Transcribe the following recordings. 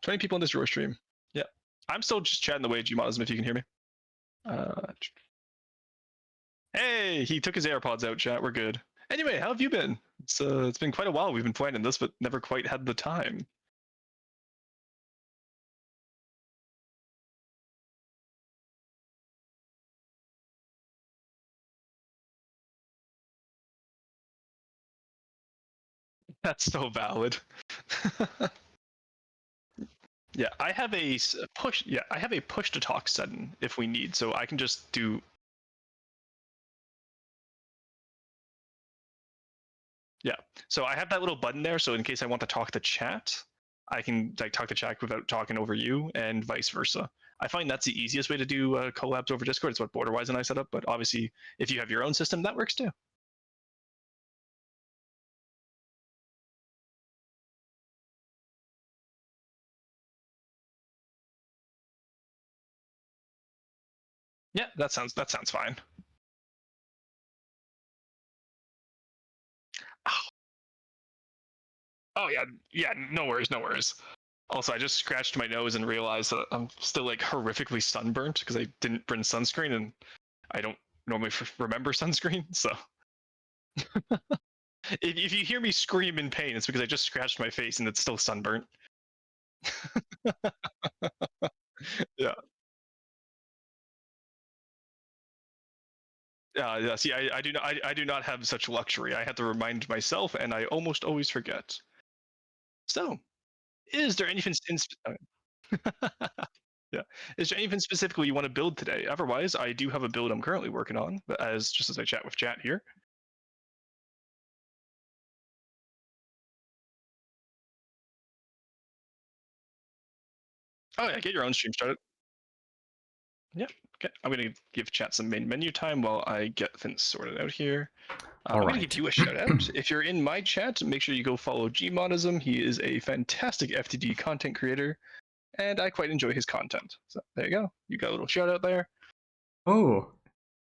20 people in this Roar stream. Yeah. I'm still just chatting away, GMODIST, if you can hear me. Hey, he took his AirPods out, chat. We're good. Anyway, how have you been? It's been quite a while we've been planning this, but never quite had the time. That's so valid. Yeah, I have a push. Yeah, I have a push to talk setting if we need, so I can just do. Yeah, so I have that little button there, so in case I want to talk to chat, I can like talk to chat without talking over you, and vice versa. I find that's the easiest way to do collabs over Discord. It's what Borderwise and I set up, but obviously, if you have your own system, that works too. Yeah, that sounds fine. Oh yeah, no worries, no worries. Also, I just scratched my nose and realized that I'm still like horrifically sunburnt because I didn't bring sunscreen, and I don't normally remember sunscreen. So if you hear me scream in pain, it's because I just scratched my face and it's still sunburnt. Yeah. Yeah. See, I do not have such luxury. I have to remind myself, and I almost always forget. So, is there anything yeah. Is there anything specifically you want to build today? Otherwise, I do have a build I'm currently working on, but as I chat with chat here. Oh yeah, get your own stream started. Yeah. Okay. I'm gonna give chat some main menu time while I get things sorted out here. I'm gonna give you a shout out. If you're in my chat, make sure you go follow GMODISM. He is a fantastic FTD content creator, and I quite enjoy his content. So there you go. You got a little shout out there. Oh,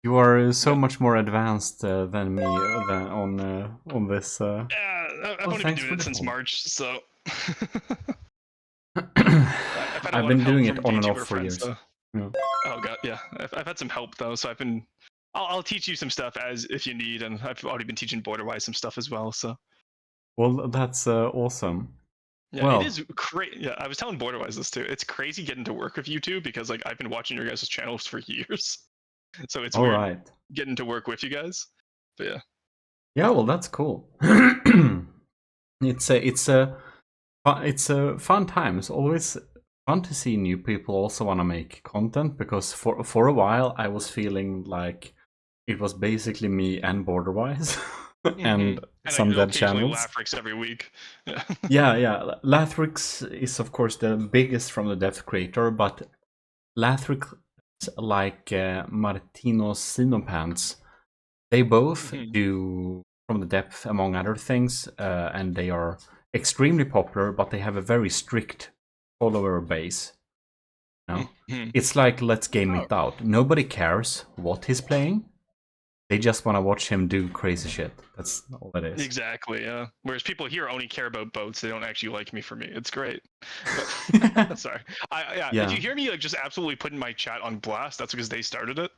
you are so much more advanced than me on this. Yeah, I've only been doing it since March, so. I've been doing it on and off for years. Yeah. Oh god, yeah. I've had some help though, so I've been. I'll teach you some stuff as if you need, and I've already been teaching Borderwise some stuff as well. So. Well, that's awesome. Yeah, well, it is crazy. Yeah, I was telling Borderwise this too. It's crazy getting to work with you two because like I've been watching your guys' channels for years, so it's weird getting to work with you guys. But yeah. Yeah, well, that's cool. It's a fun time. It's always fun to see new people also want to make content, because for a while I was feeling like it was basically me and Borderwise and some dead channels. Lathrix every week. Yeah. Lathrix is of course the biggest from the depth creator, but Lathrix, like Martino Sinopants, they both do from the depth among other things, and they are extremely popular, but they have a very strict follower base. No? It's like Let's Game It Out. Nobody cares what he's playing. They just want to watch him do crazy shit. That's all it is. Exactly, yeah. Whereas people here only care about boats. They don't actually like me for me. It's great. But, sorry. Yeah. If you hear me like just absolutely putting my chat on blast, that's because they started it.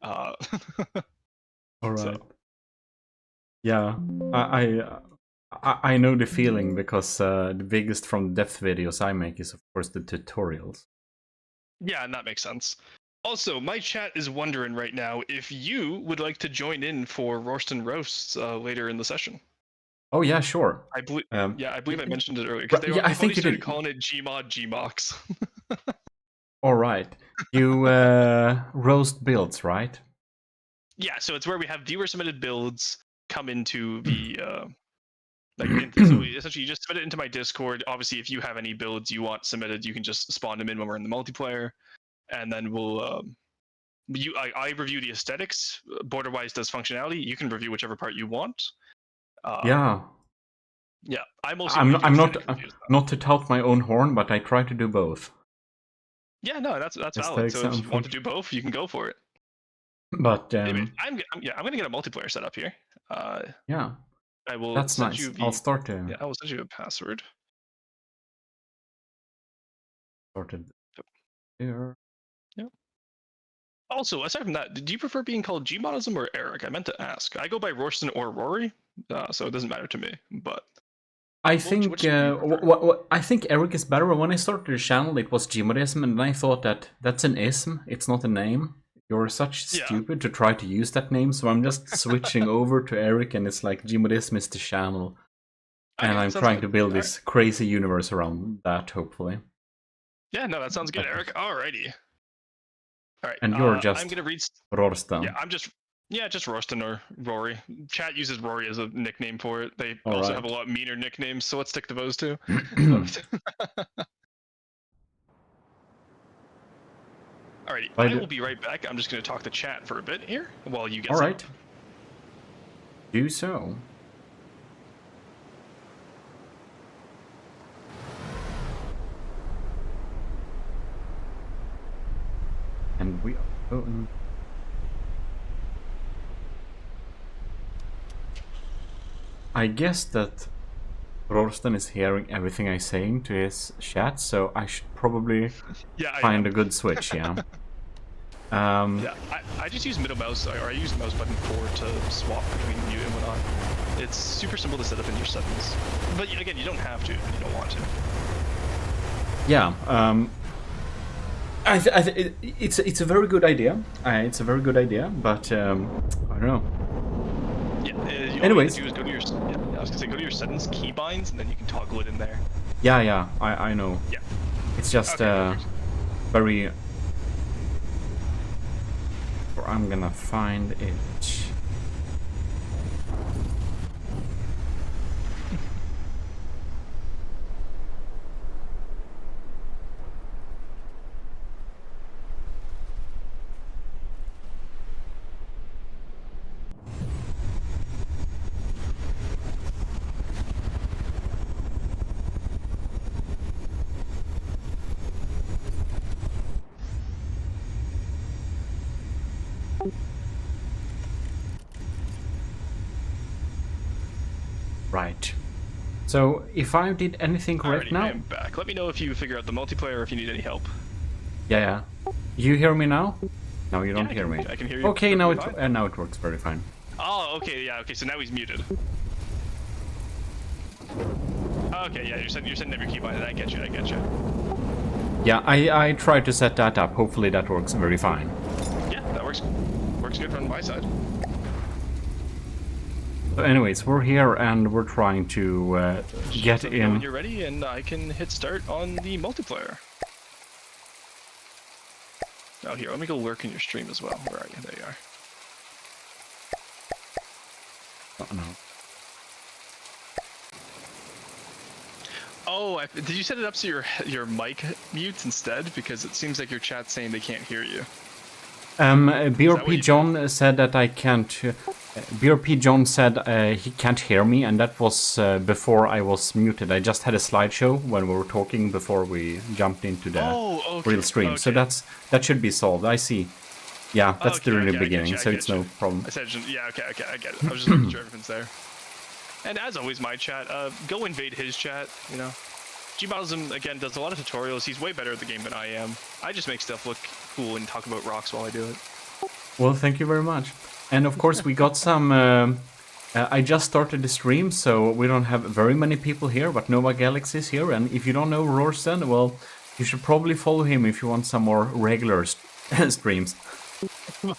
All right. So. Yeah, I know the feeling, because the biggest from the depth videos I make is of course the tutorials. Yeah, and that makes sense. Also, my chat is wondering right now if you would like to join in for Rorston Roasts later in the session. Oh yeah, sure. I believe, I mentioned it earlier Yeah, I they've think already you started did. calling it Gmod Gmox. All right, you roast builds, right? Yeah, so it's where we have viewer submitted builds come into the so essentially you just submit it into my Discord. Obviously, if you have any builds you want submitted, you can just spawn them in when we're in the multiplayer, and then I review the aesthetics. Borderwise does functionality. You can review whichever part you want. Yeah. Yeah, I mostly I'm only not, do I'm not aesthetic reviews. not to tout my own horn, but I try to do both. Yeah, no, that's valid. Aesthetics So if and you want to function. do both, you can go for it. But Anyway, I'm gonna get a multiplayer set up here. yeah, I will that's send nice. you I'll the start to I will send you a password. start it here. Yeah. Also, aside from that, do you prefer being called Gmodism or Eric? I meant to ask. I go by Rorston or Rory, so it doesn't matter to me. But I which think do you prefer? I think Eric is better. When I started the channel, it was GMODism, and I thought that that's an ism. It's not a name. You're such Yeah. stupid to try to use that name, so I'm just switching over to Eric, and it's like GMODism is the channel, and Okay, I'm sounds trying good. to build All right. this crazy universe around that, hopefully. Yeah, no, that sounds good, But, Eric. Alrighty. All right. and you're I'm just gonna read. Rorstan. Yeah, just Rorston or Rory. Chat uses Rory as a nickname for it. They All also have right. a lot meaner nicknames, so let's stick to those two. Alrighty, I will be right back. I'm just going to talk to chat for a bit here while you get All set right. up. Do so. And we are. I guess that Rorstan is hearing everything I'm saying to his chat, so I should probably find a good switch, yeah. Yeah, I just use middle mouse, or I use mouse button 4 to swap between mute and whatnot. It's super simple to set up in your settings. But again, you don't have to if you don't want to. Yeah, it's a very good idea. It's a very good idea, but I don't know. Yeah, anyways, all you have to do is go to your, I was gonna say go to your settings keybinds, and then you can toggle it in there. Yeah, I know. Yeah, it's just very. Or I'm gonna find it. Right. So if I did anything correct now, I'm back. Let me know if you figure out the multiplayer or if you need any help. Yeah. You hear me now? No, you don't hear me. I can hear you. Okay, now it works very fine. Oh, okay, yeah, okay. So now he's muted. Okay, yeah, you're setting up your keybind. I get you. Yeah, I tried to set that up. Hopefully that works very fine. Yeah, that works good from my side. So anyways, we're here and we're trying to get in. When you're ready, and I can hit start on the multiplayer. Oh, here, let me go lurk in your stream as well. Where are you? There you are. Oh, no. Oh, did you set it up so your mic mutes instead? Because it seems like your chat's saying they can't hear you. BRP John said that I can't. BRP John said he can't hear me, and that was before I was muted. I just had a slideshow when we were talking before we jumped into the real stream. So that should be solved. I see. Yeah, that's the really beginning, so it's no problem. I said, yeah, okay, I get it. I was just making sure everything's there. And as always, my chat, go invade his chat, you know. GMODism, again, does a lot of tutorials. He's way better at the game than I am. I just make stuff look cool and talk about rocks while I do it. Well, thank you very much. And of course, we got some... I just started the stream, so we don't have very many people here, but Nova Galaxy is here. And if you don't know Rorstan, well, you should probably follow him if you want some more regular streams.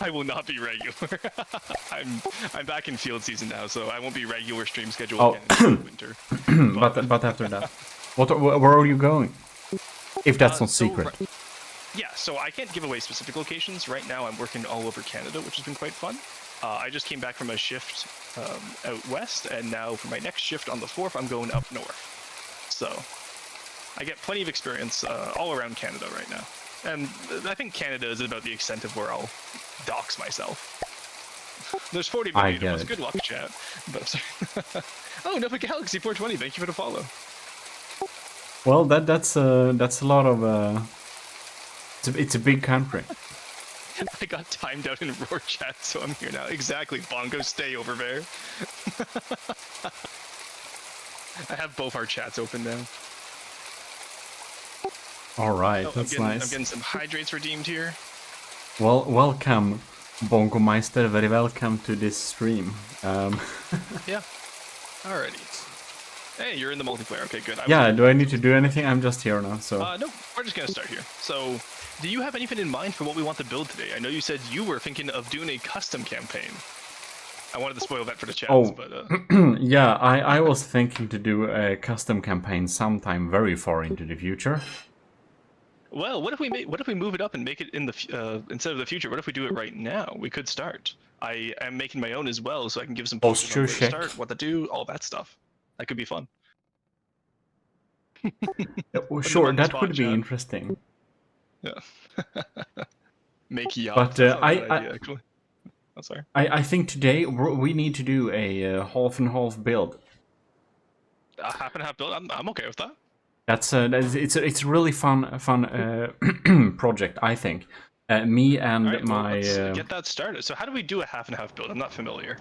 I will not be regular. I'm back in field season now, so I won't be regular stream schedule again in winter. But after that, where are you going? If that's not secret. Yeah, so I can't give away specific locations. Right now I'm working all over Canada, which has been quite fun. I just came back from a shift out west, and now for my next shift on the 4th, I'm going up north. So I get plenty of experience all around Canada right now. And I think Canada is about the extent of where I'll dox myself. There's 40 million of us. Good luck, chat. But oh, Nova Galaxy 420, thank you for the follow. Well, that's a lot of... It's a big country. I got timed out in Roar chat, so I'm here now. Exactly, Bongo, stay over there. I have both our chats open now. Alright, that's nice. I'm getting some hydrates redeemed here. Well, welcome, Bongo Meister. Very welcome to this stream. Yeah. Alrighty. Hey, you're in the multiplayer. Okay, good. Yeah, do I need to do anything? I'm just here now, so... No, we're just gonna start here. So, do you have anything in mind for what we want to build today? I know you said you were thinking of doing a custom campaign. I wanted to spoil that for the chats, but... yeah, I was thinking to do a custom campaign sometime very far into the future. Well, what if we move it up and make it in the instead of the future? What if we do it right now? We could start. I am making my own as well, so I can give some posts on where to start, what to do, all that stuff. That could be fun. Well, sure, that would be interesting. Yeah. Make yacht. But actually. Oh, sorry. I think today we need to do a half and half build. A half and half build. I'm okay with that. It's a really fun project, I think. Me and right, my let's get that started. So how do we do a half and half build? I'm not familiar.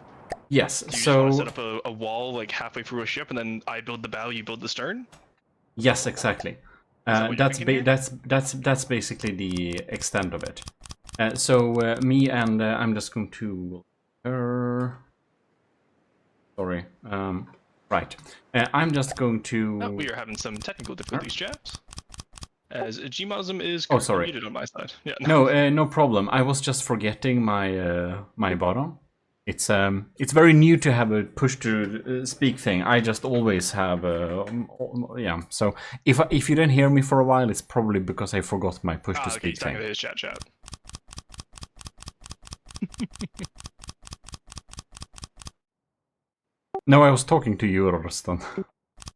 Yes. Do you just want to set up a wall like halfway through a ship, and then I build the bow, you build the stern? Yes, exactly. That's basically the extent of it. So me and I'm just going to. Sorry. Right. I'm just going to. Oh, we are having some technical difficulties, chaps. As GMODIST is muted on my side. Yeah. No, no problem. I was just forgetting my my bottom. It's very new to have a push to speak thing. I just always have yeah. So if you didn't hear me for a while, it's probably because I forgot my push to speak thing. It is chat. No, I was talking to you, Rostan.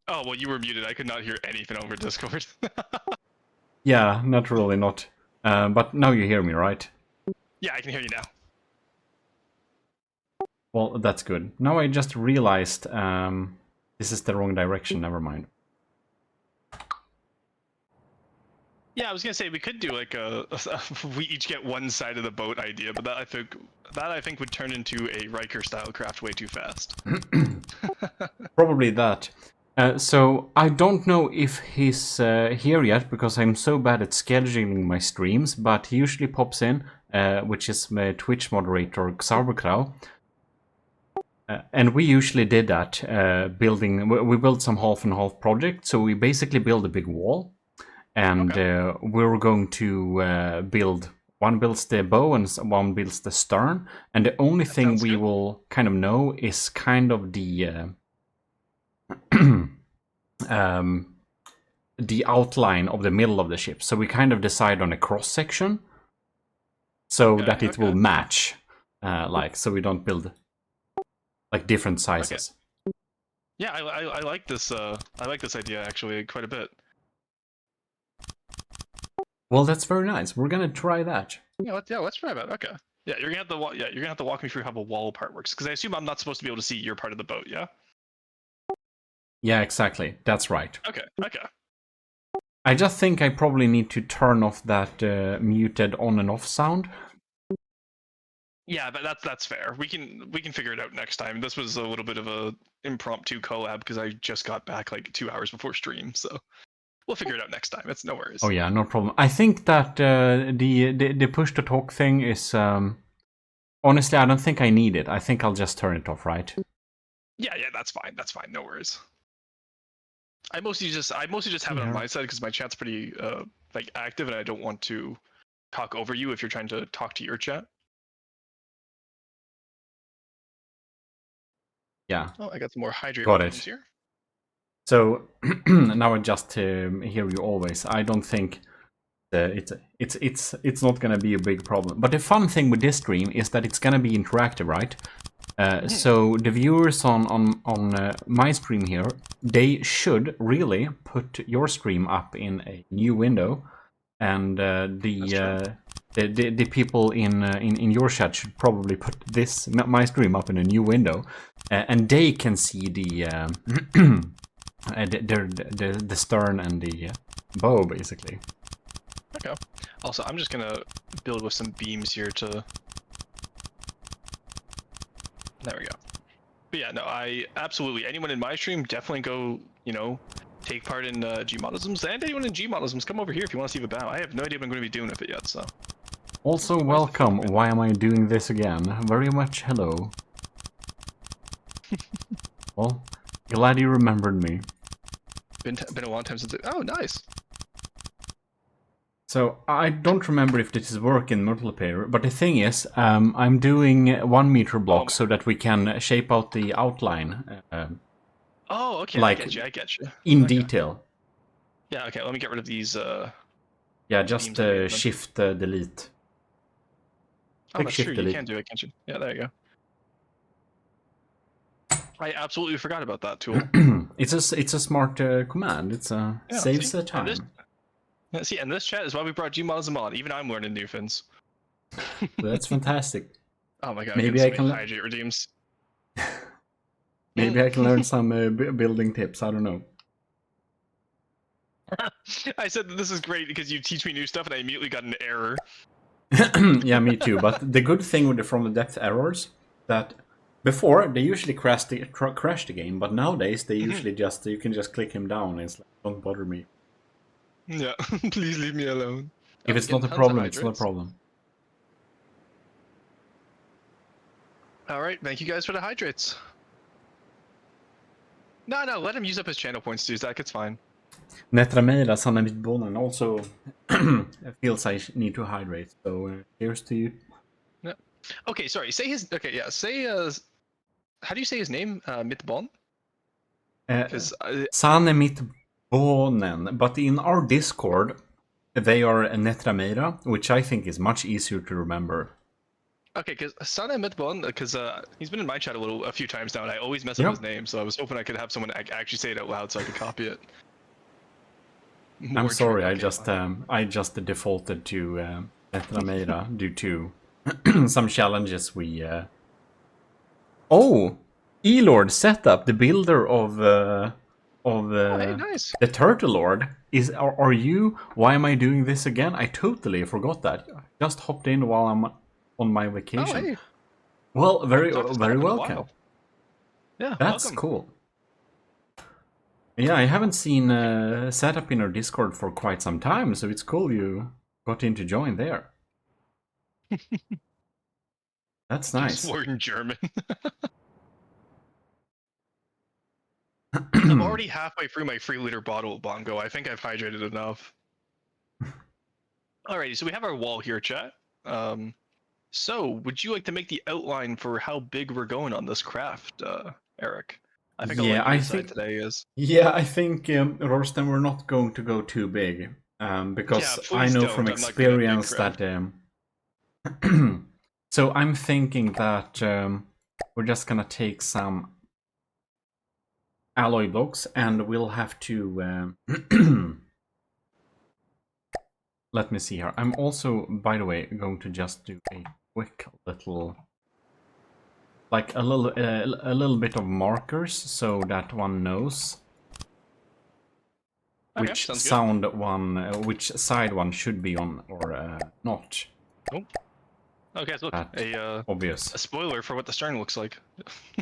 Oh well, you were muted. I could not hear anything over Discord. Yeah, naturally not. But now you hear me, right? Yeah, I can hear you now. Well, that's good. Now I just realized this is the wrong direction. Never mind. Yeah, I was gonna say we could do like we each get one side of the boat idea, but that I think would turn into a Riker style craft way too fast. Probably that. So I don't know if he's here yet because I'm so bad at scheduling my streams, but he usually pops in, which is my Twitch moderator Xauberkrau. And we usually did that, we built some half and half project, so we basically build a big wall, and we're going to build, one builds the bow and one builds the stern, and the only thing we will kind of know is kind of the the outline of the middle of the ship. So we kind of decide on a cross section, so that it will match, so we don't build like different sizes. Yeah, I like this. I like this idea actually quite a bit. Well, that's very nice. We're gonna try that. Yeah, let's try that. Okay. Yeah, you're gonna have to walk me through how the wall part works, because I assume I'm not supposed to be able to see your part of the boat. Yeah. Yeah, exactly. That's right. Okay. I just think I probably need to turn off that muted on and off sound. Yeah, but that's fair. We can figure it out next time. This was a little bit of a impromptu collab because I just got back like 2 hours before stream, so we'll figure it out next time. It's no worries. Oh yeah, no problem. I think that the push to talk thing is honestly, I don't think I need it. I think I'll just turn it off, right? Yeah, that's fine. That's fine. No worries. I mostly just have it on my side because my chat's pretty like active, and I don't want to talk over you if you're trying to talk to your chat. Yeah. Oh, I got some more hydrate Got items it. here. So now I just hear you always. I don't think it's not gonna be a big problem. But the fun thing with this stream is that it's gonna be interactive, right? So the viewers on my stream here, they should really put your stream up in a new window, and the people in your chat should probably put my stream up in a new window, and they can see the the stern and the bow basically. Okay. Also, I'm just gonna build with some beams here to. There we go. But yeah, no, I absolutely, anyone in my stream, definitely go, take part in GMODisms, and anyone in GMODisms, come over here if you want to see the bow. I have no idea what I'm going to be doing with it yet, so. Also, welcome. Why am I doing this again? Very much hello. Well, glad you remembered me. Been a long time since oh, nice. So, I don't remember if this is working multiplayer, but the thing is, I'm doing 1 meter blocks so that we can shape out the outline. Oh, okay, like, I get you. In detail. Yeah, okay, let me get rid of these, yeah, just shift delete. Oh, that's true, you can do it, can't you? Yeah, there you go. I absolutely forgot about that tool. It's a smart command. It's saves the time. And this chat is why we brought GMODism on. Even I'm learning new things. That's fantastic. Oh my god! Maybe I can hydrate redeems. Maybe I can learn some building tips. I don't know. I said that this is great because you teach me new stuff, and I immediately got an error. Yeah, me too. But the good thing with the from the depth errors that before they usually crash the game, but nowadays they usually you can just click him down. And it's like, don't bother me. Yeah, please leave me alone. If it's not a problem, it's not a problem. All right, thank you guys for the hydrates. No, let him use up his channel points, dude. That gets fine. Netrameira Sanamit also feels I need to hydrate. So here's to you. Yeah. Okay, sorry. Say his. Okay, yeah. Say how do you say his name? Mitbon. Sanemit Bonen, but in our Discord, they are Netrameira, which I think is much easier to remember. Okay, because Sanemit because he's been in my chat a few times now, and I always mess up his name, so I was hoping I could have someone actually say it out loud so I could copy it. I'm sorry, I just defaulted to Netrameira due to some challenges we... Oh! E-Lord Setup, the builder of hey, nice. the Turtle Lord. Are you? Why am I doing this again? I totally forgot that. I just hopped in while I'm on my vacation. Oh, hey. Well, very welcome. Yeah, that's welcome. Cool. Yeah, I haven't seen Setup in our Discord for quite some time, so it's cool you got in to join there. That's nice. Just word in German. I'm already halfway through my 3-liter bottle of Bongo. I think I've hydrated enough. Alrighty, so we have our wall here, chat. So, would you like to make the outline for how big we're going on this craft, Eric? I think I think today is. Yeah, I think Rostam, we're not going to go too big because I know from experience that. So I'm thinking that we're just gonna take some alloy blocks and we'll have to. Let me see here. I'm also, by the way, going to just do a quick little. Like a little bit of markers so that one knows which which side one should be on or not. Oh. Okay, so look, obvious. A spoiler for what the stern looks like.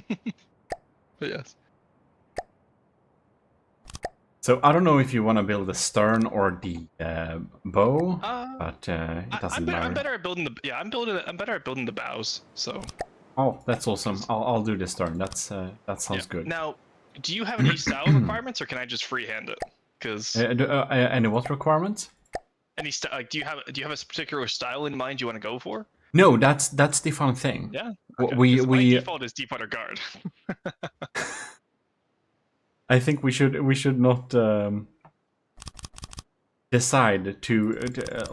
But yes. So I don't know if you want to build the stern or the bow, but it doesn't matter. I'm better at building the. Yeah, I'm better at building the bows. So. Oh, that's awesome. I'll do the stern. That sounds good. Now, do you have any style requirements, or can I just freehand it? Because any what requirements? Any do you have a particular style in mind you want to go for? No, that's the fun thing. Yeah. Okay. We My default is deep under guard. I think we should not decide to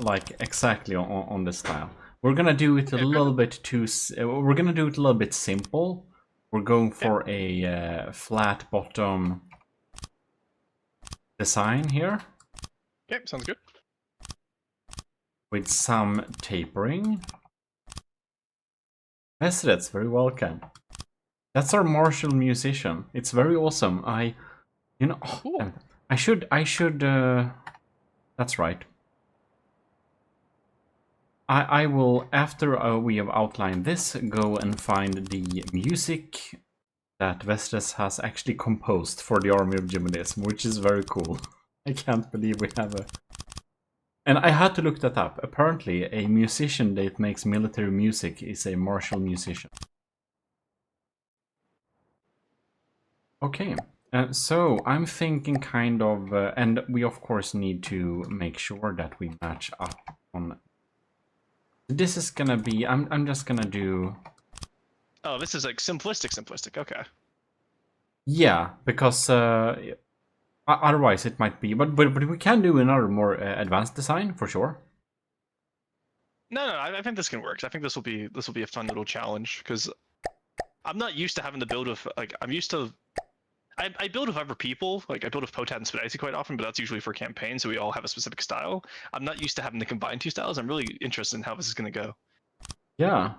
like exactly on the style. We're gonna do it a little bit we're gonna do it a little bit simple. We're going for a flat bottom design here. Okay, sounds good. With some tapering. That's very welcome. That's our martial musician. It's very awesome. Cool. I should that's right. I will, after we have outlined this, go and find the music that Vestres has actually composed for the Army of GMODIST, which is very cool. I can't believe we have a... And I had to look that up. Apparently, a musician that makes military music is a martial musician. Okay, so I'm thinking kind of... and we of course need to make sure that we match up on... This is gonna be... I'm just gonna do... Oh, this is like simplistic. Okay. Yeah, because otherwise it might be... But we can do another more advanced design, for sure. No, I think this can work. I think this will be a fun little challenge, because I'm not used to having to build with... Like, I'm used to... I build with other people. Like, I build with Potat and Spidacy quite often, but that's usually for campaign, so we all have a specific style. I'm not used to having to combine two styles. I'm really interested in how this is going to go. Yeah.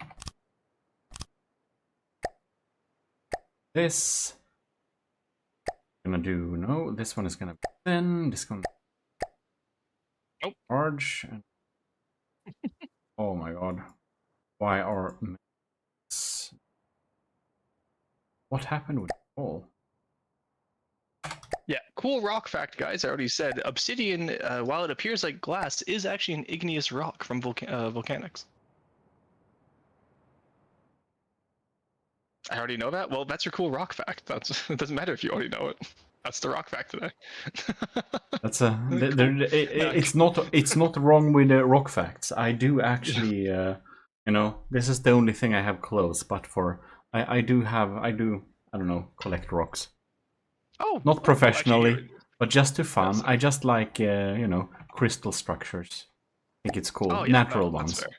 This... Gonna do... No, this one is gonna be thin. This one... Nope. Large. Oh my god. Why are... What happened with the wall? Yeah, cool rock fact, guys. I already said obsidian, while it appears like glass, is actually an igneous rock from volcanics. I already know that. Well, that's your cool rock fact. It doesn't matter if you already know it. That's the rock fact today. That's a. It's not wrong with the rock facts. I do actually, this is the only thing I have close. But I do I don't know, collect rocks. Oh, not professionally, actually, but just to fun. I just like crystal structures. I think it's cool, oh, yeah, natural ones. That's fair.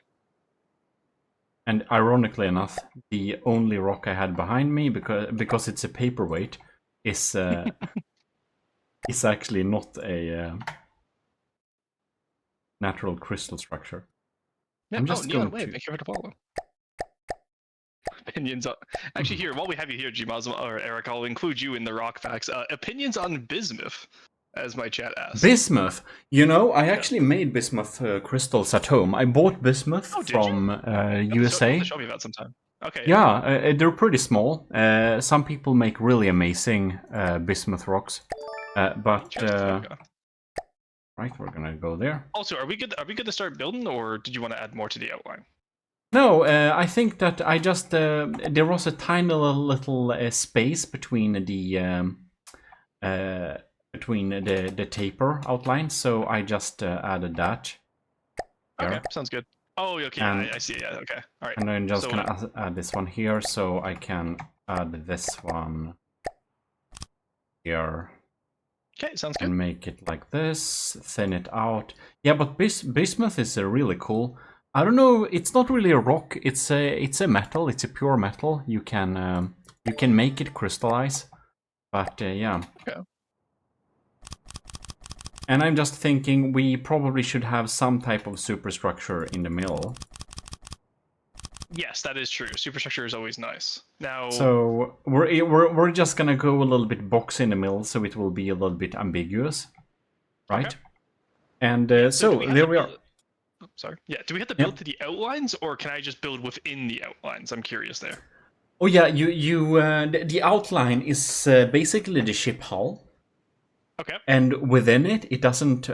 And ironically enough, the only rock I had behind me, because it's a paperweight, is is actually not a natural crystal structure. Yeah, I'm just going to... Make sure to follow. Opinions on... Actually, here, while we have you here, Gmos, or Eric, I'll include you in the rock facts. Opinions on bismuth, as my chat asked. Bismuth? I actually made bismuth crystals at home. I bought bismuth from USA. Show me that sometime. Okay. Yeah, they're pretty small. Some people make really amazing bismuth rocks. Right, we're gonna go there. Also, are we good to start building, or did you want to add more to the outline? No, I think that I just there was a tiny little space between the taper outline, so I just added that. Okay, here. sounds good. Oh, okay, I see. Yeah, okay, all right. And I'm just gonna add this one here, so I can add this one here. Okay, sounds good. And make it like this, thin it out. Yeah, but bismuth is really cool. I don't know. It's not really a rock. It's a metal. It's a pure metal. You can make it crystallize, but yeah. Okay. And I'm just thinking we probably should have some type of superstructure in the middle. Yes, that is true. Superstructure is always nice. Now, so we're just gonna go a little bit box in the middle, so it will be a little bit ambiguous, right? Okay. And so there we are. Oh, sorry. Yeah. Do we have to build to the outlines, or can I just build within the outlines? I'm curious there. Oh yeah, the outline is basically the ship hull. Okay. And within it, it doesn't.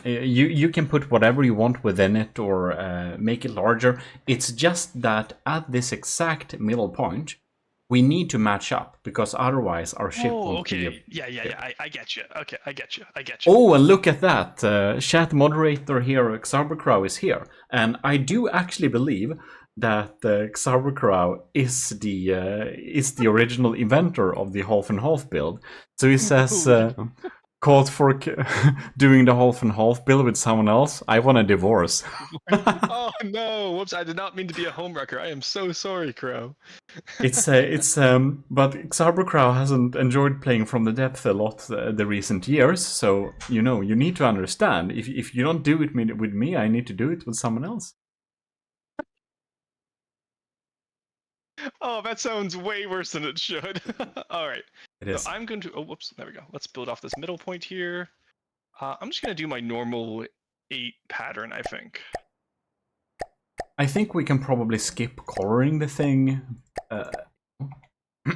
You can put whatever you want within it, or make it larger. It's just that at this exact middle point, we need to match up because otherwise our ship won't be. Yeah. I get you. Okay, I get you. Oh, and look at that! Chat moderator here, Xarbercrow, is here, and I do actually believe that Xarbercrow is the original inventor of the half and half build. So he says, called for doing the half and half build with someone else. I want a divorce. Oh no! Whoops! I did not mean to be a homewrecker. I am so sorry, Crow. But Xarbercrow hasn't enjoyed playing from the depth a lot the recent years, so you need to understand. If you don't do it with me, I need to do it with someone else. Oh, that sounds way worse than it should. All right. It is. So I'm going to. Oh, whoops! There we go. Let's build off this middle point here. I'm just going to do my normal 8 pattern, I think. I think we can probably skip coloring the thing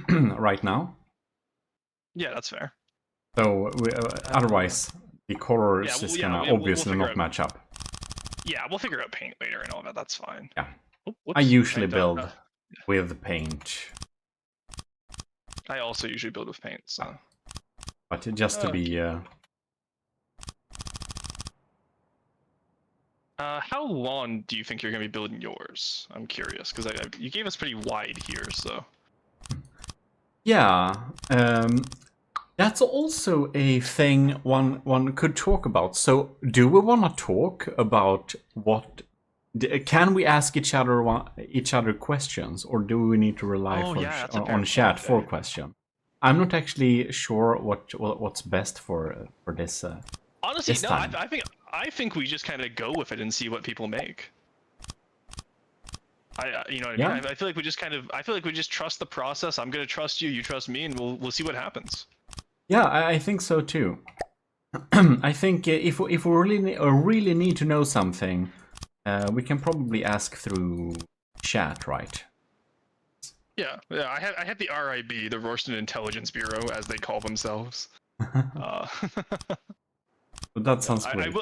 right now. Yeah, that's fair. So otherwise, the colors is gonna obviously not match up. Yeah, we'll figure out paint later and all that. That's fine. Yeah. Oh, I usually build with paint. I also usually build with paint, so. But just to be. How long do you think you're gonna be building yours? I'm curious because you gave us pretty wide here, so. Yeah, that's also a thing one could talk about. So, do we want to talk about what? Can we ask each other questions, or do we need to rely on chat for question? I'm not actually sure what's best for this. Honestly, this no. time. I think we just kind of go with it and see what people make. You know what I mean? I feel like we just trust the process. I'm gonna trust you, you trust me, and we'll see what happens. Yeah, I think so too. I think if we really need to know something, we can probably ask through chat, right? Yeah. I had the RIB, the Royston Intelligence Bureau, as they call themselves. That sounds great.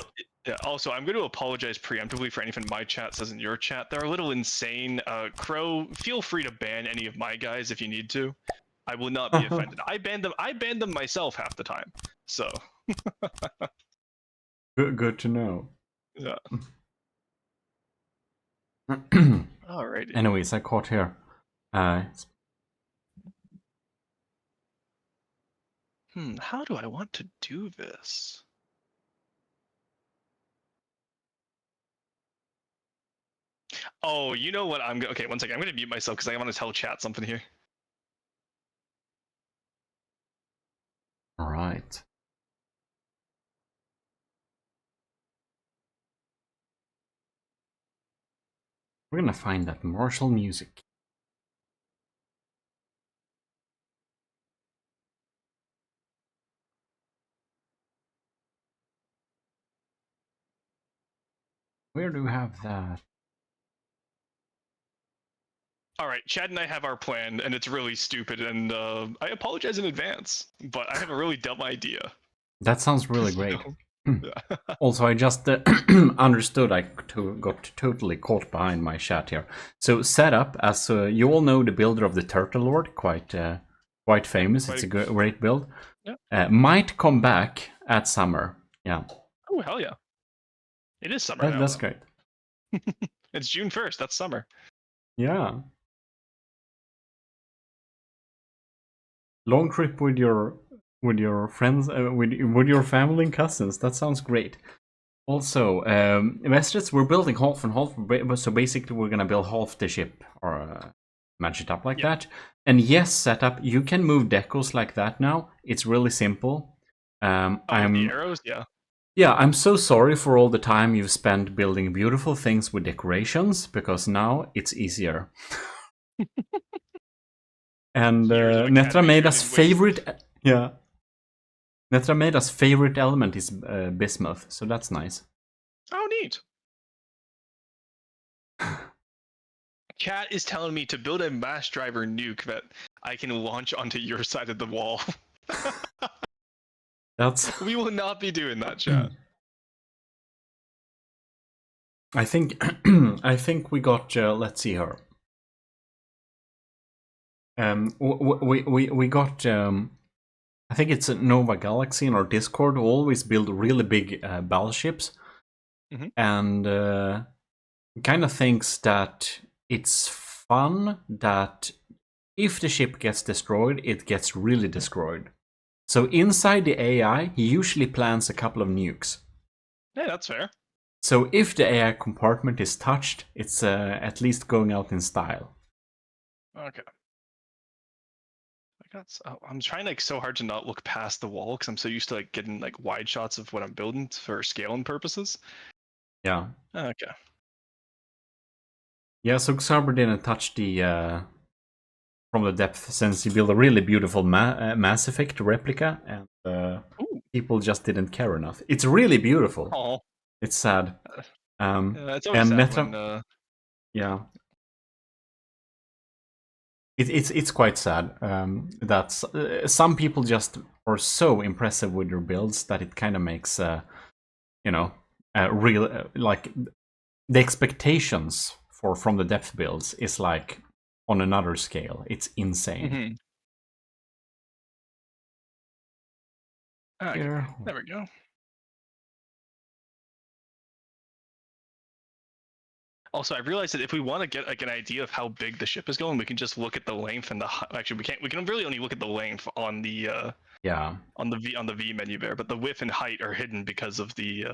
Also, I'm going to apologize preemptively for anything my chat says in your chat. They're a little insane. Crow, feel free to ban any of my guys if you need to. I will not be offended. I banned them myself half the time. So. Good to know. Yeah. Alrighty. Anyways, I caught here. How do I want to do this? Oh, you know what? Okay, one second. I'm gonna mute myself because I want to tell chat something here. All right. We're gonna find that martial music. Where do we have that? Alright, Chad and I have our plan, and it's really stupid, and I apologize in advance, but I have a really dumb idea. That sounds really great. Also, I just understood I got totally caught behind my chat here. So setup, as you all know, the builder of the Turtle Lord, quite famous. It's a great build. Yeah. Might come back at summer. Yeah. Oh, hell yeah. It is summer now. That's great. It's June 1st. That's summer. Yeah. Long trip with your friends, with your family and cousins. That sounds great. Also, investors, we're building half and half. So basically, we're gonna build half the ship or match it up like that. And yes, setup. You can move decals like that now. It's really simple. The arrows, yeah. Yeah, I'm so sorry for all the time you've spent building beautiful things with decorations, because now it's easier. And Netra made us favorite. Yeah. Netra made us favorite element is bismuth, so that's nice. Oh, neat. Cat is telling me to build a mass driver nuke that I can launch onto your side of the wall. We will not be doing that, chat. I think we got let's see here. We got I think it's Nova Galaxy in our Discord who always build really big battleships, and kind of thinks that it's fun that if the ship gets destroyed, it gets really destroyed. So inside the AI, he usually plants a couple of nukes. Yeah, that's fair. So if the AI compartment is touched, it's at least going out in style. Okay. I'm trying like so hard to not look past the wall because I'm so used to like getting like wide shots of what I'm building for scaling purposes. Yeah. Okay. Yeah, so Xarber didn't touch the from the depth since he built a really beautiful Mass Effect replica, and people just didn't care enough. It's really beautiful. Oh. It's sad. It's always sad when. Yeah. It's quite sad that some people just are so impressive with their builds that it kind of makes real like the expectations from the depth builds is like on another scale. It's insane. Okay, there we go. Also, I realized that if we want to get like an idea of how big the ship is going, we can just look at the length and the actually we can't. We can really only look at the length on the on the V menu there, but the width and height are hidden because of the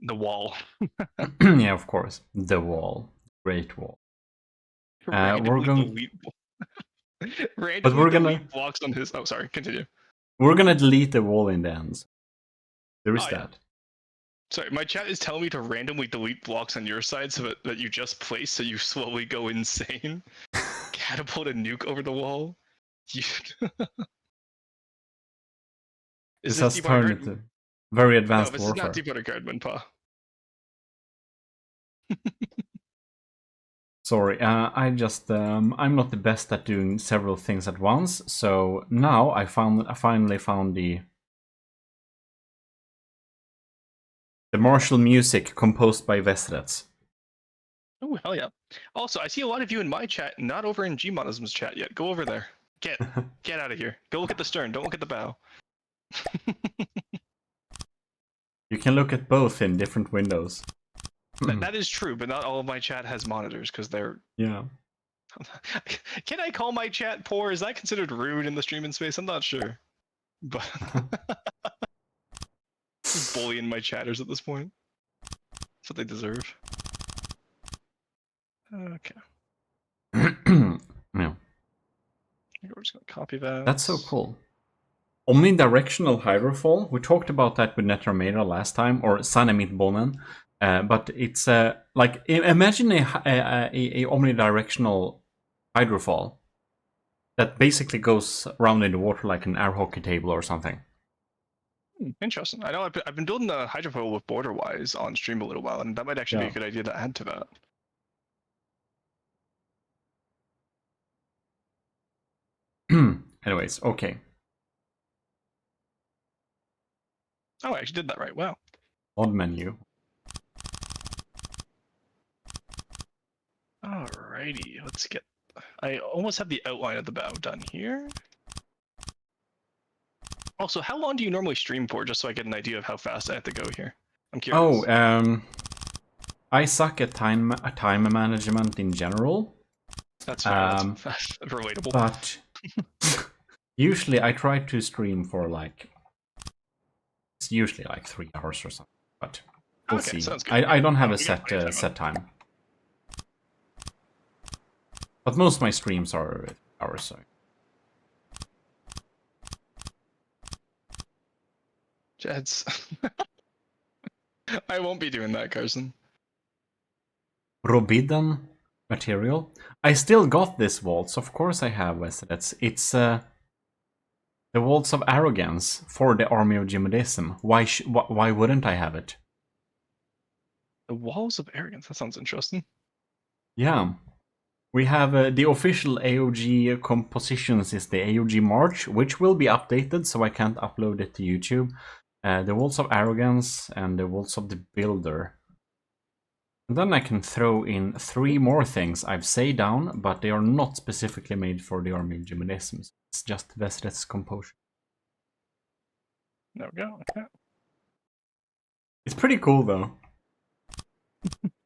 wall. Yeah, of course, the wall, Great Wall. We're going. Randomly delete blocks on his. Oh, sorry. Continue. We're gonna delete the wall in the end. There is that. Yeah. Sorry, my chat is telling me to randomly delete blocks on your side so that you just place so you slowly go insane. Catapult a nuke over the wall. This has turned into very advanced warfare. No, this is not Deepwater Guardman, Pa. Sorry, I just I'm not the best at doing several things at once. So now I finally found the martial music composed by Vestrets. Oh, hell yeah. Also, I see a lot of you in my chat, not over in GMODISM's chat yet. Go over there. Get out of here. Go look at the stern. Don't look at the bow. You can look at both in different windows. That is true, but not all of my chat has monitors because they're... Yeah. Can I call my chat poor? Is that considered rude in the streaming space? I'm not sure. But... Just bullying my chatters at this point. That's what they deserve. Okay. Yeah. We're just gonna copy that. That's so cool. Omnidirectional hydrofall. We talked about that with Netrameda last time, or Sanamit Bonen. But it's like imagine a omnidirectional hydrofall that basically goes around in the water like an air hockey table or something. Interesting. I know I've been building the hydrofall with Borderwise on stream a little while, and that might actually be a good idea to add to that. Anyways, okay. Oh, I actually did that right. Wow. Odd menu. Alrighty, let's get... I almost have the outline of the bow done here. Also, how long do you normally stream for, just so I get an idea of how fast I have to go here? I'm curious. Oh, I suck at time management in general. That's fair. That's relatable. But usually I try to stream for like... It's usually like 3 hours or something, but we'll see. Sounds good. I don't have a set time. But most of my streams are hours, so... Jets. I won't be doing that, Carson. Robidden material. I still got this waltz, of course I have, Weslets. It's the waltz of arrogance for the army of GMODism. Why wouldn't I have it? The walls of arrogance. That sounds interesting. Yeah. We have the official AOG compositions is the AOG March, which will be updated, so I can't upload it to YouTube. The Waltz of Arrogance and the Waltz of the Builder. And then I can throw in 3 more things I've say down, but they are not specifically made for the army of GMODIST. It's just Vesret's composure. There we go. Okay. It's pretty cool though.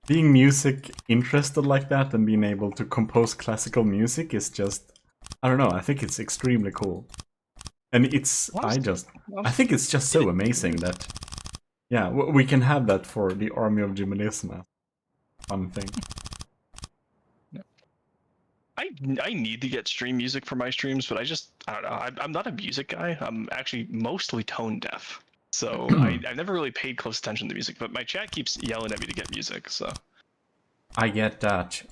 Being music interested like that and being able to compose classical music is just, I don't know, I think it's extremely cool. And it's, I think it's just so amazing that, yeah, we can have that for the army of GMODIST. Fun thing. I need to get stream music for my streams, but I don't know. I'm not a music guy. I'm actually mostly tone deaf. So I've never really paid close attention to music, but my chat keeps yelling at me to get music, so. I get that.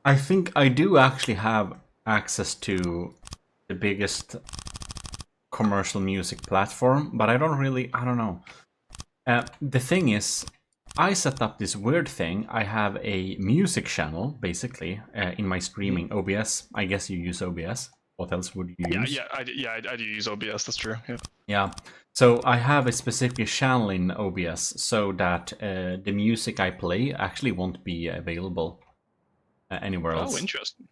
I think I do actually have access to the biggest commercial music platform, but I don't know. The thing is, I set up this weird thing. I have a music channel, basically, in my streaming OBS. I guess you use OBS. What else would you use? I do use OBS, that's true. Yeah. So I have a specific channel in OBS so that the music I play actually won't be available anywhere else. Oh, interesting.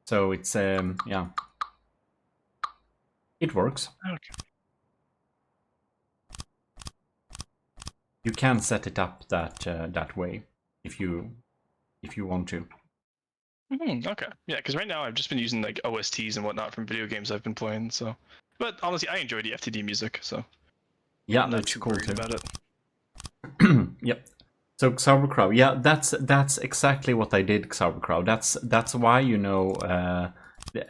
So it's, yeah. It works. Okay. You can set it up that way if you want to. Okay. Yeah, because right now I've just been using like OSTs and whatnot from video games I've been playing. So, but honestly, I enjoy the FTD music. So yeah, I'm not that's too cool worried too. about it. Yep. So Sauerkraut, yeah, that's exactly what I did, Sauerkraut. That's why, you know,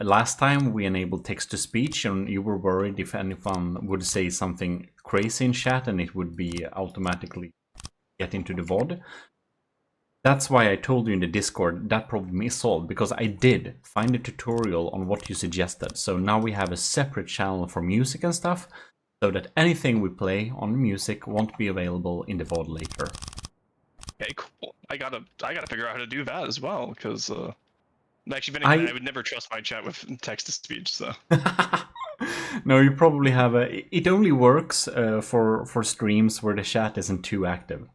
last time we enabled text to speech, and you were worried if anyone would say something crazy in chat and it would be automatically get into the VOD. That's why I told you in the Discord that problem is solved, because I did find a tutorial on what you suggested. So now we have a separate channel for music and stuff, so that anything we play on music won't be available in the VOD later. Okay, cool. I gotta figure out how to do that as well, because actually, I would never trust my chat with text to speech. So. No, you probably have it only works for streams where the chat isn't too active.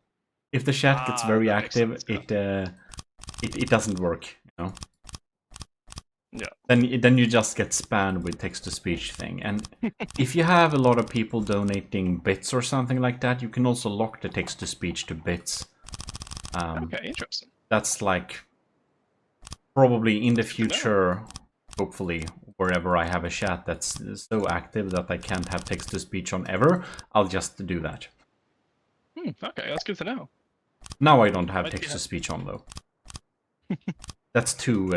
If the chat gets very active, it doesn't work, you know. Yeah. Then you just get spammed with text to speech thing. And if you have a lot of people donating bits or something like that, you can also lock the text to speech to bits. Okay, interesting. That's like probably in the future, hopefully, wherever I have a chat that's so active that I can't have text to speech on ever, I'll just do that. Okay, that's good to know. Now I don't have text to speech on though. That's too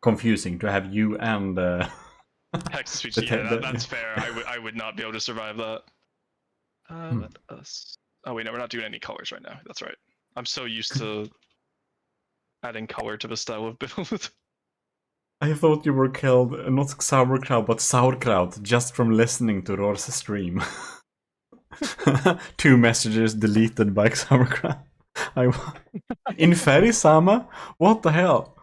confusing to have you and text to speech. Yeah, that's fair. I would not be able to survive that. Let us. Oh wait, no, we're not doing any colors right now. That's right. I'm so used to adding color to the style of build. I thought you were called not sauerkraut but sauerkraut just from listening to Roar's stream. 2 messages deleted by sauerkraut. In Färgsama? What the hell?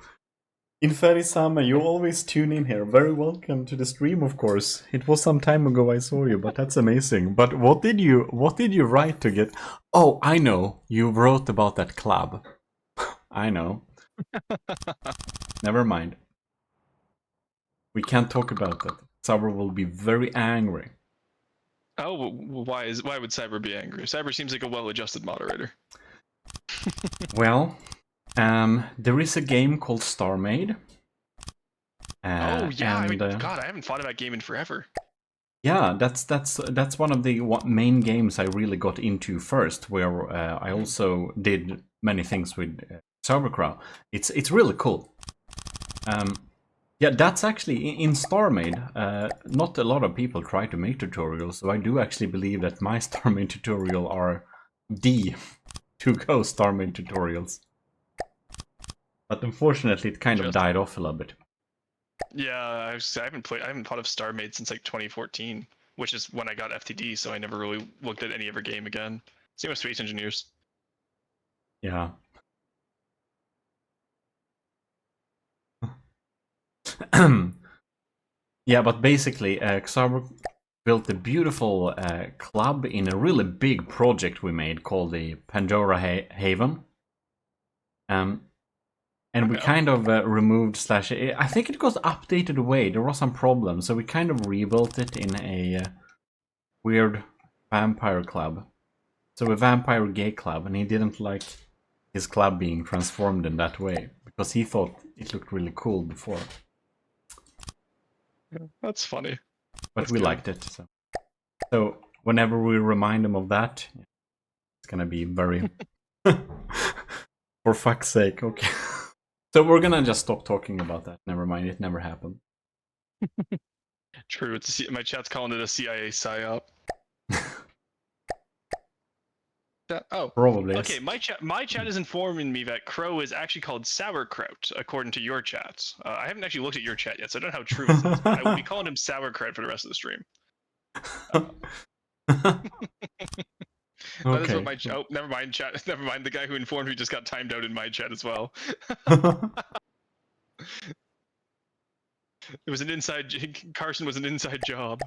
In Färgsama, you always tune in here. Very welcome to the stream, of course. It was some time ago I saw you, but that's amazing. But what did you write to get? Oh, I know. You wrote about that club. I know. Never mind. We can't talk about that. Cyber will be very angry. Oh, why would Cyber be angry? Cyber seems like a well-adjusted moderator. Well, there is a game called StarMade. Oh yeah, God, I haven't thought about game in forever. Yeah, that's one of the main games I really got into first, where I also did many things with Sauerkraut. It's really cool. Yeah, that's actually in StarMade. Not a lot of people try to make tutorials, so I do actually believe that my StarMade tutorial are the to-go StarMade tutorials. But unfortunately, it kind of died off a little bit. Yeah, I haven't thought of StarMade since like 2014, which is when I got FTD. So I never really looked at any other game again. Same with Space Engineers. Yeah. Yeah, but basically, Xaber built a beautiful club in a really big project we made called the Pandora Haven. And we kind of removed slash. I think it got updated away. There was some problems, so we kind of rebuilt it in a weird vampire club. So a vampire gay club, and he didn't like his club being transformed in that way because he thought it looked really cool before. Yeah, that's funny. But that's we good. liked it. So whenever we remind him of that, it's gonna be very. For fuck's sake, okay. So we're gonna just stop talking about that. Never mind, it never happened. True. My chat's calling it a CIA psyop. Oh, probably. Okay, my chat is informing me that crow is actually called sauerkraut, according to your chat. I haven't actually looked at your chat yet, so I don't know how true it is. I will be calling him sauerkraut for the rest of the stream. That is what my oh, never mind, chat. Never mind. The guy who informed me just got timed out in my chat as well. It was an inside. Carson was an inside job.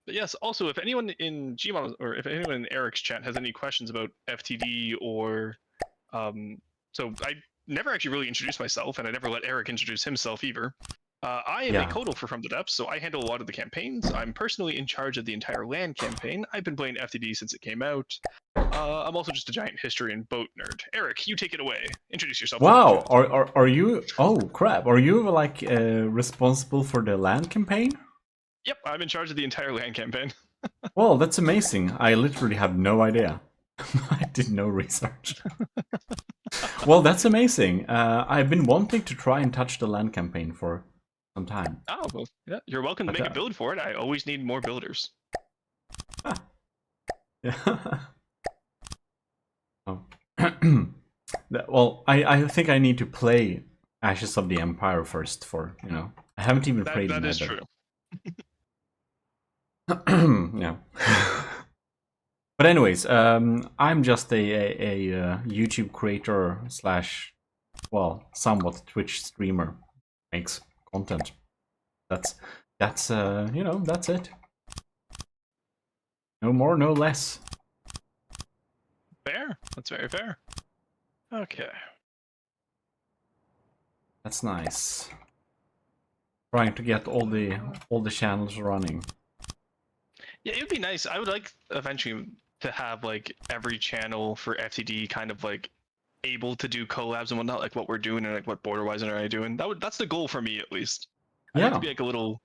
But yes, also, if anyone in Gmod or if anyone in Eric's chat has any questions about FTD or, so I never actually really introduced myself, and I never let Eric introduce himself either. I am a codal for From the Depths, so I handle a lot of the campaigns. I'm personally in charge of the entire land campaign. I've been playing FTD since it came out. I'm also just a giant history and boat nerd. Eric, you take it away. Introduce yourself. Wow, are you? Oh crap! Are you like responsible for the land campaign? Yep, I'm in charge of the entire land campaign. Well, that's amazing. I literally have no idea. I did no research. Well, that's amazing. I've been wanting to try and touch the land campaign for some time. Oh, well, yeah, you're welcome to make a build for it. I always need more builders. Yeah. Oh. Well, I think I need to play Ashes of the Empire first for, I haven't even played That Nether. is true. Yeah. But anyways, I'm just a YouTube creator slash, well, somewhat Twitch streamer. Makes content. That's that's it. No more, no less. Fair. That's very fair. Okay. That's nice. Trying to get all the channels running. Yeah, it would be nice. I would like eventually to have like every channel for FTD kind of like able to do collabs and whatnot, like what we're doing and like what Borderwise and I are doing. That's the goal for me at least. I'd like to be like a little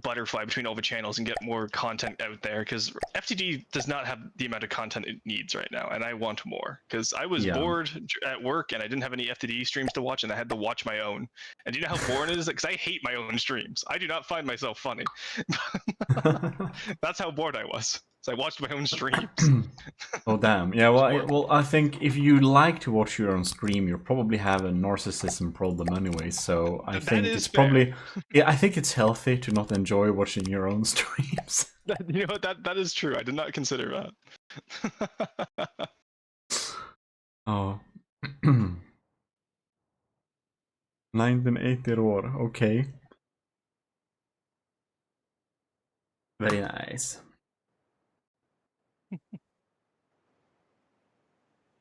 butterfly between all the channels and get more content out there, because FTD does not have the amount of content it needs right now, and I want more because I was bored at work and I didn't have any FTD streams to watch, and I had to watch my own. And do you know how boring it is? Because I hate my own streams. I do not find myself funny. That's how bored I was. So I watched my own streams. Oh damn! Yeah, well, I think if you like to watch your own stream, you probably have a narcissism problem anyway. So I think it's probably, yeah, I think it's healthy to not enjoy watching your own streams. You know what? That is true. I did not consider that. Oh. 1980 roar. Okay. Very nice.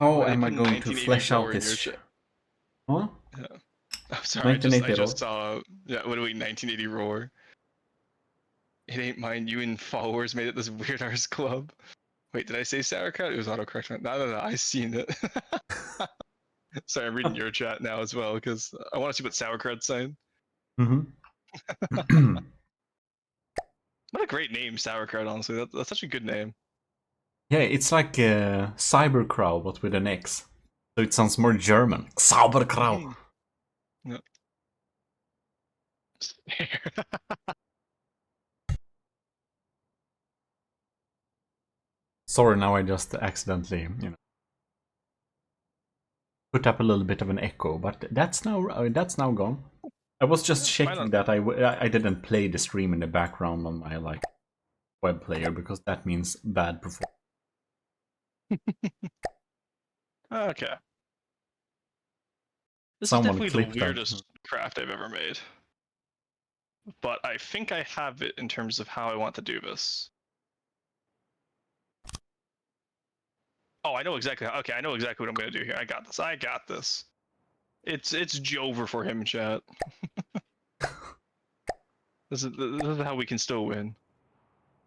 How am I going to flesh out this? Huh? Yeah. I'm sorry, I just saw, yeah, what are we, 1980 roar? It ain't mine, you and followers made it this weird arse club. Wait, did I say sauerkraut? It was autocorrect. No, I seen it. Sorry, I'm reading your chat now as well, because I want to see what sauerkraut's saying. Mm-hmm. What a great name, sauerkraut, honestly. That's such a good name. Yeah, it's like Cyberkraut, but with an X. So it sounds more German. Sauerkraut. Yeah. Sorry, now I just accidentally, put up a little bit of an echo, but that's now gone. I was just checking that I didn't play the stream in the background on my web player, because that means bad performance. Okay. This is definitely the weirdest craft I've ever made. But I think I have it in terms of how I want to do this. Oh, I know exactly. Okay, I know exactly what I'm gonna do here. I got this. I got this. It's Jover for him, chat. This is how we can still win.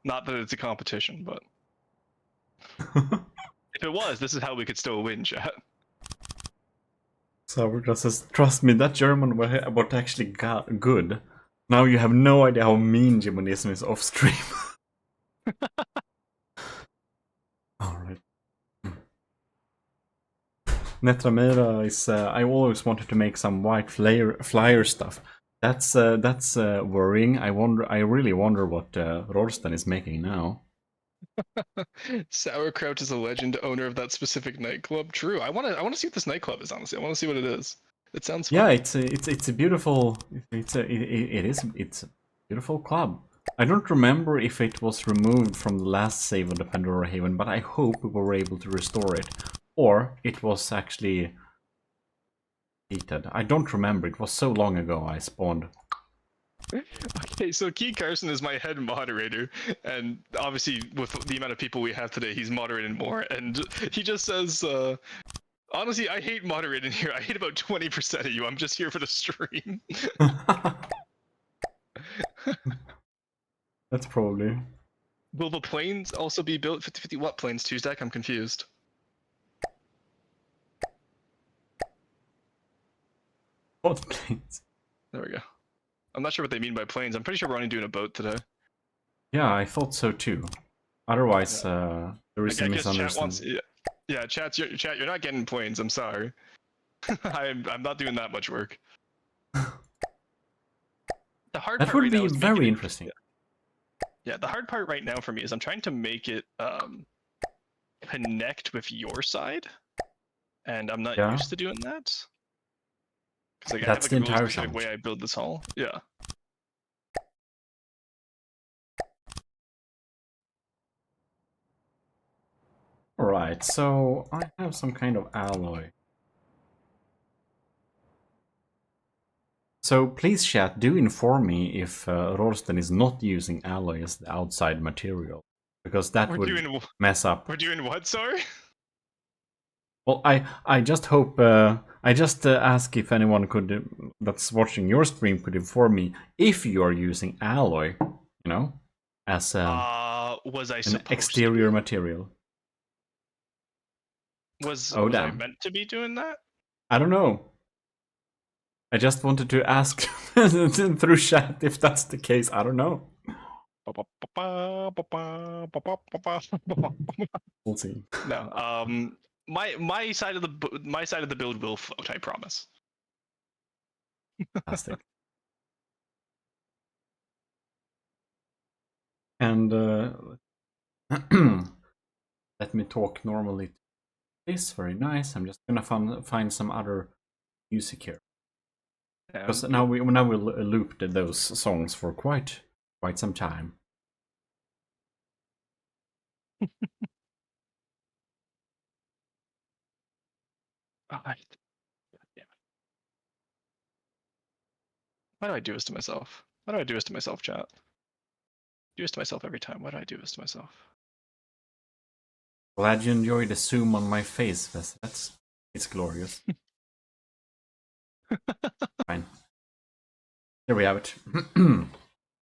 Not that it's a competition, but if it was, this is how we could still win, chat. So just says, trust me, that German what actually got good. Now you have no idea how mean GMODism is off stream. Alright. Netramera is. I always wanted to make some white flyer stuff. That's worrying. I really wonder what Rorstan is making now. Sauerkraut is a legend, owner of that specific nightclub. True. I wanna see what this nightclub is. Honestly, I wanna see what it is. It sounds fun. Yeah, it's a beautiful. It's a beautiful club. I don't remember if it was removed from the last save of the Pandora Haven, but I hope we were able to restore it, or it was actually deleted. I don't remember. It was so long ago I spawned. Okay, so Key Carson is my head moderator, and obviously with the amount of people we have today, he's moderating more. And he just says, "Honestly, I hate moderating here. I hate about 20% of you. I'm just here for the stream." That's probably. Will the planes also be built 50/50? What planes, Tuesday? I'm confused. What planes? There we go. I'm not sure what they mean by planes. I'm pretty sure we're only doing a boat today. Yeah, I thought so too. Otherwise, there is a I guess chat wants. misunderstanding. Yeah, chat. You're not getting planes. I'm sorry. I'm not doing that much work. The hard That part would right now be is very making it. interesting. Yeah, the hard part right now for me is I'm trying to make it connect with your side, and I'm not Yeah, used to doing that. Because like I have that's like the a really entire specific challenge. way I build this hall. Yeah. Alright, so I have some kind of alloy. So please chat, do inform me if Rorston is not using alloy as the outside material. Because that We're would doing mess up. we're doing what? Sorry. Well, I just hope, I just ask if anyone could, that's watching your stream could inform me if you are using alloy, you know, as Was I an supposed to exterior be? material. Oh, Was I damn. meant to be doing that? I don't know. I just wanted to ask through chat if that's the case. I don't know. We'll see. No. My side of the build will float. I promise. Fantastic. And let me talk normally. This very nice. I'm just gonna find some other music here because Sounds now good. we looped those songs for quite some time. Alright. Yeah. Why do I do this to myself? Why do I do this to myself, chat? I do this to myself every time. Why do I do this to myself? Glad you enjoyed the zoom on my face. It's glorious. Fine. There we have it.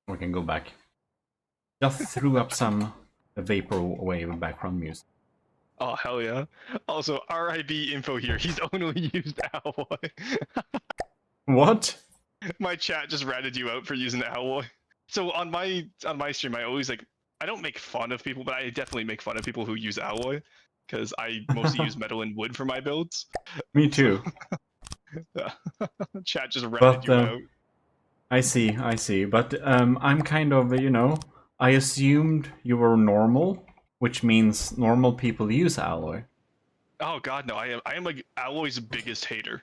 We can go back. Just threw up some vaporwave background music. Oh hell yeah! Also, RIB info here. He's only used alloy. What? My chat just ratted you out for using alloy. So on my stream, I always like I don't make fun of people, but I definitely make fun of people who use alloy because I mostly use metal and wood for my builds. Me So too. yeah. Chat just ratted But you out. I see. But I'm kind of, I assumed you were normal, which means normal people use alloy. Oh god, no! I am like alloy's biggest hater.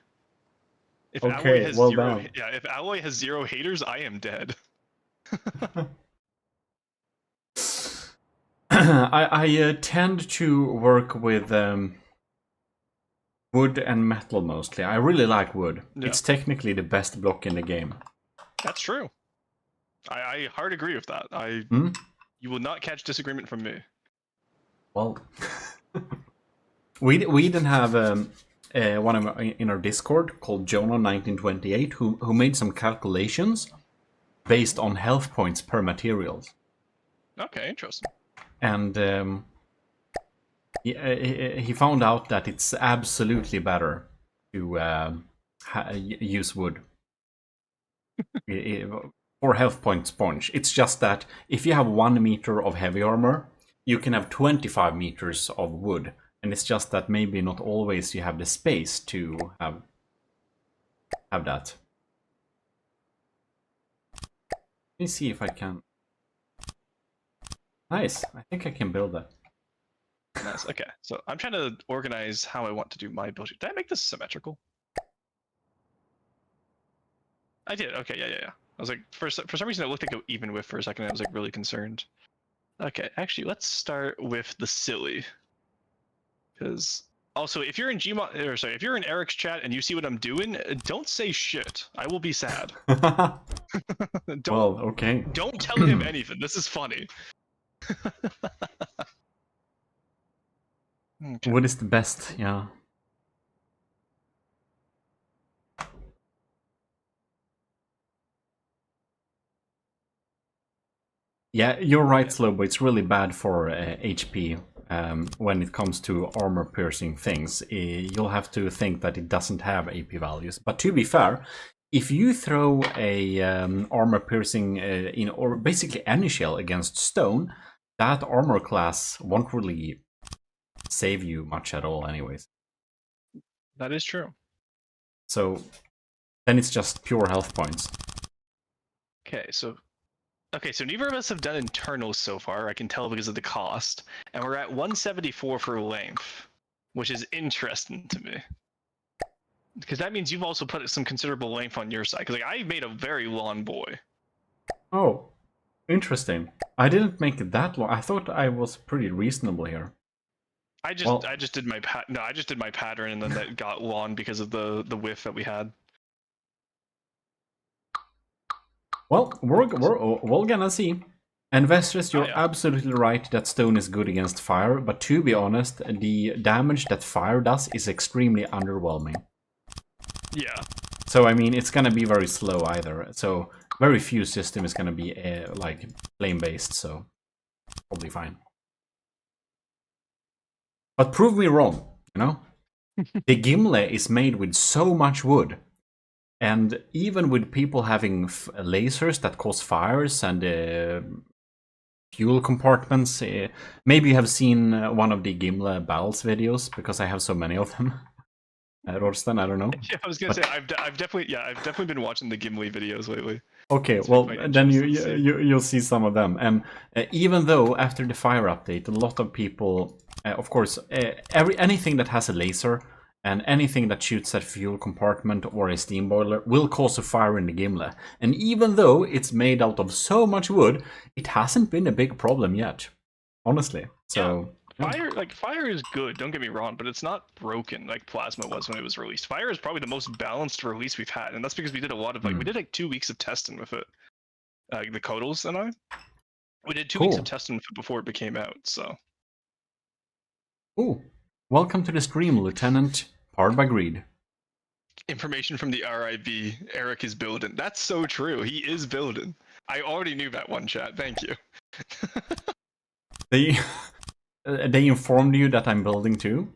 If alloy Okay, has well zero, done. yeah, if alloy has zero haters, I am dead. I tend to work with wood and metal mostly. I really like wood. Yeah, It's technically the best block in the game. that's true. I hard agree with that. Hmm? You will not catch disagreement from me. Well, We didn't have one of in our Discord called Jono1928 who made some calculations based on health points per materials. Okay, interesting. And he found out that it's absolutely better to use wood for health point sponge. It's just that if you have 1 meter of heavy armor, you can have 25 meters of wood. And it's just that maybe not always you have the space to have that. Let me see if I can. Nice. I think I can build that. Nice. Okay, so I'm trying to organize how I want to do my build. Did I make this symmetrical? I did. Okay, yeah. I was like, for some reason, it looked like an even width for a second. I was like really concerned. Okay, actually, let's start with the silly. Because also, if you're in Gmod, or sorry, if you're in Eric's chat and you see what I'm doing, don't say shit. I will be sad. Well, okay. Don't tell him anything. This is funny. Okay. What is the best? Yeah. Yeah, you're right, Slowbo. It's really bad for HP when it comes to armor-piercing things. You'll have to think that it doesn't have AP values. But to be fair, if you throw a armor-piercing in or basically any shell against stone, that armor class won't really save you much at all, anyways. That is true. So then it's just pure health points. Okay, so neither of us have done internals so far, I can tell because of the cost, and we're at 174 for length, which is interesting to me. Because that means you've also put some considerable length on your side, because like, I made a very long boy. Oh, interesting. I didn't make it that long. I thought I was pretty reasonable here. I just did my pattern, and then that got long because of the width that we had. Well, we're gonna see. Investors, you're absolutely right that stone is good against fire, but to be honest, the damage that fire does is extremely underwhelming. Yeah. So, I mean, it's gonna be very slow either. So, very few system is gonna be like flame-based, so probably fine. But prove me wrong, you know? The Gimle is made with so much wood. And even with people having lasers that cause fires and fuel compartments, maybe you have seen one of the Gimle battles videos, because I have so many of them. Rorstan, I don't know. Yeah, I was gonna say I've definitely been watching the Gimli videos lately. Okay, well then you'll see some of them. And even though after the fire update, a lot of people, of course, anything that has a laser and anything that shoots at fuel compartment or a steam boiler will cause a fire in the Gimle. And even though it's made out of so much wood, it hasn't been a big problem yet, honestly. So fire is good, don't get me wrong, but it's not broken like Plasma was when it was released. Fire is probably the most balanced release we've had, and that's because we did a lot of we did like 2 weeks of testing with it. The Kodals and I. We did 2 weeks of testing with it before it became out, so. Ooh. Welcome to the stream, Lieutenant. Powered by greed. Information from the RIB. Eric is building. That's so true. He is building. I already knew that one, chat. Thank you. They informed you that I'm building too?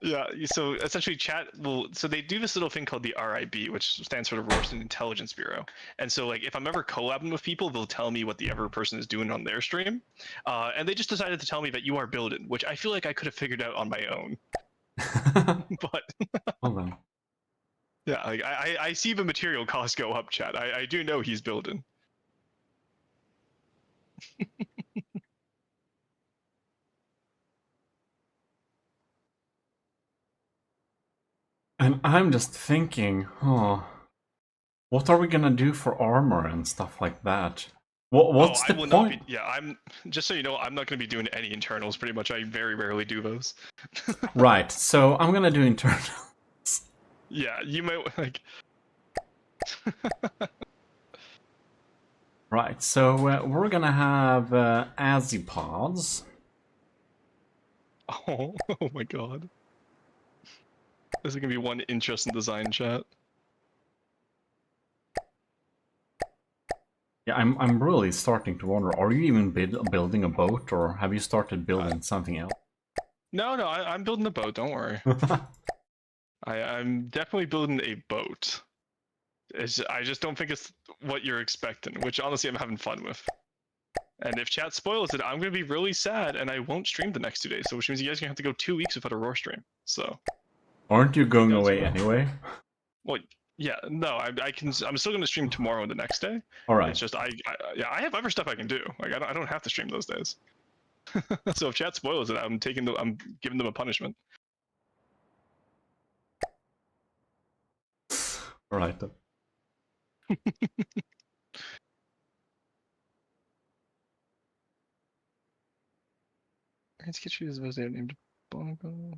Yeah, so essentially chat will, so they do this little thing called the RIB, which stands for the Royston Intelligence Bureau. And so like if I'm ever collabing with people, they'll tell me what the other person is doing on their stream. And they just decided to tell me that you are building, which I feel like I could have figured out on my own. But hold on. Yeah, like I see the material cost go up, chat. I do know he's building. And I'm just thinking, what are we gonna do for armor and stuff like that? What's the point? I'm just so you know, I'm not gonna be doing any internals. Pretty much, I very rarely do those. Right. So I'm gonna do internals. Yeah, you might like. Right. So we're gonna have Azipods. Oh my god. This is gonna be one interesting design chat. Yeah, I'm really starting to wonder, are you even building a boat, or have you started building something else? No, I'm building a boat, don't worry. I'm definitely building a boat. I just don't think it's what you're expecting, which honestly I'm having fun with. And if chat spoils it, I'm gonna be really sad, and I won't stream the next 2 days. So which means you guys are gonna have to go 2 weeks without a roar stream. So. Aren't you going away anyway? Well, yeah, no, I can. I'm still gonna stream tomorrow and the next day. All right. It's just yeah, I have other stuff I can do. Like I don't have to stream those days. So if chat spoils it, I'm giving them a punishment. All right. Rats get treated as they're named Bongo.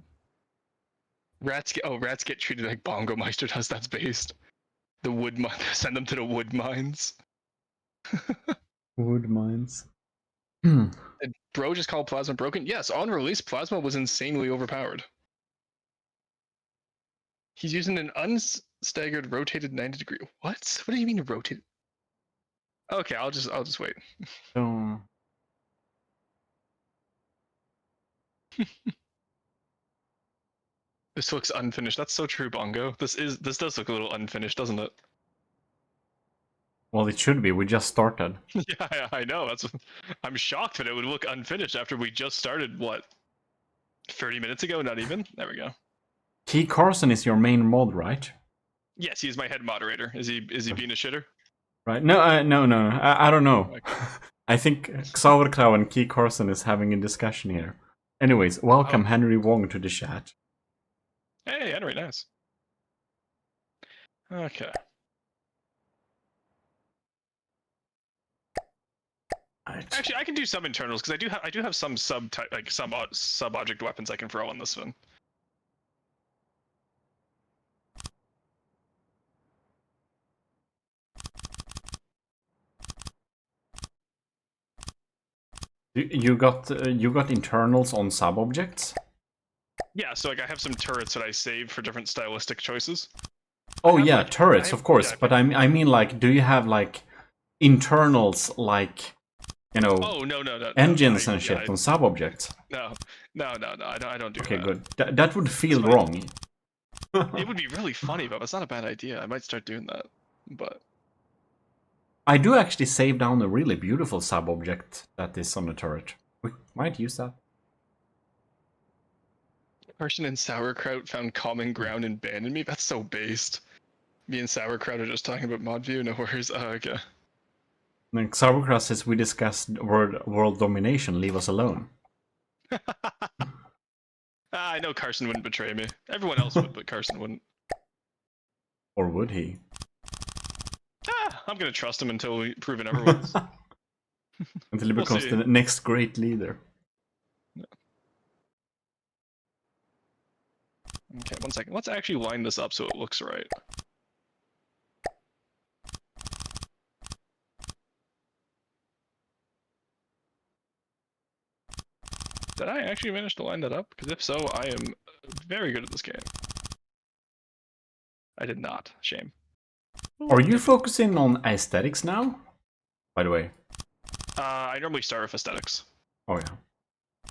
Rats get treated like Bongo Meister does. That's based. The wood mine. Send them to the wood mines. Wood mines. Did Bro just call Plasma broken? Yes, on release, Plasma was insanely overpowered. He's using an unstaggered rotated 90-degree. What? What do you mean rotated? Okay, I'll just wait. So... This looks unfinished. That's so true, Bongo. This does look a little unfinished, doesn't it? Well, it should be. We just started. Yeah, I know. I'm shocked that it would look unfinished after we just started. What? 30 minutes ago? Not even. There we go. Key Carson is your main mod, right? Yes, he's my head moderator. Is he being a shitter? Right. No, no. I don't know. Okay. I think Sauerkraut and Key Carson is having a discussion here. Anyways, welcome Henry Wong to the chat. Hey, Henry, nice. Okay. Actually, I can do some internals because I do have some sub object weapons I can throw on this one. You got internals on sub objects? Yeah, so like I have some turrets that I save for different stylistic choices. Oh yeah, turrets, of course. But I mean, like, do you have like internals, like, you know, no, engines and shit on sub objects? No, I don't do okay, that. good. That would feel wrong. It would be really funny, but it's not a bad idea. I might start doing that. But I do actually save down a really beautiful sub object that is on a turret. We might use that. Carson and Sauerkraut found common ground and abandoned me? That's so based. Me and Sauerkraut are just talking about mod view, no worries. Oh, okay. And Sauerkraut says we discussed world domination, leave us alone. I know Carson wouldn't betray me. Everyone else would, but Carson wouldn't. Or would he? I'm gonna trust him until we prove it otherwise. Until he becomes the next great leader. Yeah. Okay, 1 second. Let's actually line this up so it looks right. Did I actually manage to line that up? Because if so, I am very good at this game. I did not. Shame. Are you focusing on aesthetics now? By the way. I normally start with aesthetics. Oh yeah.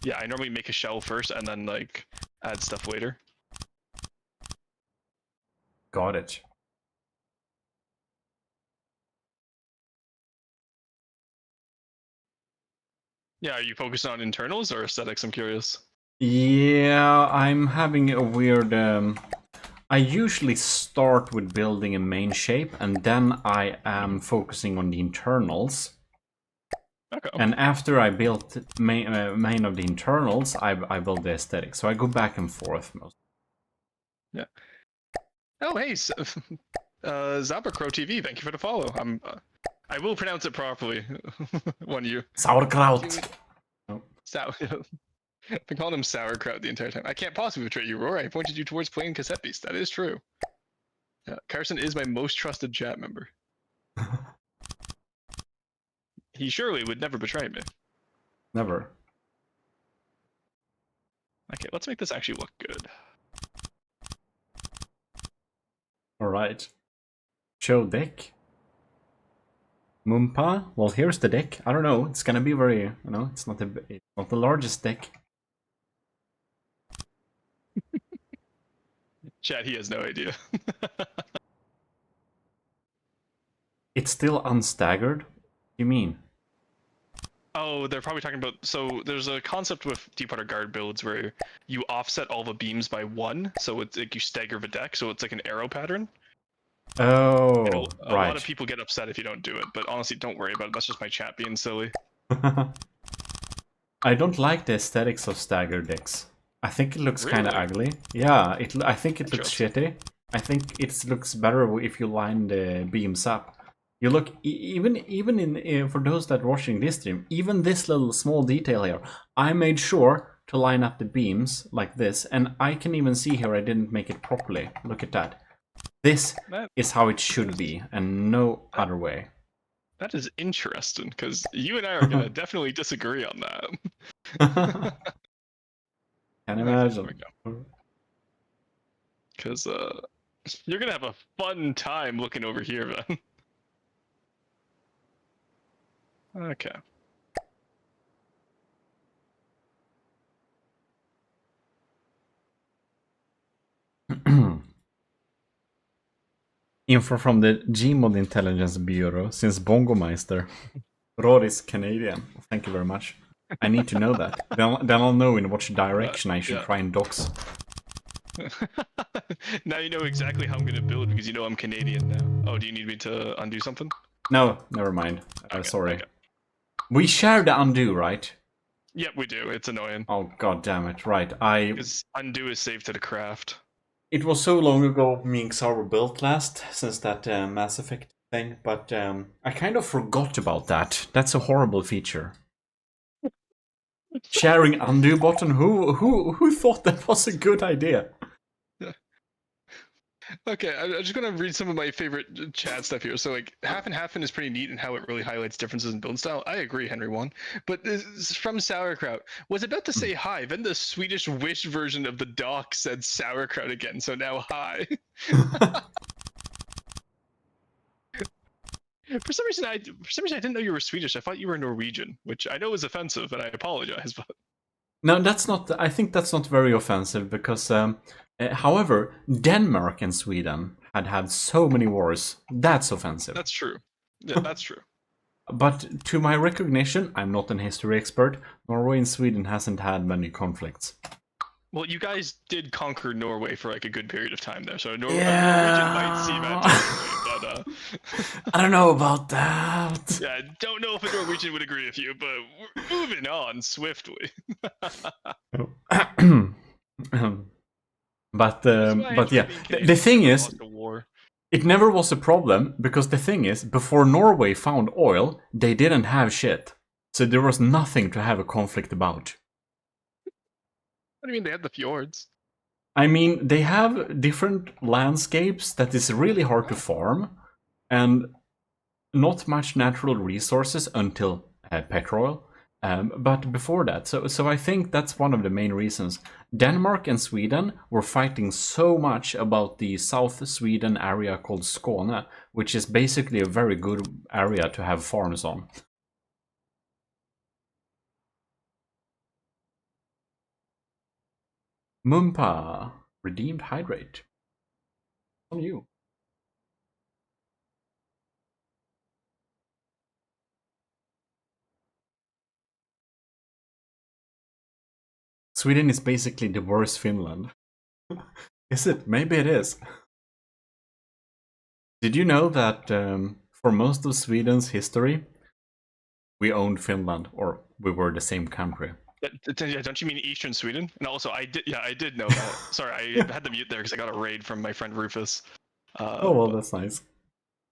Yeah, I normally make a shell first and then like add stuff later. Got it. Yeah, are you focused on internals or aesthetics? I'm curious. Yeah, I'm having a weird... I usually start with building a main shape, and then I am focusing on the internals. Okay. And after I built main of the internals, I build the aesthetics. So I go back and forth most. Yeah. Oh, hey, Zabercrow TV, thank you for the follow. I will pronounce it properly when you... Sauerkraut! Oh. I've been calling him Sauerkraut the entire time. I can't possibly betray you, Roar. I pointed you towards playing Cassette Beast. That is true. Carson is my most trusted chat member. He surely would never betray me. Never. Okay, let's make this actually look good. Alright. Show deck. Mumpa? Well, here's the deck. I don't know. It's gonna be very, it's not the largest deck. Chat, he has no idea. It's still unstaggered? What do you mean? Oh, they're probably talking about. So there's a concept with Deep Water Guard builds where you offset all the beams by 1, so it's like you stagger the deck, so it's like an arrow pattern. Oh, A right. lot of people get upset if you don't do it, but honestly, don't worry about it. That's just my chat being silly. I don't like the aesthetics of staggered decks. I think it looks kind of ugly. Yeah, I think it looks shitty. I think it looks better if you line the beams up. You look even in for those that are watching this stream, even this little small detail here, I made sure to line up the beams like this, and I can even see here I didn't make it properly. Look at that. This is how it should be, and no other way. That is interesting, because you and I are gonna definitely disagree on that. Can imagine. Because you're gonna have a fun time looking over here, man. Okay. Info from the GMOD Intelligence Bureau, since Bongomeister. Rod is Canadian. Thank you very much. I need to know that. Then I'll know in which direction I should try and dox. Now you know exactly how I'm gonna build because you know I'm Canadian now. Oh, do you need me to undo something? No, never mind. Okay, sorry. Okay. We share the undo, right? Yep, we do. It's annoying. Oh, god damn it. Right, Because undo is saved to the craft. It was so long ago me and Xar were built last, since that Mass Effect thing, but I kind of forgot about that. That's a horrible feature. Sharing undo button? Who thought that was a good idea? Okay, I'm just gonna read some of my favorite chat stuff here. So like half and half is pretty neat in how it really highlights differences in build style. I agree, Henry one. But this is from Sauerkraut was about to say hi, then the Swedish Wish version of the doc said sauerkraut again, so now hi. For some reason I didn't know you were Swedish. I thought you were Norwegian, which I know is offensive, and I apologize. But no, that's not. I think that's not very offensive because, however, Denmark and Sweden had so many wars. That's offensive. That's true. Yeah, that's true. But to my recognition, I'm not an history expert. Norway and Sweden hasn't had many conflicts. Well, you guys did conquer Norway for like a good period of time there, so a Norwegian might see that differently, but I don't know about that. Yeah, I don't know if a Norwegian would agree with you, but we're moving on swiftly. But yeah, the thing is, it never was a problem because the thing is, before Norway found oil, they didn't have shit, so there was nothing to have a conflict about. What do you mean they had the fjords? I mean, they have different landscapes that is really hard to farm, and not much natural resources until petrol. But before that, so I think that's one of the main reasons. Denmark and Sweden were fighting so much about the South Sweden area called Skåne, which is basically a very good area to have farms on. Mumpa, redeemed hydrate. On you. Sweden is basically the worst Finland. Is it? Maybe it is. Did you know that for most of Sweden's history, we owned Finland, or we were the same country? Don't you mean Eastern Sweden? And also, I did know that. Sorry, I had to mute there because I got a raid from my friend Rufus. Oh, well, that's nice.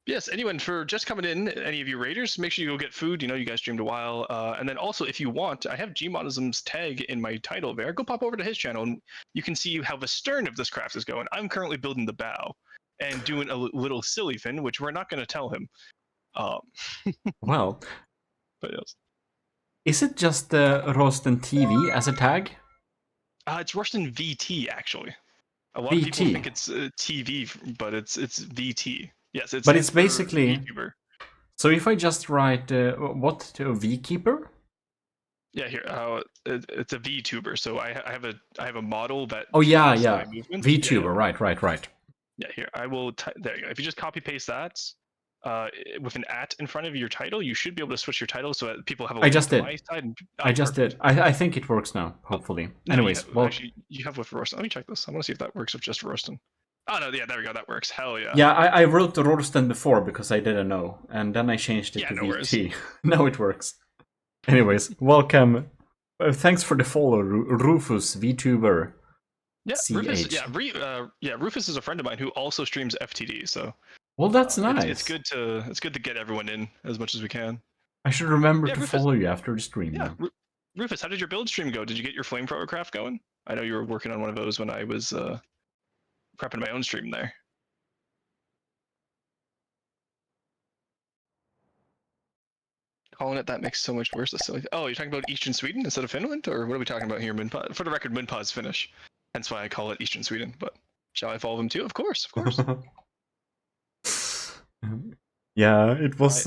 Yes, anyone, for just coming in, any of you raiders, make sure you go get food. You know, you guys streamed a while. And then also, if you want, I have GMODISM's tag in my title there. Go pop over to his channel, and you can see how the stern of this craft is going. I'm currently building the bow and doing a little silly fin, which we're not going to tell him. Well, but yes. Is it just Rosten TV as a tag? It's Rosten VT, actually. A lot of people think it's TV, but it's VT. Yes, it's. But it's basically VTuber. So if I just write what to a VKeeper? Yeah, here. It's a VTuber. So I have a model that. Oh yeah, my movement. VTuber. Yeah. Right. Yeah, here I will. There you go. If you just copy paste that, with an @ in front of your title, you should be able to switch your title so that people have a link to my side. I just did. I think it works now. Hopefully. Anyways, well, actually, you have with Royston. Let me check this. I want to see if that works with just Royston. Oh no, yeah, there we go. That works. Hell yeah. Yeah, I wrote the Royston before because I didn't know, and then I changed it to VT. Now it works. Anyways, welcome. Thanks for the follow, Rufus VTuber. Yeah, Rufus. Rufus is a friend of mine who also streams FTD. So. Well, that's nice. It's good to get everyone in as much as we can. I should remember to follow you after the stream. Yeah, Rufus, how did your build stream go? Did you get your flamethrower craft going? I know you were working on one of those when I was prepping my own stream there. Calling it that makes so much worse. Oh, you're talking about Eastern Sweden instead of Finland, or what are we talking about here? For the record, Minpa's Finnish, hence why I call it Eastern Sweden. But shall I follow them too? Of course. Yeah, it was.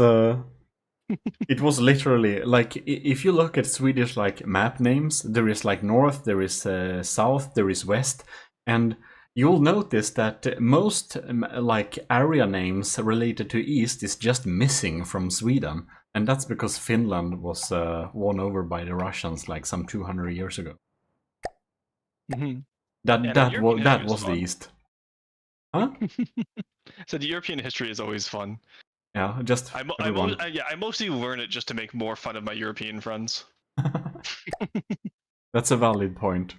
It was literally like if you look at Swedish like map names, there is like north, there is south, there is west, and you'll notice that most like area names related to east is just missing from Sweden, and that's because Finland was won over by the Russians like some 200 years ago. Mm-hmm. That was the east. Huh? So the European history is always fun. Yeah, just I mostly learn it just to make more fun of my European friends. That's a valid point.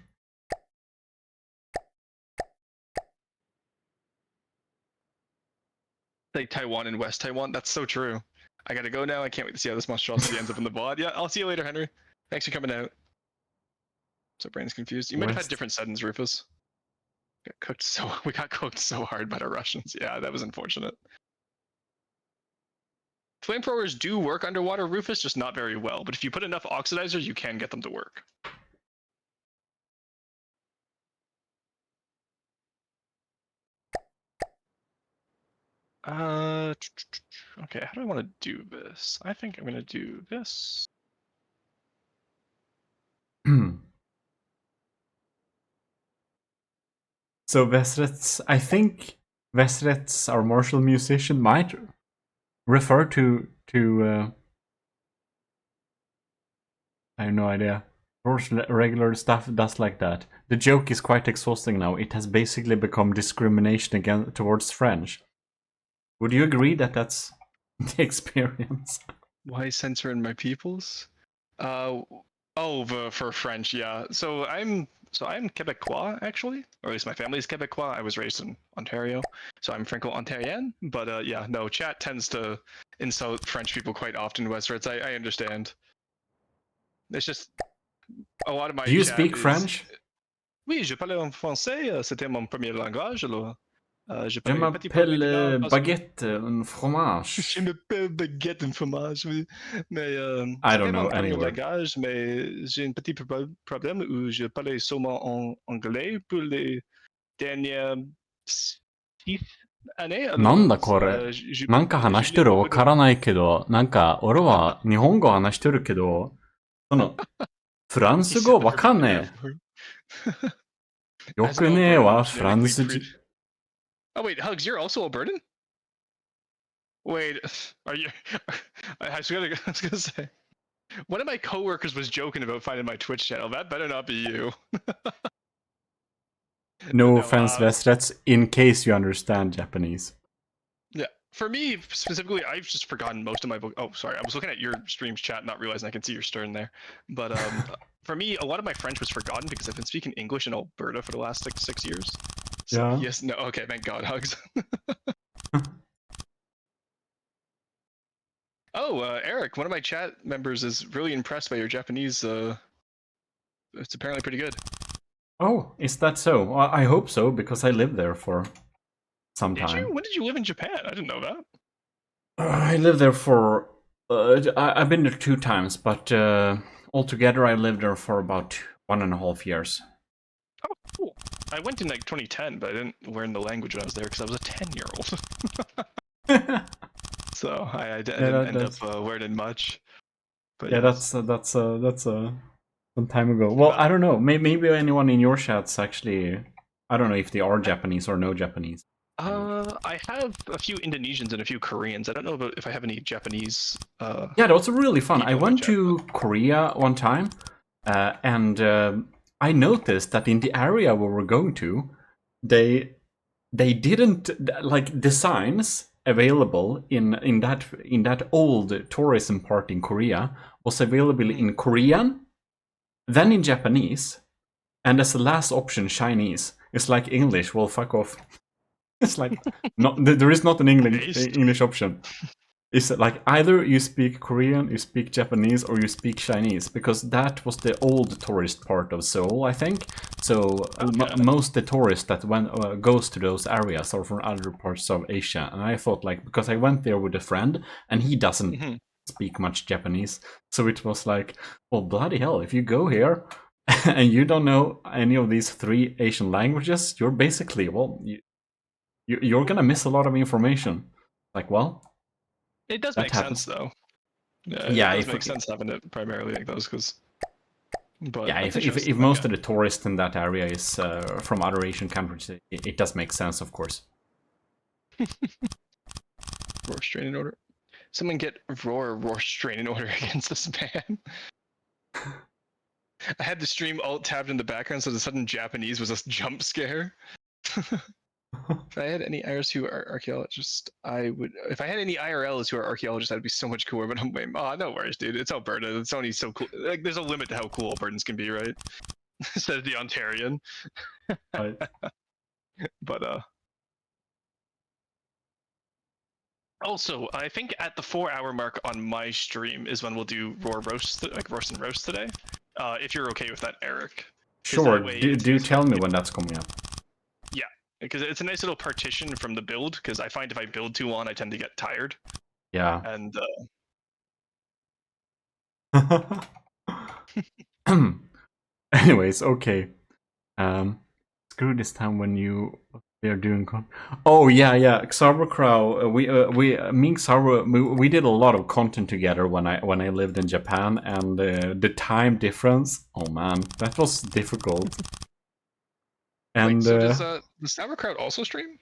Like Taiwan and West Taiwan, that's so true. I gotta go now. I can't wait to see how this monstrosity ends up in the VOD. Yeah, I'll see you later, Henry. Thanks for coming out. So brain's confused. You might have had different settings, Rufus. We got cooked so hard by the Russians. Yeah, that was unfortunate. Flamethrowers do work underwater, Rufus, just not very well. But if you put enough oxidizers, you can get them to work. Okay, how do I want to do this? I think I'm going to do this. So Vesrets, I think Vesrets, our martial musician, might refer to I have no idea. Regular stuff does like that. The joke is quite exhausting now. It has basically become discrimination again towards French. Would you agree that that's the experience? Why censor in my peoples? For French, yeah. So I'm Quebecois, actually, or at least my family is Quebecois. I was raised in Ontario, so I'm Franco-Ontarian. But yeah, no, chat tends to insult French people quite often. Westerits, I understand. It's just a lot of my. Do you speak French? Oui, je parle en français. C'était mon premier langage. Alors, je m'appelle baguette un fromage. Je m'appelle baguette un fromage, oui. Mais I don't know anyway. Langage, mais j'ai un petit problème où je parlais seulement en anglais pour les dernières 6 années. なんだこれ。なんか話してるわからないけど、なんか俺は日本語話してるけど、そのフランス語わかんねえ。よくねえわ、フランス人。Oh wait, Hugs, you're also Albertan? Wait, are you? I was gonna say, one of my coworkers was joking about finding my Twitch channel. That better not be you. No offense, Vestrets, in case you understand Japanese. Yeah, for me specifically, I've just forgotten most of my book. Oh, sorry, I was looking at your stream's chat, not realizing I can see your stern there. But for me, a lot of my French was forgotten because I've been speaking English in Alberta for the last 6 years. So, yeah. Yes. No. Okay. Thank God. Hugs. Oh, Eric, one of my chat members is really impressed by your Japanese. It's apparently pretty good. Oh, is that so? Well, I hope so, because I lived there for some time. Did you? When did you live in Japan? I didn't know that. I lived there for... I've been there 2 times, but altogether I lived there for about 1.5 years. Oh, cool. I went in like 2010, but I didn't learn the language when I was there because I was a 10-year-old. So I didn't end up learning much. But yeah, yes. that's some time ago. Well, I don't know. Maybe anyone in your chats actually. I don't know if they are Japanese or no Japanese. I have a few Indonesians and a few Koreans. I don't know about if I have any Japanese. Yeah, that was really fun. I People in my went chat, to Korea one time, and I noticed that in the area where we're going to, they didn't like the signs available in that old tourism part in Korea was available in Korean, then in Japanese, and as the last option Chinese. It's like English. Well, fuck off. It's like not there is not an English option. It's like either you speak Korean, you speak Japanese, or you speak Chinese, because that was the old tourist part of Seoul, I think. So most the tourists that goes to those areas are from other parts of Asia. And I thought, like, because I went there with a friend and he doesn't speak much Japanese, so it was like, well, bloody hell, if you go here and you don't know any of these 3 Asian languages, you're basically, well, you're gonna miss a lot of information. Like, well, it does that make happens. sense though. Yeah, It does make sense having it primarily like those, because. But yeah, that's if interesting. most of the tourists in that area is from other Asian countries, it does make sense, of course. Roar restraining order. Someone get roar restraining order against this man. I had the stream alt tabbed in the background, so the sudden Japanese was a jump scare. If I had any IRLs who are archaeologists, I would. If I had any IRLs who are archaeologists, that'd be so much cooler. But I'm like, oh, no worries, dude. It's Alberta. It's only so cool. Like, there's a limit to how cool Albertans can be, right? Said the Ontarian. Right. But also, I think at the 4-hour mark on my stream is when we'll do roar roast, like roast and roast today. If you're okay with that, Eric. Sure. That do tell me when that's coming up. Yeah, because it's a nice little partition from the build. Because I find if I build too long, I tend to get tired. Yeah. And anyways, okay. Screw this time when they're doing oh yeah, Xarbrocrow. Me and Xarbo, we did a lot of content together when I lived in Japan, and the time difference. Oh man, that was difficult. And wait, so does Sauerkraut also stream?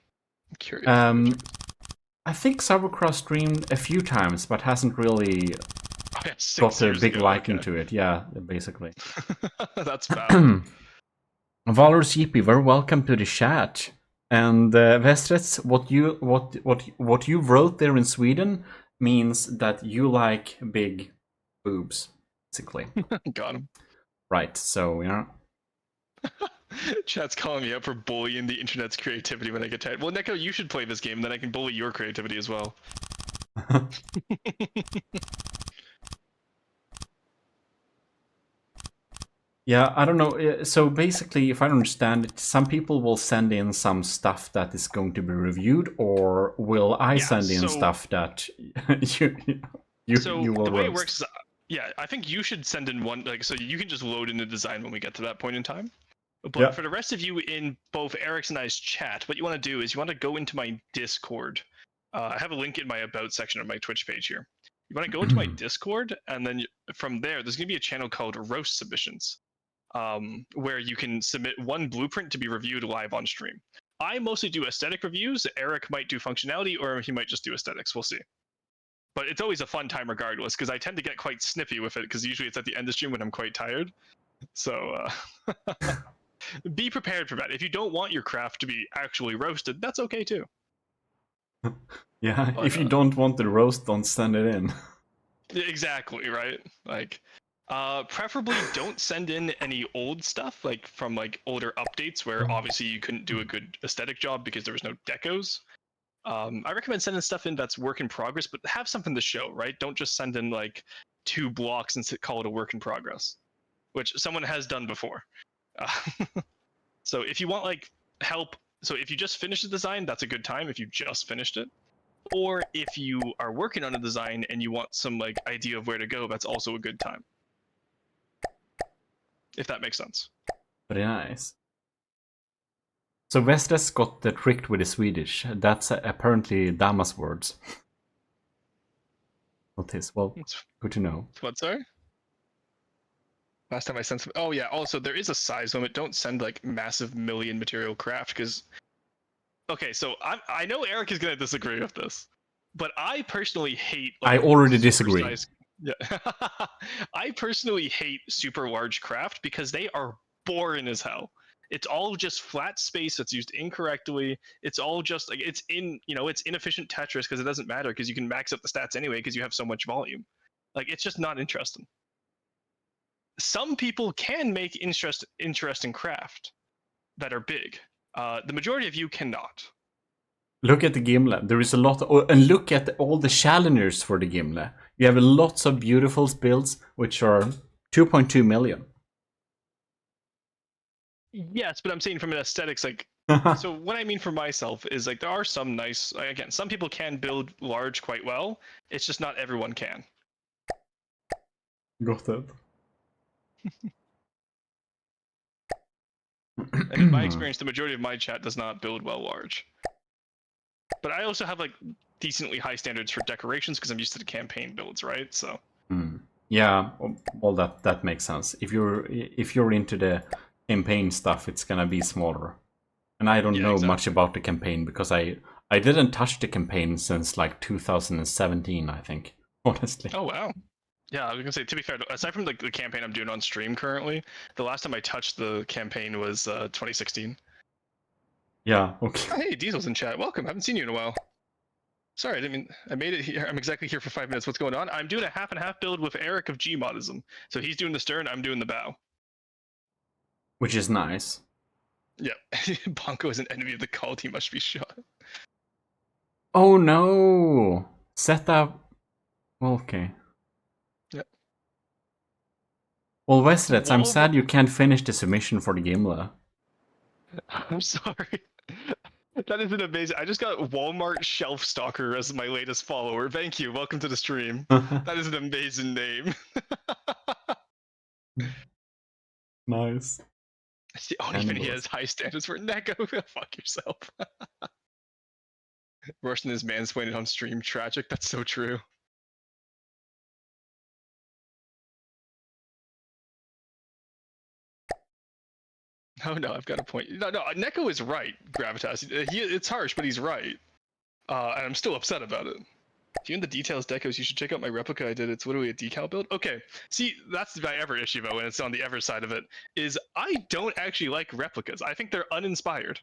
I'm curious. I think Xarbrocrow streamed a few times, but hasn't really got a big liking to it. Yeah, basically. That's bad. Valor's Yippie, very welcome to the chat. And Vestrets, what you wrote there in Sweden means that you like big boobs, basically. Got him. Right. So yeah. Chat's calling me out for bullying the internet's creativity when I get tired. Well, Neko, you should play this game, then I can bully your creativity as well. Yeah, I don't know. So basically, if I understand it, some people will send in some stuff that is going to be reviewed, or will I send in stuff that you will the way roast? it works is, yeah, I think you should send in one, like, so you can just load in the design when we get to that point in time. But for the rest of you in both Eric's and I's chat, what you want to do is you want to go into my Discord. I have a link in my About section of my Twitch page here. You want to go into my Discord, and then from there, there's going to be a channel called Roast Submissions, where you can submit one blueprint to be reviewed live on stream. I mostly do aesthetic reviews. Eric might do functionality, or he might just do aesthetics. We'll see. But it's always a fun time regardless, because I tend to get quite snippy with it, because usually it's at the end of stream when I'm quite tired. So be prepared for that. If you don't want your craft to be actually roasted, that's okay too. Yeah, but, if you don't want the roast, don't send it in. Exactly, right? Like, preferably don't send in any old stuff, like from like older updates where obviously you couldn't do a good aesthetic job because there was no decos. I recommend sending stuff in that's work in progress, but have something to show, right? Don't just send in like 2 blocks and call it a work in progress, which someone has done before. So if you want like help, so if you just finished the design, that's a good time if you just finished it. Or if you are working on a design and you want some like idea of where to go, that's also a good time. If that makes sense. Very nice. So Vestas got tricked with the Swedish. That's apparently Damas words. Not his. Well, good to know. What, sorry? Last time I sent some. Oh yeah. Also, there is a size limit. Don't send like massive million material craft because. Okay, so I know Eric is gonna disagree with this, but I personally hate. I Like, already disagree. size... Yeah. I personally hate super large craft because they are boring as hell. It's all just flat space that's used incorrectly. It's all just like it's inefficient Tetris because it doesn't matter because you can max up the stats anyway because you have so much volume. Like it's just not interesting. Some people can make interesting craft that are big. The majority of you cannot. Look at the Gimle. There is a lot, and look at all the challengers for the Gimle. You have lots of beautiful builds, which are 2.2 million. Yes, but I'm saying from an aesthetics, like, so what I mean for myself is like there are some nice, again, some people can build large quite well. It's just not everyone can. Got it. And in my experience, the majority of my chat does not build well large. But I also have like decently high standards for decorations because I'm used to the campaign builds, right? So. Yeah, well, that makes sense. If you're into the campaign stuff, it's gonna be smaller. And I don't know much about the campaign because I didn't touch the campaign since like 2017, I think. Honestly. Oh wow. Yeah, I was gonna say. To be fair, aside from like the campaign I'm doing on stream currently, the last time I touched the campaign was 2016. Yeah. Okay. Oh, hey, Diesel's in chat. Welcome. Haven't seen you in a while. Sorry, I didn't mean. I made it here. I'm exactly here for 5 minutes. What's going on? I'm doing a half and half build with Eric of GMODISM. So he's doing the stern. I'm doing the bow. Which is nice. Yeah. Bonko is an enemy of the cult. He must be shot. Oh no! Set up. Okay. Yeah. Well, Westrets, I'm sad you can't finish the submission for the Gimle. I'm sorry. That is an amazing. I just got Walmart Shelf Stalker as my latest follower. Thank you. Welcome to the stream. That is an amazing name. Nice. It's the only thing he has high standards for. Neko, fuck yourself. Roasting his mansplaining on stream. Tragic. That's so true. No, I've got a point. No, Neko is right, Gravitas. It's harsh, but he's right. And I'm still upset about it. If you're in the details decos, you should check out my replica I did. It's literally a decal build. Okay, see, that's my Ever issue, though, and it's on the Ever side of it, is I don't actually like replicas. I think they're uninspired.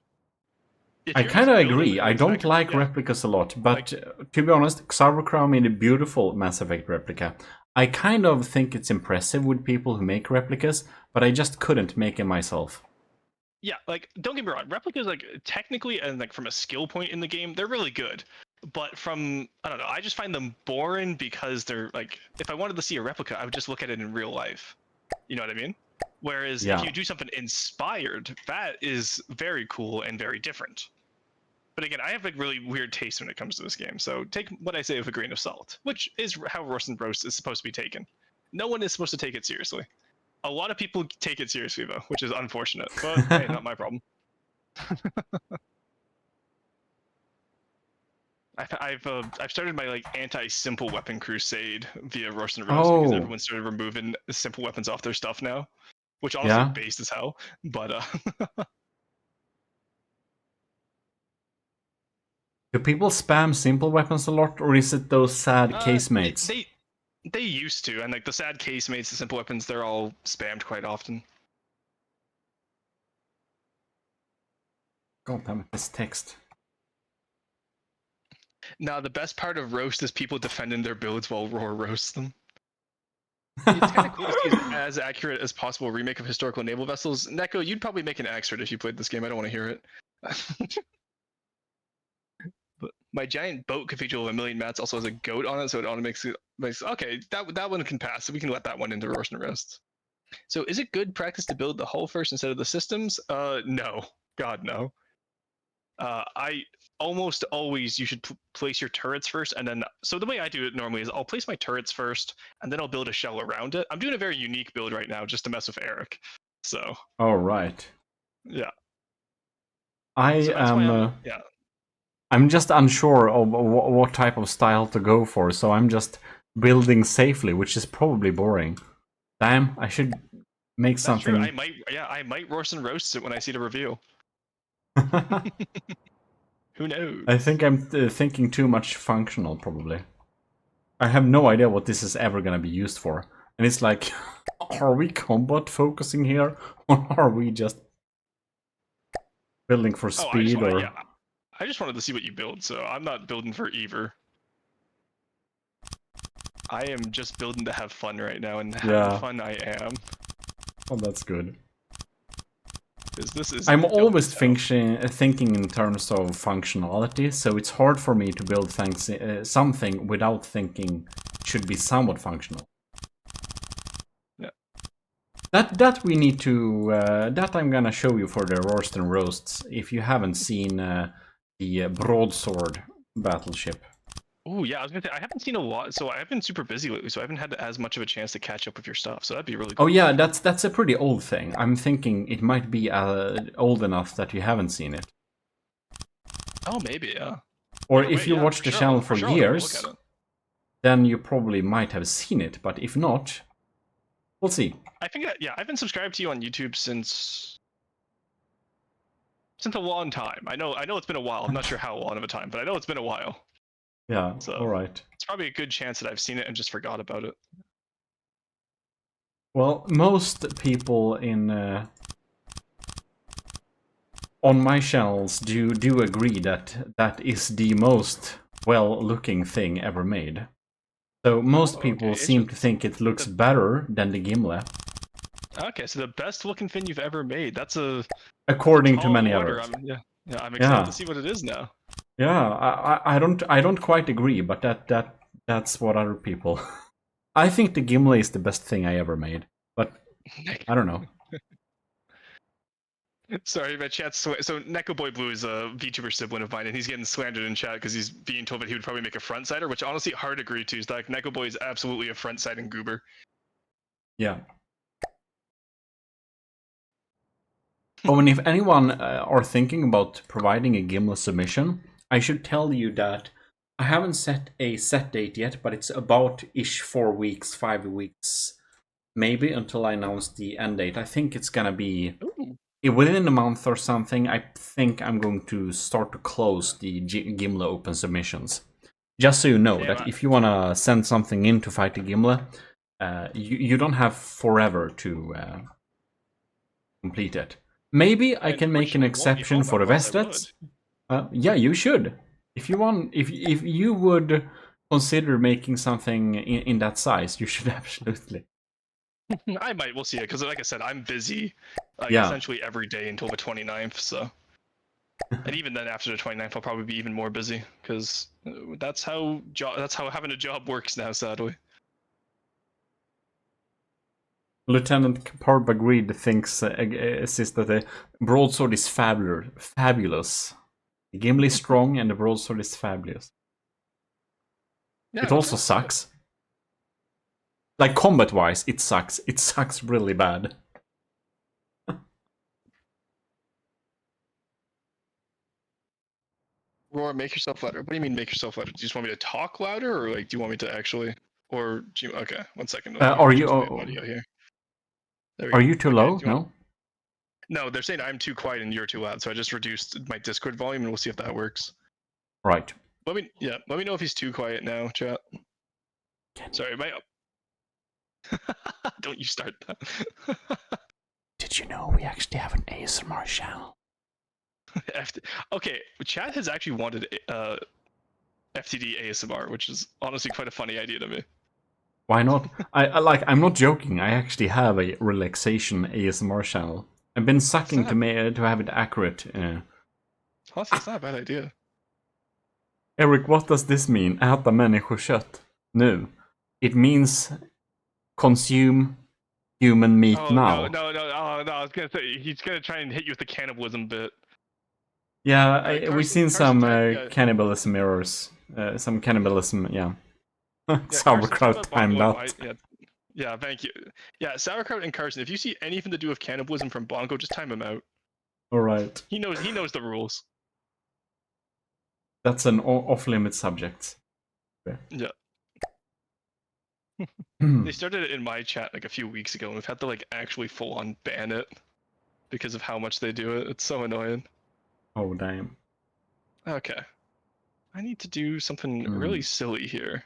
I kind of agree. I don't like replicas a lot, but to be honest, Xavercrow made a beautiful Mass Effect replica. I kind of think it's impressive with people who make replicas, but I just couldn't make it myself. Yeah, like, don't get me wrong, replicas, like, technically and like from a skill point in the game, they're really good. But from, I don't know, I just find them boring because they're like, if I wanted to see a replica, I would just look at it in real life. You know what I mean? Whereas if you do something inspired, that is very cool and very different. But again, I have like really weird taste when it comes to this game, so take what I say with a grain of salt, which is how Roast and Roast is supposed to be taken. No one is supposed to take it seriously. A lot of people take it seriously though, which is unfortunate. But hey, not my problem. I've started my like anti-simple weapon crusade via Roast and Roast because everyone started removing simple weapons off their stuff now, which also based as hell. But do people spam simple weapons a lot, or is it those sad casemates? They used to, and like the sad casemates, the simple weapons, they're all spammed quite often. God damn it, this text. Now, the best part of Roast is people defending their builds while Roar roasts them. It's kind of cool to see as accurate as possible remake of historical naval vessels. Neko, you'd probably make an expert if you played this game. I don't want to hear it. But my giant boat cathedral of 1,000,000 mats also has a goat on it, so it automatically makes okay. That one can pass. So we can let that one into Roast and Roast. So is it good practice to build the hull first instead of the systems? No. God, no. I almost always you should place your turrets first, and then so the way I do it normally is I'll place my turrets first, and then I'll build a shell around it. I'm doing a very unique build right now just to mess with Eric. So. All right. Yeah. I So that's why am. yeah. I'm just unsure of what type of style to go for, so I'm just building safely, which is probably boring. Damn, I should make That's true. something. I might roast it when I see the review. Who knows? I think I'm thinking too much functional, probably. I have no idea what this is ever gonna be used for. And it's like, are we combat focusing here? Or are we just building for Oh, speed or... I just wanted to see what you build, so I'm not building for either. I am just building to have fun right now, and having fun I am. Oh, that's good. Because this is I'm always thinking in terms of functionality, so it's hard for me to build things, something without thinking it should be somewhat functional. Yeah. That we need to... that I'm gonna show you for the Roast and Roasts, if you haven't seen the Broadsword battleship. Oh yeah, I was gonna say I haven't seen a lot, so I've been super busy lately, so I haven't had as much of a chance to catch up with your stuff. So that'd be really cool. Oh yeah, that's a pretty old thing. I'm thinking it might be old enough that you haven't seen it. Oh, maybe, yeah. Or if you watch the channel for years, look at it. then you probably might have seen it. But if not, we'll see. I think I've been subscribed to you on YouTube since a long time. I know it's been a while. I'm not sure how long of a time, but I know it's been a while. Yeah, So alright. it's probably a good chance that I've seen it and just forgot about it. Well, most people in on my channels do agree that that is the most well-looking thing ever made. So most people seem to think it looks better than the Gimle. Okay, so the best looking thing you've ever made. That's a according to many order. others. I'm excited to see what it is now. Yeah, I don't quite agree, but that's what other people. I think the Gimle is the best thing I ever made, but I don't know. Sorry, my chat's so Neko Boy Blue is a VTuber sibling of mine, and he's getting slandered in chat because he's being told that he would probably make a front sider, which honestly hard to agree to. Is like Neko Boy is absolutely a front siding goober. Yeah. Oh, and if anyone are thinking about providing a Gimle submission, I should tell you that I haven't set a set date yet, but it's about 4 weeks, 5 weeks, maybe, until I announce the end date. I think it's gonna be within a month or something. I think I'm going to start to close the Gimle open submissions. Just so you know, that if you want to send something in to fight the Gimle, you don't have forever to complete it. Maybe I can make an exception for the Vestats. Yeah, you should. If you want, if you would consider making something in that size, you should absolutely. I might. We'll see it because, like I said, I'm busy, essentially every day until the 29th. So, and even then, after the 29th, I'll probably be even more busy because that's how having a job works now. Sadly. Lieutenant Parbagreed thinks says that the broadsword is fabulous. The Gimli is strong and the broadsword is fabulous. Yeah, it also sucks. Like combat-wise, it sucks. It sucks really bad. Roar, make yourself louder. What do you mean make yourself louder? Do you just want me to talk louder, or like do you want me to actually? Or do you, okay, 1 second. Are you? Audio here. Are you too low? No. No, they're saying I'm too quiet and you're too loud, so I just reduced my Discord volume, and we'll see if that works. Right. Let me know if he's too quiet now, chat. Sorry, don't you start that. Did you know we actually have an ASMR channel? Okay, chat has actually wanted FTD ASMR, which is honestly quite a funny idea to me. Why not? I'm not joking. I actually have a relaxation ASMR channel. I've been sucking to have it accurate. Honestly, it's not a bad idea. Eric, what does this mean? Äta människokött? No. It means consume human meat now. No, I was gonna say he's gonna try and hit you with the cannibalism bit. Yeah, we've seen some cannibalism errors. Some cannibalism, yeah. Sauerkraut timed out. Yeah, thank you. Yeah, Sauerkraut and Carson, if you see anything to do with cannibalism from Bongo, just time him out. All right. He knows the rules. That's an off-limit subject. Okay. Yeah. They started it in my chat like a few weeks ago, and we've had to like actually full on ban it because of how much they do it. It's so annoying. Oh, damn. Okay. I need to do something really silly here.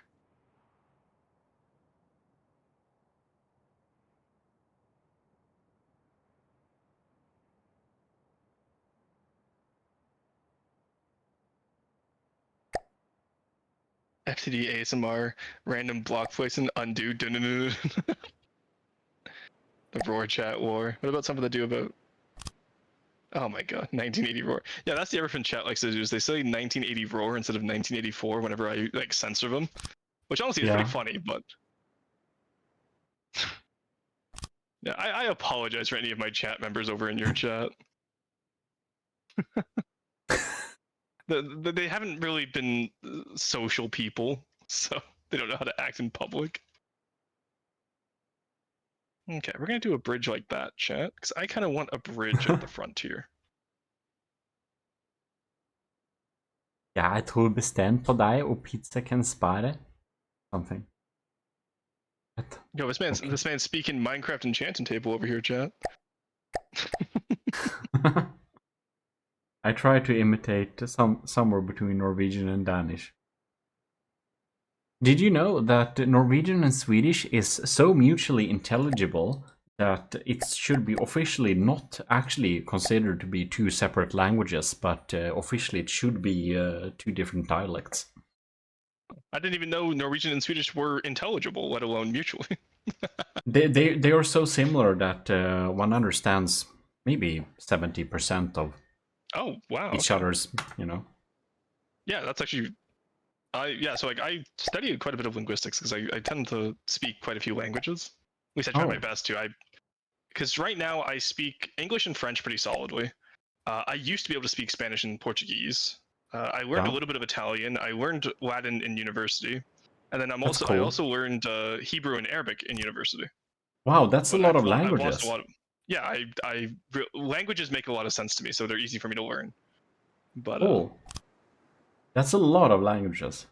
FTD ASMR, random block placement, undo. The roar chat war. What about something to do about? Oh my god, 1980 roar. Yeah, that's the everything chat likes to do is they say 1980 roar instead of 1984 whenever I like censor them, which honestly is Yeah. pretty funny. But yeah, I apologize for any of my chat members over in your chat. They haven't really been social people, so they don't know how to act in public. Okay, we're gonna do a bridge like that, chat, because I kind of want a bridge at the frontier. Ja, jeg tror bestemt på deg, og pizza kan spare something. Yo, this man's speaking Minecraft enchanting table over here, chat. I try to imitate somewhere between Norwegian and Danish. Did you know that Norwegian and Swedish is so mutually intelligible that it should be officially not actually considered to be two separate languages, but officially it should be two different dialects? I didn't even know Norwegian and Swedish were intelligible, let alone mutually. They are so similar that one understands maybe 70% of Oh wow. each Okay. other's, you know. Yeah, that's actually. So like I studied quite a bit of linguistics because I tend to speak quite a few languages. At least I try my best to. Because right now I speak English and French pretty solidly. I used to be able to speak Spanish and Portuguese. I learned a little bit of Italian. I learned Latin in university, and then That's I cool. also learned Hebrew and Arabic in university. Wow, that's But a lot of I've lost languages. a lot of. Yeah, languages make a lot of sense to me, so they're easy for me to learn. But Oh, that's a lot of languages.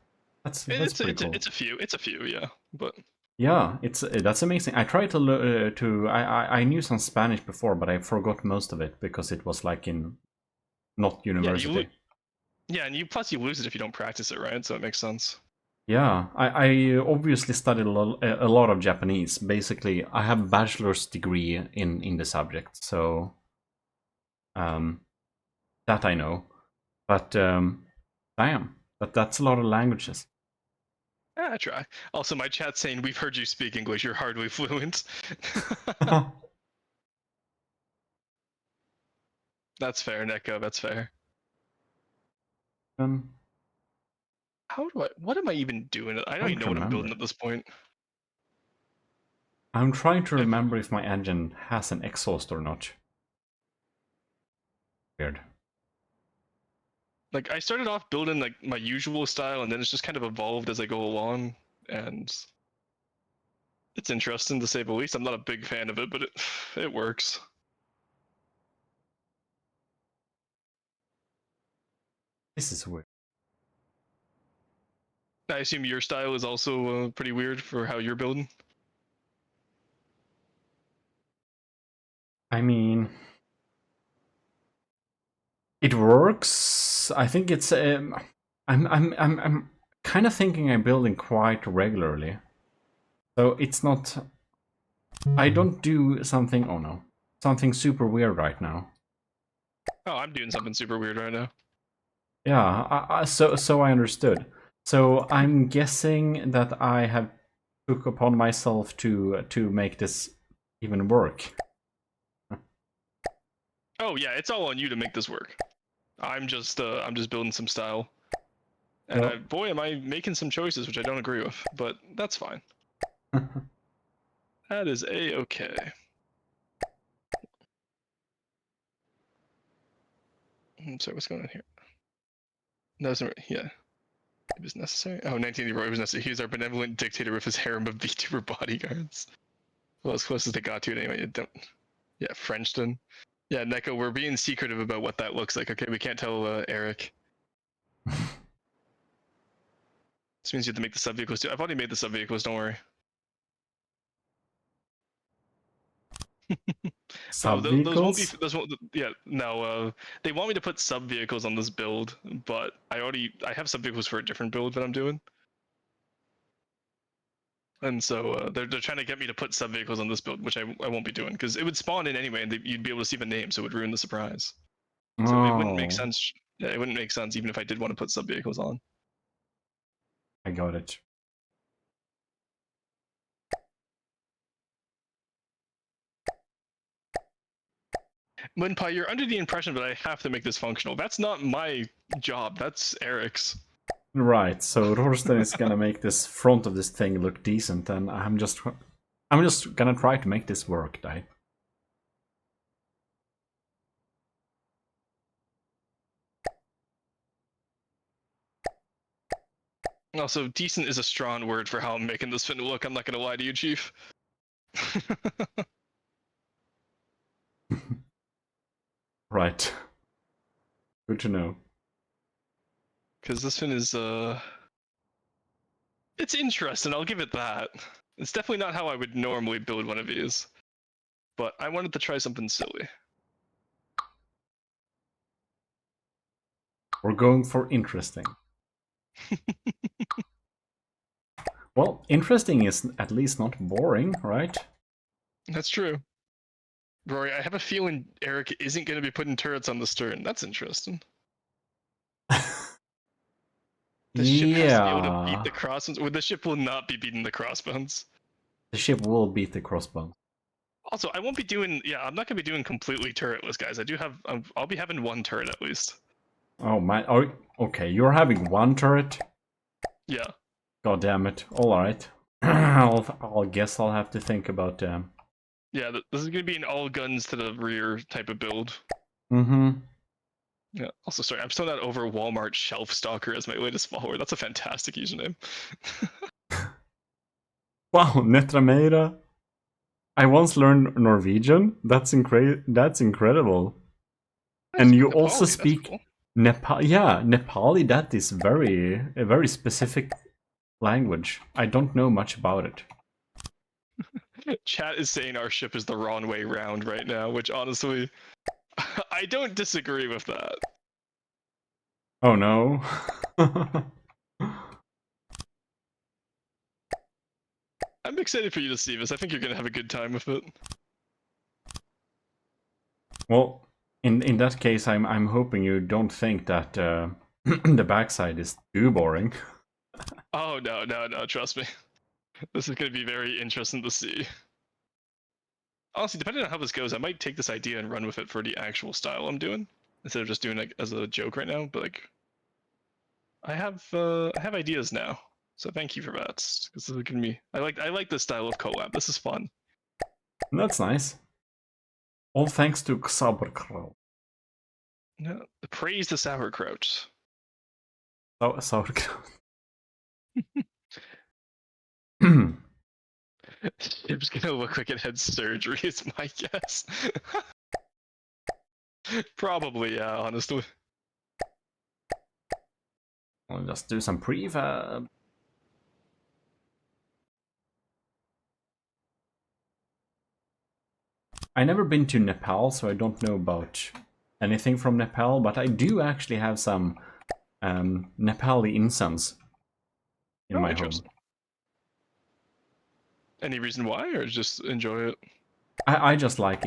That's pretty cool. it's a few, yeah. But Yeah, that's amazing. I tried to I knew some Spanish before, but I forgot most of it because it was like in not university. Yeah, and you lose it if you don't practice it, right? So it makes sense. Yeah, I obviously studied a lot of Japanese. Basically, I have a bachelor's degree in the subject, so that I know. But damn, that's a lot of languages. Yeah, I try. Also, my chat's saying we've heard you speak English. You're hardly fluent. That's fair, Neko. That's fair. um, How do I? What am I even doing? I don't trying even know to what I'm remember. building at this point. I'm trying to remember if my engine has an exhaust or not. Weird. Like I started off building like my usual style, and then it's just kind of evolved as I go along, and it's interesting to say the least. I'm not a big fan of it, but it works. This is weird. I assume your style is also pretty weird for how you're building. I mean, it works. I think it's. I'm kind of thinking I'm building quite regularly, so it's not. I don't do something. Oh no, something super weird right now. Oh, I'm doing something super weird right now. Yeah, so I understood. So I'm guessing that I have took upon myself to make this even work. Oh yeah, it's all on you to make this work. I'm just building some style. And Well, boy, am I making some choices which I don't agree with, but that's fine. That is a-okay. Sorry, what's going on here? No, yeah. It was necessary. Oh, 1984 was necessary. He was our benevolent dictator with his harem of VTuber bodyguards. Well, as close as they got to it anyway. Don't. Yeah, Frenchton. Yeah, Neko, we're being secretive about what that looks like. Okay, we can't tell Eric. This means you have to make the sub vehicles too. I've already made the sub vehicles. Don't worry. No, Sub those won't be. vehicles? Those won't. Yeah, no. They want me to put sub vehicles on this build, but I have sub vehicles for a different build that I'm doing, and so they're trying to get me to put sub vehicles on this build, which I won't be doing because it would spawn in anyway, and you'd be able to see the name, so it would ruin the surprise. So it wouldn't make Oh, sense. Yeah, it wouldn't make sense even if I did want to put sub vehicles on. I got it. Minpie, you're under the impression that I have to make this functional. That's not my job. That's Eric's. Right, so Rorsten is gonna make this front of this thing look decent, and I'm just gonna try to make this work, Dai. Also, decent is a strong word for how I'm making this fin look. I'm not gonna lie to you, Chief. Right. Good to know. Because this fin is it's interesting. I'll give it that. It's definitely not how I would normally build one of these, but I wanted to try something silly. We're going for interesting. Well, interesting is at least not boring, right? That's true. Rory, I have a feeling Eric isn't going to be putting turrets on the stern. That's interesting. The ship has to be able to beat Yeah. the crossbones. Well, the ship will not be beating the crossbones. The ship will beat the crossbones. Also, I won't be doing. Yeah, I'm not going to be doing completely turretless, guys. I do have. I'll be having one turret at least. Oh man. Oh, okay, you're having one turret? Yeah. God damn it. Alright. I'll guess I'll have to think about Yeah, this is going to be an all guns to the rear type of build. Mm-hmm. Yeah. Also, sorry, I'm still not over Walmart Shelf Stalker as my latest follower. That's a fantastic username. Wow, Netrameira. I once learned Norwegian. That's incredible. And you also Nepali, that's speak cool. Nepal. Yeah, Nepali. That is a very specific language. I don't know much about it. Chat is saying our ship is the wrong way round right now, which honestly, I don't disagree with that. Oh no. I'm excited for you to see this. I think you're going to have a good time with it. Well, in that case, I'm hoping you don't think that the backside is too boring. Oh, no, trust me. This is going to be very interesting to see. Honestly, depending on how this goes, I might take this idea and run with it for the actual style I'm doing instead of just doing it as a joke right now. But like, I have ideas now, so thank you for that. Because this is gonna be, I like this style of collab. This is fun. That's nice. All thanks to Sauerkraut. No, praise the sauerkraut. Sauerkraut. It's gonna look like it had surgery. Is my guess. Probably, yeah. Honestly. I'll just do some prefab. I never been to Nepal, so I don't know about anything from Nepal, but I do actually have some Nepali incense in Oh, my home. interesting. Any reason why, or just enjoy it? I just like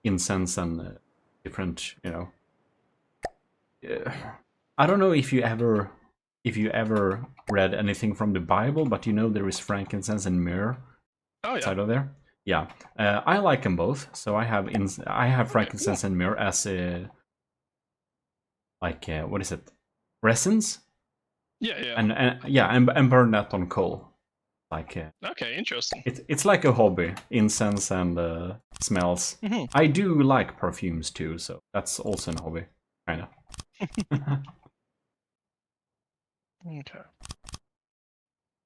incense and different, you know. I don't know if you ever read anything from the Bible, but you know there is frankincense and myrrh Oh yeah. inside of there. Yeah, I like them both. So I have frankincense and myrrh as a what is it, resins? Yeah, yeah. And burn that on coal. Okay, interesting. It's like a hobby, incense and smells. Mm-hmm. I do like perfumes too, so that's also a hobby, kind of. Okay.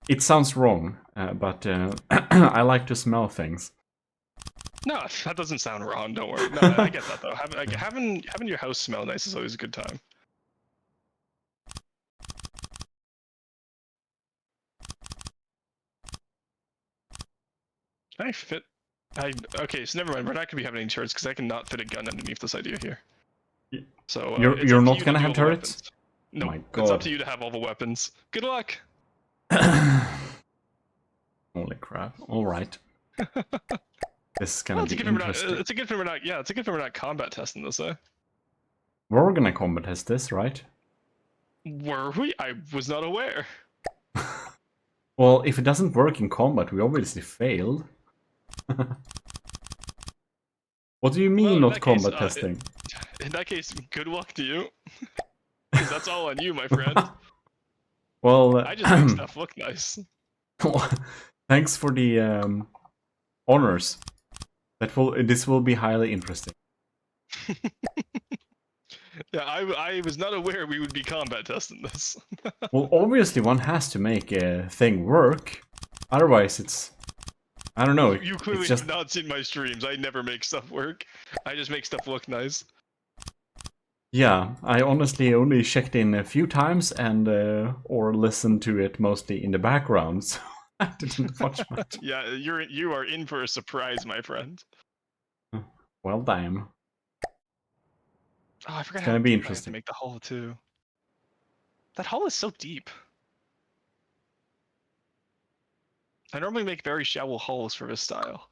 It sounds wrong, but I like to smell things. No, that doesn't sound wrong. Don't worry. No, I get that though. Having your house smell nice is always a good time. Can I fit? Okay, so never mind. We're not gonna be having any turrets because I cannot fit a gun underneath this idea here. So it's you're up to not you to gonna do have all the turrets? weapons. No, My it's up God. to you to have all the weapons. Good luck. Holy crap! All right, this is gonna Well, be interesting. it's a good thing we're not. Yeah, it's a good thing we're not combat testing this. We're gonna combat test this, right? Were we? I was not aware. Well, if it doesn't work in combat, we obviously failed. What do you mean Well, not combat testing? in that case, good luck to you. Because that's all on you, my friend. Well, I just make stuff look nice. thanks for the honors. This will be highly interesting. Yeah, I was not aware we would be combat testing this. Well, obviously one has to make a thing work. Otherwise, it's I don't know. You clearly It's just have not seen my streams. I never make stuff work. I just make stuff look nice. yeah. I honestly only checked in a few times and or listened to it mostly in the background. So I didn't watch much. Yeah, you are in for a surprise, my friend. Well, damn. Oh, I forgot It's how gonna be deep I have to interesting. make the hull too. That hull is so deep. I normally make very shallow hulls for this style.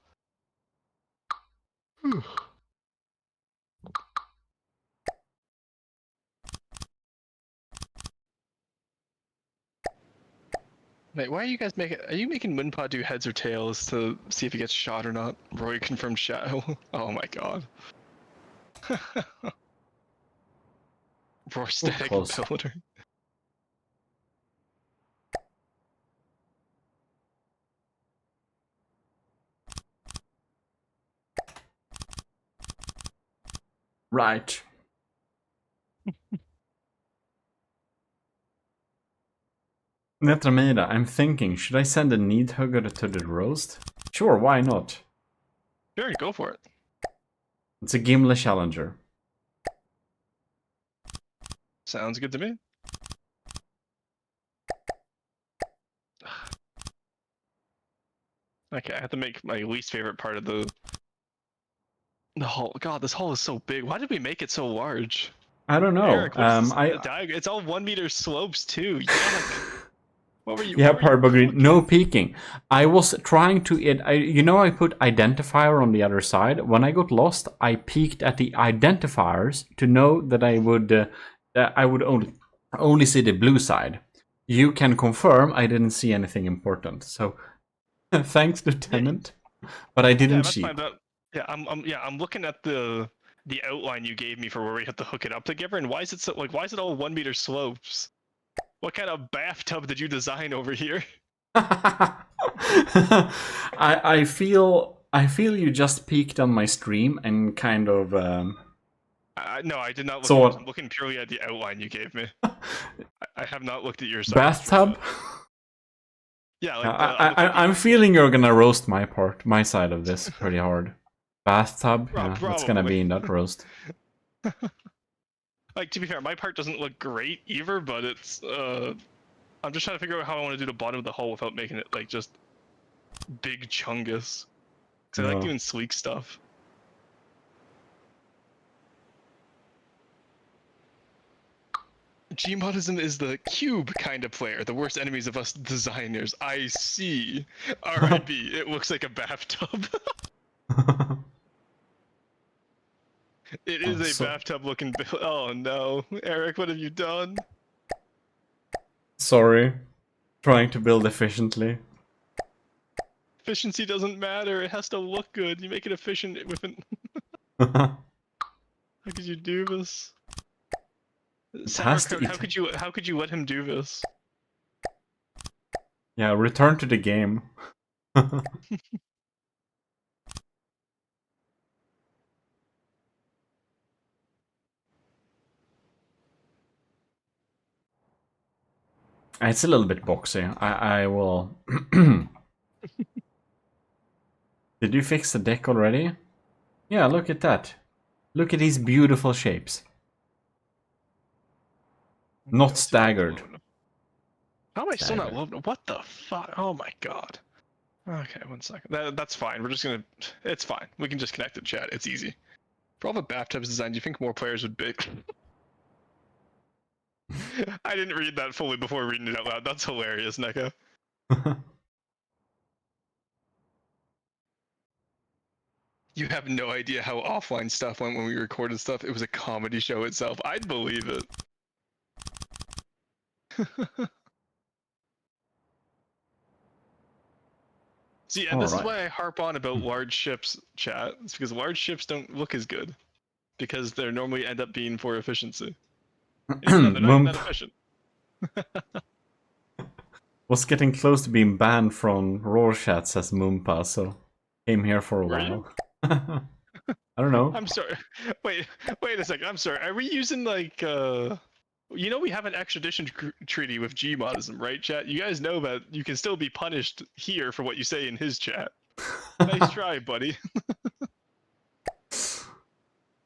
Wait, why are you guys making? Are you making Moonpod do heads or tails to see if he gets shot or not? Roy confirmed shadow. Oh my god. Roar static close. builder. Right. Netramida, I'm thinking, should I send a need hugger to the roast? Sure, why not? Sure, go for it. It's a Gimli challenger. Sounds good to me. Okay, I have to make my least favorite part of the hull. God, this hull is so big. Why did we make it so large? I don't know. Eric, what is this? The diagram? It's all 1 meter slopes too. Yuck. What were you? Yeah, What were you Parbugri, cooking? no peeking. I was trying to I put identifier on the other side. When I got lost, I peeked at the identifiers to know that I would only see the blue side. You can confirm I didn't see anything important. So thanks, Lieutenant. But I didn't That's cheat. fine. But I'm looking at the outline you gave me for where we have to hook it up together, and why is it so why is it all 1 meter slopes? What kind of bathtub did you design over here? I feel you just peeked on my stream and kind of No, I did not look. So I'm looking purely at the outline you gave me. I have not looked at your side. bathtub. Yeah, like I'm feeling you're gonna roast my side of this pretty hard. Bathtub, yeah, that's gonna be in that roast. Like, to be fair, my part doesn't look great either, but it's I'm just trying to figure out how I want to do the bottom of the hull without making it like just big chungus. Cause I like doing sleek stuff. GMODism is the cube kind of player, the worst enemies of us designers. I see. RIP, it looks like a bathtub. It is a bathtub looking build. Oh no. Eric, what have you done? Sorry. Trying to build efficiently. Efficiency doesn't matter, it has to look good. You make it efficient with an... How could you do this? Sauerkraut, how could you let him do this? Yeah, return to the game. It's a little bit boxy. I will Did you fix the deck already? Yeah, look at that. Look at these beautiful shapes. Not staggered. How am I still not loading? What the fuck? Oh my god. Okay, 1 second. That's fine. We're just gonna. It's fine. We can just connect it, chat. It's easy. For all the bathtubs designed, do you think more players would be? I didn't read that fully before reading it out loud. That's hilarious, Neko. You have no idea how offline stuff went when we recorded stuff. It was a comedy show itself. I'd believe it. See, and this is why I harp on about large ships, chat. It's because large ships don't look as good. Because they normally end up being for efficiency. Even though they're not even that efficient. Was getting close to being banned from Rorschach, says Moompa, so came here for a while. I don't know. I'm sorry. Wait a second. I'm sorry. Are we using like you know we have an extradition treaty with GMODism, right, chat? You guys know that you can still be punished here for what you say in his chat. Nice try, buddy.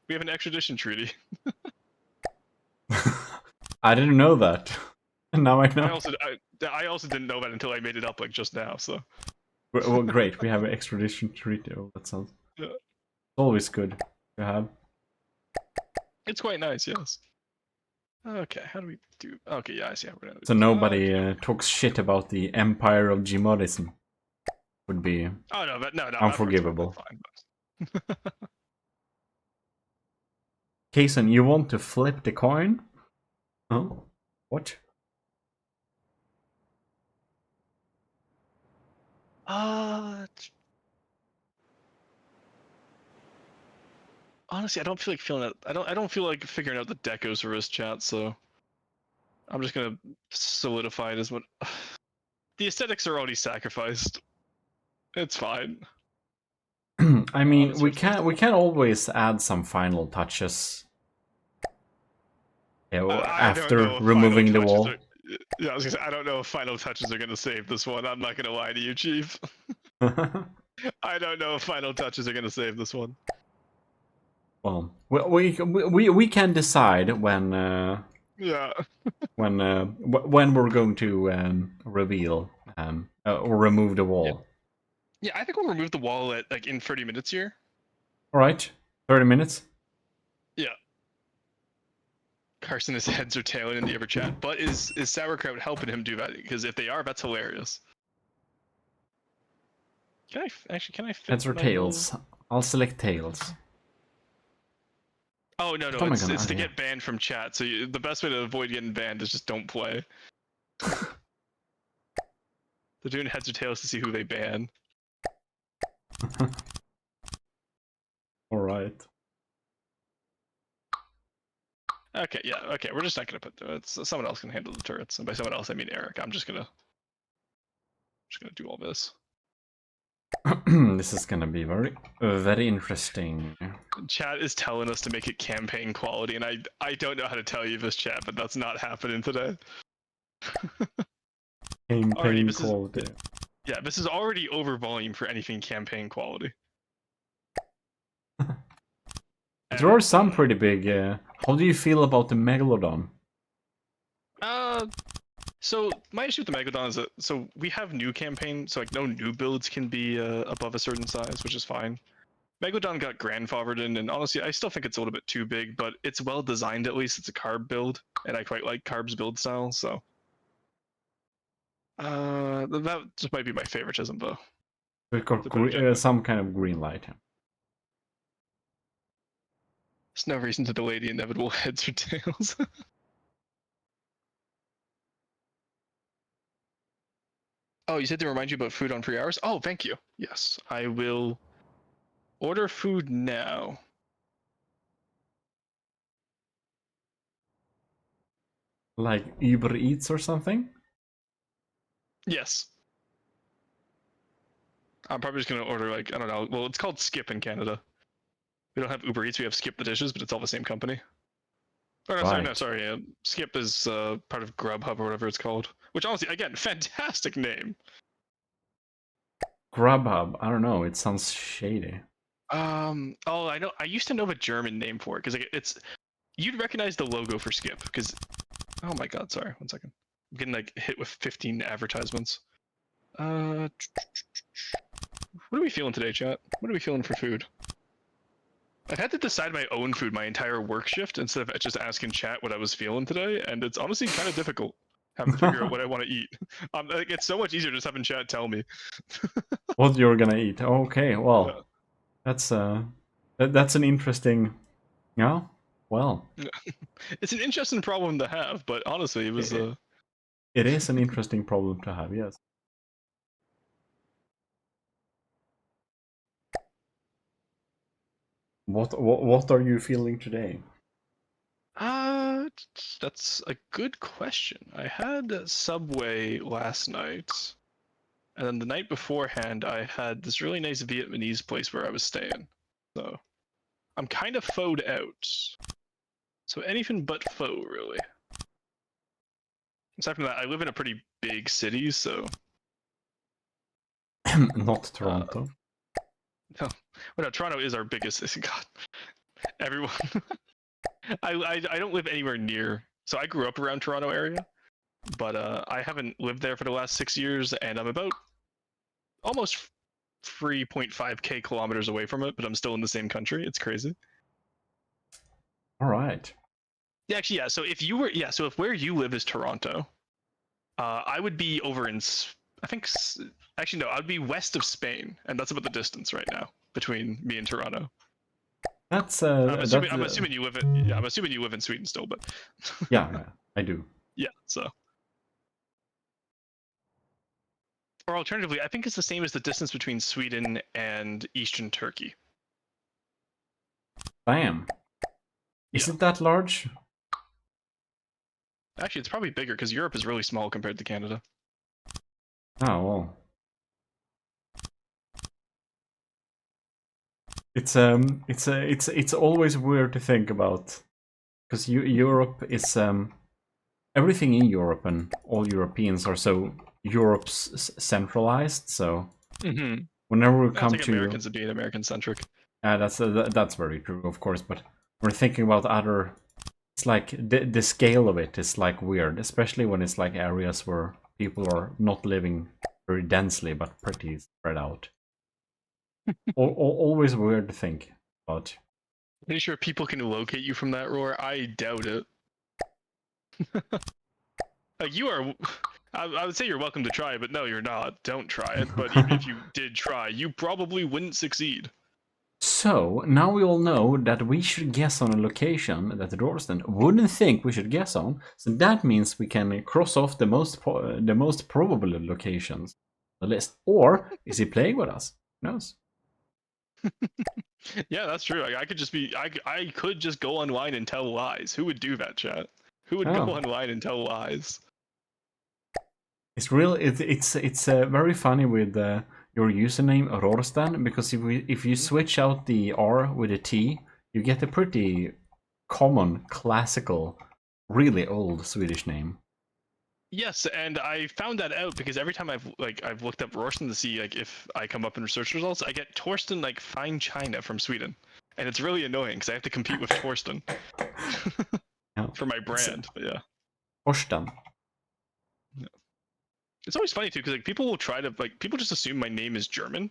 We have an extradition treaty. I didn't know that. Now I know. I also didn't know that until I made it up like just now. So. Well, great. We have an extradition treaty. Oh, that sounds. Yeah. It's always good to have. It's quite nice, yes. Okay, how do we do? Okay, yeah, I see how we're gonna do. So nobody talks shit about the empire of GMODism. Would be unforgivable. Kaysen, you want to flip the coin? Oh, what? Honestly, I don't feel like feeling it. I don't feel like figuring out the decos for this chat, so I'm just gonna solidify it as what the aesthetics are already sacrificed. It's fine. I mean, we can always add some final touches. After removing the wall. Yeah, I was gonna say, I don't know if final touches are gonna save this one. I'm not gonna lie to you, Chief. I don't know if final touches are gonna save this one. Well, we can decide when. Yeah. when we're going to reveal or remove the wall. Yeah, I think we'll remove the wall at like in 30 minutes here. All right, 30 minutes. Yeah. Carson is heads or tailing in the ever chat, but is sauerkraut helping him do that? Because if they are, that's hilarious. Can I fit heads or tails? I'll select tails. Oh no, it's to get banned from chat. So the best way to avoid getting banned is just don't play. They're doing heads or tails to see who they ban. All right. Okay, yeah, okay. We're just not gonna put turrets. Someone else can handle the turrets, and by someone else I mean Eric. I'm just gonna do all this. This is gonna be very interesting. Chat is telling us to make it campaign quality, and I don't know how to tell you this, chat, but that's not happening today. Campaign quality. Yeah, this is already over volume for anything campaign quality. There are some pretty big. How do you feel about the Megalodon? So my issue with the Megalodon is that so we have new campaign, so like no new builds can be above a certain size, which is fine. Megalodon got grandfathered in, and honestly, I still think it's a little bit too big, but it's well designed at least. It's a carb build, and I quite like carbs build style, so. That just might be my favoritism, though. We've got some kind of green light. There's no reason to delay the inevitable heads or tails. Oh, you said to remind you about food on 3 hours? Oh, thank you. Yes, I will order food now. Like Uber Eats or something? Yes. I'm probably just gonna order like, I don't know, well, it's called Skip in Canada. We don't have Uber Eats, we have Skip the Dishes, but it's all the same company. Oh, no, right. sorry. Skip is part of Grubhub or whatever it's called. Which honestly, again, fantastic name. Grubhub. I don't know. It sounds shady. Oh, I know. I used to know a German name for it because like, it's you'd recognize the logo for Skip because. Oh my God! Sorry, 1 second. I'm getting like hit with 15 advertisements. What are we feeling today, chat? What are we feeling for food? I've had to decide my own food my entire work shift instead of just asking chat what I was feeling today, and it's honestly kind of difficult having to figure out what I want to eat. Like, it's so much easier just having chat tell me. What you're gonna eat? Okay, well, Yeah. that's an interesting. Yeah, well, It's an interesting problem to have, but honestly, it was it is an interesting problem to have. Yes. What are you feeling today? That's a good question. I had Subway last night, and then the night beforehand, I had this really nice Vietnamese place where I was staying. So I'm kind of pho'd out. So anything but pho, really. Aside from that, I live in a pretty big city, so Not uh, Toronto. no. Well, no, Toronto is our biggest. God, everyone. I don't live anywhere near. So I grew up around Toronto area, but I haven't lived there for the last 6 years, and I'm about almost 3.5k kilometers away from it, but I'm still in the same country. It's crazy. All right. Yeah, actually, yeah. So if you were, yeah, so if where you live is Toronto, I would be over in, I think, actually no, I'd be west of Spain, and that's about the distance right now between me and Toronto. That's I'm assuming you live in, yeah, I'm assuming you live in Sweden still, but yeah, I do. yeah, so. Or alternatively, I think it's the same as the distance between Sweden and Eastern Turkey. Bam. Is Yeah. it that large? Actually, it's probably bigger because Europe is really small compared to Canada. Oh well. It's always weird to think about because Europe is everything in Europe and all Europeans are so Europe's centralized. So whenever we That's come like to Americans being American centric. that's very true, of course. But we're thinking about other. It's like the scale of it is like weird, especially when it's like areas where people are not living very densely but pretty spread out. Always weird to think about. Pretty sure people can locate you from that roar. I doubt it. Like you are, I would say you're welcome to try, but no, you're not. Don't try it. But even if you did try, you probably wouldn't succeed. So now we all know that we should guess on a location that Rorston wouldn't think we should guess on. So that means we can cross off the most probable locations on the list. Or is he playing with us? Who knows? Yeah, that's true. I could just be, I could just go online and tell lies. Who would do that, chat? Who would go Oh. online and tell lies? It's real. It's very funny with your username Rorstan because if you switch out the R with a T, you get a pretty common, classical, really old Swedish name. Yes, and I found that out because every time I've looked up Rorston to see like if I come up in search results, I get Torsten like Fine China from Sweden, and it's really annoying because I have to compete with Torsten Yeah. for my brand. But yeah. Torsten. Yeah. It's always funny too because like people will try to like people just assume my name is German,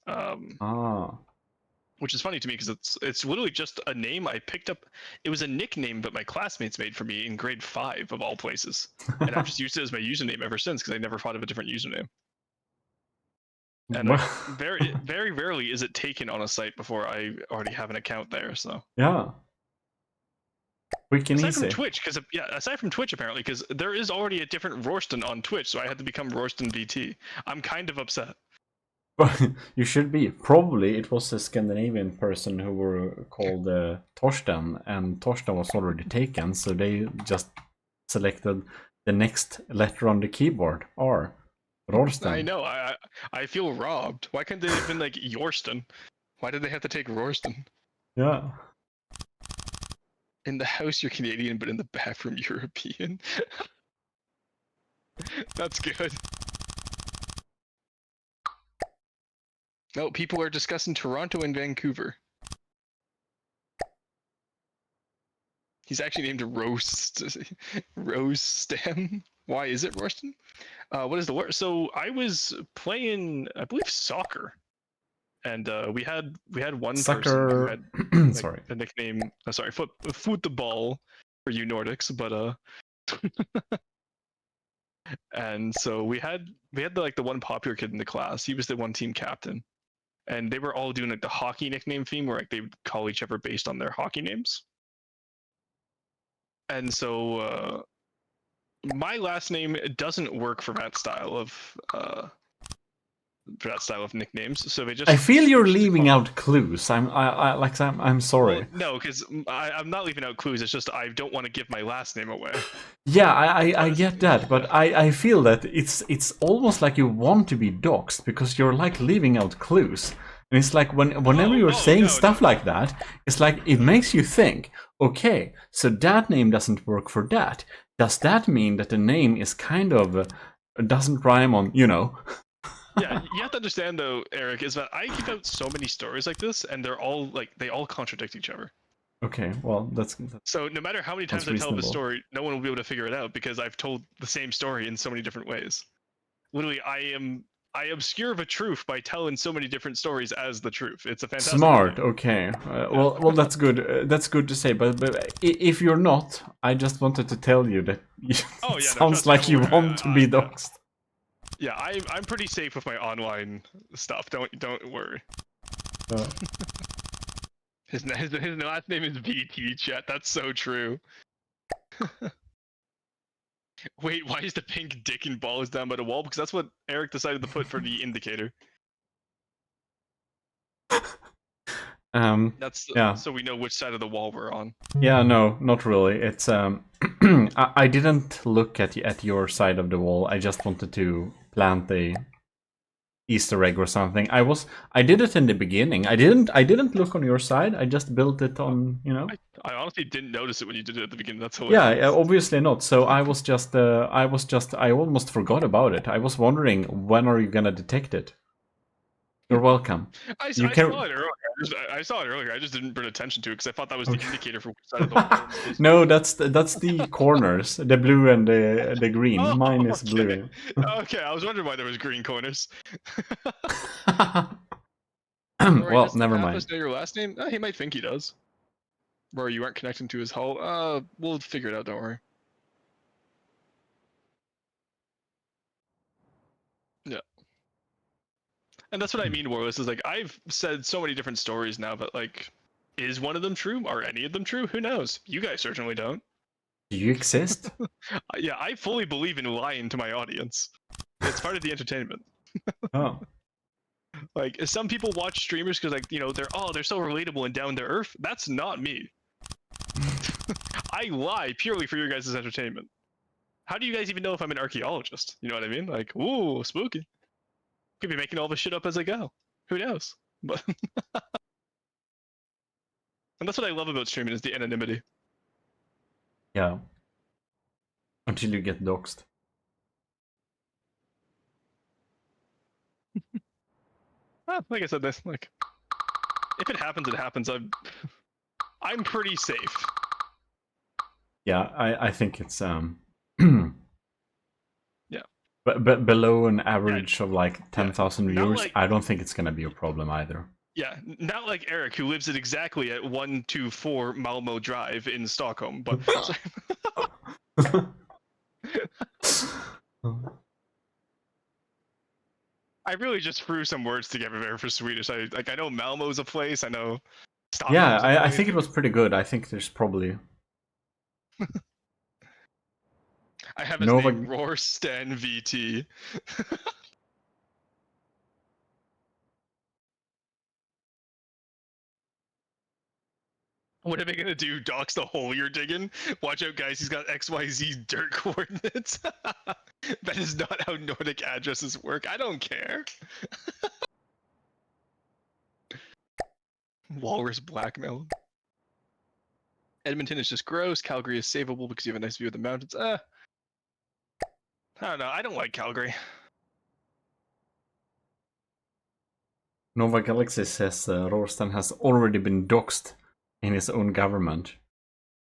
Ah. which is funny to me because it's literally just a name I picked up. It was a nickname that my classmates made for me in grade 5 of all places, and I've just used it as my username ever since because I never thought of a different username. And like very very rarely is it taken on a site before I already have an account there. So Yeah. Quick and aside easy. from Twitch, because yeah, aside from Twitch apparently, because there is already a different Rorston on Twitch, so I had to become Rorston VT. I'm kind of upset. You should be. Probably it was a Scandinavian person who were called Torsten, and Torsten was already taken, so they just selected the next letter on the keyboard, R. I Rorston. know. I feel robbed. Why couldn't they have been like Yorston? Why did they have to take Rorston? Yeah. In the house you're Canadian, but in the bathroom European. That's good. No, people are discussing Toronto and Vancouver. He's actually named Rose Stem. Why is it Royston? What is the word? So I was playing, I believe, soccer, and we had one person who Sucker. had like Sorry. the nickname. Sorry, football for you Nordics, but and so we had the one popular kid in the class. He was the one team captain, and they were all doing like the hockey nickname theme, where like they would call each other based on their hockey names. And so my last name doesn't work for that style of nicknames. So they just I feel you're switched to leaving call. out clues. I'm Well, sorry. no, because I'm not leaving out clues. It's just I don't want to give my last name away. Yeah, I Honestly, get that, but yeah. I feel that it's almost like you want to be doxxed because you're like leaving out clues. And it's like whenever you're Oh saying no, stuff like that, it's like it no. makes you think, okay, so that name doesn't work for that. Does that mean that the name is kind of doesn't rhyme on, you know? Yeah, you have to understand though, Eric, is that I give out so many stories like this, and they're all like they all contradict each other. Okay, well that So no matter how many sounds times I tell the reasonable. story, no one will be able to figure it out because I've told the same story in so many different ways. Literally, I obscure the truth by telling so many different stories as the truth. It's a fantastic Smart. video. Okay. Yeah. Well, that's good. That's good to say. But if you're not, I just wanted to tell you that Oh it yeah, no, sounds trust me, I'm like you aware. want to be Yeah, doxxed. yeah, I'm pretty safe with my online stuff. Don't worry. Uh, His last name is VT. Chat. That's so true. Wait, why is the pink dick and balls down by the wall? Because that's what Eric decided to put for the indicator. That's yeah. so we know which side of the wall we're on. Yeah. No, not really. It's I didn't look at your side of the wall. I just wanted to plant a Easter egg or something. I did it in the beginning. I didn't look on your side. I just built it on, you know. I honestly didn't notice it when you did it at the beginning. That's Yeah, hilarious. obviously not. So I almost forgot about it. I was wondering when are you gonna detect it? You're welcome. You I saw can. it earlier. I saw it earlier. I just didn't bring attention to it because I thought that was the indicator for which side of the wall I'm supposed to be No, on. that's the corners, the blue and the green. Oh, Mine is okay. blue. Okay, I was wondering why there was green corners. Rory, Well, does never mind. Pappas know your last name? He might think he does. Rory, you aren't connecting to his hull. We'll figure it out. Don't worry. Yeah, and that's what I mean, Warless. Is like I've said so many different stories now, but like, is one of them true? Are any of them true? Who knows? You guys certainly don't. Do you exist? Yeah, I fully believe in lying to my audience. It's part of the entertainment. Oh. Like some people watch streamers because like they're so relatable and down to earth. That's not me. I lie purely for your guys' entertainment. How do you guys even know if I'm an archaeologist? You know what I mean? Like, ooh, spooky. Could be making all this shit up as I go. Who knows? But and that's what I love about streaming is the anonymity. Yeah. Until you get doxxed. Like I said, this like if it happens, it happens. I'm pretty safe. Yeah, I think it's Yeah. but below an Yeah. average of like Yeah. 10,000 Not viewers, like I don't think it's gonna be a problem either. Yeah, not like Eric, who lives at exactly at 124 Malmo Drive in Stockholm. But I really just threw some words together there for Swedish. I know Malmo's a place. I know Yeah, Stockholm's a I place. think it was pretty good. I think there's probably I have his name Nova. Rorstan VT. What are they gonna do? Dox the hole you're digging? Watch out, guys. He's got XYZ dirt coordinates. That is not how Nordic addresses work. I don't care. Walrus blackmail. Edmonton is just gross. Calgary is savable because you have a nice view of the mountains. I don't know. I don't like Calgary. Nova Galaxy says Rostan has already been doxxed in his own government.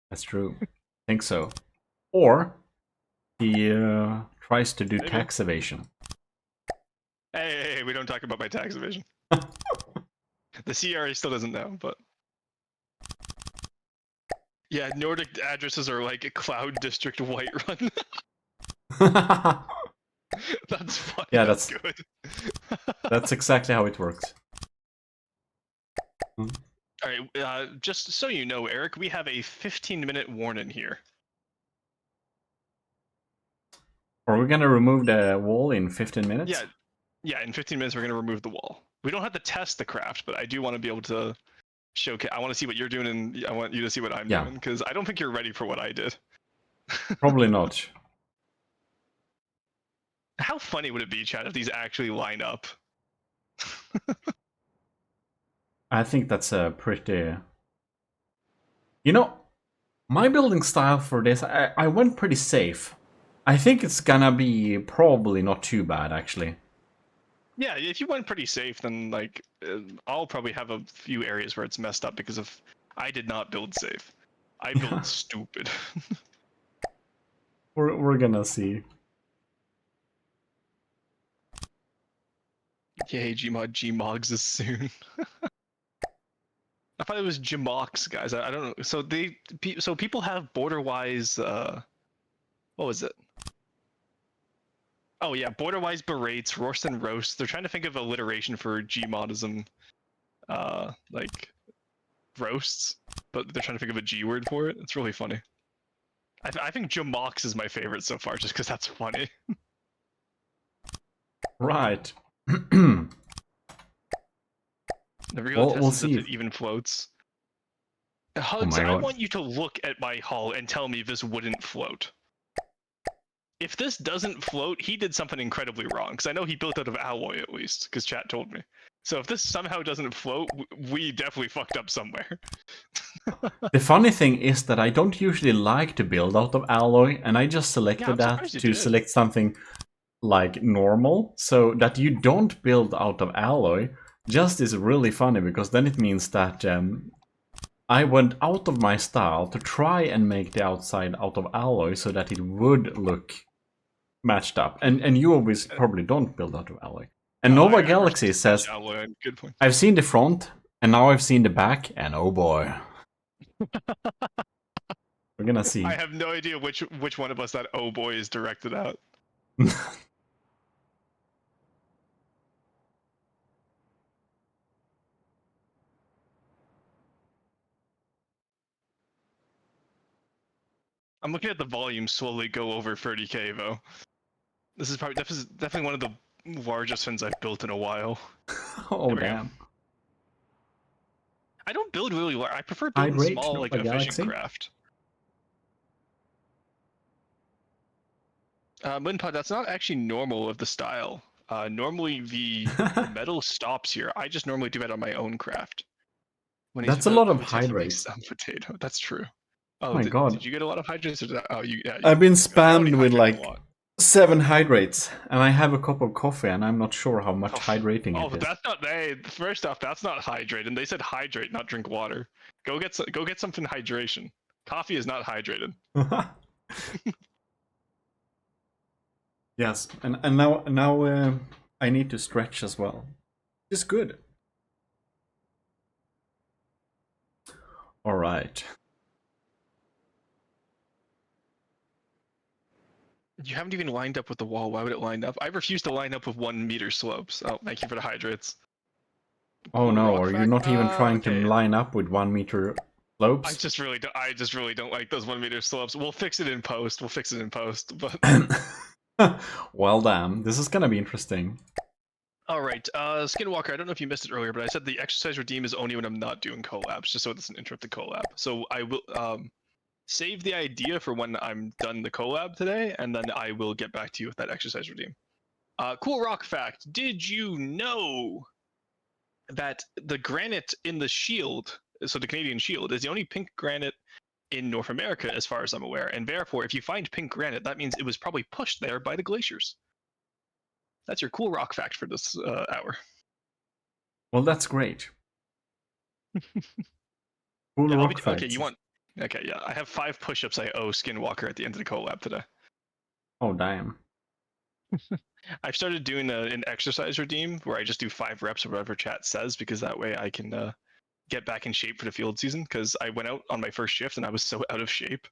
That's true. I think so. Or he tries to do tax evasion. Hey, we don't talk about my tax evasion. The CRA still doesn't know, but yeah, Nordic addresses are like a Cloud District Whiterun. That's funny. Yeah, that's good. That's exactly how it works. All right, just so you know, Eric, we have a 15-minute warning here. Are we gonna remove the wall in 15 minutes? Yeah, in 15 minutes we're gonna remove the wall. We don't have to test the craft, but I do want to be able to showcase. I want to see what you're doing, and I want you to see what I'm doing, because I don't think you're ready for what I did. Probably not. How funny would it be, Chad, if these actually line up? I think that's a pretty... You know, my building style for this, I went pretty safe. I think it's gonna be probably not too bad, actually. Yeah, if you went pretty safe, then like I'll probably have a few areas where it's messed up because of I did not build safe. I built stupid. We're gonna see. Yay, Gmogs is soon. I thought it was Gmox, guys. I don't know. So people have border-wise. What was it? Oh yeah, border-wise berates, roast and roast. They're trying to think of alliteration for Gmodism, like roasts, but they're trying to think of a G word for it. It's really funny. I think Jamox is my favorite so far, just because that's funny. Right. The real test we'll is see if it even floats. Hugs, my I God. want you to look at my hull and tell me this wouldn't float. If this doesn't float, he did something incredibly wrong, because I know he built out of alloy at least, because chat told me. So if this somehow doesn't float, we definitely fucked up somewhere. The funny thing is that I don't usually like to build out of alloy, and I just selected that to select something like normal, so that you don't build out of alloy just is really funny, because then it means that I went out of my style to try and make the outside out of alloy so that it would look matched up. And you always probably don't build out of alloy. And No, Nova Galaxy says, alloy. Good point. I've seen the front, and now I've seen the back, and oh boy. We're gonna see. I have no idea which one of us that oh boy is directed at. I'm looking at the volume slowly go over 30k though. This is definitely one of the largest fins I've built in a while. Oh damn. I don't build really large. I prefer building small, like efficient craft. Moonpod, that's not actually normal of the style. Normally the metal stops here. I just normally do that on my own craft. That's a lot of hydrates. Potato. That's true. Oh my God. Did you get a lot of hydrates? Or yeah. I've been spammed with like 7 hydrates, and I have a cup of coffee, and I'm not sure how much hydrating it is. Oh, that's not. Hey, first off, that's not hydrate, and they said hydrate, not drink water. Go get something hydration. Coffee is not hydrated. Yes, and now I need to stretch as well. It's good. All right. You haven't even lined up with the wall. Why would it line up? I refuse to line up with 1 meter slopes. Oh, thank you for the hydrates. Oh no, are you not even trying to line up with 1 meter slopes? I just really don't like those 1 meter slopes. We'll fix it in post. But well, damn, this is gonna be interesting. All right, Skinwalker. I don't know if you missed it earlier, but I said the exercise redeem is only when I'm not doing collabs, just so it doesn't interrupt the collab. So I will save the idea for when I'm done the collab today, and then I will get back to you with that exercise redeem. Cool rock fact: did you know that the granite in the shield, so the Canadian shield, is the only pink granite in North America, as far as I'm aware, and therefore, if you find pink granite, that means it was probably pushed there by the glaciers. That's your cool rock fact for this hour. Well, that's great. Cool Yeah, rock okay, fights. you want... Okay, yeah, I have 5 push-ups I owe Skinwalker at the end of the collab today. Oh, damn. I've started doing an exercise redeem where I just do 5 reps of whatever chat says, because that way I can get back in shape for the field season, because I went out on my first shift and I was so out of shape.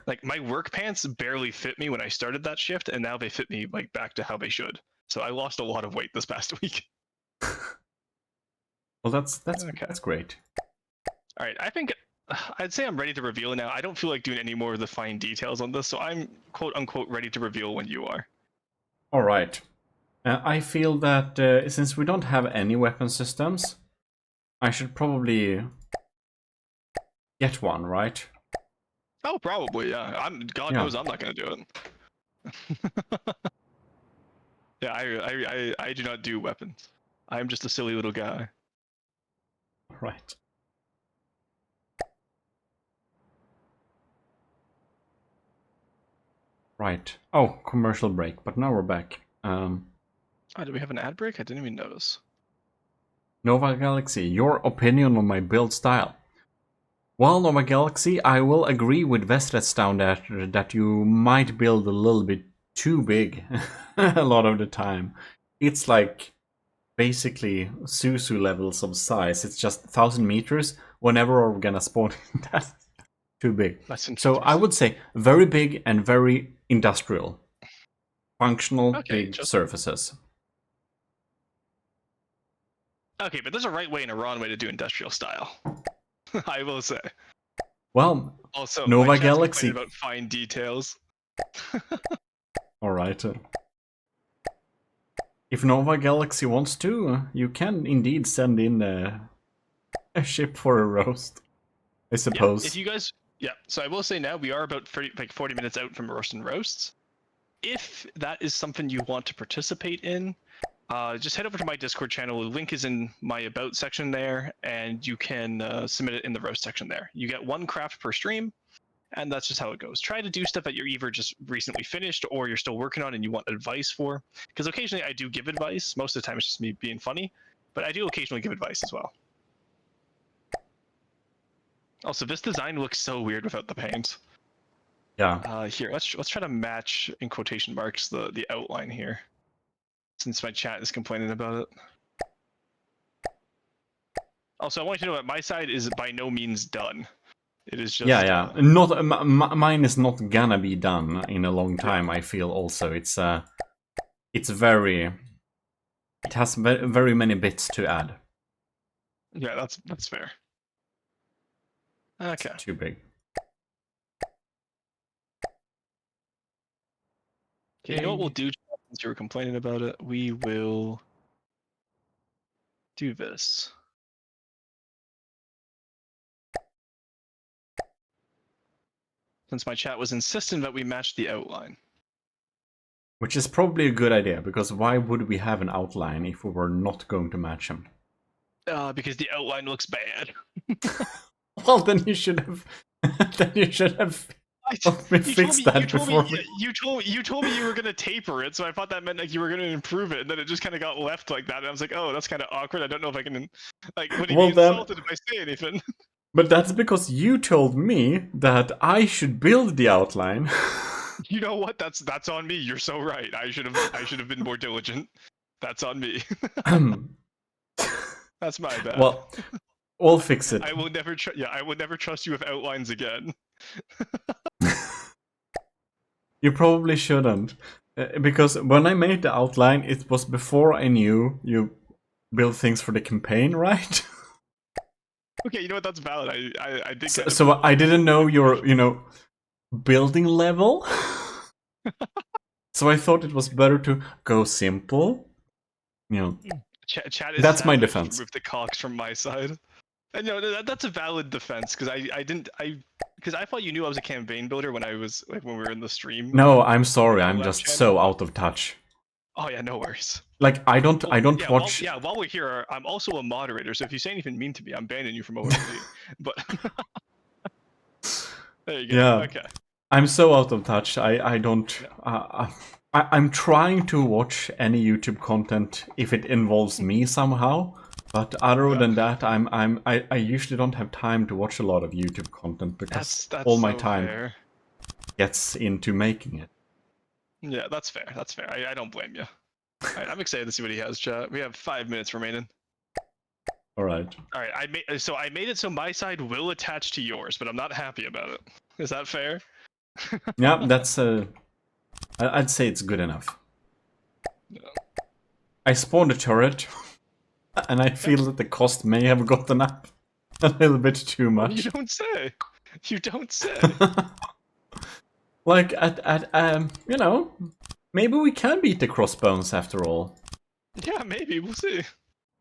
Like, my work pants barely fit me when I started that shift, and now they fit me like back to how they should. So I lost a lot of weight this past week. Well, that's Okay. that's great. All right, I think I'd say I'm ready to reveal now. I don't feel like doing any more of the fine details on this, so I'm quote unquote ready to reveal when you are. All right. I feel that since we don't have any weapon systems, I should probably get one, right? Oh, probably, yeah. God knows I'm not gonna do it. Yeah, I do not do weapons. I am just a silly little guy. Right. Right. Oh, commercial break, but now we're back. Oh, do we have an ad break? I didn't even notice. Nova Galaxy, your opinion on my build style. Well, Nova Galaxy, I will agree with Vestlet's down there that you might build a little bit too big a lot of the time. It's like basically Susu levels of size. It's just 1,000 meters. Whenever we're gonna spawn, that's too big. So I would say very big and very industrial. Functional, big surfaces. Okay, but there's a right way and a wrong way to do industrial style. I will say. Well, also, Nova Galaxy about fine details. All right. If Nova Galaxy wants to, you can indeed send in a ship for a roast, I suppose. Yeah, if you guys, so I will say now we are about 40 minutes out from roast and roasts. If that is something you want to participate in, just head over to my Discord channel. The link is in my About section there, and you can submit it in the roast section there. You get 1 craft per stream, and that's just how it goes. Try to do stuff that you're either just recently finished or you're still working on and you want advice for. Because occasionally I do give advice. Most of the time it's just me being funny, but I do occasionally give advice as well. Also, this design looks so weird without the paint. Yeah. Here, let's try to match in quotation marks the outline here, since my chat is complaining about it. Also, I want you to know that my side is by no means done. It is just yeah. Not mine is not gonna be done in a long time. I feel also it's very. It has very many bits to add. Yeah, that's fair. Okay. It's too big. Okay, you know what we'll do since you were complaining about it? We will do this. Since my chat was insistent that we match the outline. Which is probably a good idea, because why would we have an outline if we were not going to match them? Because the outline looks bad. Well, then you should have. Then you should have fixed that before. You told me you were gonna taper it, so I thought that meant like you were gonna improve it, and then it just kind of got left like that. And I was like, oh, that's kind of awkward. I don't know if I can like. Would he be insulted if I say anything? But that's because you told me that I should build the outline. You know what? That's on me. You're so right. I should have been more diligent. That's on me. That's my bad. Well, we'll fix it. I will never I will never trust you with outlines again. You probably shouldn't. Because when I made the outline, it was before I knew you build things for the campaign, right? Okay, you know what? That's valid. I did. So I didn't know your, building level. So I thought it was better to go simple. Chat is that's my defense. Remove the cocks from my side. And that's a valid defense, because I thought you knew I was a campaign builder when we were in the stream. No, I'm sorry. I'm just so out of touch. Oh yeah, no worries. Like I don't watch. While we're here, I'm also a moderator, so if you say anything mean to me, I'm banning you from OMG. But there you go. Yeah. Okay. I'm so out of touch. I don't. Yeah. I'm trying to watch any YouTube content if it involves me somehow. But other than that, I usually don't have time to watch a lot of YouTube content because That's all my so time fair. gets into making it. Yeah, that's fair. That's fair. I don't blame you. I'm excited to see what he has, chat. We have 5 minutes remaining. All right. All right. I made it so my side will attach to yours, but I'm not happy about it. Is that fair? Yeah, that's I'd say it's good enough. Yeah. I spawned a turret, and I feel that the cost may have gotten up a little bit too much. You don't say. You don't say. Like you know, maybe we can beat the crossbones after all. Yeah, maybe we'll see.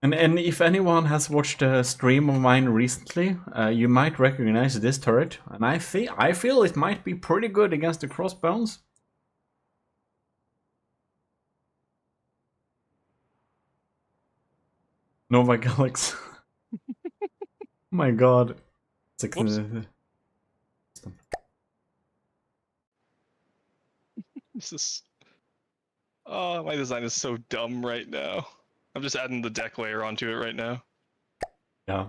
And if anyone has watched a stream of mine recently, you might recognize this turret, and I feel it might be pretty good against the crossbones. Nova Galax. Oh my god. Whoops. This is. Oh, my design is so dumb right now. I'm just adding the deck layer onto it right now. Yeah.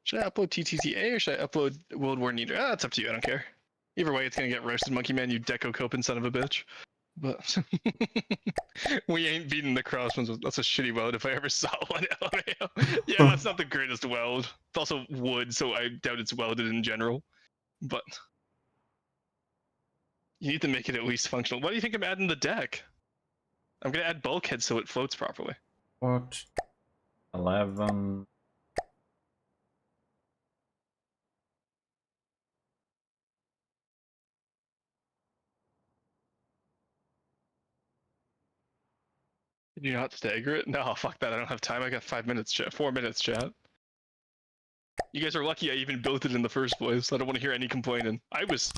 Should I upload TTTA or should I upload World War Neater? Ah, it's up to you. I don't care. Either way, it's gonna get roasted, Monkey Man. You deco coping son of a bitch. But we ain't beating the crossbones. That's a shitty weld if I ever saw one. Yeah, that's not the greatest weld. It's also wood, so I doubt it's welded in general. But you need to make it at least functional. What do you think I'm adding the deck? I'm gonna add bulkhead so it floats properly. What? 11. Did you not stagger it? No, fuck that. I don't have time. I got 5 minutes, chat. 4 minutes, chat. You guys are lucky I even built it in the first place. I don't want to hear any complaining. I was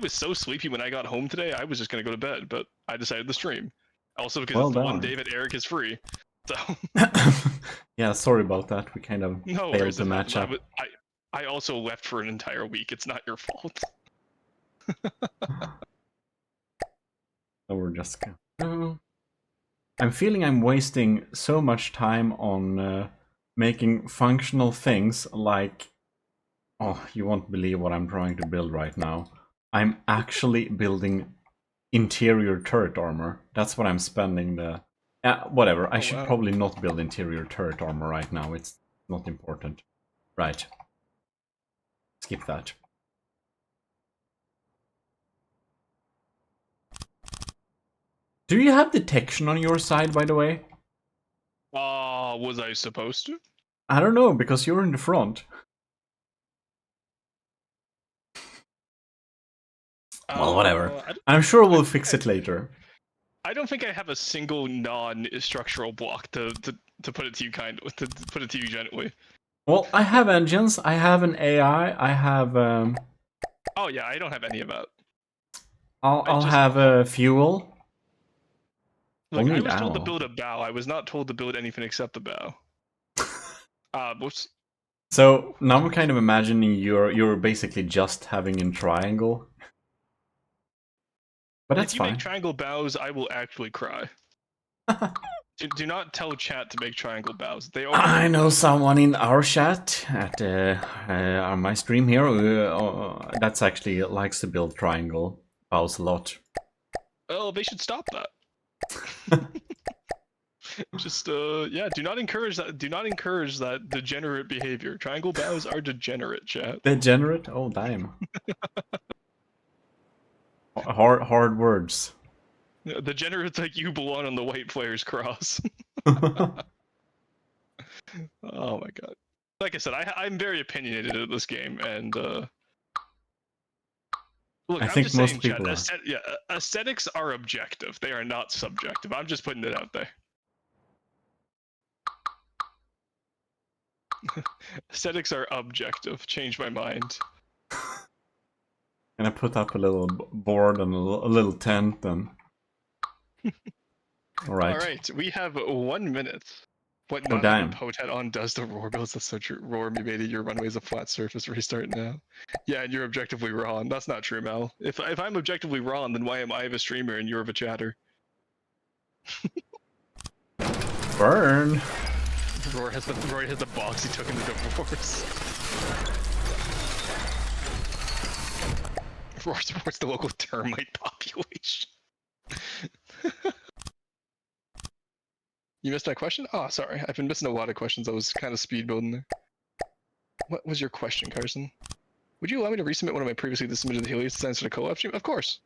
so sleepy when I got home today. I was just gonna go to bed, but I decided to stream. Also because Well it's the done. one day that Eric is free. So Yeah, sorry about that. We kind of no failed worries. to match up. I also left for an entire week. It's not your fault. So we're just. I'm feeling I'm wasting so much time on making functional things like. Oh, you won't believe what I'm trying to build right now. I'm actually building interior turret armor. That's what I'm spending the. Whatever. I should Wow. probably not build interior turret armor right now. It's not important. Right. Skip that. Do you have detection on your side, by the way? Was I supposed to? I don't know, because you're in the front. Well, whatever. I'm sure we'll fix it later. I don't think I have a single non-structural block to put it to you to put it to you gently. Well, I have engines. I have an AI. I have. Oh yeah, I don't have any of that. I'll have fuel. Look, I was told to build a bow. I was not told to build anything except the bow. Whoops. So now I'm kind of imagining you're basically just having in triangle. But that's fine. If you make triangle bows, I will actually cry. do not tell chat to make triangle bows. I know someone in our chat at on my stream here that's actually likes to build triangle bows a lot. Well, they should stop that. Just yeah, do not encourage that. Do not encourage that degenerate behavior. Triangle bows are degenerate, chat. Degenerate? Oh damn. Hard words. Degenerates like you belong on the white player's cross. Oh my god. Like I said, I'm very opinionated at this game, and look, I think just most saying, people chat, aesthetics are objective. They are not subjective. I'm just putting it out there. Aesthetics are objective. Change my mind. And I put up a little board and a little tent and. All right. All right, we have 1 minute. What Oh not having damn. Potet on does to roar builds, that's so true. Roar me maybe your runway is a flat surface, restart now. Yeah, and you're objectively wrong. That's not true, Mel. If I'm objectively wrong, then why am I a streamer and you're of a chatter? Burn. Roar has the box he took in the divorce. Roar supports the local termite population. You missed my question? Oh, sorry. I've been missing a lot of questions. I was kind of speed building there. What was your question, Carson? Would you allow me to resubmit one of my previously submitted Helios designs to the co-op stream? Of course.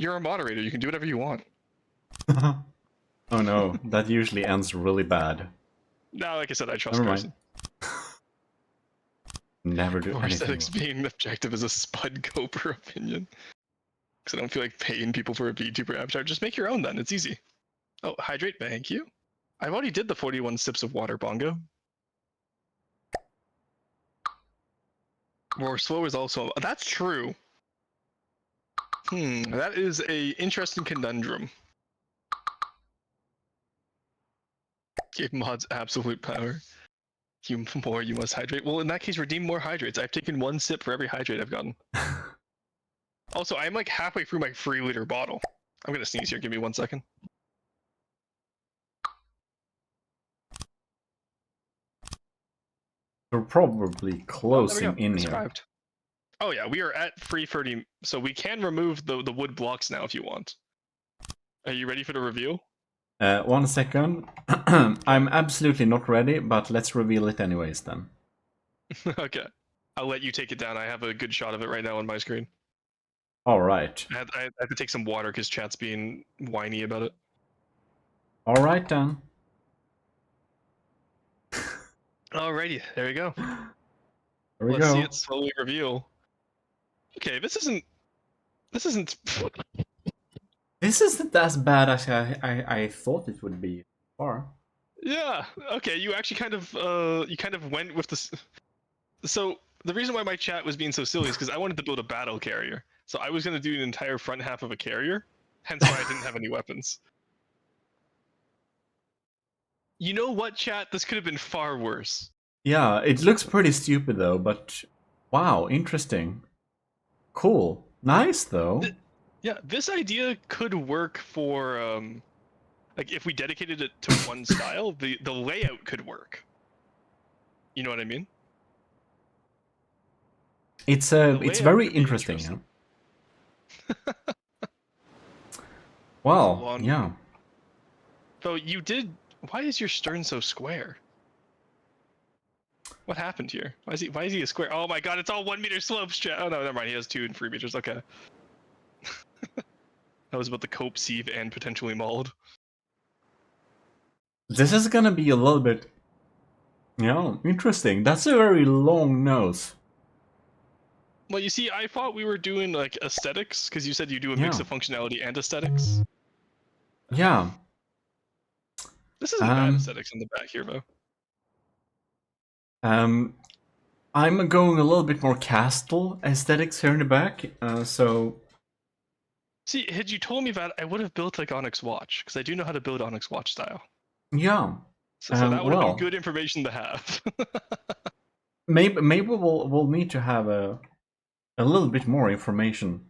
You're a moderator. You can do whatever you want. Oh no, that usually ends really bad. No, like I said, I trust Never Carson. mind. Never do Or anything. aesthetics being objective is a Spud Coper opinion. Because I don't feel like paying people for a VTuber avatar. Just make your own then. It's easy. Oh, hydrate. Thank you. I've already did the 41 sips of water, Bongo. More slow is also... That's true. That is a interesting conundrum. Give mods absolute power. You must hydrate. Well, in that case, redeem more hydrates. I've taken 1 sip for every hydrate I've gotten. Also, I'm like halfway through my 3-liter bottle. I'm gonna sneeze here. Give me 1 second. We're probably closing in here. Described. Oh yeah, we are at 3:30, so we can remove the wood blocks now if you want. Are you ready for the reveal? 1 second. I'm absolutely not ready, but let's reveal it anyways then. Okay. I'll let you take it down. I have a good shot of it right now on my screen. Alright. I have to take some water because chat's being whiny about it. Alright then. Alrighty, there we go. There we Let's go. see it slowly reveal. Okay, this isn't... This isn't as bad as I thought it would be far. Yeah. Okay. You actually kind of went with this. So the reason why my chat was being so silly is because I wanted to build a battle carrier. So I was going to do an entire front half of a carrier. Hence why I didn't have any weapons. You know what, chat? This could have been far worse. Yeah, it looks pretty stupid though, but wow, interesting. Cool. Nice though. Yeah, this idea could work for like if we dedicated it to one style, the layout could work. You know what I mean? It's very interesting. Yeah? Well, yeah. So you did. Why is your stern so square? What happened here? Why is he a square? Oh my god, it's all 1 meter slopes, chat. Oh no, never mind. He has 2 and 3 meters. Okay. That was about the cope, sieve, and potentially mauled. This is gonna be a little bit, interesting. That's a very long nose. Well, you see, I thought we were doing like aesthetics because you said you do a mix of functionality and aesthetics. Yeah. This isn't bad aesthetics in the back here, though. I'm going a little bit more castle aesthetics here in the back, so... See, had you told me that, I would have built like Onyx Watch, because I do know how to build Onyx Watch style. Yeah. So that would have been good information to have. maybe we'll need to have a little bit more information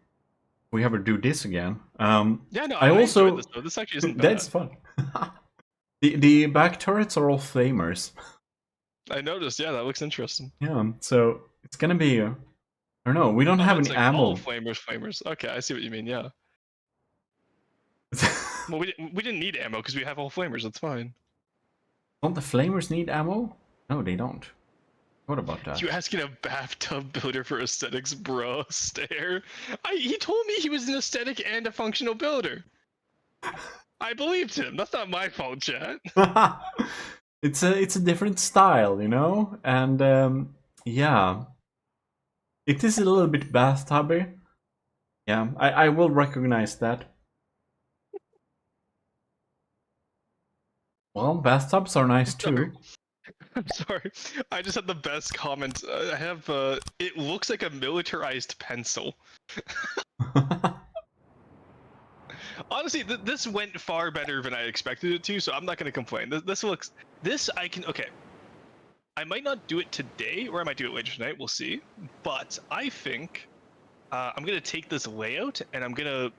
if we ever do this again. Yeah, no, I also enjoyed this though. This actually isn't bad. That's fun. the back turrets are all flamers. I noticed. Yeah, that looks interesting. Yeah, so it's gonna be. I don't know. We don't have any like ammo. All flamers. Okay, I see what you mean. Yeah. Well, we didn't need ammo because we have all flamers. That's fine. Don't the flamers need ammo? No, they don't. What about that? You asking a bathtub builder for aesthetics, bro? Stare. He told me he was an aesthetic and a functional builder. I believed him. That's not my fault, chat. It's a different style, and yeah, it is a little bit bathtubby. Yeah, I will recognize that. Well, bathtubs are nice too. I'm sorry. I just had the best comment. I have it looks like a militarized pencil. Honestly, this went far better than I expected it to, so I'm not gonna complain. This looks. This I can. Okay. I might not do it today, or I might do it later tonight. We'll see. But I think I'm gonna take this layout and I'm gonna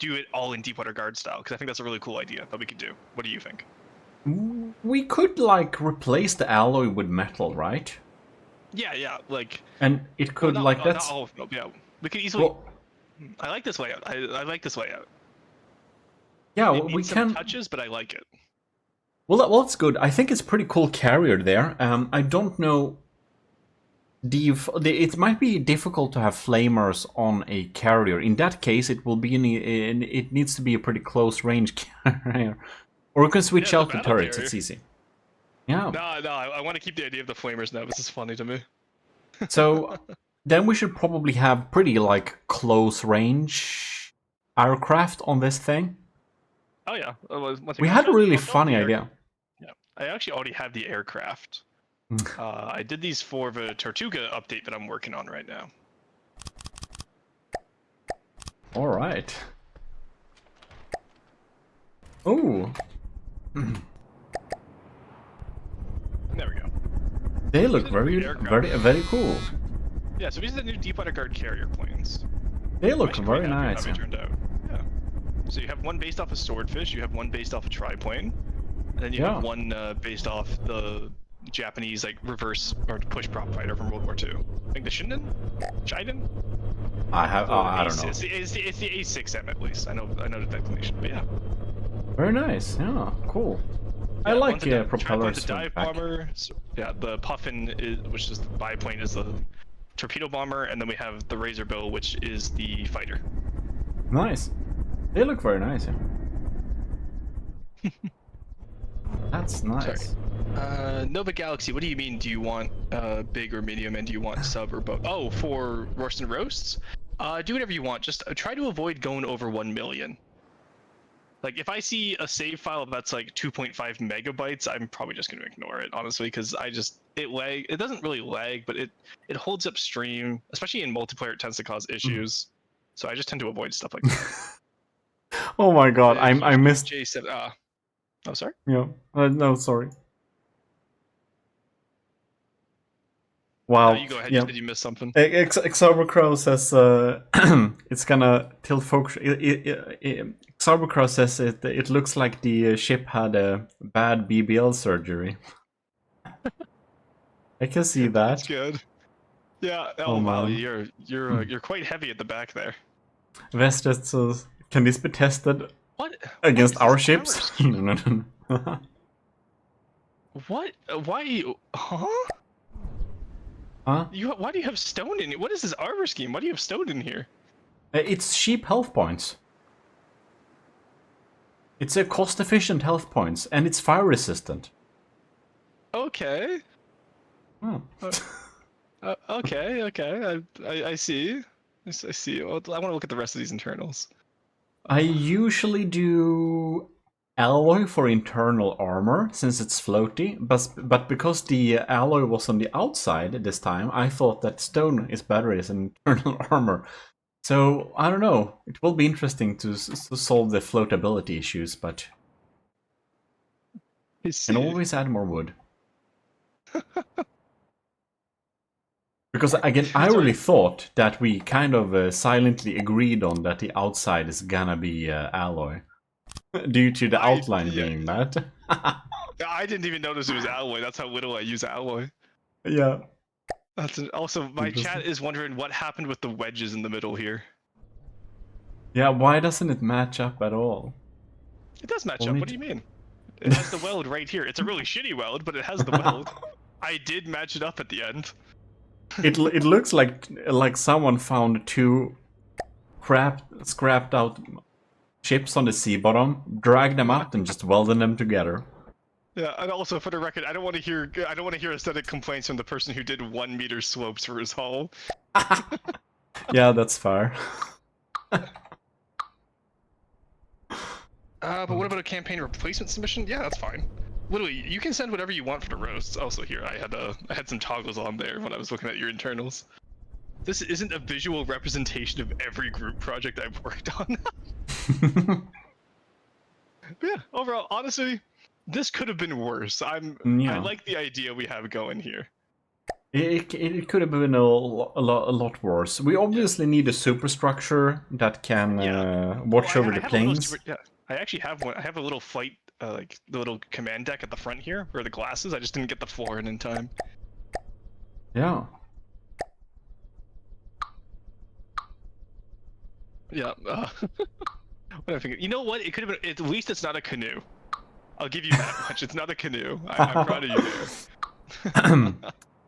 do it all in Deepwater Guard style because I think that's a really cool idea that we could do. What do you think? We could like replace the alloy with metal, right? Yeah, like. And it could Well, like that's. not all of them. Yeah, we could easily. Well, I like this layout. I like this layout. yeah, It we needs some can. touches, but I like it. Well, that's good. I think it's pretty cool carrier there. I don't know. It might be difficult to have flamers on a carrier. In that case, it will be it needs to be a pretty close range carrier, or we can switch out the turrets. Carrier. It's easy. Yeah. No, I want to keep the idea of the flamers now. This is funny to me. So then we should probably have pretty like close range aircraft on this thing. Oh yeah. We had a really funny idea. Yeah, I actually already have the aircraft. I did these for the Tortuga update that I'm working on right now. All right. Oh. There we go. They look very cool. Yeah, so these are the new Deepwater Guard carrier planes. They look very nice. How they turned out. Yeah. So you have one based off of Swordfish, you have one based off of Triplane, and then you have one based off the Japanese like reverse or push prop fighter from World War II. I think the Shiden? I don't know. It's the A6M at least. I know the declination, but yeah. Very nice. Yeah, cool. Yeah, I like propellers. The dive bomber. So, yeah, the Puffin which is the biplane, is the torpedo bomber, and then we have the Razorbill, which is the fighter. Nice. They look very nice. Yeah. That's nice. Sorry. Nova Galaxy, what do you mean? Do you want big or medium, and do you want sub or both? Oh, for Roast and Roasts? Do whatever you want. Just try to avoid going over 1 million. Like, if I see a save file that's like 2.5 megabytes, I'm probably just going to ignore it, honestly, because it doesn't really lag, but it holds up stream, especially in multiplayer. It tends to cause issues. So I just tend to avoid stuff like that. Oh my god, I missed. Jay said, oh, sorry? Yeah. No, sorry. Wow. No, you go ahead. Yeah. You said you missed something. Xarbercrow says it's gonna tilt focus. Xarbercrow says it looks like the ship had a bad BBL surgery. I can see that. That's good. Yeah. Oh wow, you're quite heavy at the back there. Vested says, can this be tested what against our ships? No. What? Why? Huh? Huh? Why do you have stone in it? What is this armor scheme? Why do you have stone in here? It's cheap health points. It's a cost-efficient health points, and it's fire resistant. Okay. Oh. Okay. I see. I see. Well, I want to look at the rest of these internals. I usually do alloy for internal armor since it's floaty, but because the alloy was on the outside this time, I thought that stone is better as an internal armor. So I don't know. It will be interesting to solve the floatability issues, but can always add more wood. Because again, I really thought that we kind of silently agreed on that the outside is gonna be alloy. Due to the outline being that. I didn't even notice it was alloy. That's how little I use alloy. Yeah. Also, my chat is wondering what happened with the wedges in the middle here. Yeah, why doesn't it match up at all? It does match up. What do you mean? It has the weld right here. It's a really shitty weld, but it has the weld. I did match it up at the end. It looks like someone found two scrapped out chips on the sea bottom, dragged them up, and just welded them together. Yeah, and also for the record, I don't want to hear aesthetic complaints from the person who did 1 meter slopes for his hull. Yeah, that's fair. But what about a campaign replacement submission? Yeah, that's fine. Literally, you can send whatever you want for the roasts. Also, here I had some toggles on there when I was looking at your internals. This isn't a visual representation of every group project I've worked on. Yeah, overall, honestly, this could have been worse. I Yeah. like the idea we have going here. It could have been a lot worse. We obviously need a superstructure that can watch over the have a little planes. yeah, I actually have one. I have a little flight, like the little command deck at the front here, where the glass is. I just didn't get the floor in time. Yeah. Yeah. What I think. You know what? It could have been. At least it's not a canoe. I'll give you that much. It's not a canoe. I'm proud of you there.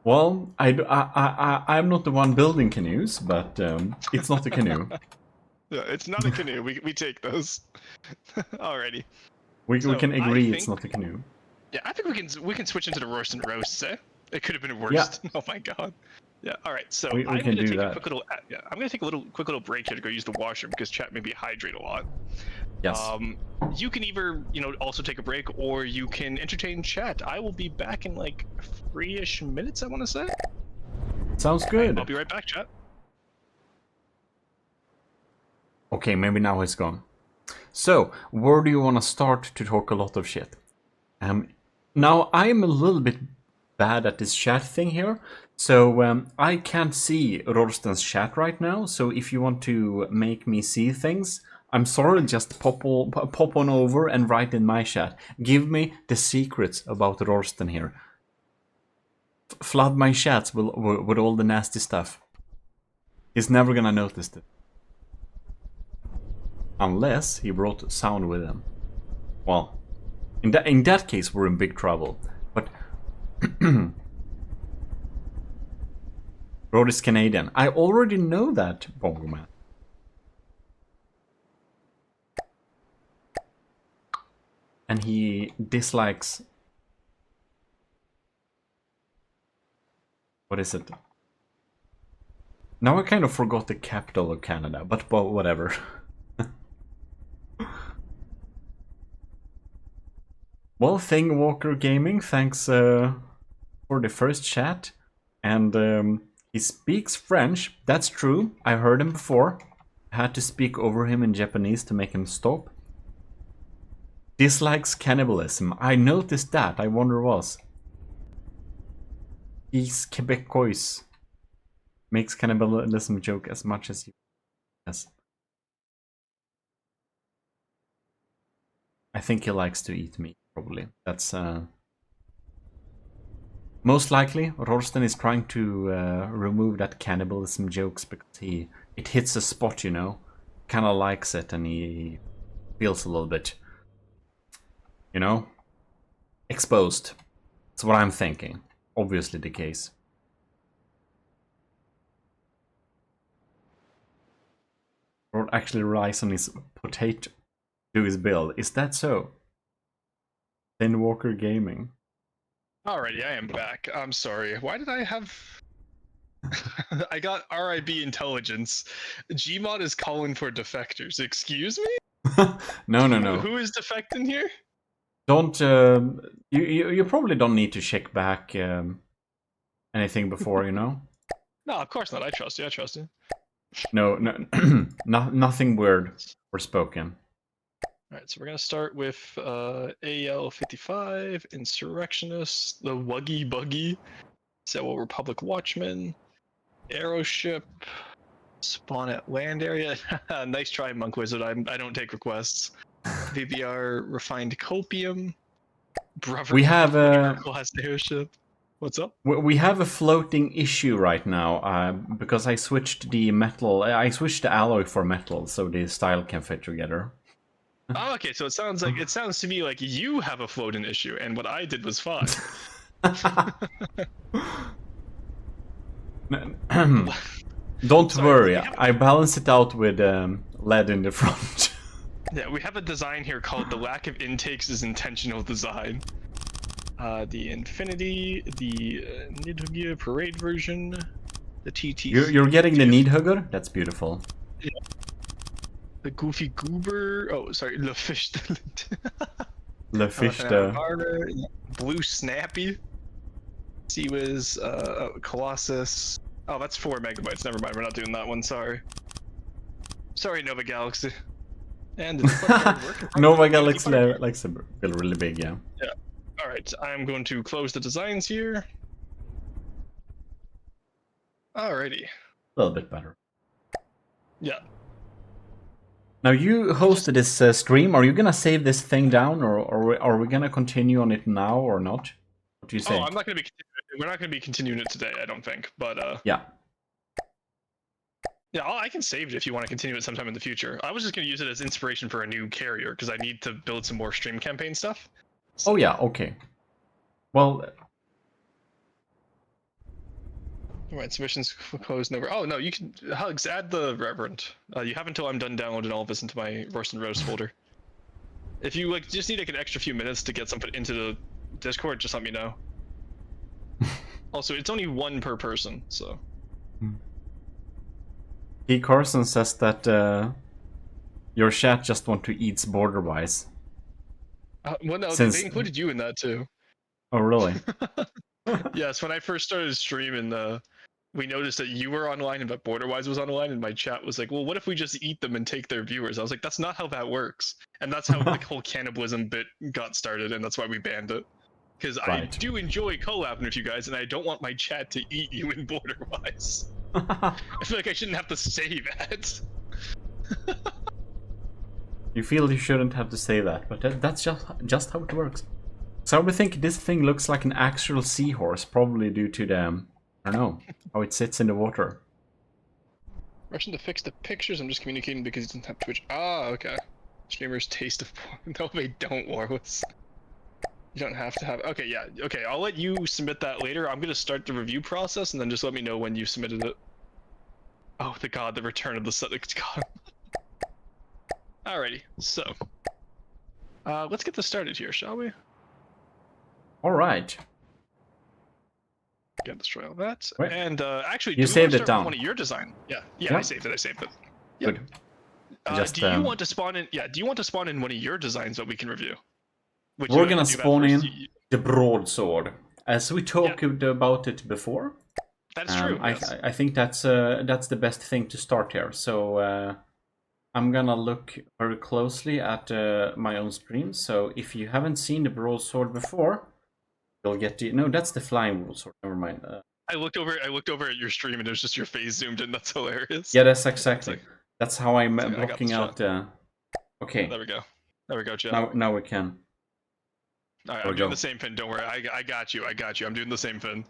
Well, I'm not the one building canoes, but it's not a canoe. Yeah, it's not a canoe. We take those. Alrighty. We can agree think, it's not a canoe. Yeah, I think we can switch into the roast and roasts. Eh? It could have been worse. Yeah. Oh my god. Yeah. All right. So We I'm can gonna do take that. a quick little. Yeah, I'm gonna take a quick little break here to go use the washroom because chat made me hydrate a lot. Yes. You can either also take a break or you can entertain chat. I will be back in like 3-ish minutes. I want to say. Sounds good. I'll be right back, chat. Okay, maybe now he's gone. So, where do you want to start to talk a lot of shit? Now, I'm a little bit bad at this chat thing here, so I can't see Rorsten's chat right now, so if you want to make me see things, I'm sorry, just pop on over and write in my chat. Give me the secrets about Rorsten here. Flood my chats with all the nasty stuff. He's never gonna notice it. Unless he brought sound with him. Well, in that case, we're in big trouble. But Rod is Canadian. I already know that, Bongo Man. And he dislikes... What is it? Now I kind of forgot the capital of Canada, but well, whatever. Well, Thing Walker Gaming, thanks for the first chat. And he speaks French. That's true. I heard him before. I had to speak over him in Japanese to make him stop. Dislikes cannibalism. I noticed that. I wonder was. He's Quebecois. Makes cannibalism joke as much as you. Yes. I think he likes to eat meat, probably. That's most likely. Rorsten is trying to remove that cannibalism jokes because it hits a spot, you know. Kind of likes it, and he feels a little bit, you know, exposed. That's what I'm thinking. Obviously the case. Rod actually relies on his potato to his build. Is that so? Thin Walker Gaming. Alrighty, I am back. I'm sorry. Why did I have... I got RIB intelligence. Gmod is calling for defectors. Excuse me? No. Who is defecting here? Don't... you probably don't need to check back anything before, you know? No, of course not. I trust you. No, nothing weird or spoken. Alright, so we're going to start with AL-55, Insurrectionist, the Wuggy Buggy, Civil Republic Watchman, Aeroship, Spawn at Land Area. Nice try, Monk Wizard. I don't take requests. VBR Refined Copium, Brother. We have Class Airship. What's up? We have a floating issue right now because I switched the metal. I switched the alloy for metal so the style can fit together. Oh, okay, so it sounds to me like you have a floating issue, and what I did was fine. Don't Sorry, worry, I balance it out with lead in the front. Yeah, we have a design here called the lack of intakes is intentional design. The Infinity, the Nidhugger Parade version, the TT. You're getting the Needhugger? That's beautiful. Yeah. The Goofy Goober. Oh, sorry, Le Fish. Le Fish. Blue Snappy. Seawiz, Colossus. Oh, that's 4 megabytes. Never mind, we're not doing that one. Sorry, Nova Galaxy. And the Discord started working. Nova likes a build really big, yeah. Yeah. All right, I'm going to close the designs here. Alrighty. A little bit better. Yeah. Now you hosted this stream. Are you gonna save this thing down, or are we gonna continue on it now or not? What do you say? Oh, I'm not gonna be. We're not gonna be continuing it today, I don't think. But yeah. Yeah, I can save it if you want to continue it sometime in the future. I was just gonna use it as inspiration for a new carrier because I need to build some more stream campaign stuff. So... Oh yeah. Okay. Well. Alright, submissions closed. Never. Oh no, you can Hugs add the Reverend. You have until I'm done downloading all of this into my Roast and Roast folder. If you like, just need like an extra few minutes to get something into the Discord, just let me know. Also, it's only one per person, so. P. Carson says that your chat just want to eat border-wise. Well, no, they included you in that too. Oh, really? Yes, when I first started streaming, we noticed that you were online, but Borderwise was online, and my chat was like, well, what if we just eat them and take their viewers? I was like, that's not how that works. And that's how the whole cannibalism bit got started, and that's why we banned it. Because I do enjoy collabing with you guys, and I don't want my chat to eat you in Borderwise. I feel like I shouldn't have to say that. You feel you shouldn't have to say that, but that's just how it works. So I think this thing looks like an actual seahorse, probably due to the, I don't know, how it sits in the water. Rushing to fix the pictures, I'm just communicating because it doesn't have Twitch. Ah, okay. Streamers taste of porn. No, they don't, Warless. You don't have to have. Okay, yeah. Okay, I'll let you submit that later. I'm gonna start the review process, and then just let me know when you submitted it. Oh, the god, the return of the sun. God. Alrighty, so let's get this started here, shall we? All right. Again, destroy all that. Right. And actually, you saved it down. One of your design. Yeah, yeah, I saved it. I saved it. Yep. Good. Do you want to spawn in? Yeah. Do you want to spawn in one of your designs that we can review? We're gonna spawn in the broadsword, as we talked about it before. That's true. Yes. I think that's the best thing to start here. So I'm gonna look very closely at my own stream. So if you haven't seen the broadsword before, you'll get the that's the flying broadsword. Never mind. I looked over at your stream and it was just your face zoomed in. That's hilarious. Yeah, that's exactly. That's how I'm blocking out. Okay. There we go. There we go, Jeff. Now we can. All right, I'm doing the same pin. Don't worry. I got you. I got you. I'm doing the same pin.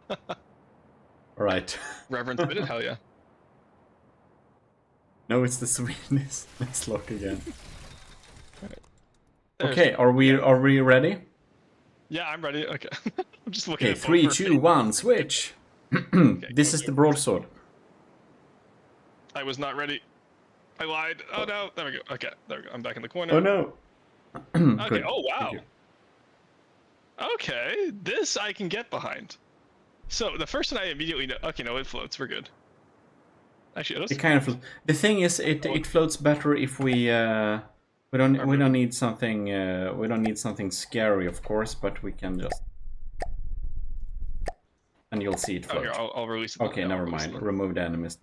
All right. Reverend submitted. Hell yeah. No, it's the sweetness. Let's look again. Okay, are we ready? Yeah, I'm ready. Okay. I'm just looking. Okay, 3, 2, 1, switch. Okay, this is the broadsword. I was not ready. I lied. Oh no. There we go. Okay, there we go. I'm back in the corner. Oh no. Okay. Oh wow. Okay, this I can get behind. So the first one I immediately know. Okay, no, it floats. We're good. Actually, it kind of. The thing is, it floats better if we don't need something scary, of course, but we can just. And you'll see it float. Oh, here, I'll release it. Okay, never mind. Remove the enemies.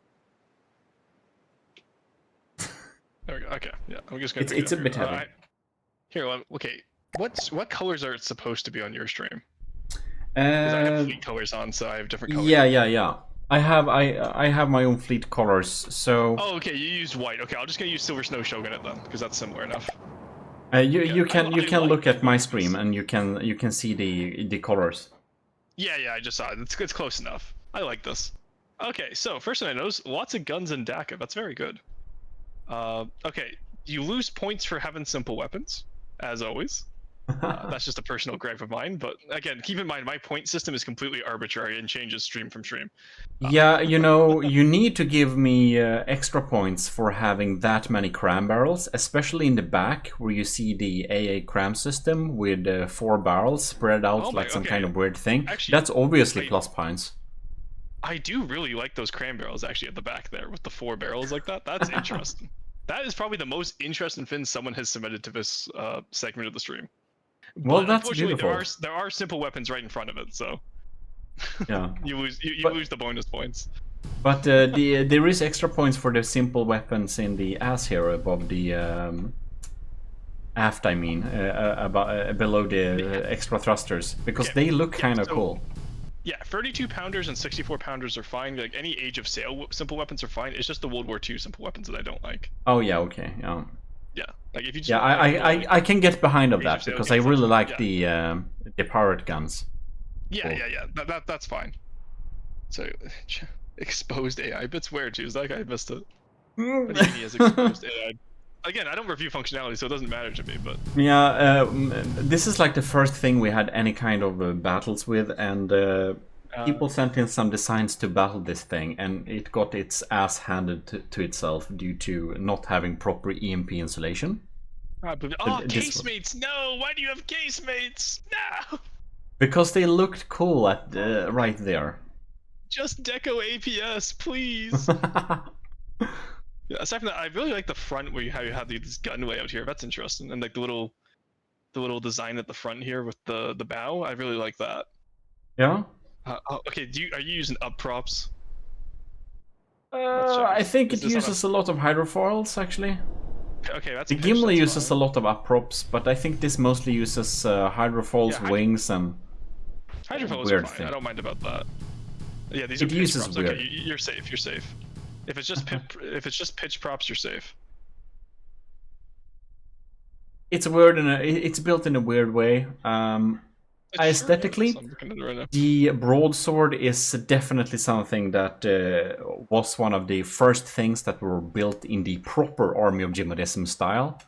There we go. Okay, yeah, I'm just gonna. It's a bit heavy. Here, okay. What colors are it supposed to be on your stream? Because I have fleet colors on, so I have different colors. Yeah. I have my own fleet colors, so. Oh, okay. You used white. Okay, I'm just gonna use Silver Snow Shogun it then, because that's similar enough. You can look at my stream and you can see the colors. Yeah, I just saw it. It's close enough. I like this. Okay, so first thing I noticed, lots of guns in DACA. That's very good. Okay, you lose points for having simple weapons, as always. That's just a personal gripe of mine, but again, keep in mind my point system is completely arbitrary and changes stream from stream. Yeah, you need to give me extra points for having that many cram barrels, especially in the back where you see the AA cram system with 4 barrels spread out some kind of weird thing. Actually, that's obviously plus points. I do really like those cram barrels actually at the back there with the 4 barrels like that. That's interesting. That is probably the most interesting fin someone has submitted to this segment of the stream. Well, that's beautiful. There are simple weapons right in front of it, so yeah, you lose the bonus points. But there is extra points for the simple weapons in the ass here above the aft. I mean, below the extra thrusters, because they look kind of cool. Yeah, 32 pounders and 64 pounders are fine. Like any Age of Sail simple weapons are fine. It's just the World War II simple weapons that I don't like. Oh yeah, okay, yeah. Yeah, like if you just Yeah, want, I can get behind of that Sail because I games, really like yeah. the pirate guns. Yeah, cool. That's fine. So exposed AI bits where too? Is that guy missed it? What do you mean he has exposed AI? Again, I don't review functionality, so it doesn't matter to me. But yeah, this is like the first thing we had any kind of battles with, and people sent in some designs to battle this thing, and it got its ass handed to itself due to not having proper EMP insulation. Casemates! No! Why do you have casemates? No! Because they looked cool at right there. Just deco APS, please. Yeah, aside from that, I really like the front where you have this gun layout here. That's interesting, and like the little design at the front here with the bow. I really like that. Yeah. Okay, are you using up props? I think it uses a lot of hydrofoils actually. Okay, that's the Gimli uses a lot of up props, but I think this mostly uses hydrofoils, wings, and hydrofoils are fine. I don't mind about that. Yeah, these are pitch props. Weird. Okay, you're safe. You're safe. If it's just pitch props, you're safe. It's weird and it's built in a weird way. Aesthetically, the broadsword is definitely something that was one of the first things that were built in the proper Army of GMODIST style.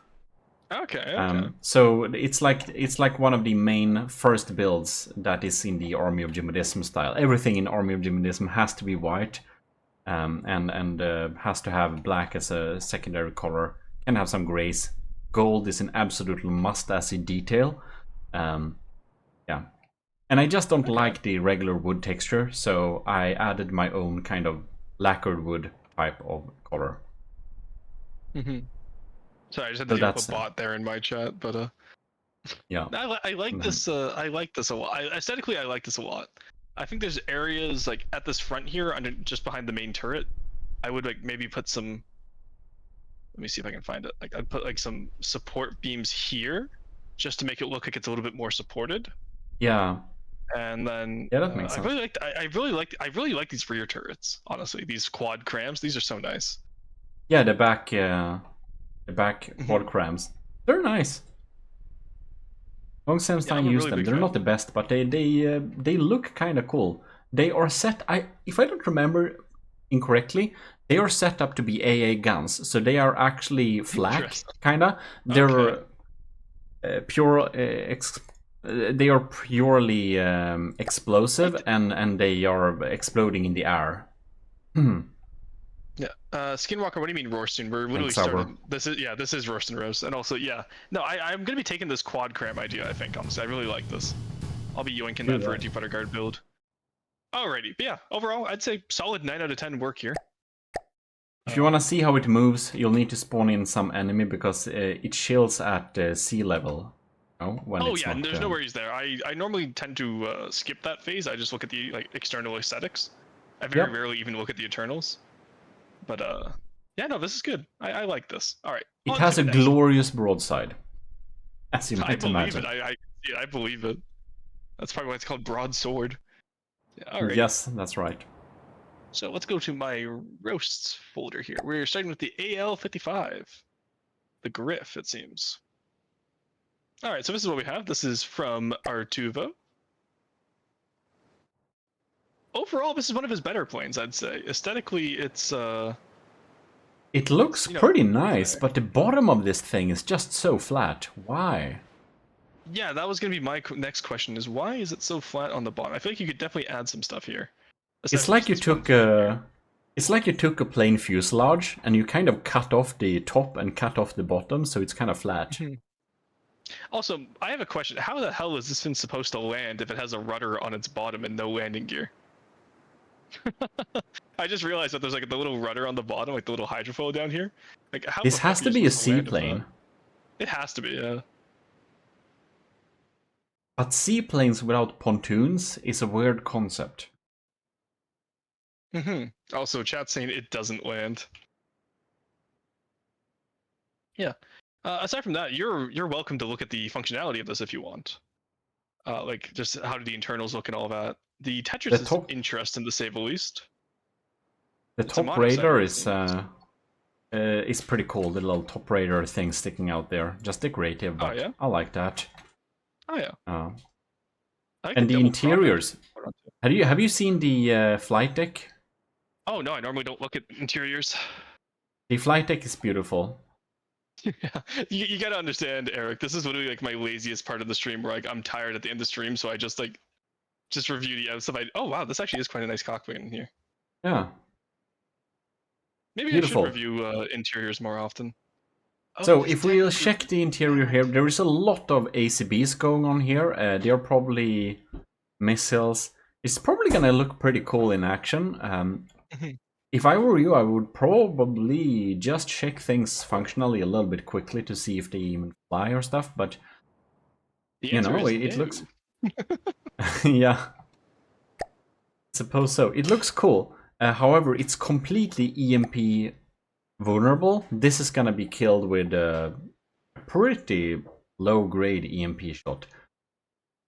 Okay. So it's like one of the main first builds that is in the Army of GMODIST style. Everything in Army of GMODIST has to be white, and has to have black as a secondary color. Can have some grays. Gold is an absolute must as a detail. Yeah. And I just don't like the regular wood texture, so I added my own kind of lacquered wood type of color. Sorry, I just had to deal with a bot there in my chat, but yeah. I like this. I like this a lot. Aesthetically, I like this a lot. I think there's areas like at this front here, under just behind the main turret. I would like maybe put some. Let me see if I can find it. Like I'd put like some support beams here, just to make it look like it's a little bit more supported. Yeah. And then that makes sense. I really like these rear turrets. Honestly, these quad crams. These are so nice. Yeah, the back quad crams. They're nice. Long since I use them. They're not the best, but they look kind of cool. They are set. If I don't remember incorrectly, they are set up to be AA guns, so they are actually flak, kinda. They're pure. They are purely explosive, and they are exploding in the air. Yeah, Skinwalker. What do you mean Rorston? We're literally starting. This is Rorston Rose, and also No, I'm gonna be taking this quad cram idea. I think honestly, I really like this. I'll be yoinking that for a Deep Water Guard build. Alrighty, but yeah, overall, I'd say solid 9 out of 10 work here. If you want to see how it moves, you'll need to spawn in some enemy because it chills at sea level. There's no worries there. I normally tend to skip that phase. I just look at the external aesthetics. I very rarely even look at the internals. But yeah, no, this is good. I like this. All right. It has a glorious broadside, as you might imagine. I believe it. That's probably why it's called broadsword. Yeah, all right. Yes, that's right. So let's go to my roasts folder here. We're starting with the AL55, the Griff, it seems. All right, so this is what we have. This is from Artuvo. Overall, this is one of his better planes, I'd say. Aesthetically, it's it looks pretty nice, but the bottom of this thing is just so flat. Why? Yeah, that was going to be my next question, is why is it so flat on the bottom? I feel like you could definitely add some stuff here. It's like you took a plain fuselage and you kind of cut off the top and cut off the bottom, so it's kind of flat. Also, I have a question. How the hell is this thing supposed to land if it has a rudder on its bottom and no landing gear? I just realized that there's like the little rudder on the bottom, like the little hydrofoil down here. Like, how this has to be a seaplane. It has to be, yeah. But seaplanes without pontoons is a weird concept. Also, chat saying it doesn't land. Yeah. Aside from that, you're welcome to look at the functionality of this if you want. Like just how do the internals look and all that. The The Tetris is top, interesting to say the least. the It's a top mono side radar race thing. is pretty cool. The little top radar thing sticking out there, just decorative, Oh but yeah. I like that. Oh yeah. I like the And the double prop edge. interiors. Have you seen the flight deck? Oh no, I normally don't look at interiors. The flight deck is beautiful. Yeah, you gotta understand, Eric. This is literally like my laziest part of the stream, where like I'm tired at the end of the stream, so I just review the stuff. Oh wow, this actually is quite a nice cockpit in here. Yeah, Maybe I should beautiful. review interiors more often. Oh, So this if deck we is check the interior here, there is a lot of ACBs going on here. They are probably missiles. It's probably gonna look pretty cool in action. If I were you, I would probably just check things functionally a little bit quickly to see if they even fly or stuff. But the you answer know, is it no. looks. Yeah, suppose so. It looks cool. However, it's completely EMP vulnerable. This is gonna be killed with a pretty low-grade EMP shot.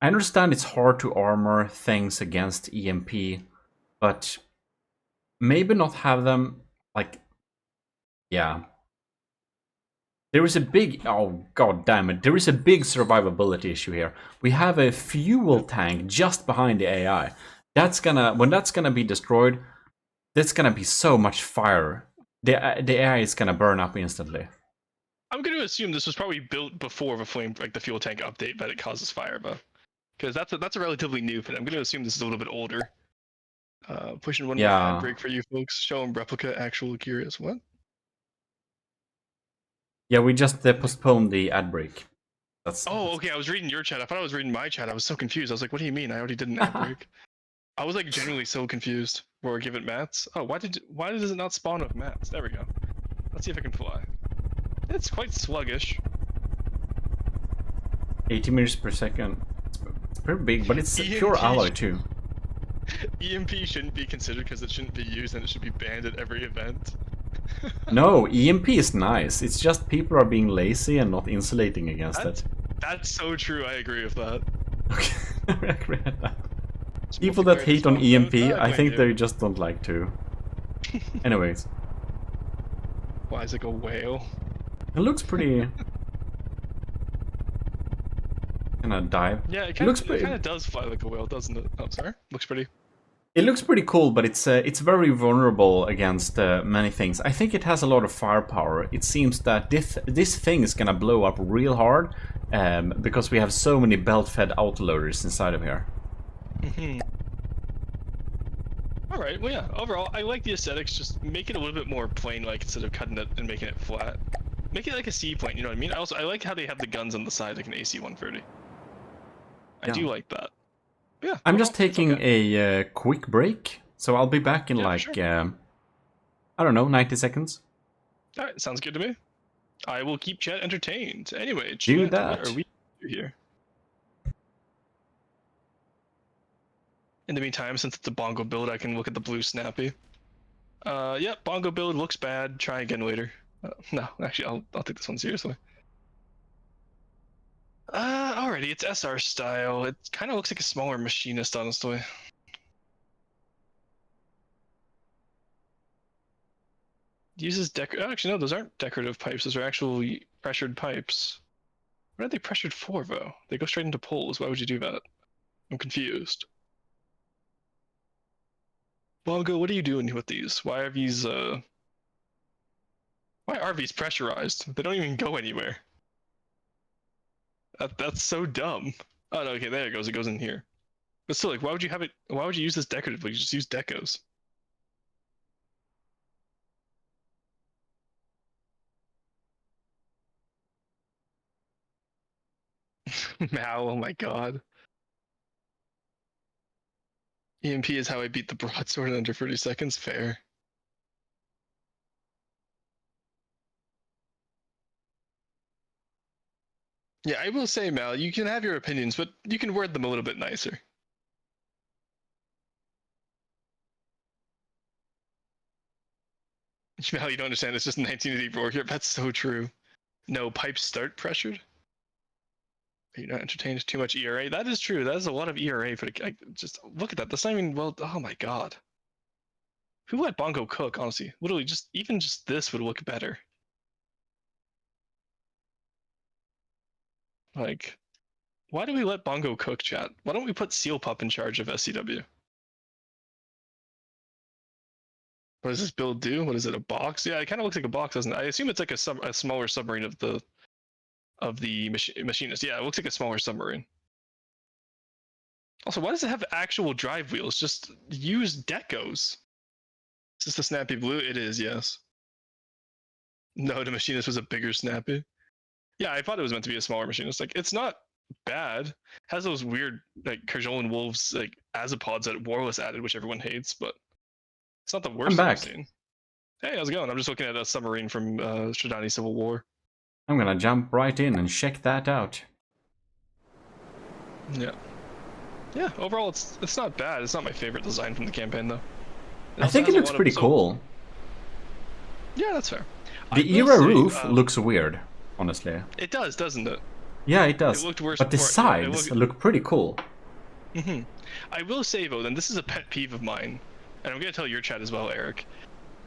I understand it's hard to armor things against EMP, but maybe not have them like, yeah. There is a big, oh god damn it, there is a big survivability issue here. We have a fuel tank just behind the AI. When that's gonna be destroyed, there's gonna be so much fire. The AI is gonna burn up instantly. I'm going to assume this was probably built before the fuel tank update that it causes fire, but because that's a relatively new thing. I'm going to assume this is a little bit older. Pushing one more ad Yeah, break for you folks. Show them replica actual curious. What? yeah, we just postponed the ad break. Oh, That's okay. I was reading your chat. I thought I was reading my chat. I was so confused. I was like, what do you mean? I already did an ad break. I was like genuinely so confused. We're given mats. Oh, why does it not spawn with mats? There we go. Let's see if I can fly. It's quite sluggish. 80 meters per second. It's pretty big, but it's pure EMP alloy too. EMP shouldn't be considered because it shouldn't be used and it should be banned at every event. No, EMP is nice. It's just people are being lazy and not insulating against it. That's so true. I agree with that. Okay, I agree with that. People that hate on EMP, I think they just don't like to. Anyways. Flies like a whale. It looks pretty... Kinda dive. Yeah, it looks kind of does fly like a whale, doesn't it? Oh, sorry. Looks pretty. It looks pretty cool, but it's very vulnerable against many things. I think it has a lot of firepower. It seems that this thing is gonna blow up real hard because we have so many belt-fed autoloaders inside of here. All right. Well, yeah. Overall, I like the aesthetics. Just make it a little bit more plain-like instead of cutting it and making it flat. Make it like a seaplane. You know what I mean? Also, I like how they have the guns on the side like an AC-130. I do like that. Yeah. I'm just taking okay. a quick break, so I'll be back in like, sure. I don't know, 90 seconds. Alright, sounds good to me. I will keep chat entertained. Anyway, Do chat, what are that. we here? In the meantime, since it's a bongo build, I can look at the blue snappy. Yep, bongo build looks bad. Try again later. No, actually, I'll take this one seriously. Alrighty, it's SR style. It kind of looks like a smaller machinist, honestly. Uses actually, no, those aren't decorative pipes. Those are actually pressured pipes. What are they pressured for, though? They go straight into poles. Why would you do that? I'm confused. Bongo, what are you doing with these? Why are these pressurized? They don't even go anywhere. That's so dumb. Oh no, okay, there it goes. It goes in here. But still, like, why would you have it? Why would you use this decoratively? Just use decos. Mal, oh my god. EMP is how I beat the broadsword in under 30 seconds. Fair. Yeah, I will say, Mal, you can have your opinions, but you can word them a little bit nicer. Val, you don't understand. It's just 1984 here. That's so true. No, pipes start pressured. Are you not entertained? Too much ERA. That is true. That is a lot of ERA for the. Just look at that. That's not even well. Oh my god. Who let Bongo cook? Honestly, literally, just even just this would look better. Like, why do we let Bongo cook, chat? Why don't we put Seal Pup in charge of SCW? What does this build do? What is it? A box? Yeah, it kind of looks like a box, doesn't it? I assume it's like a smaller submarine of the machinist. Yeah, it looks like a smaller submarine. Also, why does it have actual drive wheels? Just use decos. Is this the Snappy Blue? It is, yes. No, the machinist was a bigger Snappy. Yeah, I thought it was meant to be a smaller machinist. Like, it's not bad. It has those weird like Kerjolan wolves like azopods that Warless added, which everyone hates, but it's not the worst thing I've seen. Hey, how's it going? I'm just looking at a submarine from Shadani Civil War. I'm gonna jump right in and check that out. Yeah. Yeah, overall it's not bad. It's not my favorite design from the campaign though. I think it looks pretty cool. Yeah, that's fair. The era roof looks weird, honestly. It does, doesn't it? Yeah, it does. It looked worse but the sides look pretty cool. I will say though, then this is a pet peeve of mine, and I'm gonna tell your chat as well, Eric.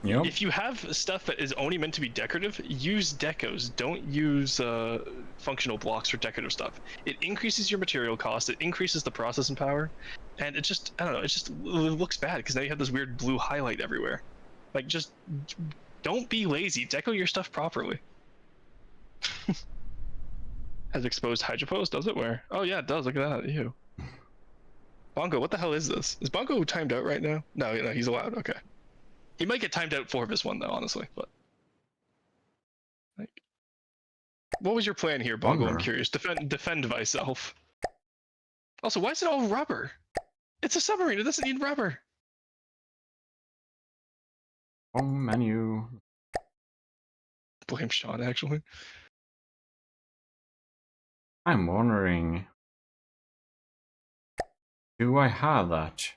Yep. If you have stuff that is only meant to be decorative, use decos. Don't use functional blocks for decorative stuff. It increases your material cost, it increases the processing power, and it just, I don't know, it looks bad because now you have this weird blue highlight everywhere. Like, just don't be lazy. Deco your stuff properly. Has exposed hydropose, does it? Where? Oh yeah, it does. Look at that. Ew. Bongo, what the hell is this? Is Bongo timed out right now? No, he's allowed. Okay. He might get timed out for this one though, honestly. But like, what was your plan here, Bongo? I'm curious. Defend thyself. Also, why is it all rubber? It's a submarine. It doesn't need rubber. Wrong menu. Blame Sean, actually. I'm wondering, do I have that?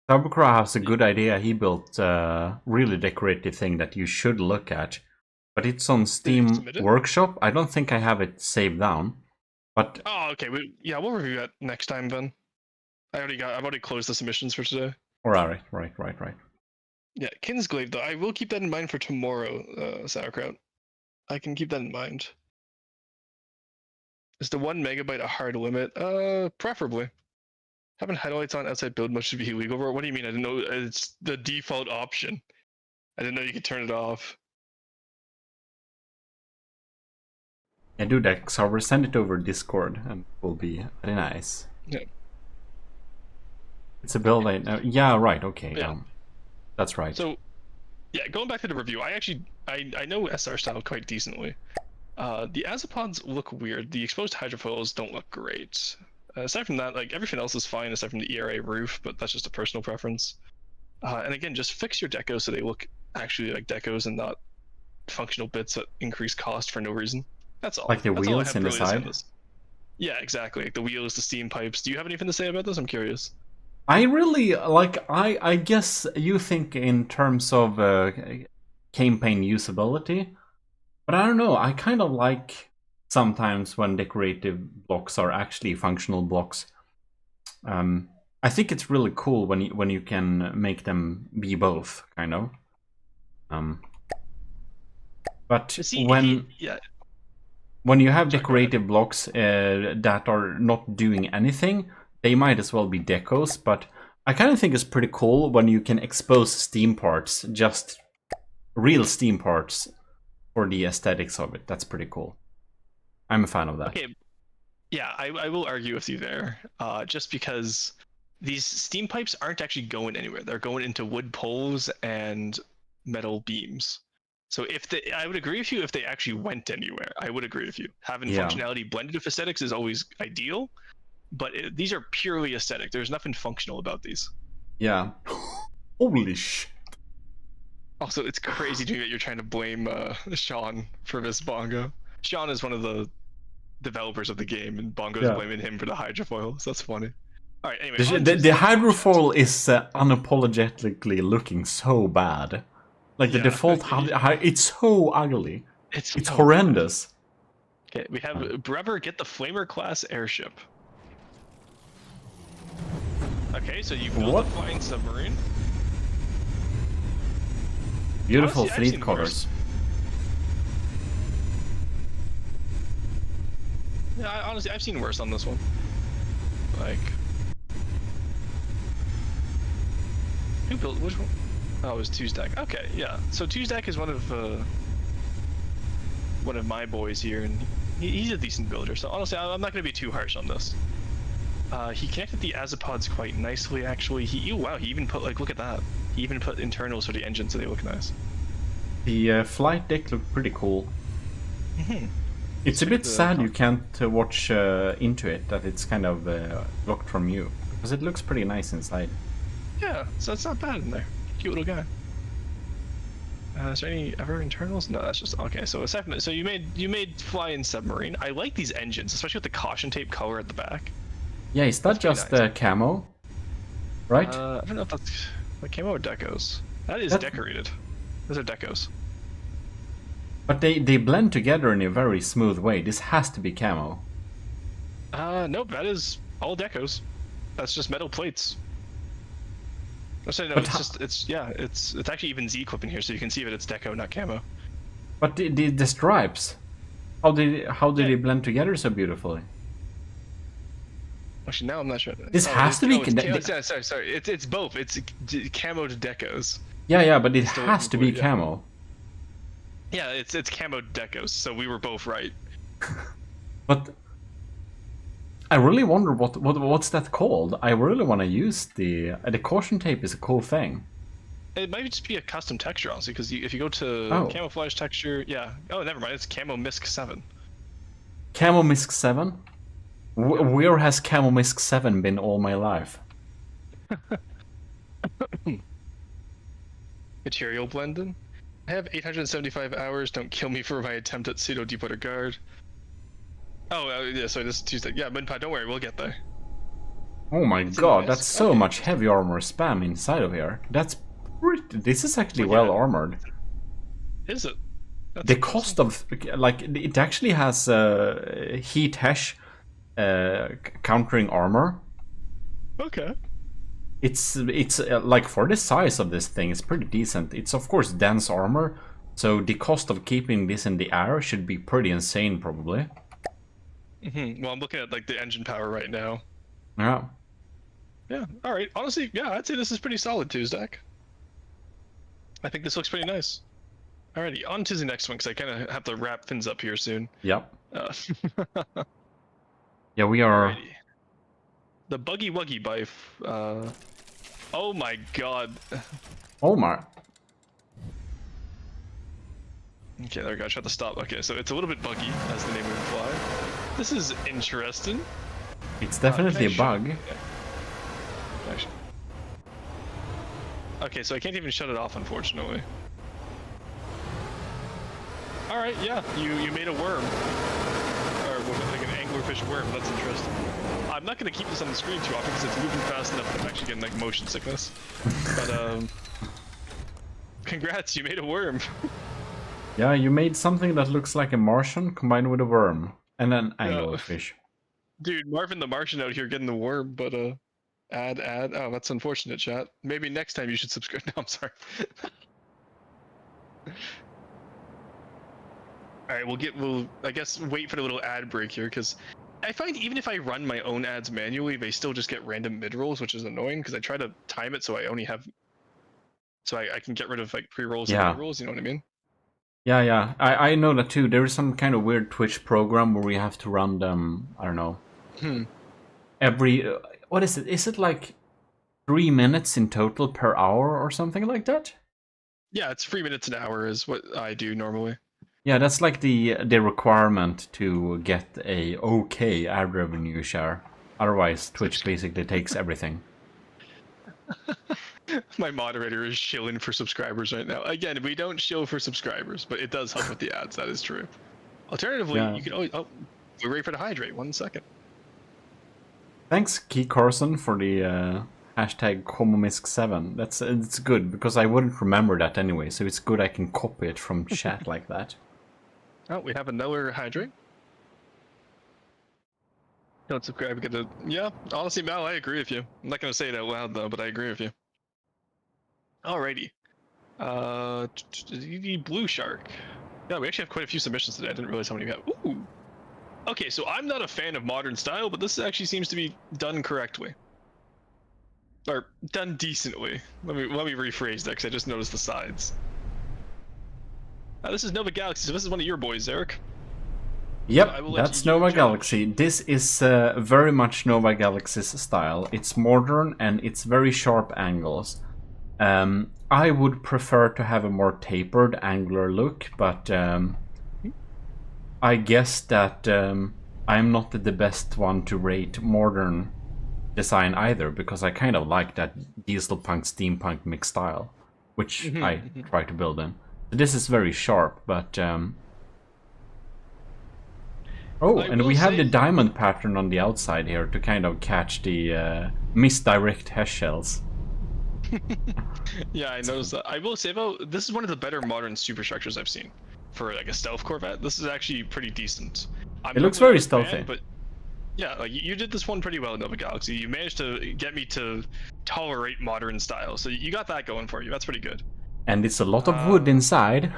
Tabukra has a good idea. He built a really decorative thing that you should look at, but it's on Steam Workshop. I don't think I have it saved down. But oh, okay. We'll review that next time then. I've already closed the submissions for today. Right. Yeah, Kinsglaive though. I will keep that in mind for tomorrow, Sauerkraut. I can keep that in mind. Is the 1 megabyte a hard limit? Preferably. Having highlights on outside build mode should be illegal. What do you mean? I didn't know it's the default option. I didn't know you could turn it off. Yeah, do that, Xaver. Send it over Discord and it will be very nice. Yeah. It's a build yeah, right, okay. Yeah. That's right. So, yeah, going back to the review, I know SR style quite decently. The azopods look weird. The exposed hydrofoils don't look great. Aside from that, like, everything else is fine aside from the ERA roof, but that's just a personal preference. And again, just fix your decos so they look actually like decos and not functional bits that increase cost for no reason. That's all. Like the wheels in the side? Yeah, exactly. Like the wheels, the steam pipes. Do you have anything to say about this? I'm curious. I really, like, I guess you think in terms of campaign usability, but I don't know, I kind of like sometimes when decorative blocks are actually functional blocks. I think it's really cool when you can make them be both, kind of. But see, when you have decorative blocks that are not doing anything, they might as well be decos, but I kind of think it's pretty cool when you can expose steam parts, just real steam parts, for the aesthetics of it. That's pretty cool. I'm a fan of that. Okay. Yeah, I will argue with you there, just because these steam pipes aren't actually going anywhere. They're going into wood poles and metal beams. So I would agree with you if they actually went anywhere. I would agree with you. Having functionality blended with aesthetics is always ideal, but these are purely aesthetic. There's nothing functional about these. Yeah. Holy shit. Also, it's crazy to me that you're trying to blame Sean for this Bongo. Sean is one of the developers of the game, and Bongo's blaming him for the hydrofoils. That's funny. All right. Anyway, The hydrofoil is unapologetically looking so bad. Like the default, it's so ugly. It's so horrendous. Bad. Okay, we have Brever get the Flamer class airship. Okay, so you built a flying submarine. Beautiful fleet colors. Yeah, honestly, I've seen worse on this one. Like, who built which one? Oh, it was Tuesdack. Okay, yeah. So Tuesdack is one of my boys here, and he's a decent builder. So honestly, I'm not going to be too harsh on this. He connected the azipods quite nicely, actually. Wow, he even put, like, look at that. He even put internals for the engine, so they look nice. The flight deck looked pretty cool. It's a bit sad you can't watch into it, that it's kind of blocked from you, because it looks pretty nice inside. Yeah, so it's not bad in there. Cute little guy. Is there any ever internals? No, that's just okay. So so you made flying submarine. I like these engines, especially with the caution tape color at the back. Yeah, is that just nice. Camo? Right? I don't know if that's the camo or decos. That is decorated. Those are decos. But they blend together in a very smooth way. This has to be camo. Nope, that is all decos. That's just metal plates. I'm saying no, it's actually even Z clip in here, so you can see that it's deco, not camo. But the stripes, how did they blend together so beautifully? Actually, now I'm not sure. This has to be. Sorry. It's both. It's camo to decos. Yeah, but it has to be camo. Yeah, it's camo decos. So we were both right. But I really wonder what's that called. I really want to use the caution tape. Is a cool thing. It might just be a custom texture, honestly, because if you go to camouflage texture, yeah. Oh, never mind. It's camo misc 7. Camo misc 7. Where has Camo Misc 7 been all my life? Material blending. I have 875 hours. Don't kill me for my attempt at pseudo deepwater guard. Oh, yeah, sorry, this is Tuesday. Yeah, Minpad, don't worry, we'll get there. Oh my god, that's so much heavy armor spam inside of here. That's pretty... This is actually well armored. Is it? That's the cost of... Like, it actually has heat hash countering armor. Okay. It's like, for the size of this thing, it's pretty decent. It's of course dense armor, so the cost of keeping this in the air should be pretty insane, probably. Well, I'm looking at like the engine power right now. Yeah. Yeah. All right. Honestly, yeah, I'd say this is pretty solid, Tuesdack. I think this looks pretty nice. Alrighty, on to the next one, because I kind of have to wrap things up here soon. Yep. Yeah, we are... Alrighty. The Buggy Wuggy by... Oh my god. Omar. Okay, there we go, I tried to stop. Okay, so it's a little bit buggy, as the name would imply. This is interesting. It's definitely a bug. Yeah. Okay, so I can't even shut it off, unfortunately. Alright, yeah, you made a worm. Or like an anglerfish worm, that's interesting. I'm not going to keep this on the screen too often because it's moving fast enough that I'm actually getting like motion sickness. But congrats, you made a worm. Yeah, you made something that looks like a Martian combined with a worm. And an anglerfish. Dude, Marvin the Martian out here getting the worm, but ad. Oh, that's unfortunate, chat. Maybe next time you should subscribe. No, I'm sorry. Alright, we'll I guess wait for the little ad break here, because I find even if I run my own ads manually, they still just get random mid-rolls, which is annoying, because I try to time it so I only have... So I can get rid of like pre-rolls and mid-rolls, you know what I mean? Yeah. I know that too. There is some kind of weird Twitch program where we have to run them, I don't know. Every... what is it? Is it like 3 minutes in total per hour or something like that? Yeah, it's 3 minutes an hour is what I do normally. Yeah, that's like the requirement to get a okay ad revenue share. Otherwise, Twitch basically takes everything. My moderator is shilling for subscribers right now. Again, we don't shill for subscribers, but it does help with the ads. That is true. Alternatively, you can always... Oh, we're ready for the hydrate. 1 second. Thanks, Key Carson, for the hashtag Comomisc7. It's good because I wouldn't remember that anyway, so it's good I can copy it from chat like that. Oh, we have another hydrate. Don't subscribe. Get the yeah. Honestly, Mal, I agree with you. I'm not gonna say it out loud though, but I agree with you. Alrighty. Blue shark. Yeah, we actually have quite a few submissions today. I didn't realize how many we have. Ooh. Okay, so I'm not a fan of modern style, but this actually seems to be done correctly. Or done decently. Let me rephrase that because I just noticed the sides. This is Nova Galaxy, so this is one of your boys, Eric. Yep, that's Nova Galaxy. This is very much Nova Galaxy's style. It's modern and it's very sharp angles. I would prefer to have a more tapered, angular look, but I guess that I'm not the best one to rate modern design either, because I kind of like that dieselpunk steampunk mix style, which I try to build in. This is very sharp, but oh, and we have the diamond pattern on the outside here to kind of catch the misdirect HESH shells. Yeah, I noticed that. I will say though, this is one of the better modern superstructures I've seen for like a stealth Corvette. This is actually pretty decent. It looks very stealthy, but yeah, like you did this one pretty well in Nova Galaxy. You managed to get me to tolerate modern style, so you got that going for you. That's pretty good. And it's a lot of wood inside.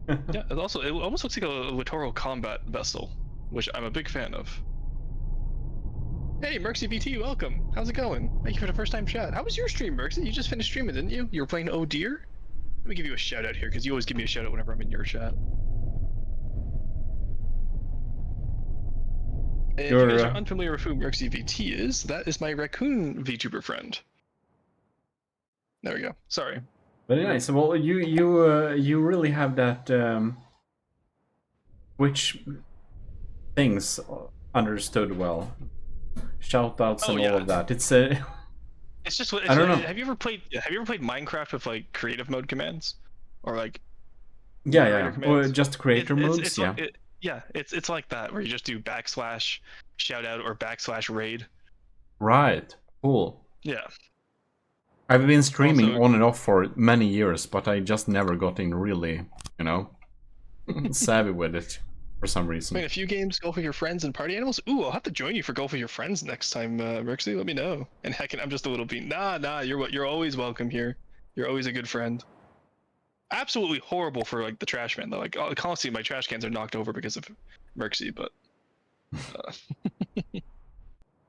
Yeah, it almost looks like a littoral combat vessel, which I'm a big fan of. Hey, Merxy VT, welcome. How's it going? Thank you for the first time chat. How was your stream, Merxy? You just finished streaming, didn't you? You were playing Oh Dear? Let me give you a shout out here, because you always give me a shout out whenever I'm in your chat. And if you guys are unfamiliar with who Merxy VT is, that is my raccoon VTuber friend. There we go. Sorry. Very nice. Well, you really have that which things understood well. Shoutouts and all of that. It's just I don't know. Have you ever played Minecraft with like creative mode commands, or like yeah, or just creator modes? It's like that where you just do backslash shoutout or backslash raid. Right. Cool. Yeah. I've been streaming on and off for many years, but I just never got in really, savvy with it for some reason. Playing a few games, golf with your friends, and party animals. Ooh, I'll have to join you for golf with your friends next time, Merxy. Let me know. And heck, I'm just a little bean. Nah. You're always welcome here. You're always a good friend. Absolutely horrible for like the trash man though. Like constantly, my trash cans are knocked over because of Merxy, but.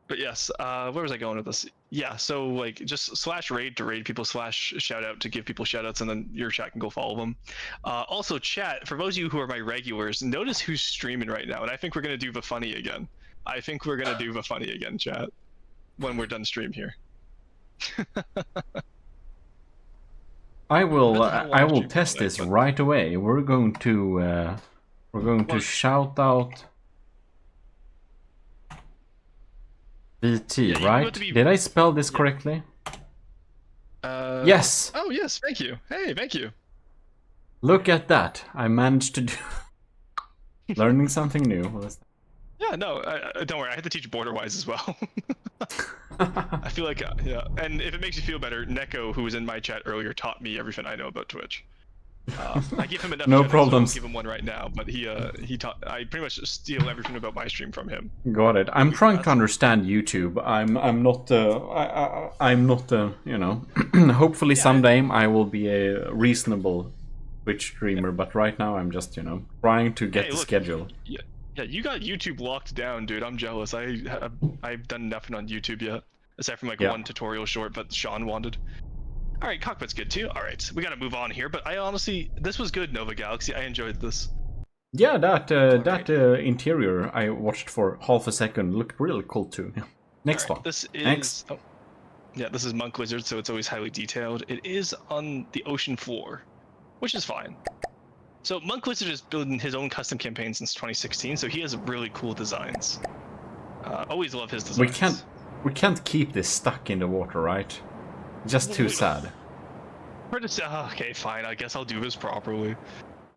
But yes, where was I going with this? Yeah, so like just slash raid to raid people, slash shout out to give people shout outs, and then your chat can go follow them. Also chat, for those of you who are my regulars, notice who's streaming right now, and I think we're gonna do the funny again. Chat, when we're done stream here. I will test this right away. We're going to shout out VT, right? Did I spell this correctly? Yes. Oh yes, thank you. Hey, thank you. Look at that! I managed to do learning something new. Yeah, no, don't worry. I had to teach borderwise as well. I feel like yeah, and if it makes you feel better, Neko, who was in my chat earlier, taught me everything I know about Twitch. I give him enough. No problems. So I'll give him one right now, but he taught. I pretty much steal everything about my stream from him. Got it. I'm trying to understand YouTube. I'm not. I'm not. Hopefully someday I will be a reasonable Twitch streamer, but right now I'm just trying to get the schedule. Yeah, you got YouTube locked down, dude. I'm jealous. I've done nothing on YouTube yet, aside from like one tutorial short that Sean wanted. All right, cockpit's good too. All right, we gotta move on here. But I honestly, this was good, Nova Galaxy. I enjoyed this. Yeah, that interior I watched for half a second looked really cool too. Yeah. Next one. This is this is Monk Wizard, so it's always highly detailed. It is on the ocean floor, which is fine. So Monk Wizard is building his own custom campaign since 2016, so he has really cool designs. Always love his designs. We can't keep this stuck in the water, right? Just too sad. Okay, fine. I guess I'll do this properly.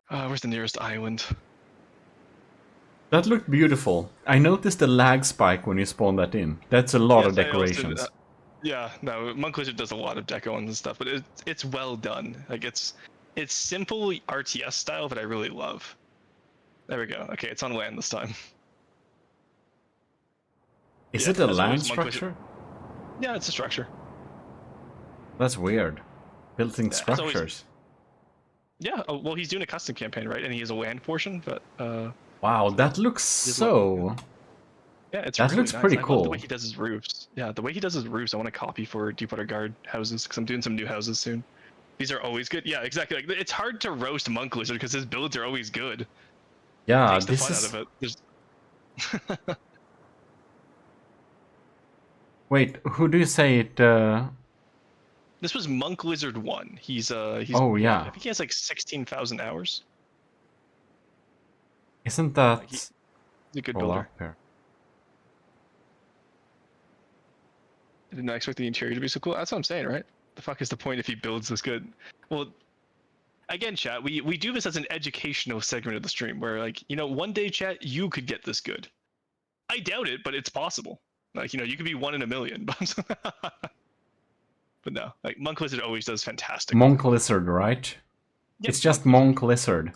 Where's the nearest island? That looked beautiful. I noticed the lag spike when you spawn that in. That's a lot of Yes, I also. decorations. Yeah, no, Monk Lizard does a lot of deco and stuff, but it's well done. Like it's simple RTS style that I really love. There we go. Okay, it's on land this time. Is Yeah, it a as land always, Monk Lizard. structure? Yeah, it's a structure. That's weird. Building Yeah, as always. structures. Yeah, oh, well, he's doing a custom campaign, right? And he has a land portion, but Wow, so that looks so. yeah, it's That really looks nice. pretty I love the cool. way he does his roofs. Yeah, the way he does his roofs, I want to copy for Deepwater Guard houses because I'm doing some new houses soon. These are always good. Yeah, exactly. Like it's hard to roast Monk Lizard because his builds are always good. Yeah, Takes the this fun is. out of it. Wait, who do you say it? This was Monk Lizard 1. He's Oh what? yeah, I think he has like 16,000 hours. isn't He's that? a good Roll builder. up here. I did not expect the interior to be so cool. That's what I'm saying, right? The fuck is the point if he builds this good? Well, again, chat, we do this as an educational segment of the stream where, like, one day, chat, you could get this good. I doubt it, but it's possible. Like, you could be 1 in a million. But no, like, Monk Lizard always does fantastic Monk work. Lizard, right? Yep, It's just Monk Lizard.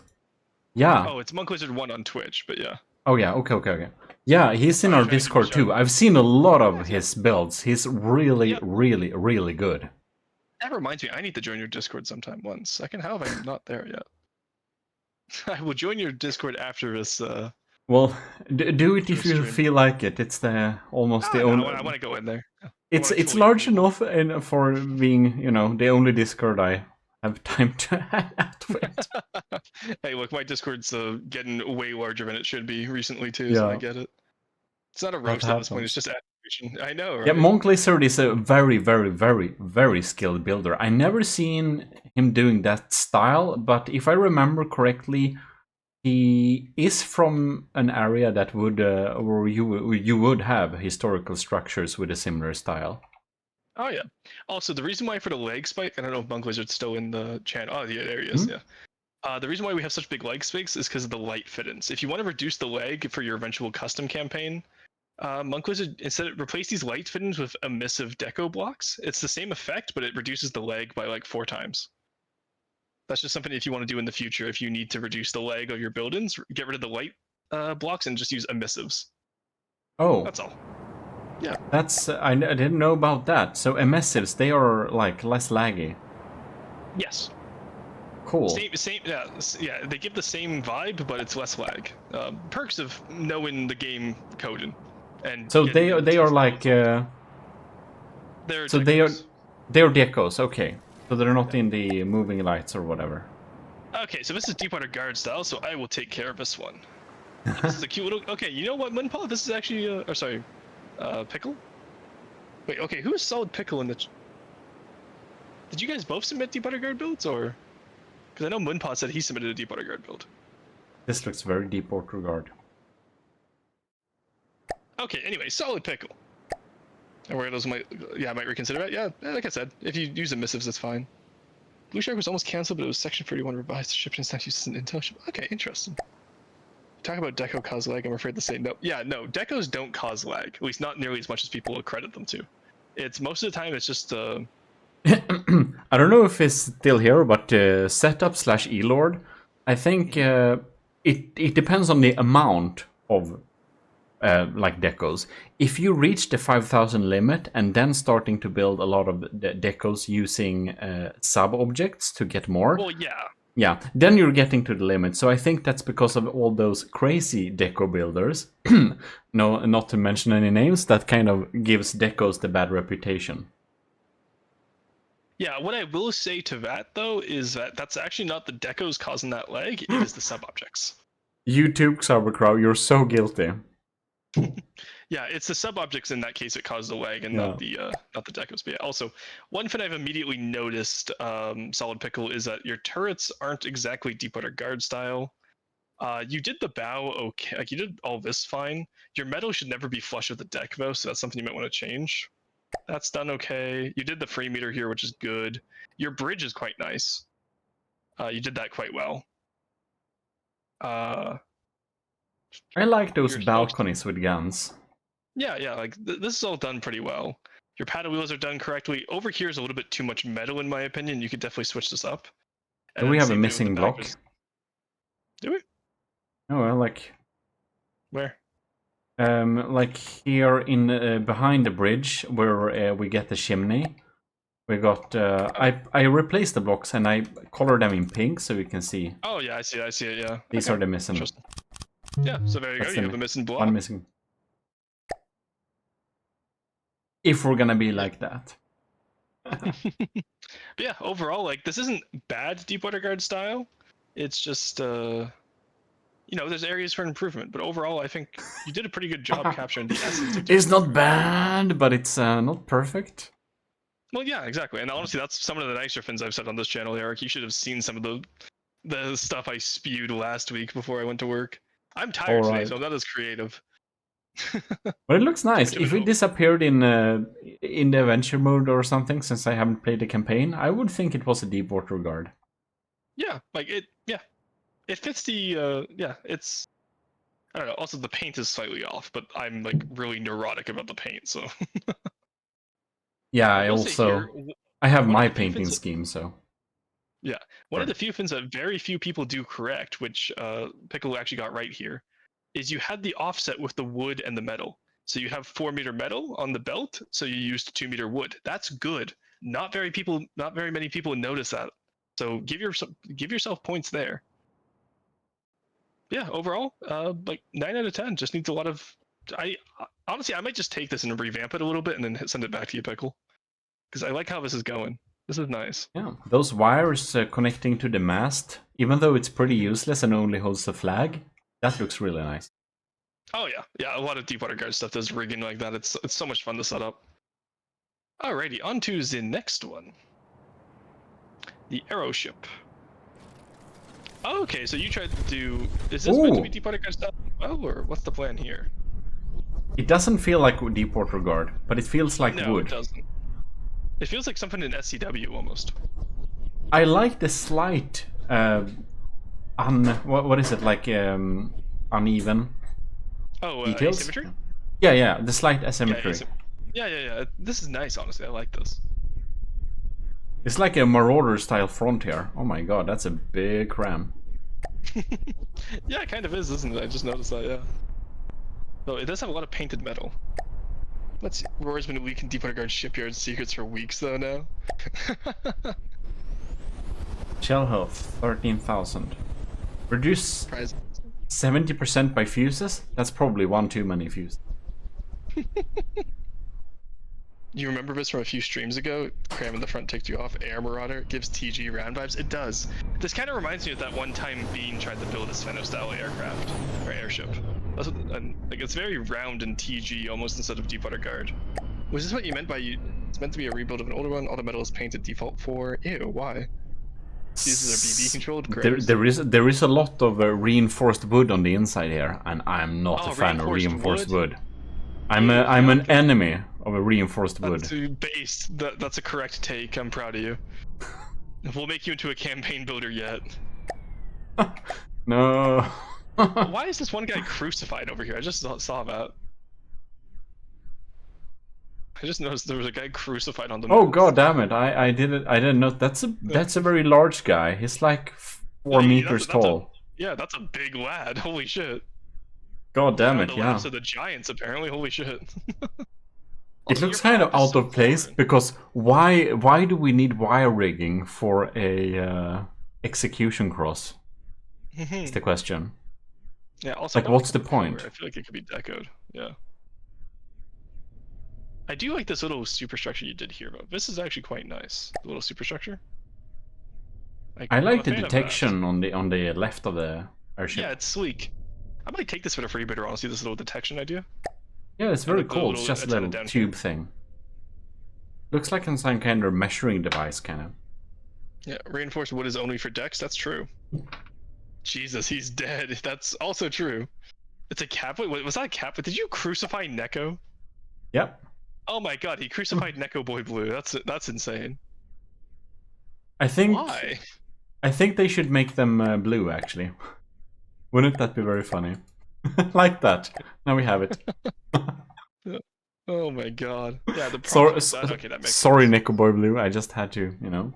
Yeah. Oh, it's Monk Lizard 1 on Twitch, but yeah. Oh yeah. Okay. Yeah, he's in Oh, our you're trying to give him a Discord too. shout. I've seen a lot of Yes, his builds. He's really, Yep. really, really good. That reminds me, I need to join your Discord sometime once. How have I not there yet? I will join your Discord after this. Well, do it After if the you stream. feel like it. It's the almost the No, only. I want to go in there. It's large enough for being, the only Discord I have time to hang out with. Hey, look, my Discord's getting way larger than it should be recently too, so I Yeah, get it. It's not a that roast at this point. It's happens. just admiration. I know, Yeah, right? Monk Lizard is a very, very, very, very skilled builder. I never seen him doing that style, but if I remember correctly, he is from an area that would where you would have historical structures with a similar style. Oh yeah. Also, the reason why for the leg spike, I don't know if Monk Lizard's still in the channel. Oh yeah, there he is. Hmm? Yeah. The reason why we have such big leg spikes is because of the light fit-ins. If you want to reduce the leg for your eventual custom campaign, Monk Lizard replace these light fit-ins with emissive deco blocks. It's the same effect, but it reduces the leg by like 4 times. That's just something if you want to do in the future. If you need to reduce the leg of your buildings, get rid of the light blocks and just use emissives. Oh, That's all. Yeah. that's I didn't know about that. So emissives, they are like less laggy. Yes. Cool. Same. Yeah. They give the same vibe, but it's less lag. Perks of knowing the game coding, and So getting they are like they're so decos. they are decos. Okay, so they're not in the moving lights or whatever. Okay, so this is Deepwater Guard style, so I will take care of this one. This is a cute little. Okay, you know what, Munpaw? This is actually. Or sorry, Pickle. Wait. Okay, who is Solid Pickle in the? Did you guys both submit Deepwater Guard builds, or? Because I know Munpaw said he submitted a Deepwater Guard build. This looks very Deepwater Guard. Okay. Anyway, Solid Pickle. And where those might, I might reconsider it. Yeah, like I said, if you use emissives, that's fine. Blue Shark was almost canceled, but it was Section 31 revised to ship and not used as an intel ship. Okay, interesting. Talk about deco cause lag. I'm afraid to say no. Yeah, no, decos don't cause lag. At least not nearly as much as people will credit them to. It's most of the time it's just I don't know if it's still here, but setup/elord. I think it depends on the amount of like decos. If you reach the 5,000 limit and then starting to build a lot of decos using sub objects to get more. Well, yeah. Yeah, then you're getting to the limit. So I think that's because of all those crazy deco builders. No, not to mention any names. That kind of gives decos the bad reputation. Yeah, what I will say to that though is that that's actually not the decos causing that lag. It is the sub objects. YouTube Cybercrow, you're so guilty. Yeah, it's the sub objects in that case that cause the lag, and not the decos. But yeah, also one thing I've immediately noticed, Solid Pickle, is that your turrets aren't exactly Deepwater Guard style. You did the bow okay, like you did all this fine. Your metal should never be flush with the deck though, so that's something you might want to change. That's done okay. You did the free meter here, which is good. Your bridge is quite nice. You did that quite well. I like those Your balconies with guns. Yeah, like this is all done pretty well. Your paddle wheels are done correctly. Over here is a little bit too much metal, in my opinion. You could definitely switch this up. Do And we then have a same thing with the missing back. block? Do we? Oh, well, like Where? like here in behind the bridge where we get the chimney. We got. I replaced the blocks and I colored them in pink so you can see. Oh yeah, I see it. Yeah. These Okay. are the missing. Interesting. Yeah. So there you go. That's You have a missing block. one missing. If we're gonna be Yeah. like that. But yeah, overall, like this isn't bad Deepwater Guard style. It's just there's areas for improvement. But overall, I think you did a pretty good job capturing the essence of It's Deepwater not Guard. bad, but it's not perfect. Well, yeah, exactly. And honestly, that's some of the nicer things I've said on this channel, Eric. You should have seen some of the stuff I spewed last week before I went to work. I'm tired today, so I'm not as creative. But it looks nice. Too much If it disappeared in the adventure mode or something, since I haven't played the campaign, I would think it was a Deepwater Guard. Yeah, like it. Yeah, it fits the. Yeah, it's. I don't know. Also, the paint is slightly off, but I'm like really neurotic about the paint, so. Yeah, I have one of my the few painting things scheme, so. Yeah, one of the few things that very few people do correct, which Piccolo actually got right here, is you had the offset with the wood and the metal. So you have 4-meter metal on the belt, so you used 2-meter wood. That's good. Not very many people notice that. So give yourself points there. Yeah, overall, like 9 out of 10. Just needs a lot of. I honestly, I might just take this and revamp it a little bit, and then send it back to you, Pickle, because I like how this is going. This is nice. Yeah, those wires connecting to the mast, even though it's pretty useless and only holds the flag, that looks really nice. Oh yeah. A lot of Deepwater Guard stuff does rigging like that. It's so much fun to set up. Alrighty, on to the next one. The arrow ship. Oh, okay, so you tried to do. Is this meant to be Deepwater Guard stuff? Oh, or what's the plan here? It doesn't feel like Deepwater Guard, but it feels like No, wood. it doesn't. It feels like something in SCW almost. I like the slight what is it, like uneven details? Asymmetry? Yeah, the slight asymmetry. Yeah. This is nice, honestly. I like this. It's like a Marauder style frontier. Oh my god, that's a big ram. Yeah, it kind of is, isn't it? I just noticed that, yeah. Though it does have a lot of painted metal. Let's see. Rory's been leaking Deepwater Guard shipyard secrets for weeks, though, now. Shell health, 13,000. Reduce Surprise. 70% by fuses? That's probably one too many fuses. You remember this from a few streams ago? Cram in the front ticked you off. Air Marauder gives TG round vibes. It does. This kind of reminds me of that one time Bean tried to build a Svenno-style aircraft or airship. That's what, like it's very round and TG almost instead of Deepwater Guard. Was this what you meant by you? It's meant to be a rebuild of an older one. All the metal is painted default 4. Ew, why? These are BB controlled. There is a lot of reinforced wood on the inside here, and I'm not a fan of reinforced wood. I'm an enemy of a reinforced wood. That's a correct take. I'm proud of you. We'll make you into a campaign builder yet. No. Why is this one guy crucified over here? I just saw that. I just noticed there was a guy crucified on the. Oh god damn it! I didn't know. That's a very large guy. He's like 4 meters tall. Yeah, that's a big lad. Holy shit. God damn it! Yeah. So the giants apparently. Holy shit. It looks kind of out of place because why do we need wire rigging for a execution cross? Is the question. Yeah. Also, like, what's the point? I feel like it could be decoed. Yeah. I do like this little superstructure you did here, though. This is actually quite nice. The little superstructure. I like the detection on the left of the airship. Yeah, it's sleek. I might take this for the freebooter, honestly, this little detection idea. Yeah, it's very cool. It's just a little tube thing. Looks like some kind of measuring device, kind of. Yeah, reinforced wood is only for decks. That's true. Jesus, he's dead. That's also true. It's a cap. Wait, was that a cap? Did you crucify Neko? Yep. Oh my god, he crucified Neko Boy Blue. That's insane. Why? I think they should make them blue, actually. Wouldn't that be very funny? Like that. Now we have it. Oh my god. Yeah, the So, problem with that. Okay, that makes sorry, sense. Nico Boy Blue. I just had to, you know.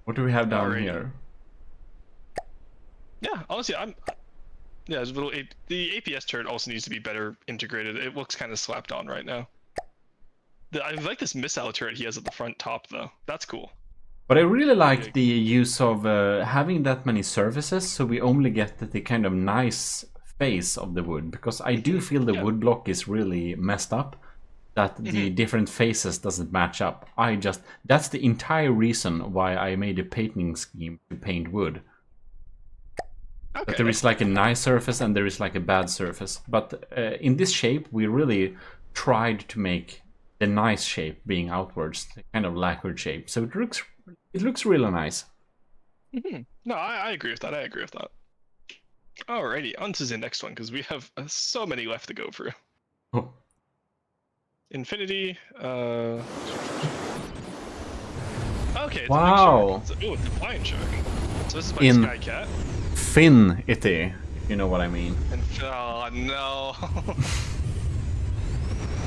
What do we have down Alrighty. here? Yeah, honestly, yeah, there's a little. The APS turret also needs to be better integrated. It looks kind of slapped on right now. I like this missile turret he has at the front top, though. That's cool. But I really like the use of having that many surfaces, so we only get the kind of nice face of the wood, because I do feel the wood block is really messed up, that the different faces doesn't match up. That's the entire reason why I made a painting scheme to paint wood. Okay. That there is like a nice surface and there is like a bad surface. But in this shape, we really tried to make the nice shape being outwards, the kind of lacquered shape. So it looks really nice. No, I agree with that. I agree with that. Alrighty, on to the next one, because we have so many left to go through. Oh. Infinity. Okay. It's Wow. A big shark. Oh, it's a flying shark. So this is my In Sky Cat. Finity, if you know what I mean. And oh no.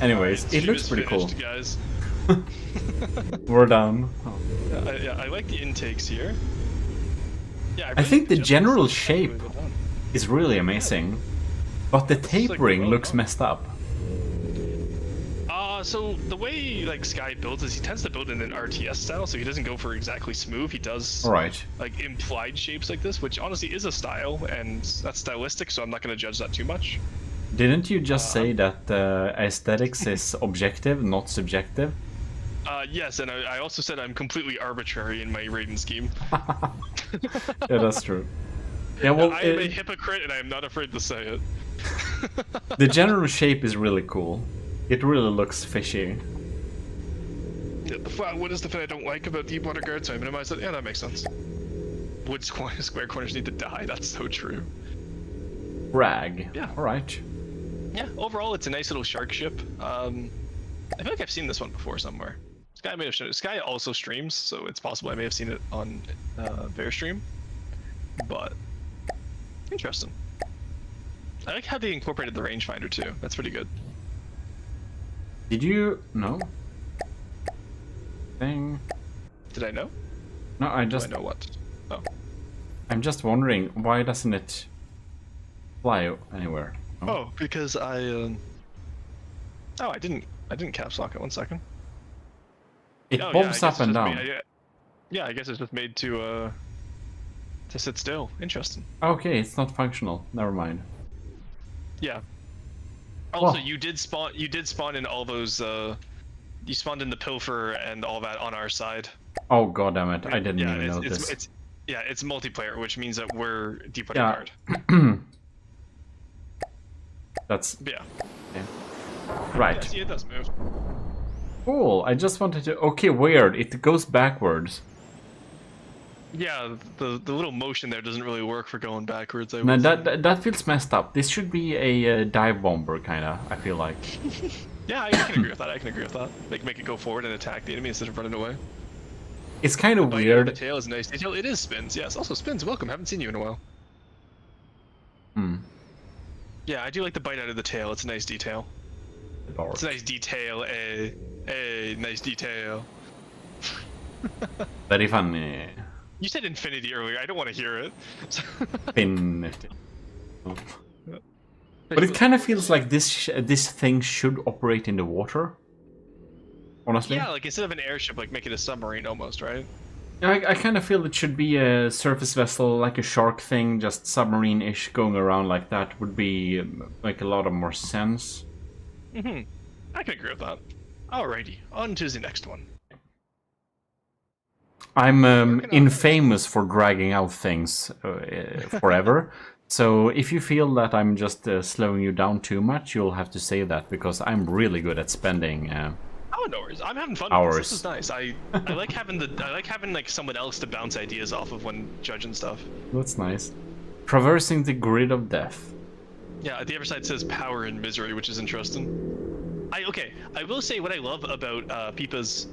Anyways, Right, it looks pretty finished, cool. guys. We're done. Oh. Yeah, I like the intakes here. Yeah, I think the just general this is shape really well done. is really amazing, but the This is, like, tapering well looks done. messed up. So the way like Sky builds is he tends to build in an RTS style, so he doesn't go for exactly smooth. He does Right. like implied shapes like this, which honestly is a style, and that's stylistic. So I'm not going to judge that too much. Didn't you just say that aesthetics is objective, not subjective? Yes, and I also said I'm completely arbitrary in my rating scheme. Yeah, that's true. Yeah, well, I am a hypocrite, and I am not afraid to say it. the general shape is really cool. It really looks fishy. Yeah, the flat wood is the thing I don't like about Deepwater Guard, so I minimize it. Yeah, that makes sense. Wood square corners need to die. That's so true. Rag. Yeah. All right. Yeah, overall, it's a nice little shark ship. I feel like I've seen this one before somewhere. Sky may have shown it. Sky also streams, so it's possible I may have seen it on their stream. But interesting. I like how they incorporated the rangefinder too. That's pretty good. Did you no? Thing. Did I know? No, I just. Do I know what? Oh. I'm just wondering why doesn't it fly anywhere? Oh, because I. Oh, I didn't caps lock it. 1 second. It Oh, bobs yeah, up and down. Yeah, I guess it's just made to sit still. Interesting. Okay, it's not functional. Never mind. Yeah. Also, Well. you did spawn in all those. You spawned in the pilfer and all that on our side. Oh god damn it! I didn't Yeah, even notice. It's multiplayer, which means that we're Deepwater Yeah. Guard. That's Yeah. right. Yeah, see, it does move. Cool. I just wanted to. Okay, weird. It goes backwards. Yeah, the little motion there doesn't really work for going backwards. No, that feels messed up. This should be a dive bomber, kinda. I feel like. Yeah, I can agree with that. I can agree with that. Make it go forward and attack the enemy instead of running away. It's kind of The weird. tail is a nice detail. It is spins. Yes, also spins. Welcome. Haven't seen you in a while. Hmm. Yeah, I do like the bite out of the tail. It's a nice detail. It's a nice detail. A nice detail. Very funny. You said infinity earlier. I don't want to hear it. Infinity. Oh. But it kind of feels like this thing should operate in the water. Honestly. Yeah, like instead of an airship, like make it a submarine almost, right? I kind of feel it should be a surface vessel, like a shark thing, just submarine-ish, going around like that would be make a lot of more sense. I can agree with that. Alrighty, on to the next one. I'm infamous for dragging out things forever. So if you feel that I'm just slowing you down too much, you'll have to say that, because I'm really good at spending Oh, no worries. I'm having fun hours. with this. This is nice. I like having like someone else to bounce ideas off of when judging stuff. That's nice. Traversing the grid of death. Yeah, the other side says power and misery, which is interesting. I will say what I love about Pipa's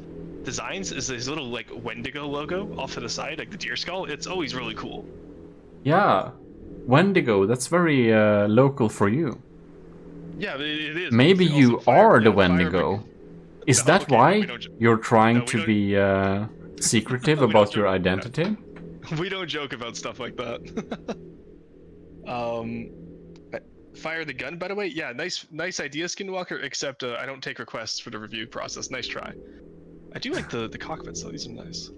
designs is his little like Wendigo logo off to the side, like the deer skull. It's always really cool. Yeah, Wendigo. That's very local for you. Yeah, it is. But Maybe also you fire. are the Yeah, fire. Wendigo. Is No, that okay, no, we why don't. you're trying No, we to don't. be secretive We don't about joke. your Yeah, identity? we don't joke about stuff like that. um, fire the gun. By the way, yeah, nice idea, Skinwalker. Except I don't take requests for the review process. Nice try. I do like the cockpits though. These are nice.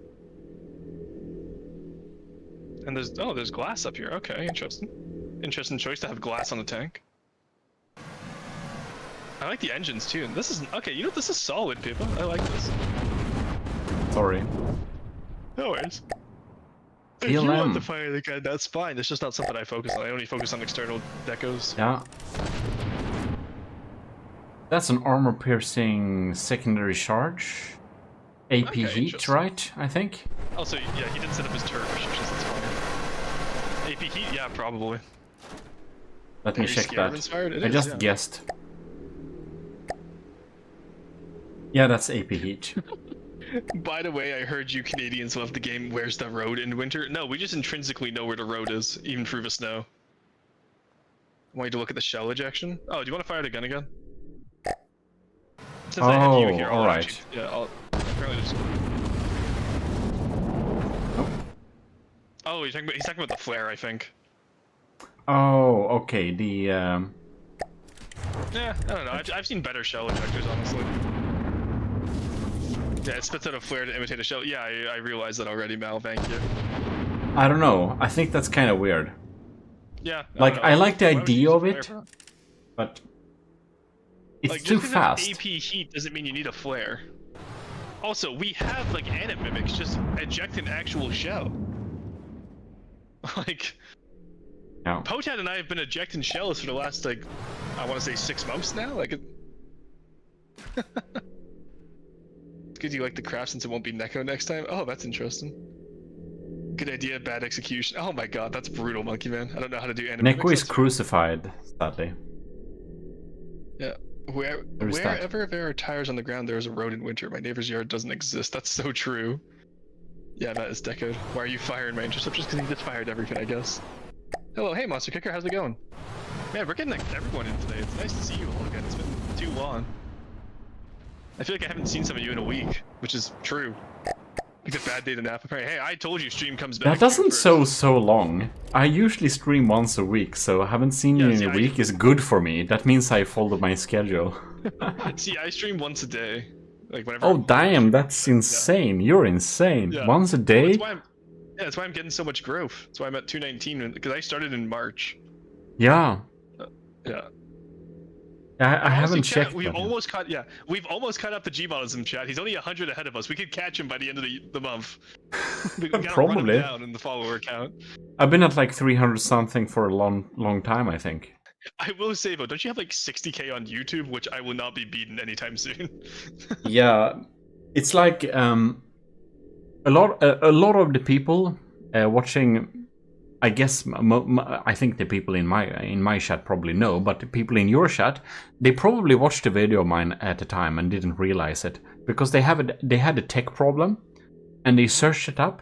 And there's glass up here. Okay, interesting. Interesting choice to have glass on the tank. I like the engines too. And this is okay. You know this is solid, people. I like this. Sorry. No worries. If you want to PLM. fire the gun, that's fine. It's just not something I focus on. I only focus on external decos. Yeah. That's an armor-piercing secondary charge. AP Okay, heat, interesting. right? I think. Also, yeah, he didn't set up his turret restrictions. That's fine. AP heat, yeah, probably. Let me Are you check scared of that. inspired? It I is, just yeah. guessed. Yeah, that's AP heat. By the way, I heard you Canadians love the game Where's the Road in winter. No, we just intrinsically know where the road is, even through the snow. Want you to look at the shell ejection? Oh, do you want to fire the gun again? Since I have you Oh, here, I'll alright. actually, yeah, I'll apparently just. Oh, he's talking about the flare, I think. Oh, okay. The Yeah, I don't know. I've seen better shell ejectors, honestly. Yeah, it spits out a flare to imitate a shell. Yeah, I realized that already, Mal. Thank you. I don't know. I think that's kind of weird. Yeah, Like, I like the Why would you idea use a of flare it, for that? but it's Like, too just because it fast. has AP heat doesn't mean you need a flare. Also, we have like mimics just eject an actual shell. Like, Yeah. Potat and I have been ejecting shells for the last like, I want to say 6 months now. Like, it's good you like the craft since it won't be Neko next time. Oh, that's interesting. Good idea, bad execution. Oh my god, that's brutal, Monkey Man. I don't know how to do Neko animimics. is crucified, sadly. Yeah. There's that. Wherever there are tires on the ground, there is a road in winter. My neighbor's yard doesn't exist. That's so true. Yeah, that is decode. Why are you firing my interceptors? Because he just fired everything, I guess. Hello, hey, Monster Kicker, how's it going? Man, we're getting like everyone in today. It's nice to see you all again. It's been too long. I feel like I haven't seen some of you in a week, which is true. Like a bad day to nap. Hey, I told you stream comes back. That doesn't so long. I usually stream once a week, so haven't seen you in a week is good for me. That means I followed my schedule. See, I stream once a day. Like whenever. Oh damn, that's insane. Yeah. You're insane. Yeah. Once a day? Well, that's why I'm getting so much growth. That's why I'm at 219, because I started in March. Yeah. Yeah. I haven't checked. We've almost caught up to GMODIST chat. He's only 100 ahead of us. We could catch him by the end of the month. We gotta Probably. run him down in the follower count. I've been at like 300 something for a long time, I think. I will say though, don't you have like 60k on YouTube, which I will not be beaten anytime soon? Yeah, it's like a lot of the people watching. I guess I think the people in my chat probably know, but the people in your chat, they probably watched a video of mine at the time and didn't realize it because they had a tech problem, and they searched it up,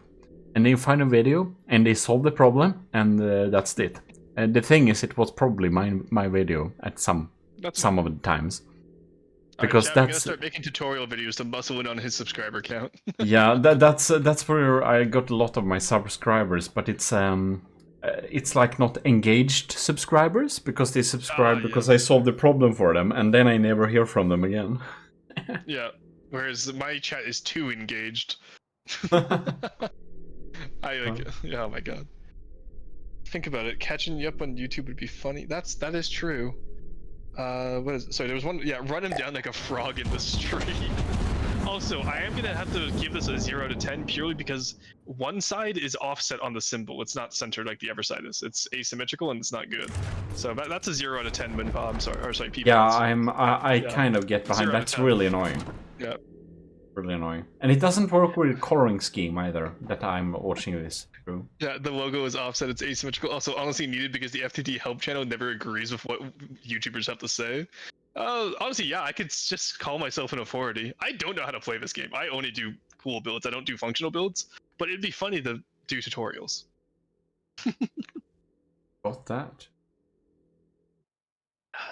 and they find a video and they solved the problem, and that's it. The thing is, it was probably my video at some of the times. Because right, chat, we gotta start making tutorial videos to muscle in on his subscriber count. Yeah, that's where I got a lot of my subscribers, but it's like not engaged subscribers because they subscribe because I solved the problem for them, and then I never hear from them again. Yeah, whereas my chat is too engaged. Oh my god. Think about it. Catching you up on YouTube would be funny. That is true. What is it? Sorry, there was one. Yeah, run him down like a frog in the street. Also, I am gonna have to give this a 0 to 10 purely because one side is offset on the symbol. It's not centered like the other side is. It's asymmetrical and it's not good. So that's a 0 out of 10. When I'm sorry, or sorry, people. Yeah, I kind of get behind. That's really annoying. Yeah. Really annoying. And it doesn't work with the coloring scheme either that I'm watching this through. Yeah, the logo is offset, it's asymmetrical. Also, honestly needed because the FTD help channel never agrees with what YouTubers have to say. Honestly, yeah, I could just call myself an authority. I don't know how to play this game. I only do cool builds. I don't do functional builds. But it'd be funny to do tutorials. Got that.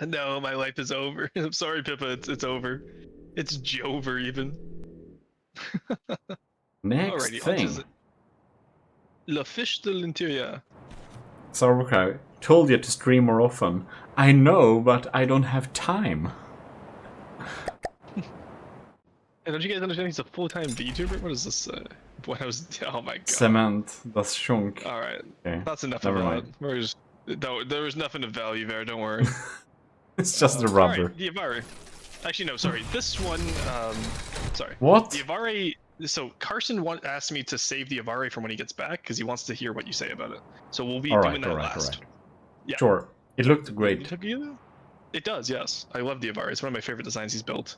No, my life is over. I'm sorry, Pippa. It's over. It's Jover even. Next Alrighty, onto thing. La Fiche de l'Intérieur. Sauerkraut. Told you to stream more often. I know, but I don't have time. And don't you guys understand he's a full-time VTuber? What is this? When I was, oh my god. Cement. That's shunk. All right, Okay. that's enough Never of mind. that. There was nothing of value there. Don't worry. It's just the All rubber. right, the Avari. Actually, no, sorry. This one, sorry. What? The Avari. So Carson asked me to save the Avari from when he gets back because he wants to hear what you say about it. So we'll be doing that last. Yeah. Sure. It looked great. It does, yes. I love the Avari. It's one of my favorite designs he's built.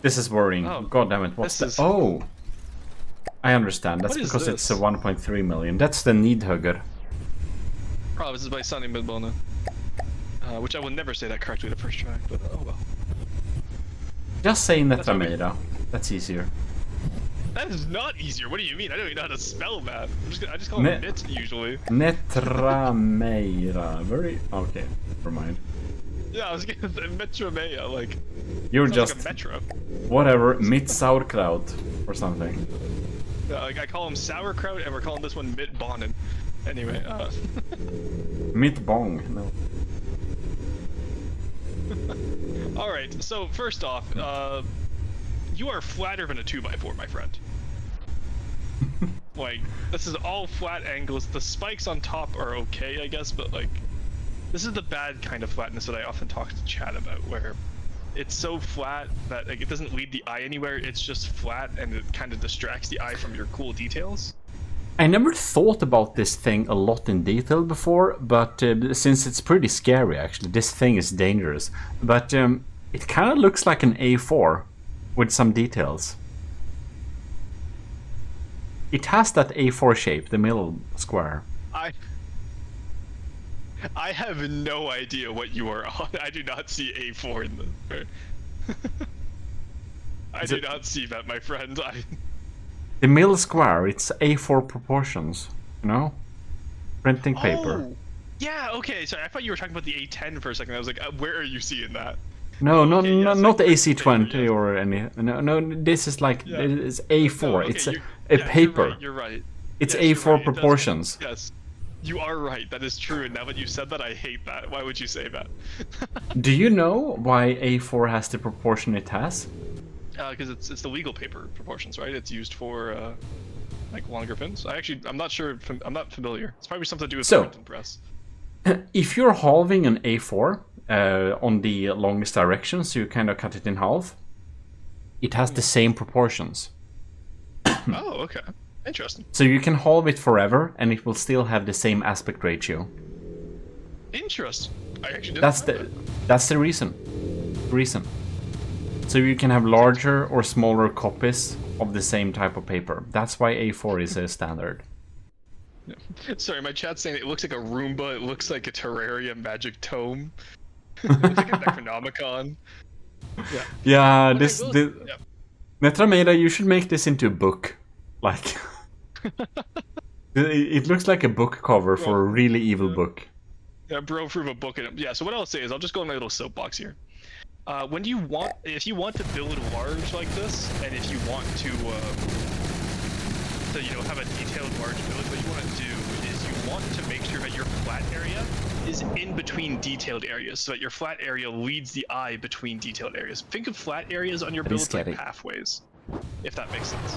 This is worrying. Oh, God damn it. What's this? Oh! I understand. That's because it's a 1.3 million. That's the Needhugger. Oh, this is by Sunny Midbona. Which I will never say that correctly the first try, but oh well. Just say Netramera. That's easier. That is not easier. What do you mean? I don't even know how to spell that. I just call it Nit usually. Netrameira. Very okay. Never mind. Yeah, I was gonna say Metromea, like. You're just like a metro. Whatever, mit sauerkraut or something. Yeah, like I call him sauerkraut, and we're calling this one Mit Bonnen. Anyway, Mit bong. No. All right. So first off, you are flatter than a 2x4, my friend. Like, this is all flat angles. The spikes on top are okay, I guess, but like, this is the bad kind of flatness that I often talk to chat about, where it's so flat that like, it doesn't lead the eye anywhere. It's just flat, and it kind of distracts the eye from your cool details. I never thought about this thing a lot in detail before, but since it's pretty scary, actually, this thing is dangerous. But it kind of looks like an A4 with some details. It has that A4 shape, the middle square. I have no idea what you are on. I do not see A4 in this. I do not see that, my friend. The middle square, it's A4 proportions, you know? Printing paper. Oh, yeah, okay. Sorry, I thought you were talking about the A10 for a second. I was like, where are you seeing that? No, okay, yes, not the AC20 paper, yes. or any. No, this is like it's A4. No, okay, it's a paper. You're right. It's yes, A4 right. proportions. Yes, you are right. That is true. And now that you said that, I hate that. Why would you say that? Do you know why A4 has the proportion it has? Because it's the legal paper proportions, right? It's used for like longer pins. I'm not sure. I'm not familiar. It's probably something to do with print and press. If you're halving an A4 on the longest direction, so you kind of cut it in half, it has the same proportions. Oh, okay. Interesting. So you can halve it forever, and it will still have the same aspect ratio. Interesting. I actually didn't. That's the reason. So you can have larger or smaller copies of the same type of paper. That's why A4 is a standard. Sorry, my chat's saying it looks like a Roomba. It looks like a Terraria Magic Tome. It looks like a Necronomicon. Yeah. Yeah, Netrameda, you should make this into a book. Like, it looks like a book cover for a really evil book. Yeah, bro, prove a book in it. Yeah. So what I'll say is, I'll just go in my little soapbox here. If you want to build large like this, and if you want to have a detailed large build, what you want to do is you want to make sure that your flat area is in between detailed areas, so that your flat area leads the eye between detailed areas. Think of flat areas on your builds like pathways, if that makes sense.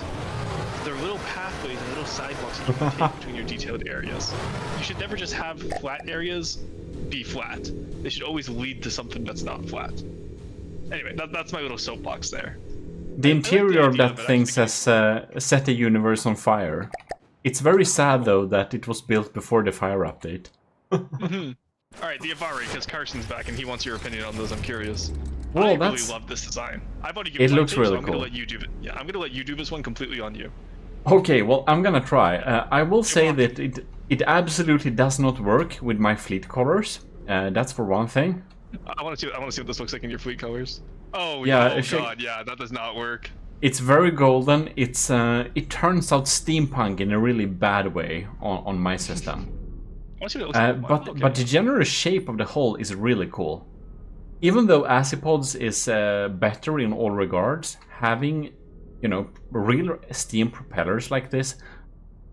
They're little pathways and little sidewalks that you can take between your detailed areas. You should never just have flat areas be flat. They should always lead to something that's not flat. Anyway, that's my little soapbox there. The interior of that thing says set the universe on fire. It's very sad though that it was built before the fire update. Alright, the Avari, because Carson's back and he wants your opinion on those. I'm curious. Well, I really love this design. I've already given it looks really I'm cool. Gonna let you do it. Yeah, I'm gonna let you do this one completely on you. Okay, well, I'm gonna try. I will say that it absolutely does not work with my fleet colors. That's for one thing. I want to see what this looks like in your fleet colors. Oh yeah! Oh god, yeah, that does not work. It's very golden. It turns out steampunk in a really bad way on my system. I see what it looks like. Wow, okay. But the general shape of the hull is really cool. Even though Acipods is better in all regards, having, you know, real steam propellers like this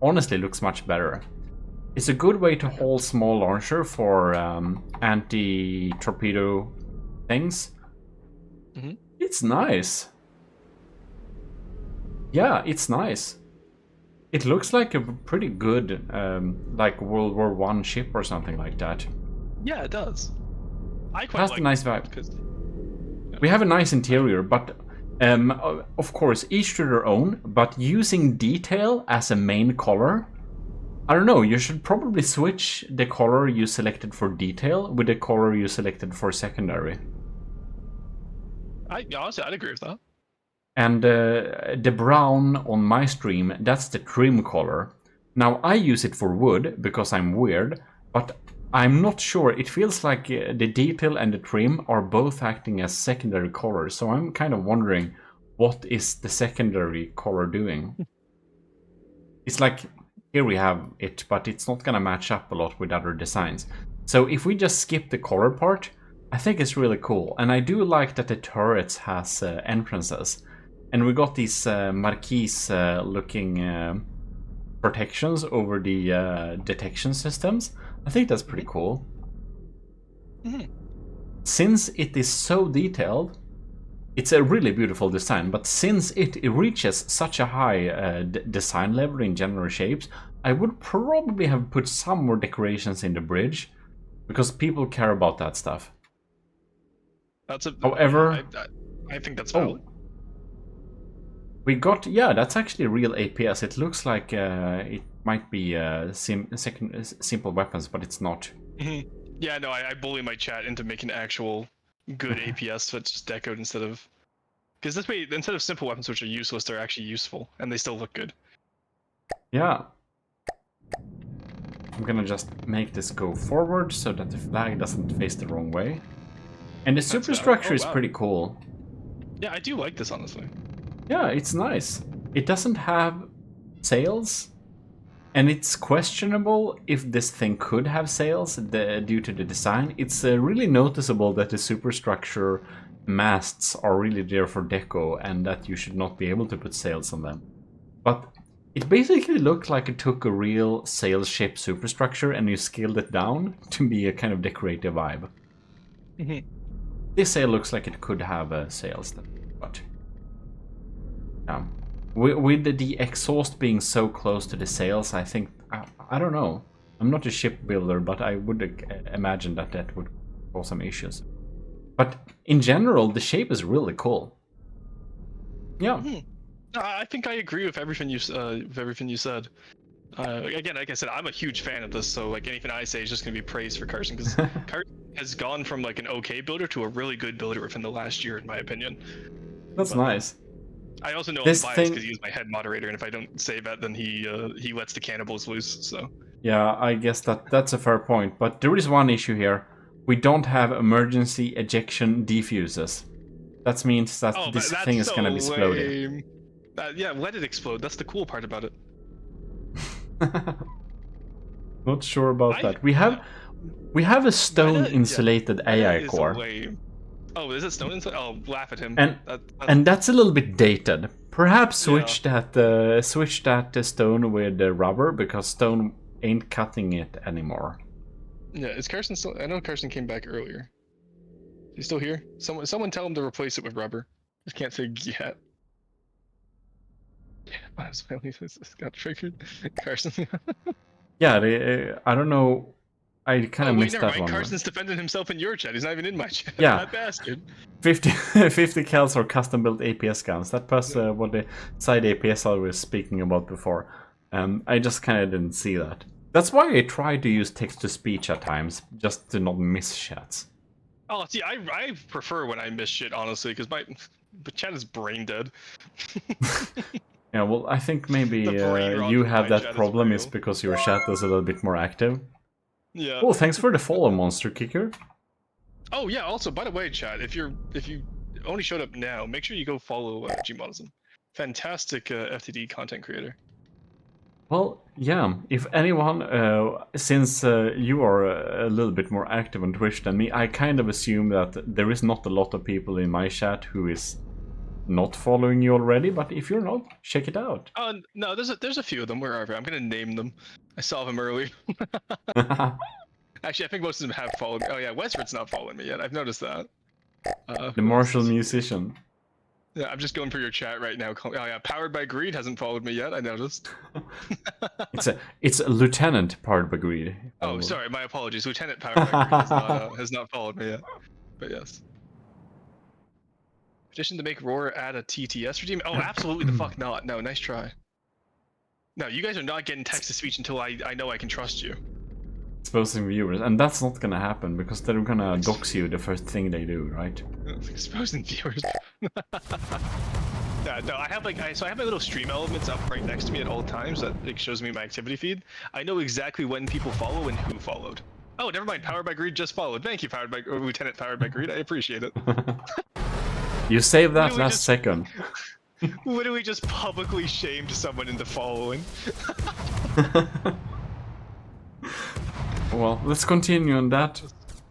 honestly looks much better. It's a good way to haul small launcher for anti-torpedo things. It's nice. Yeah, it's nice. It looks like a pretty good, like World War I ship or something like that. Yeah, it does. I quite That's like a nice vibe. because We have a nice interior, but of course, each to their own. But using detail as a main color, I don't know. You should probably switch the color you selected for detail with the color you selected for secondary. Honestly, I'd agree with that. And the brown on my stream, that's the trim color. Now I use it for wood because I'm weird, but I'm not sure. It feels like the detail and the trim are both acting as secondary colors, so I'm kind of wondering what is the secondary color doing. It's like, here we have it, but it's not gonna match up a lot with other designs. So if we just skip the color part, I think it's really cool. And I do like that the turrets has entrances. And we got these marquise looking protections over the detection systems. I think that's pretty cool. Since it is so detailed, it's a really beautiful design, but since it reaches such a high design level in general shapes, I would probably have put some more decorations in the bridge, because people care about that stuff. However, I think that's valid. We got, yeah, that's actually real APS. It looks like it might be simple weapons, but it's not. Yeah, no, I bully my chat into making actual good APS, so it's just decoed instead of... Because this way, instead of simple weapons which are useless, they're actually useful, and they still look good. Yeah. I'm gonna just make this go forward so that the flag doesn't face the wrong way. And the superstructure is pretty cool. Yeah, I do like this, honestly. Yeah, it's nice. It doesn't have sails, and it's questionable if this thing could have sails due to the design. It's really noticeable that the superstructure masts are really there for deco, and that you should not be able to put sails on them. But it basically looked like it took a real sail ship superstructure and you scaled it down to be a kind of decorative vibe. This sail looks like it could have sails, but... Yeah. With the exhaust being so close to the sails, I think... I don't know. I'm not a shipbuilder, but I would imagine that that would cause some issues. But in general, the shape is really cool. Yeah. I think I agree with everything you said. Again, like I said, I'm a huge fan of this, so like anything I say is just gonna be praise for Carson, because Carson has gone from like an okay builder to a really good builder within the last year, in my opinion. That's nice. I also know I'm biased because he's my head moderator, and if I don't say that, then he lets the cannibals loose. So yeah, I guess that's a fair point. But there is one issue here: we don't have emergency ejection defuses. That means that this thing is gonna be exploding. Yeah, let it explode. That's the cool part about it. Not sure about that. We have a stone insulated AI core. Oh, is it stone insulated? Oh, laugh at him. And that's a little bit dated. Perhaps switch that stone with rubber, because stone ain't cutting it anymore. Yeah, is Carson still? I know Carson came back earlier. Is he still here? Someone tell him to replace it with rubber. Just can't say yet. Yeah, my family got triggered. Carson. Yeah, I don't know. I kind of missed that one. Carson's defending himself in your chat. He's not even in my chat. Yeah. That bastard. 50 cals or custom-built APS guns. That was what the side APS I was speaking about before. I just kind of didn't see that. That's why I try to use text-to-speech at times, just to not miss chats. Oh, see, I prefer when I miss shit, honestly, because my chat is brain dead. Yeah, well, I think maybe you have that problem is because your chat is a little bit more active. Yeah. Oh, thanks for the follow, Monster Kicker. Oh yeah. Also, by the way, chat, if you only showed up now, make sure you go follow GMODIST. Fantastic FTD content creator. Well, yeah, if anyone, since you are a little bit more active on Twitch than me, I kind of assume that there is not a lot of people in my chat who is not following you already, but if you're not, check it out. Oh no, there's a few of them. Where are they? I'm gonna name them. I saw them earlier. Actually, I think most of them have followed me. Oh yeah, Westford's not following me yet. I've noticed that. The Who else martial is here? musician. Yeah, I'm just going through your chat right now. Oh yeah, Powered by Greed hasn't followed me yet. I noticed. It's a lieutenant part by greed. Oh, sorry, my apologies. Lieutenant Powered by Greed has not followed me yet. But yes. Petition to make Roar add a TTS regime? Oh, absolutely the fuck not. No, nice try. No, you guys are not getting text-to-speech until I know I can trust you. Exposing viewers, and that's not gonna happen because they're gonna dox you the first thing they do, right? Exposing viewers. Yeah, no, I have so I have my little stream elements up right next to me at all times that it shows me my activity feed. I know exactly when people follow and who followed. Oh, never mind. Powered by Greed just followed. Thank you, Lieutenant Powered by Greed. I appreciate it. You saved that last second. Literally just publicly shamed someone into following. Well, let's continue on that.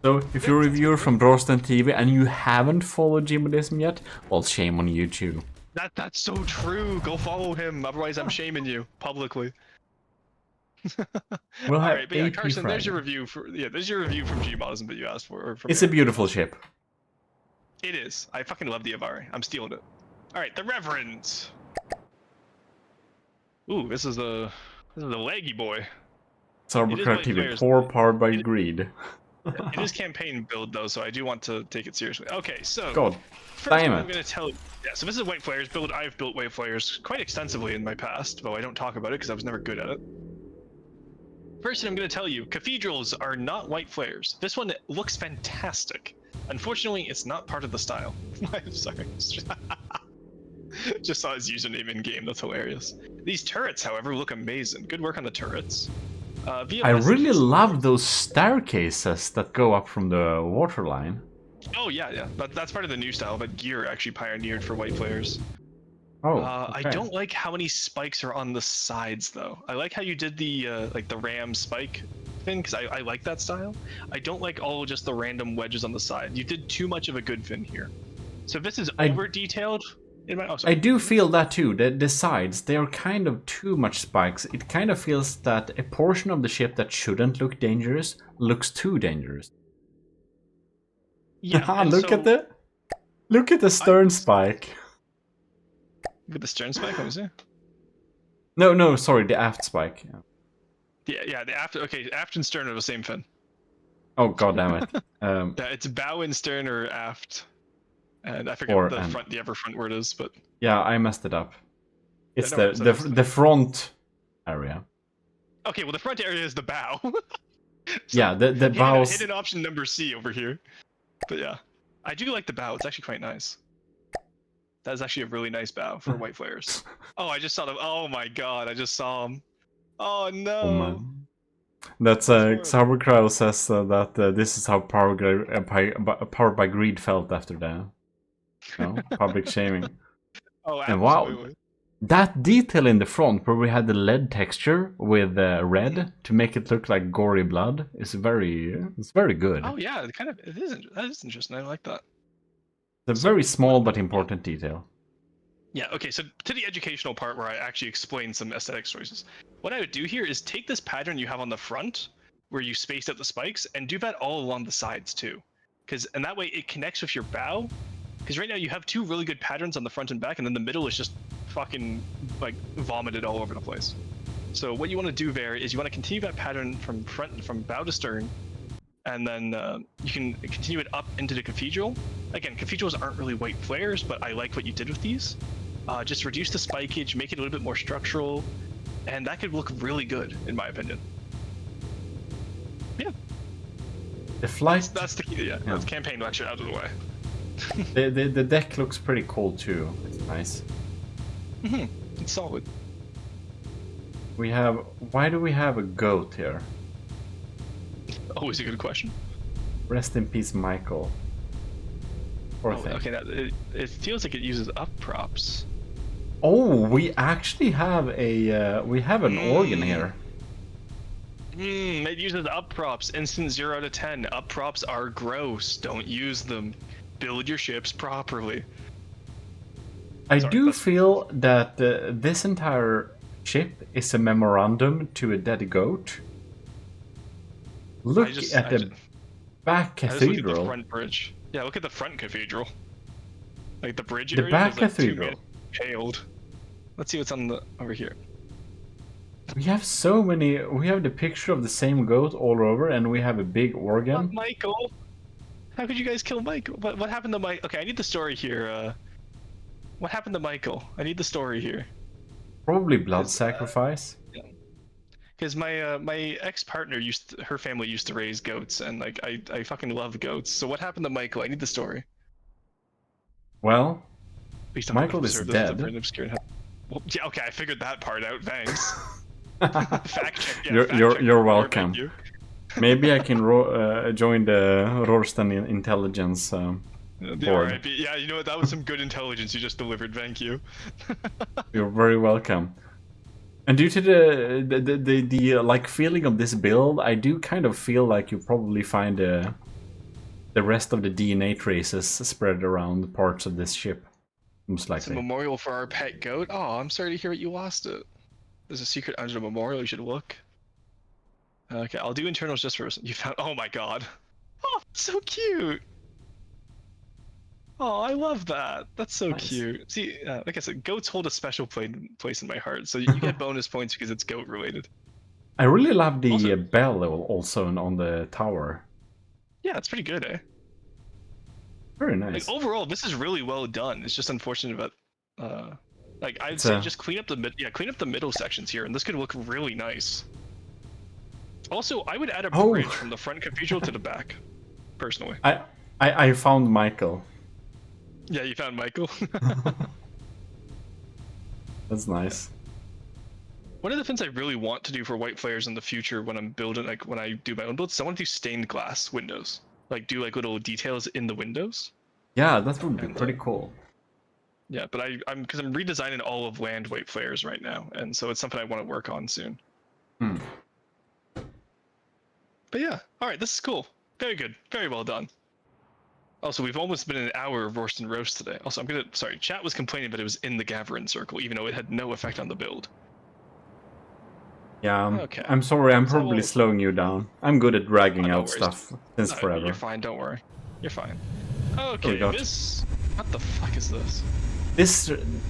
So, if you're a reviewer from Broston TV and you haven't followed GMODIST yet, well, shame on you too. That's so true. Go follow him. Otherwise, I'm shaming you publicly. We'll have Alright, but yeah, AP Carson, Friday. there's your review there's your review from GMODIST that you asked for. It's a beautiful ship. It is. I fucking love the Avari. I'm stealing it. Alright, the Reverend. Ooh, this is the leggy boy. Cybercraft TV, poor powered by greed. It is campaign build though, so I do want to take it seriously. Okay, so God, first damn I'm it. going to tell you. Yeah, so this is White Flares build. I've built White Flares quite extensively in my past, though I don't talk about it because I was never good at it. First thing I'm going to tell you, cathedrals are not White Flares. This one looks fantastic. Unfortunately, it's not part of the style. I'm sorry. Just saw his username in game. That's hilarious. These turrets, however, look amazing. Good work on the turrets. I really love those staircases that go up from the waterline. Oh yeah, but that's part of the new style that Gear actually pioneered for White Flares. Oh, I don't like how many spikes are on the sides though. I like how you did the like the ram spike fin because I like that style. I don't like all just the random wedges on the side. You did too much of a good fin here. So if this is over detailed. I do feel that too. The sides, they are kind of too much spikes. It kind of feels that a portion of the ship that shouldn't look dangerous looks too dangerous. Yeah, look at the stern spike. Look at the stern spike. What was it? No, sorry, the aft spike. Yeah, the aft. Okay, aft and stern are the same fin. Oh god damn it. Yeah, it's bow and stern or aft. And I forget what the ever front word is, but yeah, I messed it up. It's yeah, the front area. Okay, well the front area is the bow. So yeah, the bows. Hidden option number C over here. But yeah, I do like the bow. It's actually quite nice. That is actually a really nice bow for White Flares. Oh, I just saw them. Oh my god, I just saw them. Oh no. Oh man. That's Sauerkraut says that this is how Powered by Greed felt after the public shaming. Oh, and wow, that detail in the front where we had the lead texture with red to make it look like gory blood is very good. Oh yeah, that is interesting. I like that. It's a very small but important detail. Yeah, okay, so to the educational part where I actually explain some aesthetic choices. What I would do here is take this pattern you have on the front, where you spaced out the spikes, and do that all along the sides too. And that way it connects with your bow. Because right now you have two really good patterns on the front and back, and then the middle is just fucking, like, vomited all over the place. So what you want to do there is you want to continue that pattern from bow to stern, and then you can continue it up into the cathedral. Again, cathedrals aren't really White Flares, but I like what you did with these. Just reduce the spikeage, make it a little bit more structural, and that could look really good, in my opinion. Yeah. The flight. That's the key. Yeah, that's campaign lecture out of the way. the deck looks pretty cool too. It's nice. It's solid. We have. Why do we have a goat here? Always a good question. Rest in peace, Michael. Poor thing. Okay, it feels like it uses up props. Oh, we actually have a we have an organ here. It uses up props. Instant 0 out of 10. Up props are gross. Don't use them. Build your ships properly. I do feel that this entire ship is a memorandum to a dead goat. Look at the back cathedral. Look at the front bridge. Yeah, look at the front cathedral. Like the bridge area. The back cathedral. Paled. Let's see what's on the over here. We have so many. We have the picture of the same goat all over, and we have a big organ. Not Michael. How could you guys kill Michael? What happened to Mike? Okay, I need the story here. What happened to Michael? I need the story here. Probably blood sacrifice. Yeah. Because my ex-partner her family used to raise goats, and like I fucking love goats. So what happened to Michael? I need the story. Well, Michael is dead. Well, yeah, okay, I figured that part out. Thanks. Fact check. Yeah, you're welcome. Maybe I can join the Rorstan intelligence. The RIP. Yeah, you know what? That was some good intelligence you just delivered. Thank you. You're very welcome. And due to the like feeling of this build, I do kind of feel like you probably find the rest of the DNA traces spread around parts of this ship. Most likely. It's a memorial for our pet goat. Oh, I'm sorry to hear that you lost it. There's a secret under the memorial. You should look. Okay, I'll do internals just for you found. Oh my god. Oh, so cute. Oh, I love that. That's so cute. See, like I said, goats hold a special place in my heart. So you get bonus points because it's goat related. I really love the bell also on the tower. Yeah, it's pretty good, eh? Very nice. Like, overall, this is really well done. It's just unfortunate about, like I'd say, just clean up the middle sections here, and this could look really nice. Also, I would add a bridge from the front cathedral to the back, personally. I found Michael. Yeah, you found Michael. That's nice. One of the things I really want to do for white flares in the future when I'm building, like when I do my own builds, I want to do stained glass windows. Like do like little details in the windows. Yeah, that would be pretty cool. Yeah, but I'm redesigning all of land white flares right now, and so it's something I want to work on soon. But yeah, all right, this is cool. Very good, very well done. Also, we've almost been an hour of roast and roast today. Also, sorry, chat was complaining that it was in the Gathering circle, even though it had no effect on the build. Yeah, I'm sorry, I'm probably slowing you down. I'm good at dragging out stuff since forever. You're fine, don't worry. You're fine. Okay, what the fuck is this?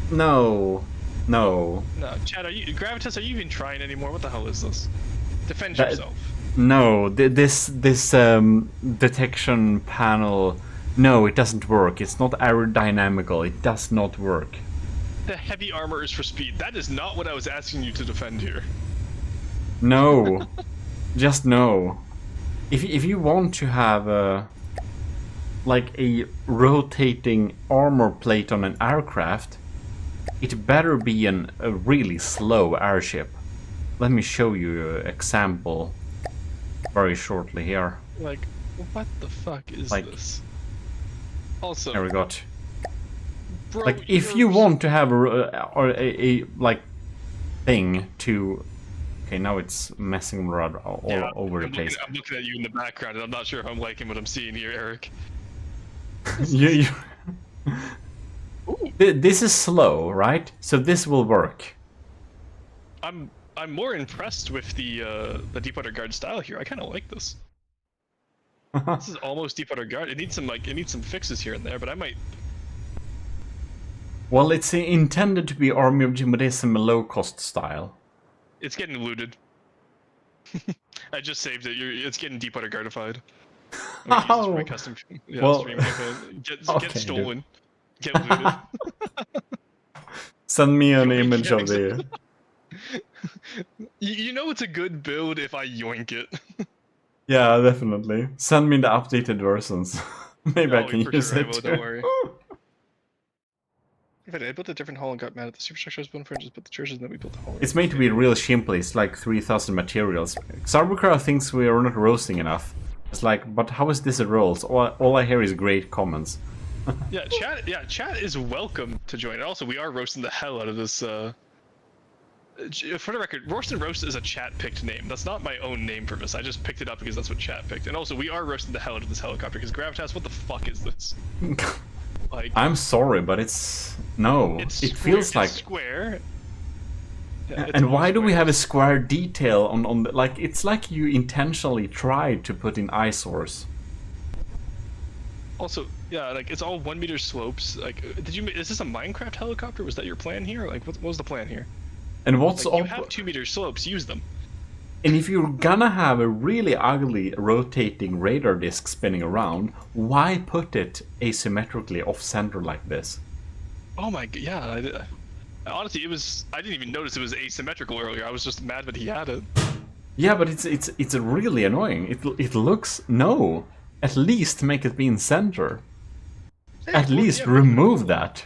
No, Chad, Gravitas, are you even trying anymore? What the hell is this? Defend yourself. No, this detection panel. No, it doesn't work. It's not aerodynamical. It does not work. The heavy armor is for speed. That is not what I was asking you to defend here. No, just no. If you want to have like a rotating armor plate on an aircraft, it better be a really slow airship. Let me show you an example very shortly here. Like, what the fuck is this? Also, there we got. Bro, like, if you want to have a like thing to. Okay, now it's messing around all over the place. I'm looking at you in the background, and I'm not sure if I'm liking what I'm seeing here, Eric. This is slow, right? So this will work. I'm more impressed with the Deepwater Guard style here. I kind of like this. This is almost Deepwater Guard. It needs some fixes here and there, but I might. Well, it's intended to be Army of GMODIST low-cost style. It's getting looted. I just saved it. It's getting Deepwater Guardified. Oh. Custom, yeah, well, get stolen. Dude. Get looted. Send me an image of the. You know it's a good build if I yoink it. Yeah, definitely. Send me the updated versions. Maybe I can use it. Don't worry. I built a different hall and got mad at the superstructure I was building for, and just built the churches, and then we built the hall. It's made to be real simply. It's like 3,000 materials. Xarbukra thinks we are not roasting enough. It's like, but how is this a roast? All I hear is great comments. Yeah, chat is welcome to join. Also, we are roasting the hell out of this. For the record, Roast and Roast is a chat-picked name. That's not my own name for this. I just picked it up because that's what chat picked. And also, we are roasting the hell out of this helicopter because Gravitas, what the fuck is this? Like, I'm sorry, but it's no. It's it square, feels like square. Yeah, and why do we have a square detail on the, like it's like you intentionally tried to put in eyesores. Also, yeah, like it's all 1 meter slopes. Like, is this a Minecraft helicopter? Was that your plan here? Like, what was the plan here? And what's like, you have 2 meter slopes, use them. And if you're gonna have a really ugly rotating radar disc spinning around, why put it asymmetrically off center like this? Oh my god, yeah. Honestly, I didn't even notice it was asymmetrical earlier. I was just mad that he had it. Yeah, but it's really annoying. It looks no. At least make it be in center. Hey, At least remove that.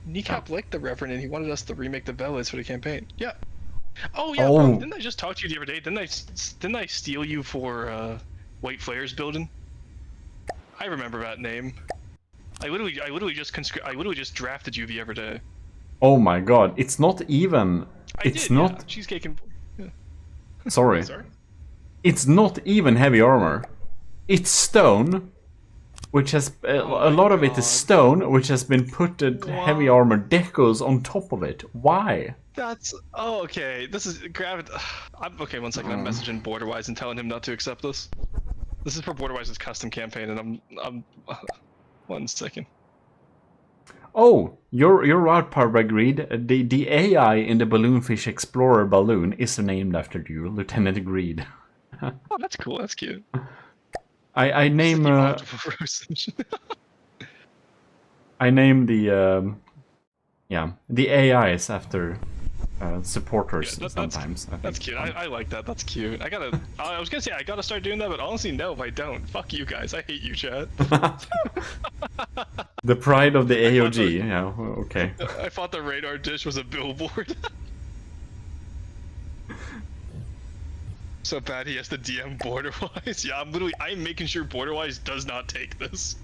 Kneecap liked the Reverend and he wanted us to remake the Bellas for the campaign. Yeah. Oh yeah, Oh. Bro, didn't I just talk to you the other day? Didn't I steal you for White Flares building? I remember that name. I literally just drafted you the other day. Oh my god, it's not even. It's not. Yeah. Cheesecake and. Yeah. Sorry. Sorry. It's not even heavy armor. It's stone, which has a lot of it is stone, which has been put heavy armor decos on top of it. Why? That's okay. This is okay. 1 second. I'm messaging Borderwise and telling him not to accept this. This is for Borderwise's custom campaign, and I'm 1 second. Oh, you're right, Parva Greed. The AI in the Balloonfish Explorer balloon is named after you, Lieutenant Greed. Oh, that's cool. That's cute. I name I name the the AIs after supporters sometimes. That's cute. I like that. That's cute. I was gonna say I gotta start doing that, but honestly, no, if I don't. Fuck you guys. I hate you, chat. The pride of the AOG. Yeah. Okay. I thought the radar dish was a billboard. So bad he has to DM Borderwise. Yeah, I'm making sure Borderwise does not take this.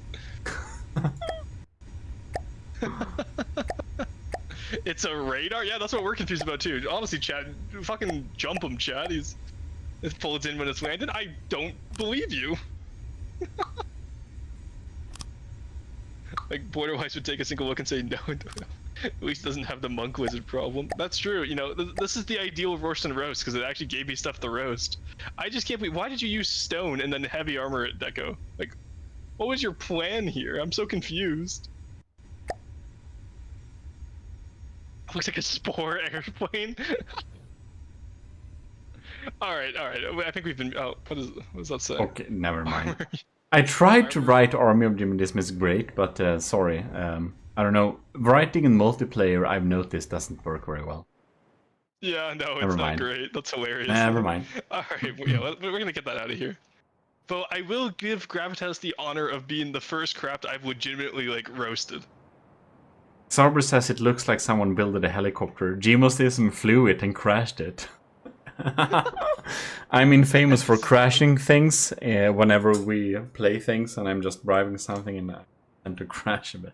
It's a radar? Yeah, that's what we're confused about too. Honestly, Chad, fucking jump him, Chad. It pulls in when it's landed. I don't believe you. Like, Borderwise would take a single look and say, no, at least it doesn't have the monk wizard problem. That's true, you know, this is the ideal roast and roast, because it actually gave me stuff to roast. I just can't believe, why did you use stone and then heavy armor at deco? Like, what was your plan here? I'm so confused. Looks like a spore airplane. Alright, I think we've been, what does that say? Okay, never mind. I tried to write Army of GMODIST is great, but sorry, I don't know. Writing in multiplayer, I've noticed, doesn't work very well. Yeah, no, it's not great. That's hilarious. Never mind. Alright, yeah, we're gonna get that out of here. But I will give Gravitas the honor of being the first craft I've legitimately, like, roasted. Sarber says it looks like someone built a helicopter. GMODIST flew it and crashed it. I'm famous for crashing things whenever we play things, and I'm just driving something and I tend to crash a bit.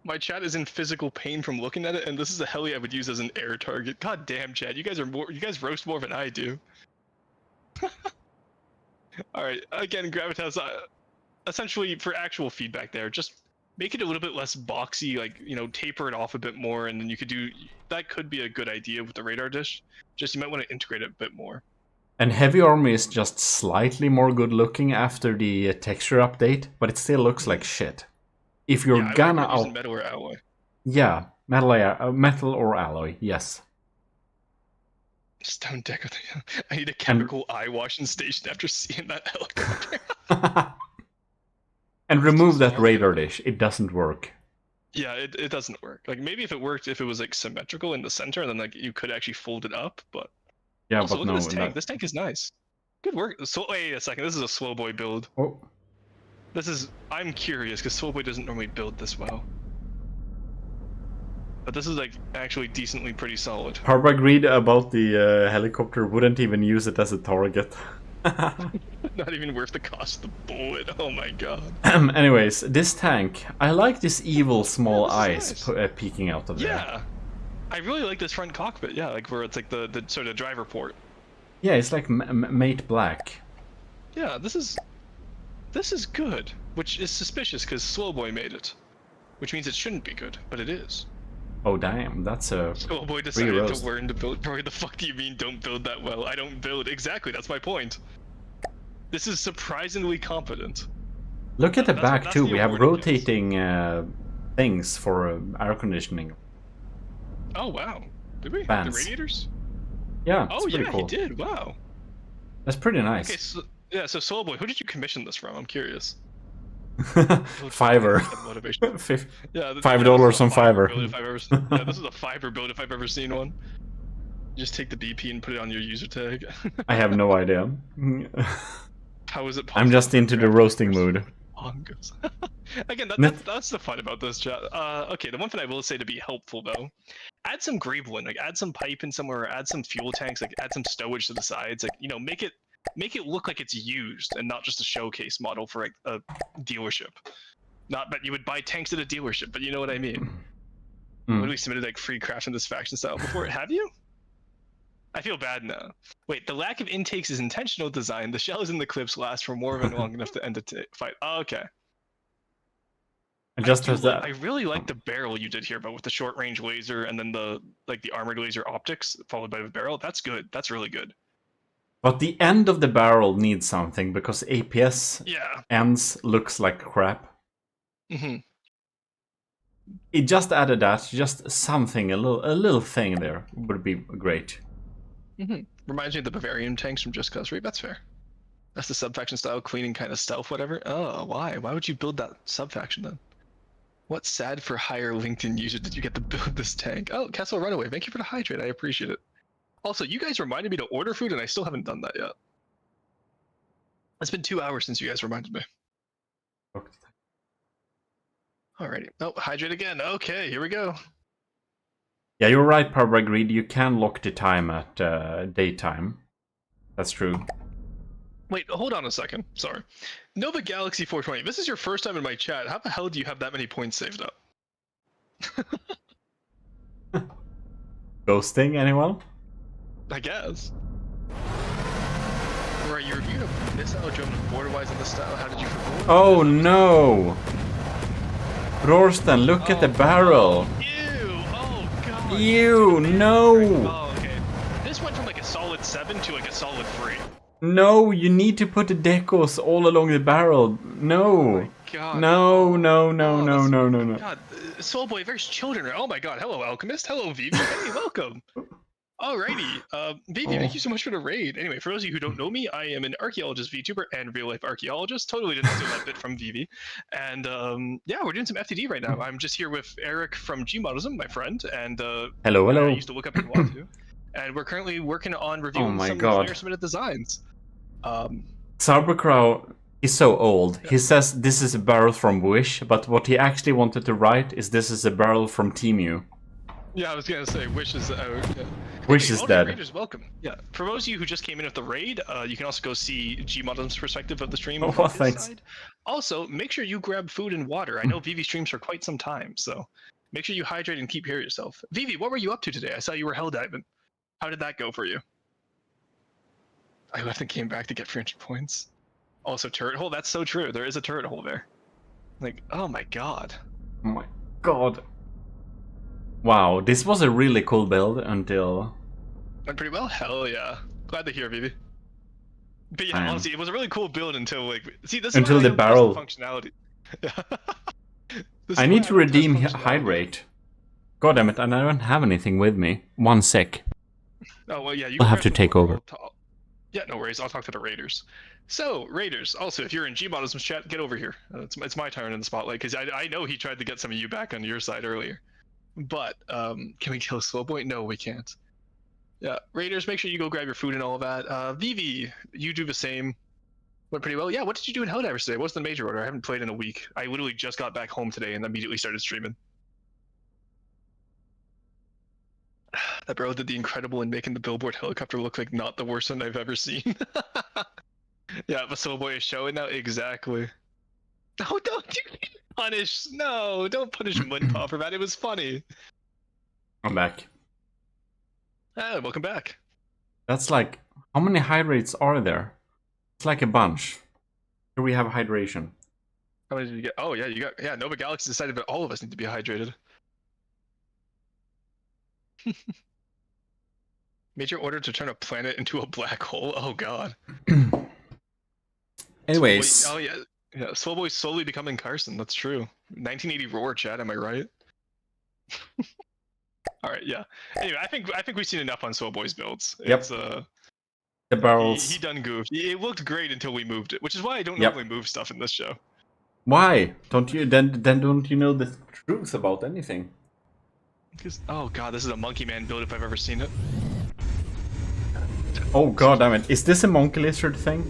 My chat is in physical pain from looking at it, and this is a heli I would use as an air target. God damn, Chad, you guys roast more than I do. All right, again, Gravitas. Essentially, for actual feedback, there, just make it a little bit less boxy, like, you know, taper it off a bit more, and then you could do that. Could be a good idea with the radar dish. Just you might want to integrate it a bit more. And heavy armor is just slightly more good looking after the texture update, but it still looks like shit. If you're gonna using metal or alloy. Yeah, metal or alloy. Yes. Stone deck. I need a chemical eye washing station after seeing that helicopter. And remove that radar dish. It doesn't work. Yeah, it doesn't work. Like, maybe if it worked, if it was like symmetrical in the center, then like you could actually fold it up. But yeah, also, but look no. at this tank. This tank is nice. Good work. So wait a second. This is a slow boy build. Oh. I'm curious because slow boy doesn't normally build this well. But this is like actually decently pretty solid. Harba agreed about the helicopter. Wouldn't even use it as a target. Not even worth the cost of the bullet. Oh my god. Anyways, this tank. I like this evil small eyes nice. peeking out of there. Yeah. I really like this front cockpit. Yeah, like where it's like the sort of driver port. Yeah, it's like matte black. Yeah, this is good, which is suspicious because Slowboy made it, which means it shouldn't be good, but it is. Oh damn, that's a Slowboy decided to learn to build. What the fuck do you mean don't build that well? I don't build. Exactly, that's my point. This is surprisingly competent. Look at the back too. We have rotating things for air conditioning. Oh wow, did we? Fans. The radiators? Yeah. Oh yeah, cool. he did. Wow. That's pretty nice. Okay, so yeah, so Soulboy, who did you commission this from? I'm curious. Fiverr. Yeah, $5 on Fiverr. Yeah, this is a Fiverr build if I've ever seen one. You just take the BP and put it on your user tag. I have no idea. How is it possible? I'm just into the roasting mood. Again, that's the fun about this chat. Okay, the one thing I will say to be helpful though, add some greebling, like add some pipe in somewhere, add some fuel tanks, like add some stowage to the sides, like make it look like it's used and not just a showcase model for like a dealership. Not that you would buy tanks at a dealership, but you know what I mean. When we submitted like free craft in this faction style before, have you? I feel bad now. Wait, the lack of intakes is intentional design. The shells in the clips last for more than long enough to end a fight. Oh, okay. I really like the barrel you did here, but with the short range laser and then the armored laser optics followed by the barrel. That's good. That's really good. But the end of the barrel needs something because APS ends looks like crap. It just added that, just something, a little thing there would be great. Reminds me of the Bavarian tanks from Just Cause 3. That's fair. That's the subfaction style, cleaning kind of stealth, whatever. Oh, why? Why would you build that subfaction then? What sad for hire LinkedIn user did you get to build this tank? Oh, Castle Runaway, thank you for the hydrate. I appreciate it. Also, you guys reminded me to order food, and I still haven't done that yet. It's been 2 hours since you guys reminded me. Alrighty. Oh, hydrate again. Okay, here we go. Yeah, you're right, Power Greed. You can lock the time at daytime. That's true. Wait, hold on a second. Sorry. Nova Galaxy 420. This is your first time in my chat. How the hell do you have that many points saved up? Ghosting, anyone? I guess. Right, you reviewed a missile drone with border-wise in this style. How did you perform? Oh no! Rorston, look at the barrel! Ew! Oh god! Ew! No! Oh, okay. This went from like a solid 7 to like a solid 3. No, you need to put the decals all along the barrel. No. Oh my god. No. God, Soulboy, there's children. Oh my god. Hello, Alchemist. Hello, Vivi. Hey, welcome. Alrighty. Vivi, thank you so much for the raid. Anyway, for those of you who don't know me, I am an archaeologist VTuber and real-life archaeologist. Totally didn't steal that bit from Vivi. And yeah, we're doing some FTD right now. I'm just here with Eric from GMODIST, my friend, and hello. I used to look up in Watu. And we're currently working on reviewing some player submitted designs. Cybercrow is so old. He says this is a barrel from Wish, but what he actually wanted to write is this is a barrel from Temu. Yeah, I was gonna say Wish is out. Yeah. Wish is dead. Raiders, welcome. Yeah, for those of you who just came in with the raid, you can also go see GMODIST's perspective of the stream. Oh, well, thanks. Side. Also, make sure you grab food and water. I know Vivi streams for quite some time, so make sure you hydrate and keep here yourself. Vivi, what were you up to today? I saw you were hell diving. How did that go for you? I left and came back to get 300 points. Also, turret hole. That's so true. There is a turret hole there. Like, oh my god. Oh my god. Wow, this was a really cool build until... Went pretty well? Hell yeah. Glad to hear, Vivi. But yeah, honestly, it was a really cool build until, like... See, this is until the barrel... functionality. I need to redeem hydrate. God damn it, and I don't have anything with me. 1 sec. Oh, well, yeah, I'll have to take over. Yeah, no worries. I'll talk to the Raiders. So, Raiders, also, if you're in GMODISM's chat, get over here. It's my turn in the spotlight, because I know he tried to get some of you back on your side earlier. But, can we kill Slowboy? No, we can't. Yeah, Raiders, make sure you go grab your food and all of that. Vivi, you do the same. Went pretty well. Yeah, what did you do in Helldivers today? What's the major order? I haven't played in a week. I literally just got back home today and immediately started streaming. That bro did the incredible in making the billboard helicopter look like not the worst one I've ever seen. Yeah, but Soul Boy is showing now exactly. No, don't you punish. No, don't punish Moonpaw for that. It was funny. I'm back. Ah, welcome back. That's like, how many hydrates are there? It's like a bunch. Here we have hydration. How many did you get? Oh yeah, you got Nova Galaxy decided that all of us need to be hydrated. Major order to turn a planet into a black hole. Oh god. Anyways. Oh yeah. Yeah, Slowboy's slowly becoming Carson. That's true. 1980 roar, Chad. Am I right? All right. Yeah. Anyway, I think we've seen enough on Slowboy's builds. Yep. It's The he barrels. done goofed. It looked great until we moved it, which is why I don't Yep. normally move stuff in this show. Why? Don't you then don't you know the truth about anything? Because oh god, this is a Monkey Man build if I've ever seen it. Oh god damn it. Is this a monkey lizard thing?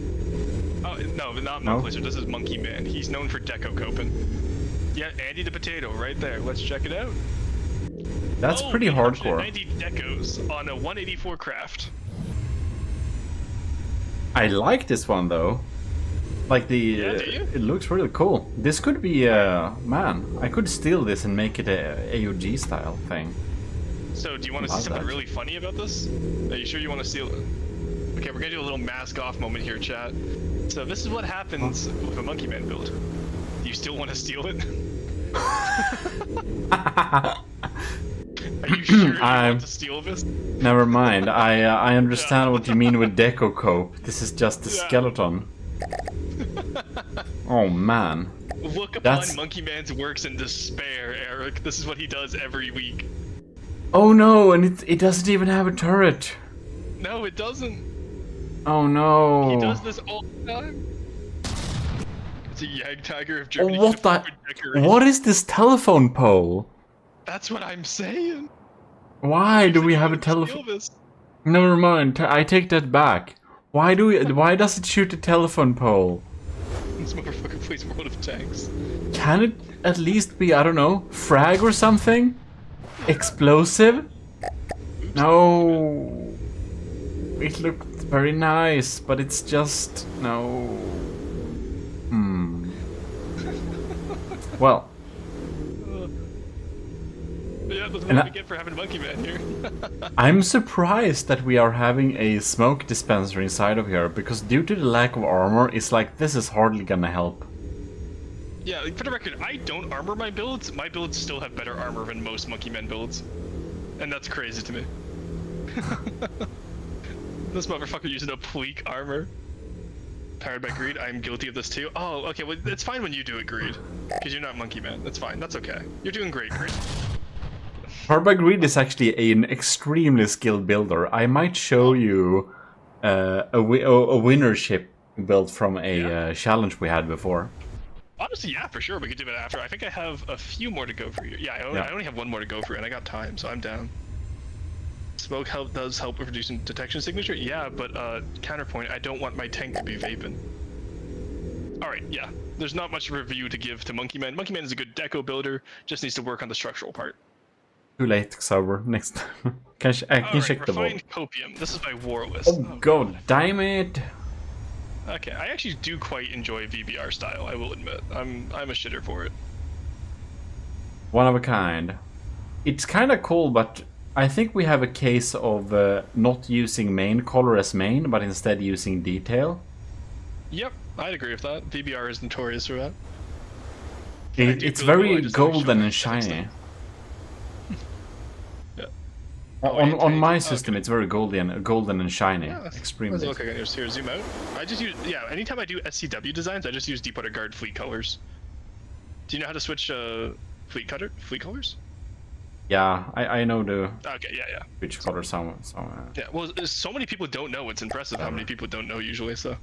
Oh no, not No? Monkey Lizard. This is Monkey Man. He's known for deco coping. Yeah, Andy the Potato right there. Let's check it out. That's pretty hardcore. 90 decos on a 184 craft. I like this one though. Like the Yeah, do you? it looks really cool. This could be man, I could steal this and make it a AOG style thing. So do you want to see something really funny about this? Are you sure you want to steal it? Okay, we're gonna do a little mask off moment here, chat. So this is what happens with a Monkey Man build. Do you still want to steal it? Are you sure you want to steal this? Never mind. I understand what you mean with deco cope. This is just a skeleton. Oh man. Look upon Monkey Man's works in despair, Eric. This is what he does every week. Oh no, and it doesn't even have a turret. No, it doesn't. Oh no. He does this all the time. It's a Yag Tiger of Germany. Oh, what is this telephone pole? That's what I'm saying. Why do we have a telephone? Never mind. I take that back. Why does it shoot a telephone pole? This motherfucker plays World of Tanks. Can it at least be, I don't know, frag or something? Explosive? Oops. No. It looked very nice, but it's just no. Well. Yeah, that's what we get for having Monkey Man here. I'm surprised that we are having a smoke dispenser inside of here, because due to the lack of armor, it's like this is hardly gonna help. Yeah, like, for the record, I don't armor my builds. My builds still have better armor than most Monkey Man builds. And that's crazy to me. This motherfucker using a Pleek armor. Powered by greed, I'm guilty of this too. Oh, okay, well, it's fine when you do it, Greed. Because you're not Monkey Man. That's fine, that's okay. You're doing great, Greed. Powered by greed is actually an extremely skilled builder. I might show you a winner ship built from a challenge we had before. Honestly, yeah, for sure. We could do it after. I think I have a few more to go for you. Yeah, I only have one more to go for, and I got time, so I'm down. Smoke does help with reducing detection signature. Yeah, but counterpoint, I don't want my tank to be vaping. All right, yeah. There's not much review to give to Monkey Man. Monkey Man is a good deco builder. Just needs to work on the structural part. Too late, Sober. Next time. I can check the Refined Copium. This is my war list. Oh god damn it! Okay, I actually do quite enjoy VBR style, I will admit. I'm a shitter for it. One of a kind. It's kinda cool, but I think we have a case of not using main color as main, but instead using detail. Yep, I'd agree with that. VBR is notorious for that. It's very golden and shiny. Yeah. On my system, it's very golden and shiny. Yeah, extremely. Okay, I just here zoom out. I just use anytime I do SCW designs, I just use Deepwater Guard fleet colors. Do you know how to switch fleet colors? Yeah, I know the. Okay, yeah. Which color some. Yeah, well, so many people don't know. It's impressive how many people don't know usually. So.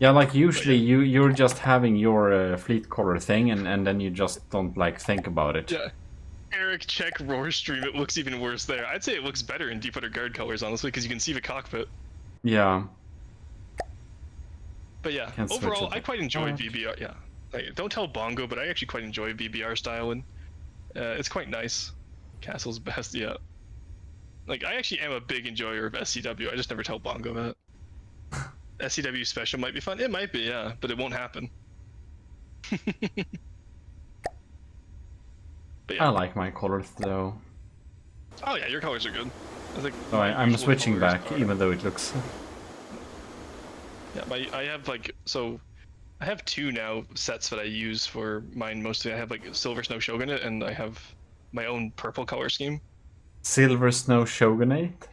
Yeah, like usually you're just having your fleet color thing, and then you just don't like think about it. Yeah. Eric, check Roar stream. It looks even worse there. I'd say it looks better in Deepwater Guard colors, honestly, because you can see the cockpit. Yeah. But yeah, overall, I quite enjoy VBR. Yeah, like, don't tell Bongo, but I actually quite enjoy VBR styling. It's quite nice. Castle's best, yeah. Like, I actually am a big enjoyer of SCW. I just never tell Bongo that. SCW special might be fun. It might be, yeah, but it won't happen. But yeah. I like my colors though. Oh yeah, your colors are good. I think So I'm switching back, even though it looks. Yeah, I have like I have 2 now sets that I use for mine mostly. I have like Silver Snow Shogunate, and I have my own purple color scheme. Silver Snow Shogunate?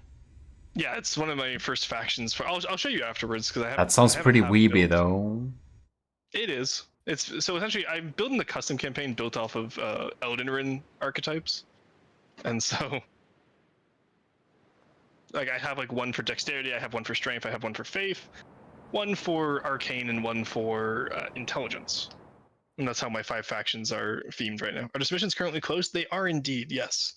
Yeah, it's one of my first factions. I'll show you afterwards because I have. That sounds pretty weeby though. It is. It's so essentially I'm building the custom campaign built off of Elden Ring archetypes, and so like I have like one for dexterity, I have one for strength, I have one for faith, one for arcane, and one for intelligence. And that's how my 5 factions are themed right now. Are the submissions currently closed? They are indeed, yes.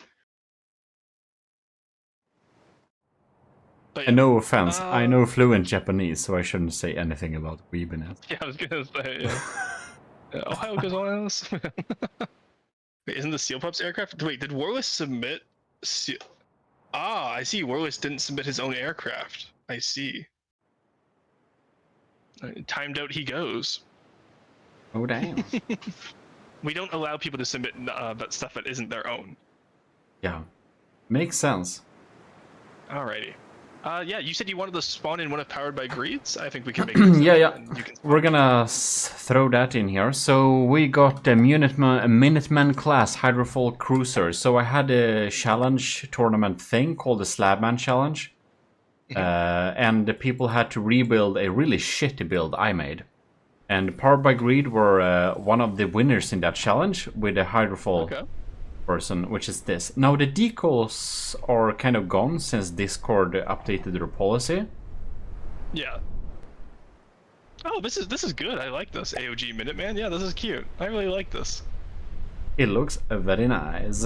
But, yeah. And no offense, I know fluent Japanese, so I shouldn't say anything about weebiness. Yeah, I was gonna say, yeah. Ohio gozaimasu. Wait, isn't the Seal Pups aircraft? Wait, did Warless submit? I see. Warless didn't submit his own aircraft. I see. Timed out he goes. Oh damn. We don't allow people to submit that stuff that isn't their own. Yeah, makes sense. Alrighty. Yeah, you said you wanted to spawn in one of Powered by Greeds? I think we can make it. Yeah. We're gonna throw that in here. So we got a Minuteman class Hydrofall Cruiser. So I had a challenge tournament thing called the Slabman Challenge. And the people had to rebuild a really shitty build I made. And Powered by Greed were one of the winners in that challenge with a Hydrofall person, which is this. Now the decals are kind of gone since Discord updated their policy. Yeah. Oh, this is good. I like this AOG Minuteman. Yeah, this is cute. I really like this. It looks very nice.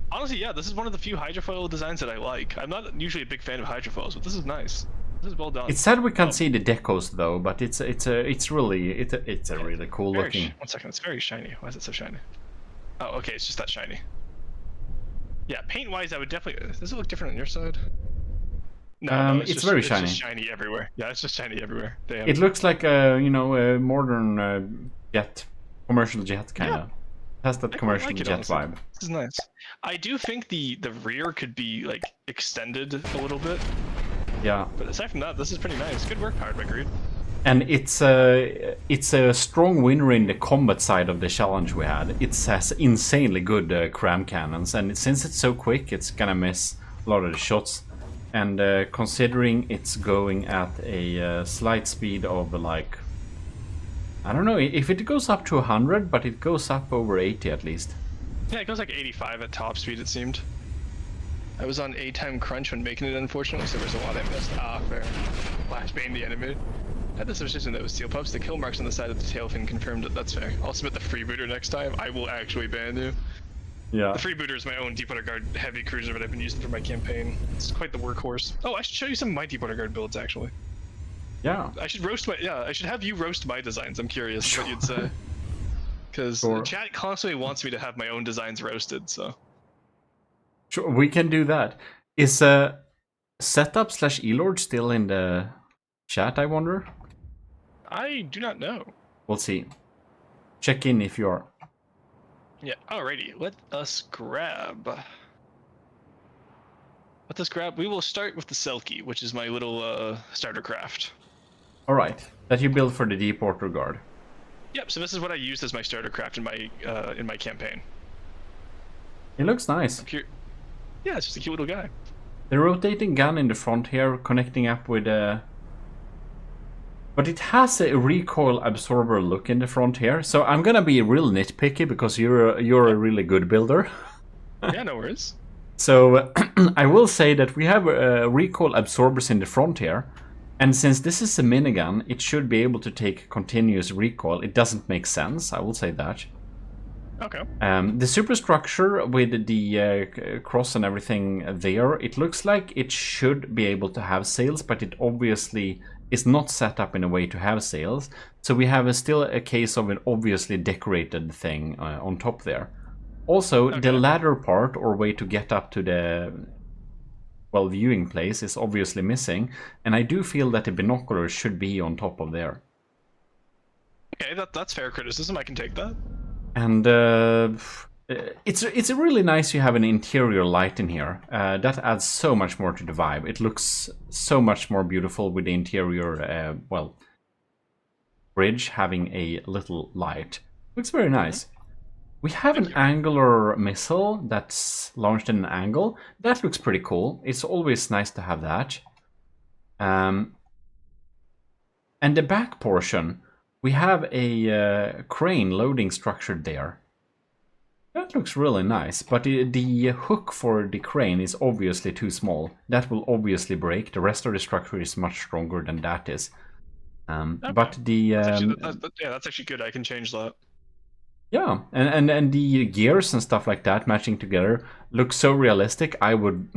Honestly, yeah, this is one of the few hydrofoil designs that I like. I'm not usually a big fan of hydrofoils, but this is nice. This is well done. It's sad we can't see the decals though, but it's really cool looking. One second, it's very shiny. Why is it so shiny? Oh, okay, it's just that shiny. Yeah, paint-wise, I would definitely. Does it look different on your side? No, it's very shiny. It's just shiny everywhere. Yeah, it's just shiny everywhere. Damn. It looks like a a modern jet, commercial jet kind of. It has that commercial jet vibe. This is nice. I do think the rear could be like extended a little bit. Yeah. But aside from that, this is pretty nice. Good work, Powered by Greed. And it's a strong winner in the combat side of the challenge we had. It has insanely good cram cannons, and since it's so quick, it's gonna miss a lot of the shots. And considering it's going at a slight speed of like, I don't know if it goes up to 100, but it goes up over 80 at least. Yeah, it goes like 85 at top speed, it seemed. I was on A-time crunch when making it, unfortunately, so there's a lot I missed. Fair. Flashbang the enemy. I had this suspicion that it was Steel Pups. The kill marks on the side of the tail fin confirmed that. That's fair. I'll submit the freebooter next time. I will actually ban you. Yeah. The freebooter is my own Deepwater Guard heavy cruiser that I've been using for my campaign. It's quite the workhorse. Oh, I should show you some of my Deepwater Guard builds, actually. Yeah. I should I should have you roast my designs. I'm curious what you'd say. Because chat constantly wants me to have my own designs roasted, so. Sure, we can do that. Is setup/elord still in the chat, I wonder? I do not know. We'll see. Check in if you are. Yeah, alrighty. Let us grab. We will start with the Selkie, which is my little starter craft. Alright, that you build for the Deepwater Guard. Yep, so this is what I used as my starter craft in my campaign. It looks nice. Yeah, it's just a cute little guy. The rotating gun in the front here, connecting up with but it has a recoil absorber look in the front here, so I'm gonna be real nitpicky because you're a really good builder. Yeah, no worries. So I will say that we have recoil absorbers in the front here, and since this is a minigun, it should be able to take continuous recoil. It doesn't make sense, I will say that. Okay. The superstructure with the cross and everything there, it looks like it should be able to have sails, but it obviously is not set up in a way to have sails. So we have still a case of an obviously decorated thing on top there. Also, the ladder part, or way to get up to the well, viewing place is obviously missing, and I do feel that the binoculars should be on top of there. Okay, that's fair criticism. I can take that. And it's really nice you have an interior light in here. That adds so much more to the vibe. It looks so much more beautiful with the interior, well, bridge having a little light. Looks very nice. We have an angular missile that's launched in an angle. That looks pretty cool. It's always nice to have that. And the back portion, we have a crane loading structure there. That looks really nice, but the hook for the crane is obviously too small. That will obviously break. The rest of the structure is much stronger than that is. Okay. But the that's actually good. I can change that. Yeah, and the gears and stuff like that matching together look so realistic. I would.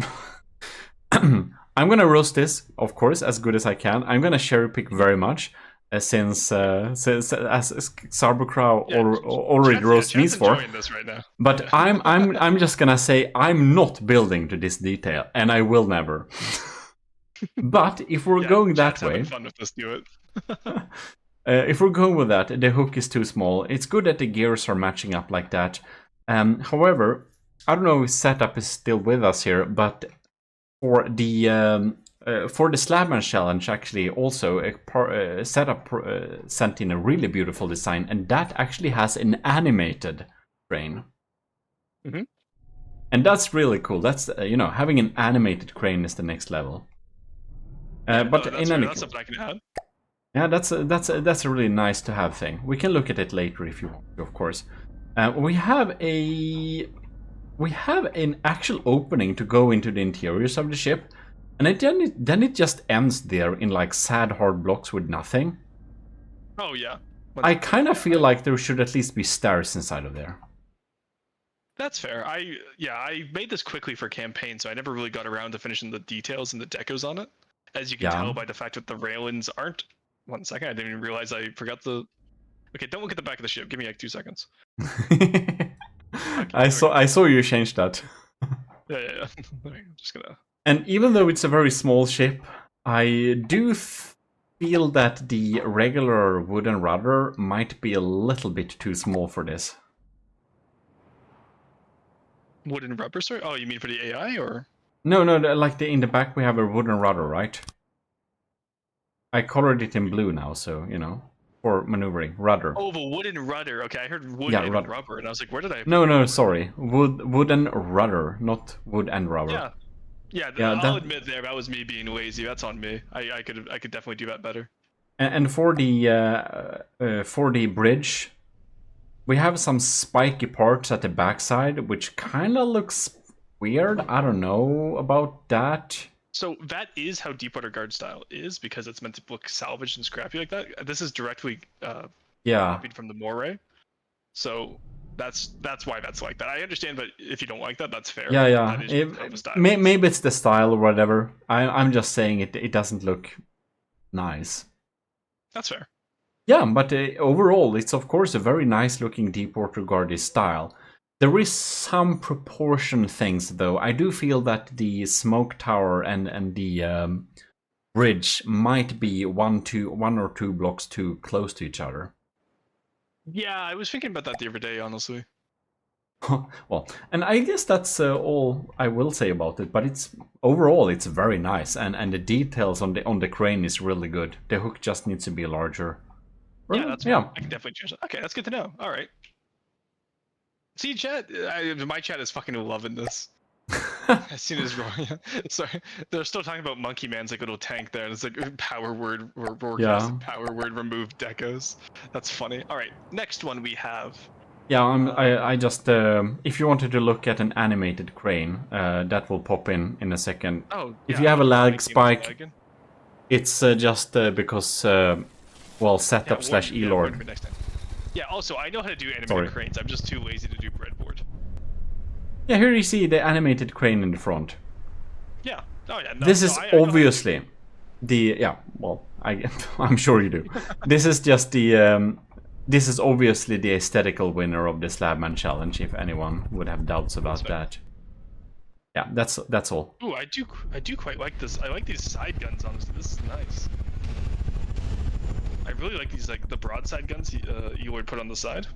I'm gonna roast this, of course, as good as I can. I'm gonna cherry pick very much. Since as Sarbucrow already roast me for. This right now. But yeah. I'm just gonna say I'm not building to this detail, and I will never. But if we're going that way, fun with this, do it. If we're going with that, the hook is too small. It's good that the gears are matching up like that. However, I don't know if setup is still with us here, but for the Slabman challenge, actually, also a setup sent in a really beautiful design, and that actually has an animated crane. Mm-hmm. And that's really cool. That's having an animated crane is the next level. But in any case, something I can add. Yeah, that's a really nice to have thing. We can look at it later if you want to, of course. We have an actual opening to go into the interiors of the ship. And then it just ends there in like sad hard blocks with nothing. Oh yeah. I kind of feel like there should at least be stairs inside of there. That's fair. I made this quickly for campaign, so I never really got around to finishing the details and the decos on it. As you can tell by the fact that the railings aren't. 1 second, I didn't even realize I forgot the. Okay, don't look at the back of the ship. Give me like 2 seconds. Okay, I saw you change that. Yeah. I'm just gonna. And even though it's a very small ship, I do feel that the regular wooden rudder might be a little bit too small for this. Wooden rubber, sorry? Oh, you mean for the AI, or? No, like in the back we have a wooden rudder, right? I colored it in blue now, so, for maneuvering. Rudder. Oh, the wooden rudder. Okay, I heard wood and rubber, and I was like, where did I... No, sorry. Wooden rudder, not wood and rubber. Yeah, I'll admit that was me being lazy. That's on me. I could definitely do that better. And for the bridge, we have some spiky parts at the backside, which kind of looks weird. I don't know about that. So that is how Deepwater Guard style is, because it's meant to look salvaged and scrappy like that. This is directly copied from the moray. So that's why that's like that. I understand, but if you don't like that, that's fair. Yeah. That maybe it's the style or whatever. I'm just saying it doesn't look nice. That's fair. Yeah, but overall, it's of course a very nice looking Deepwater Guard style. There is some proportion things, though. I do feel that the smoke tower and the bridge might be one or two blocks too close to each other. Yeah, I was thinking about that the other day, honestly. Well, and I guess that's all I will say about it. But overall it's very nice, and the details on the crane is really good. The hook just needs to be larger. Yeah, I can definitely change that. Okay, that's good to know. All right. See, chat, my chat is fucking loving this. As soon as sorry, they're still talking about Monkey Man's like little tank there, and it's like power word remove decos. That's funny. All right, next one we have. Yeah, I just if you wanted to look at an animated crane, that will pop in a second. Oh, if you have a lag spike, it's just because setup / elord. Yeah, also, I know how to do animated cranes. I'm just too lazy to do breadboard. Yeah, here you see the animated crane in the front. Yeah. Oh, yeah. No, this is obviously the... Yeah, well, I'm sure you do. This is just the... this is obviously the aesthetical winner of the Slabman challenge, if anyone would have doubts about that. Yeah, that's all. Ooh, I do quite like this. I like these side guns, honestly. This is nice. I really like these, like the broadside guns Elord put on the side.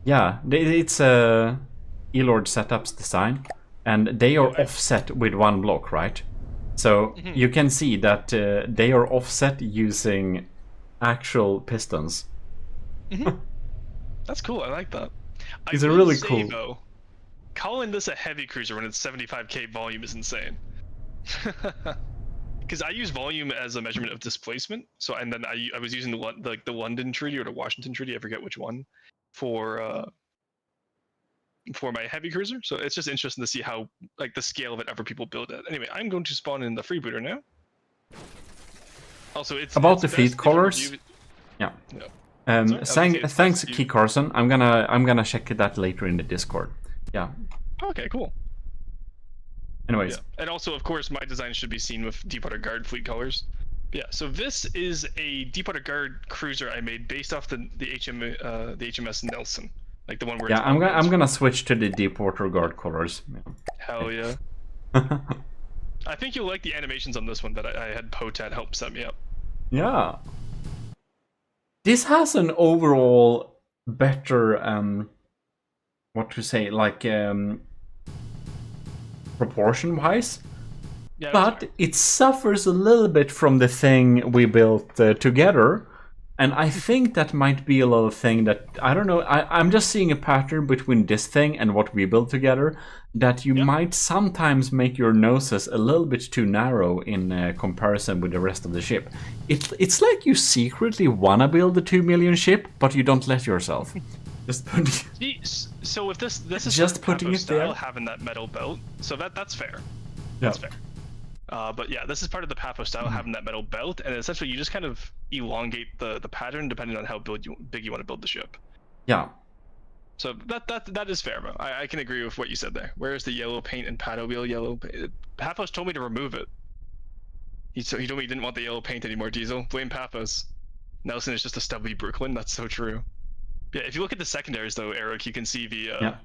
Yeah, it's Elord Setup's design, and they are offset with one block, right? So you can see that they are offset using actual pistons. That's cool. I like that. It's I a will really say, cool. though, calling this a heavy cruiser when it's 75k volume is insane. Because I use volume as a measurement of displacement. So, and then I was using the London Treaty or the Washington Treaty, I forget which one, for my heavy cruiser. So it's just interesting to see how like the scale of it ever people build it. Anyway, I'm going to spawn in the freebooter now. Also, it's About the best fleet if colors. you- Yeah. Sorry, Thanks, Key Carson. I'm gonna check that later in the Discord. Yeah. Okay, cool. Anyways. Yeah. And also, of course, my design should be seen with Deepwater Guard fleet colors. Yeah, so this is a Deepwater Guard cruiser I made based off the HMS Nelson, like the one where Yeah, it's I'm gonna switch to the Deepwater Guard colors. Hell yeah. I think you'll like the animations on this one that I had Potat help set me up. Yeah. This has an overall better what to say, like proportion wise. Yeah, But it suffers a little bit from the thing we built together. And I think that might be a little thing that, I don't know, I'm just seeing a pattern between this thing and what we built together, that you might sometimes make your noses a little bit too narrow in comparison with the rest of the ship. It's like you secretly want to build a 2 million ship, but you don't let yourself. Just put so if this is just putting it style, there, having that metal belt, so that's fair. Yeah. That's fair. But yeah, this is part of the Paphos style, having that metal belt, and essentially you just kind of elongate the pattern depending on how big you want to build the ship. Yeah. So that is fair, bro. I can agree with what you said there. Where's the yellow paint and paddle wheel yellow? Paphos told me to remove it. He told me he didn't want the yellow paint anymore, Diesel. Blame Paphos. Nelson is just a stubby Brooklyn. That's so true. Yeah, if you look at the secondaries though, Eric, you can see the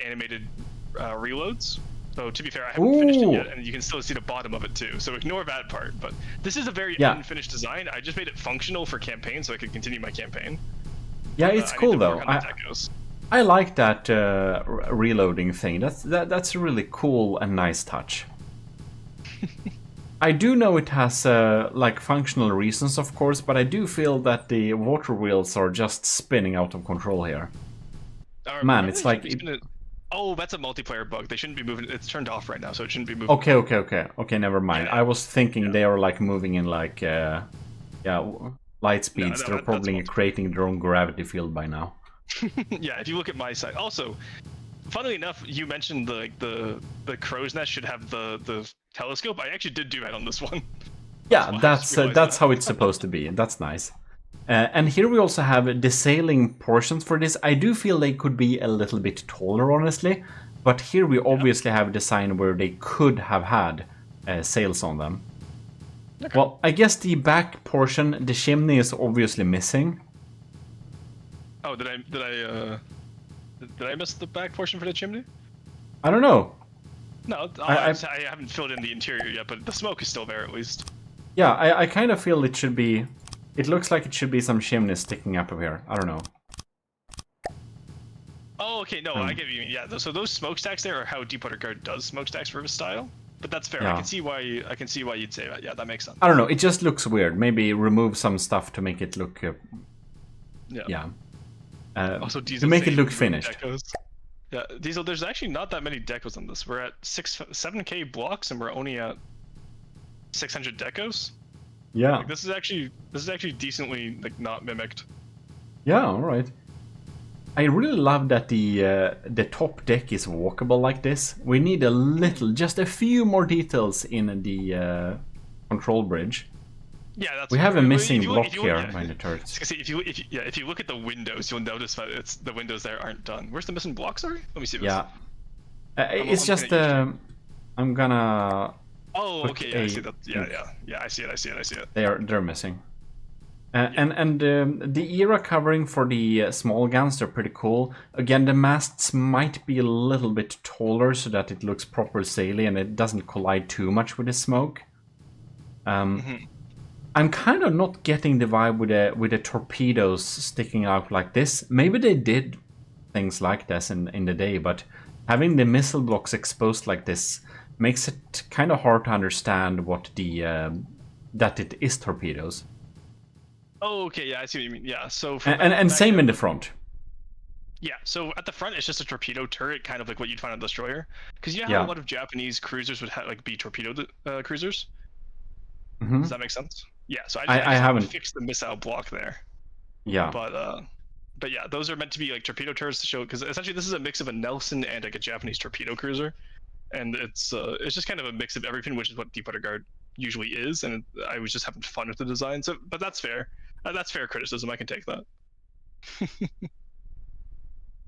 animated reloads. So to be fair, I haven't finished it yet, and you can still see the bottom of it too. So ignore that part. But this is a very unfinished design. I just made it functional for campaign, so I could continue my campaign. Yeah, it's cool though. I like that reloading thing. That's a really cool and nice touch. I do know it has like functional reasons, of course, but I do feel that the water wheels are just spinning out of control here. Man, it's like oh, that's a multiplayer bug. They shouldn't be moving. It's turned off right now, so it shouldn't be moving. Okay. Never mind. I was thinking they are like moving in like light speeds. They're probably creating their own gravity field by now. Yeah, if you look at my side. Also, funnily enough, you mentioned the crow's nest should have the telescope. I actually did do that on this one. Yeah, that's how it's supposed to be. That's nice. And here we also have the sailing portions for this. I do feel they could be a little bit taller, honestly. But here we obviously have a design where they could have had sails on them. Okay. Well, I guess the back portion, the chimney, is obviously missing. Oh, did I miss the back portion for the chimney? I don't know. No, I haven't filled in the interior yet, but the smoke is still there at least. Yeah, I kind of feel it should be... It looks like it should be some chimneys sticking up here. I don't know. Oh, okay, no, I get what you mean. Yeah, so those smokestacks there are how Deepwater Guard does smokestacks for his style. But that's fair. Yeah. I can see why you'd say that. Yeah, that makes sense. I don't know. It just looks weird. Maybe remove some stuff to make it look. Yeah. Also, Diesel to make it look finished. Decos. Yeah, Diesel. There's actually not that many decos on this. We're at 7K blocks, and we're only at 600 decos. Yeah. Like, this is actually decently like not mimicked. Yeah. All right. I really love that the top deck is walkable like this. We need a little, just a few more details in the control bridge. Yeah, that's. We have a missing block here behind the turrets. If you look at the windows, you'll notice that the windows there aren't done. Where's the missing block? Sorry, let me see this. Yeah, it's just I'm gonna. Oh, okay. Yeah, I see that. Yeah, I see it. They're missing. The era covering for the small guns are pretty cool. Again, the masts might be a little bit taller so that it looks proper saily and it doesn't collide too much with the smoke. I'm kind of not getting the vibe with the torpedoes sticking out like this. Maybe they did things like this in the day, but having the missile blocks exposed like this makes it kind of hard to understand what that it is torpedoes. Oh, okay, yeah, I see what you mean. Yeah, so And same in the front. Yeah, so at the front it's just a torpedo turret, kind of like what you'd find on a destroyer. Because you know how Yeah. a lot of Japanese cruisers would like be torpedo cruisers. Mm-hmm. Does that make sense? Yeah. So I I just haven't. fixed the missile block there. Yeah. But yeah, those are meant to be like torpedo turrets to show, because essentially this is a mix of a Nelson and like a Japanese torpedo cruiser, and it's just kind of a mix of everything, which is what Deepwater Guard usually is. And I was just having fun with the design. So, but that's fair. That's fair criticism. I can take that.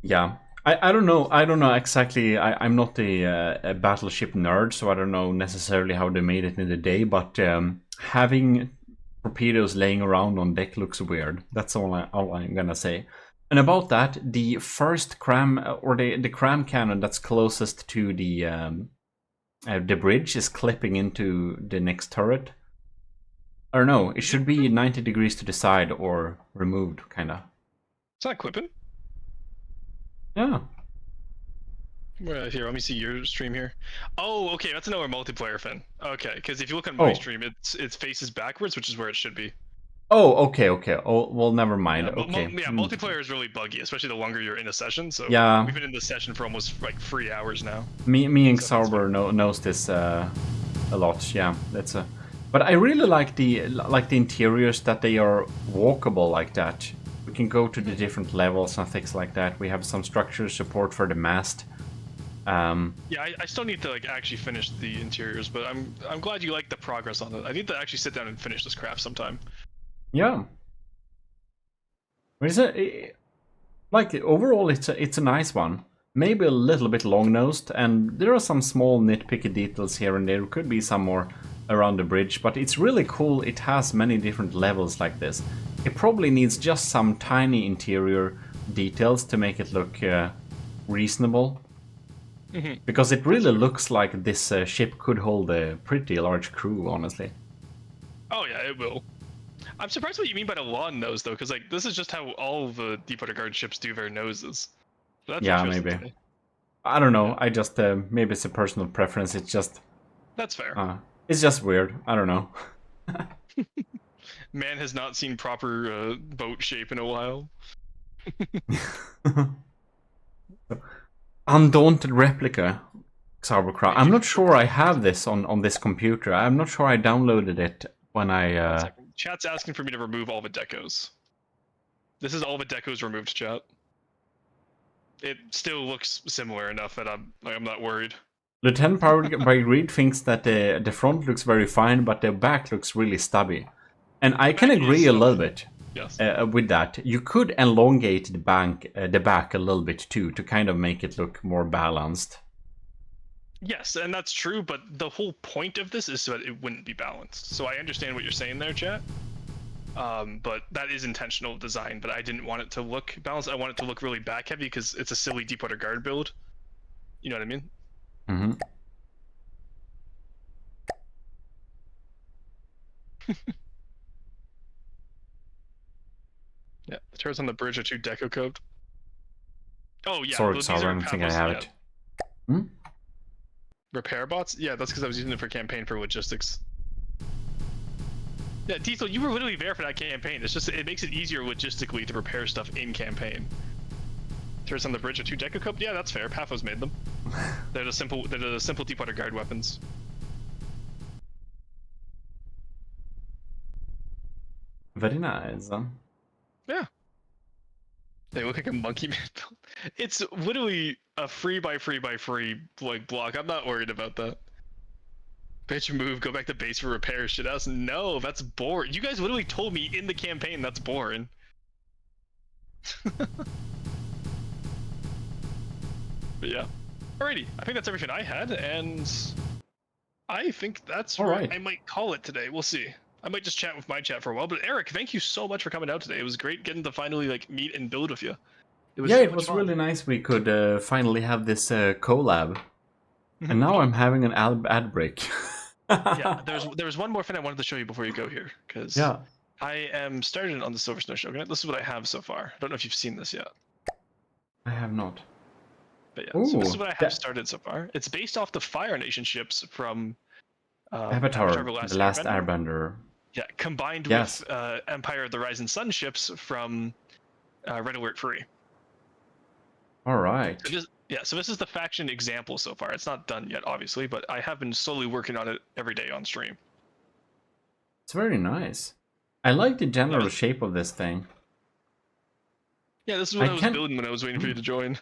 Yeah. I don't know. I don't know exactly. I'm not a battleship nerd, so I don't know necessarily how they made it in the day. But having torpedoes laying around on deck looks weird. That's all I'm gonna say. And about that, the first cram or the cram cannon that's closest to the bridge is clipping into the next turret. Or no, it should be 90 degrees to the side or removed, kind of. It's not clipping. Yeah. Here, let me see your stream here. Oh, okay, that's another multiplayer thing. Okay, because if you look on my stream, it faces backwards, which is where it should be. Oh, okay. Oh, well, never mind. Yeah, okay. Multiplayer is really buggy, especially the longer you're in a session. So yeah, we've been in this session for almost like 3 hours now. Me and Xarber knows this a lot. Yeah, that's a. But I really like the interiors, that they are walkable like that. We can go to the different levels and things like that. We have some structure support for the mast. Yeah, I still need to like actually finish the interiors, but I'm glad you like the progress on it. I need to actually sit down and finish this craft sometime. Yeah. But like overall, it's a nice one. Maybe a little bit long-nosed, and there are some small nitpicky details here and there. Could be some more around the bridge, but it's really cool. It has many different levels like this. It probably needs just some tiny interior details to make it look reasonable. Because it really looks like this ship could hold a pretty large crew, honestly. Oh yeah, it will. I'm surprised what you mean by the long nose, though, because like this is just how all the Deepwater Guard ships do their noses. That's yeah, maybe. I don't know. Yeah. I just maybe it's a personal preference. It's just. That's fair. It's just weird. I don't know. Man has not seen proper boat shape in a while. Undaunted replica, Xarbercraft. I'm not sure I have this on this computer. I'm not sure I downloaded it when I. Chat's asking for me to remove all the decos. This is all the decos removed, chat. It still looks similar enough that I'm not worried. Lieutenant Powered by Greed thinks that the front looks very fine, but the back looks really stubby. And I can agree a little bit. Yes. With that. You could elongate the back a little bit too, to kind of make it look more balanced. Yes, and that's true, but the whole point of this is so that it wouldn't be balanced. So I understand what you're saying there, chat. But that is intentional design, but I didn't want it to look balanced. I want it to look really back heavy because it's a silly Deepwater Guard build. You know what I mean? Mm-hmm. Yeah, the turrets on the bridge are too deco coved. Oh yeah, sorry, I don't think I have it. Hmm? Repair bots? Yeah, that's because I was using it for campaign for logistics. Yeah, Diesel, you were literally there for that campaign. It's just, it makes it easier logistically to repair stuff in campaign. Turrets on the bridge are too deco coved? Yeah, that's fair. Paphos made them. They're the simple Deepwater Guard weapons. Very nice. Yeah. They look like a monkey man build. It's literally a free by free like block. I'm not worried about that. Bitch move, go back to base for repairs. Shit else. No, that's boring. You guys literally told me in the campaign that's boring. But yeah. Alrighty. I think that's everything I had, and I think that's all right. I might call it today. We'll see. I might just chat with my chat for a while. But Eric, thank you so much for coming out today. It was great getting to finally like meet and build with you. It was Yeah, so it much was fun. really nice we could finally have this collab. And Mhm. now I'm having an ad break. Yeah, there's one more thing I wanted to show you before you go here, because Yeah. I am started on the Silver Snow Shogunate. This is what I have so far. I don't know if you've seen this yet. I have not. But yeah, so this is Ooh, what I have started so far. It's based off the Fire Nation ships from Avatar: Avatar, The the Last last Airbender. Airbender. Yeah, combined Yes. with Empire of the Rising Sun ships from Red Alert Free. All right. So this is the faction example so far. It's not done yet, obviously, but I have been slowly working on it every day on stream. It's very nice. I like the Yeah, general shape of this thing. yeah, this is what I I was can. building when I was waiting for you to join.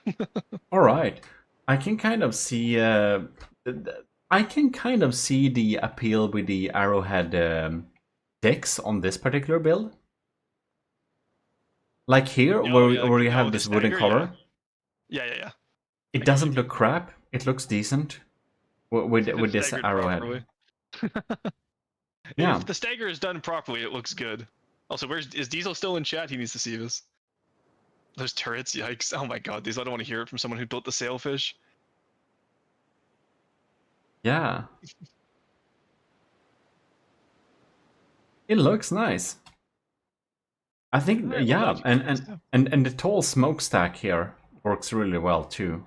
All right. I can kind of see. I can kind of see the appeal with the arrowhead decks on this particular build. Like here, Oh yeah, where you have the this wooden stagger, yeah, cover. yeah. It I get what you doesn't look mean. crap. It looks decent If with it's this staggered arrowhead. properly. Yeah. If the stagger is done properly, it looks good. Also, is Diesel still in chat? He needs to see this. Those turrets, yikes! Oh my god, these I don't want to hear it from someone who built the sailfish. Yeah. It looks nice. I think, All right, well, yeah, glad you guys, yeah. and the tall smokestack here works really well too.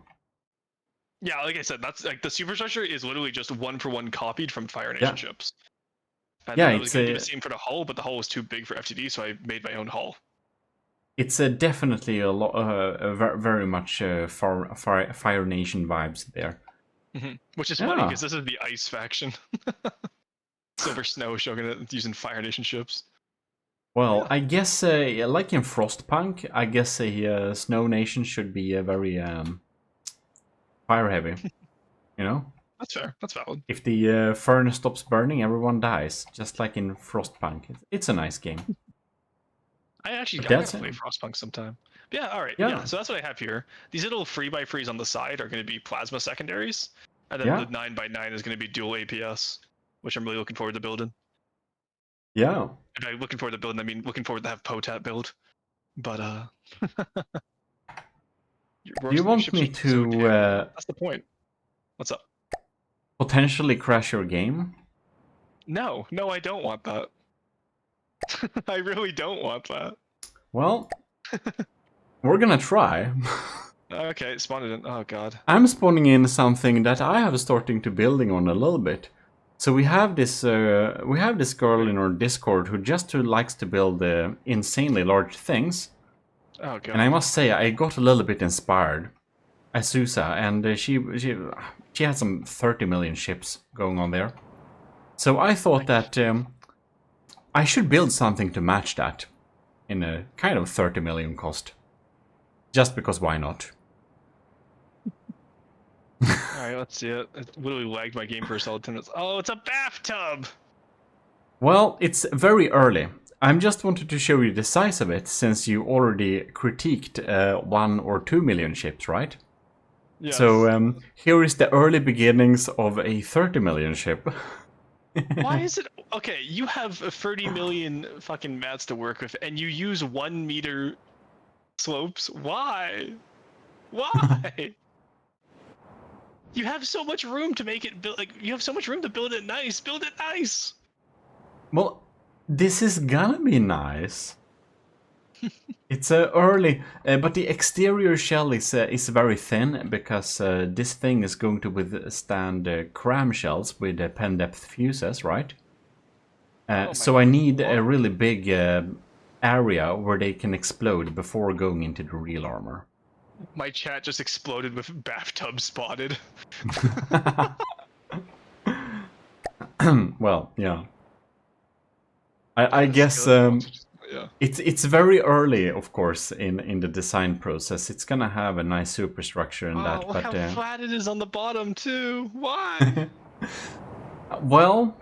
Yeah, like I said, that's like the superstructure is literally just one for one copied from Fire Nation Yeah, ships. And yeah, then I was going to do the same for the hull, but the hull was too big for FTD, so I made my own hull. it's definitely a lot, very much Fire Nation vibes there. Which is funny Yeah. because this is the ice faction. Silver Snow Shogunate using Fire Nation ships. Well, Yeah. I guess like in Frostpunk, I guess a Snow Nation should be very fire heavy. You know, That's fair. That's valid. if the furnace stops burning, everyone dies, just like in Frostpunk. It's a nice game. I But gotta that's play Frostpunk sometime. But yeah, all right. Yeah, yeah, so that's what I have here. These little 3x3s on the side are going to be plasma secondaries, and then yeah, the 9x9 is going to be dual APS, which I'm really looking forward to building. yeah. And by looking forward to building, I mean looking forward to have Potat build. But You your want ship's me just so to damn good. That's the point. What's up? potentially crash your game? No, I don't want that. I really don't want that. Well, we're gonna try. Okay, it spawned in. Oh god. I'm spawning in something that I have starting to building on a little bit. So we have this girl in our Discord who likes to build insanely large things. Oh And I god. must say, I got a little bit inspired. Azusa, and she had some 30 million ships going on there. So I thought that I should build something to match that in a kind of 30 million cost. Just because why not? Alright, let's see it. It literally lagged my game for a solid 10 minutes. Oh, it's a bathtub! Well, it's very early. I just wanted to show you the size of it, since you already critiqued 1 or 2 million ships, right? Yes. So here is the early beginnings of a 30 million ship. Why is it... Okay, you have 30 million fucking mats to work with, and you use 1 meter slopes? Why? Why? You have so much room to make it build... Like, you have so much room to build it nice. Build it nice! Well, this is gonna be nice. It's early, but the exterior shell is very thin because this thing is going to withstand cram shells with pen depth fuses, right? So I need a really big area where they can explode before going into the real armor. My chat just exploded with bathtub spotted. Well, yeah. I guess yeah. it's very early, of course, in the design process. It's gonna have a nice superstructure and that, Look but how flat it is on the bottom too. Why? well,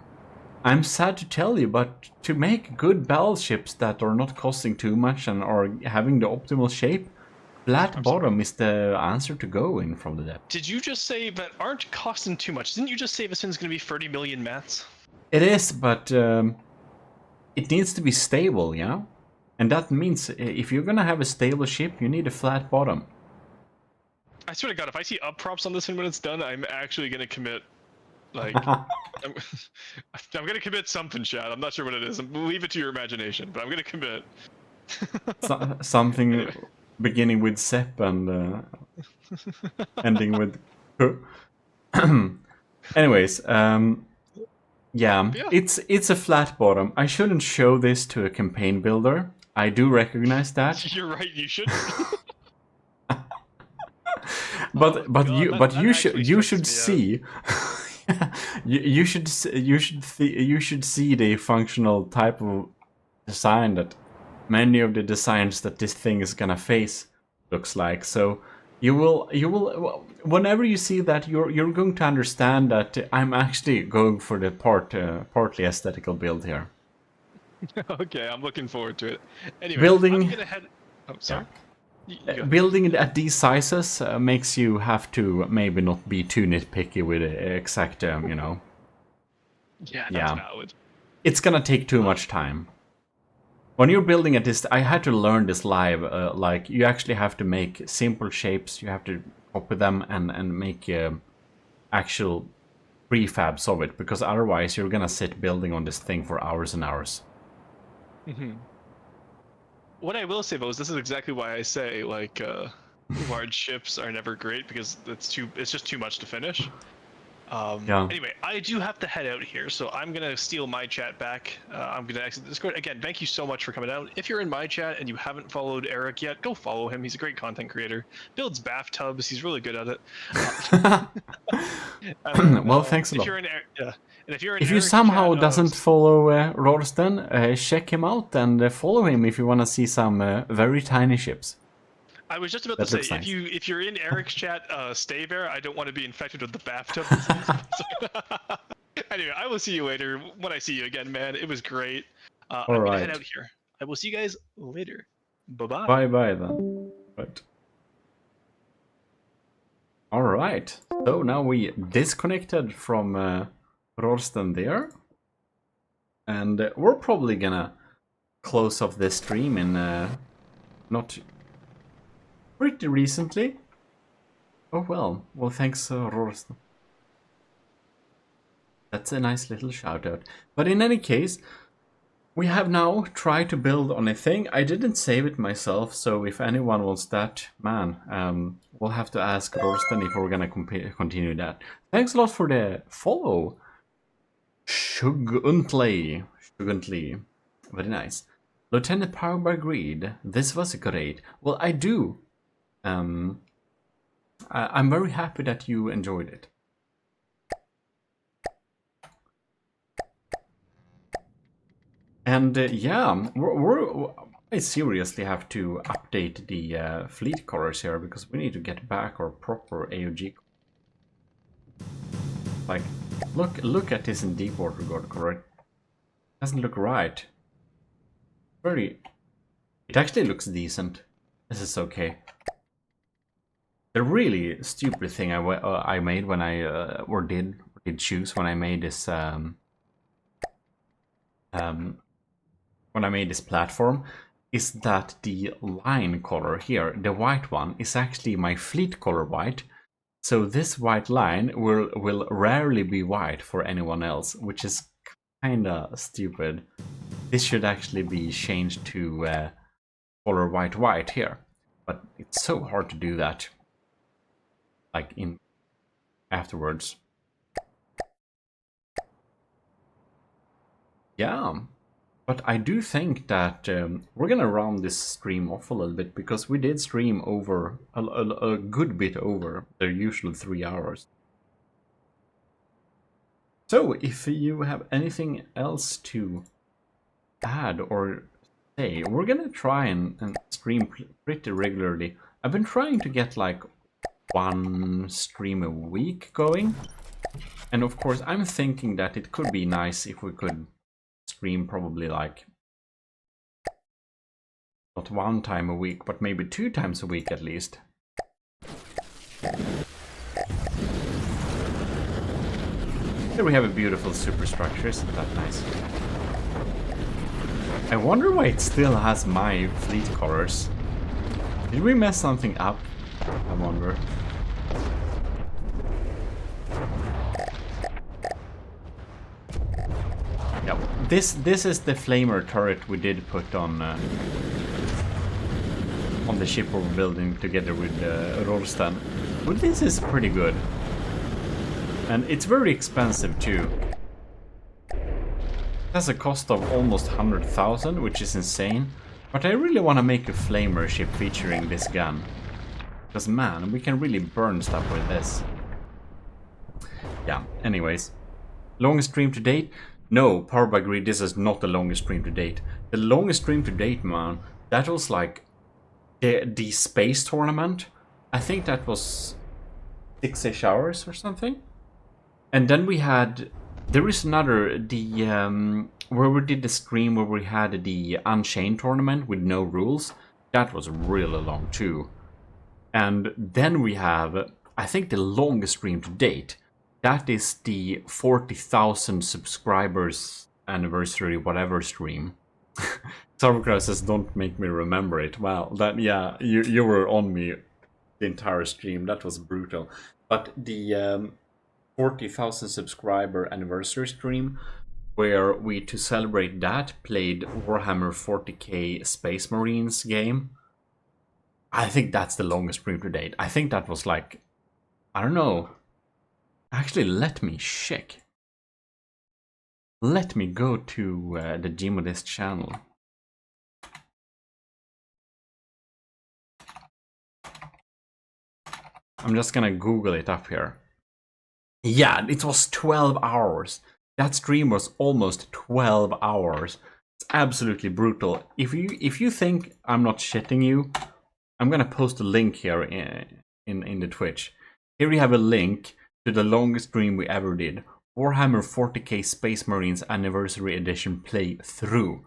I'm sad to tell you, but to make good battleships that are not costing too much and are having the optimal shape, flat bottom is the answer to go in from the depth. Did you just say that aren't costing too much? Didn't you just say this thing's gonna be 30 million mats? It is, but it needs to be stable, yeah? And that means if you're gonna have a stable ship, you need a flat bottom. I swear to God, if I see up props on this one when it's done, I'm actually gonna commit. Like, I'm gonna commit something, Chad. I'm not sure what it is. Leave it to your imagination, but I'm gonna commit. Something Anyway. beginning with Sepp and ending with. Anyways, yeah, it's a flat bottom. I shouldn't show this to a campaign builder. I do recognize that. You're right. You shouldn't. but you should see. you should see the functional type of design that many of the designs that this thing is gonna face looks like. So you will whenever you see that, you're going to understand that I'm actually going for the partly aesthetical build here. Okay, I'm looking forward to it. Anyway, building. I'm gonna head. Oh, sorry. Yeah. Building at these sizes makes you have to maybe not be too nitpicky with exact, you know. Yeah, that's valid. It's gonna take too much time. When you're building at this, I had to learn this live. Like, you actually have to make simple shapes. You have to copy them and make actual prefabs of it, because otherwise you're gonna sit building on this thing for hours and hours. What I will say though is this is exactly why I say like large ships are never great, because it's just too much to finish. Anyway, I do have to head out here, so I'm gonna steal my chat back. I'm gonna exit the Discord. Again, thank you so much for coming out. If you're in my chat and you haven't followed Eric yet, go follow him. He's a great content creator. Builds bathtubs. He's really good at it. Well, thanks a lot. If you somehow doesn't follow Rorsten, check him out and follow him if you want to see some very tiny ships. I was just about to say, if you're in Eric's chat, stay there. I don't want to be infected with the bathtub. Anyway, I will see you later when I see you again, man. It was great. I'm gonna head out here. I will see you guys later. Bye-bye. Bye-bye then. Right. Alright, so now we disconnected from Rorsten there. And we're probably gonna close off this stream in not pretty recently. Oh well thanks Rorsten. That's a nice little shout out. But in any case, we have now tried to build on a thing. I didn't save it myself, so if anyone wants that, man, we'll have to ask Rorsten if we're gonna continue that. Thanks a lot for the follow. Shuguntly. Very nice. Lieutenant Power by Greed. This was great. Well, I do. I'm very happy that you enjoyed it. And yeah, I seriously have to update the fleet colors here, because we need to get back our proper AOG. Like, look at this in Deepwater color. Doesn't look right. It actually looks decent. This is okay. The really stupid thing I made when I did choose when I made this when I made this platform is that the line color here, the white one, is actually my fleet color white. So this white line will rarely be white for anyone else, which is kinda stupid. This should actually be changed to color white here, but it's so hard to do that. Like in afterwards. Yeah. But I do think that we're gonna round this stream off a little bit, because we did stream over a good bit over the usual 3 hours. So if you have anything else to add or say, we're gonna try and stream pretty regularly. I've been trying to get like 1 stream a week going, and of course I'm thinking that it could be nice if we could stream probably like not 1 time a week, but maybe 2 times a week at least. Here we have a beautiful superstructure, isn't that nice? I wonder why it still has my fleet colors. Did we mess something up? I wonder. Yeah, this is the flamer turret we did put on the ship we're building together with Rolstan. But this is pretty good. And it's very expensive too. It has a cost of almost 100,000, which is insane. But I really want to make a flamer ship featuring this gun. Because man, we can really burn stuff with this. Yeah, anyways. Longest stream to date? No, Powered by Greed, this is not the longest stream to date. The longest stream to date, man, that was like the space tournament. I think that was 6-ish hours or something. And then we had, there is another, where we did the stream where we had the Unchained tournament with no rules. That was really long too. And then we have, I think the longest stream to date. That is the 40,000 subscribers anniversary whatever stream. Sarvacrow says, don't make me remember it. Well, that, yeah, you were on me the entire stream. That was brutal. But the 40,000 subscriber anniversary stream, where we, to celebrate that, played Warhammer 40k Space Marines game. I think that's the longest stream to date. I think that was like, I don't know. Actually, let me check. Let me go to the GMODIST channel. I'm just gonna Google it up here. Yeah, it was 12 hours. That stream was almost 12 hours. It's absolutely brutal. If you think I'm not shitting you, I'm gonna post a link here in the Twitch. Here we have a link to the longest stream we ever did. Warhammer 40k Space Marines Anniversary Edition playthrough.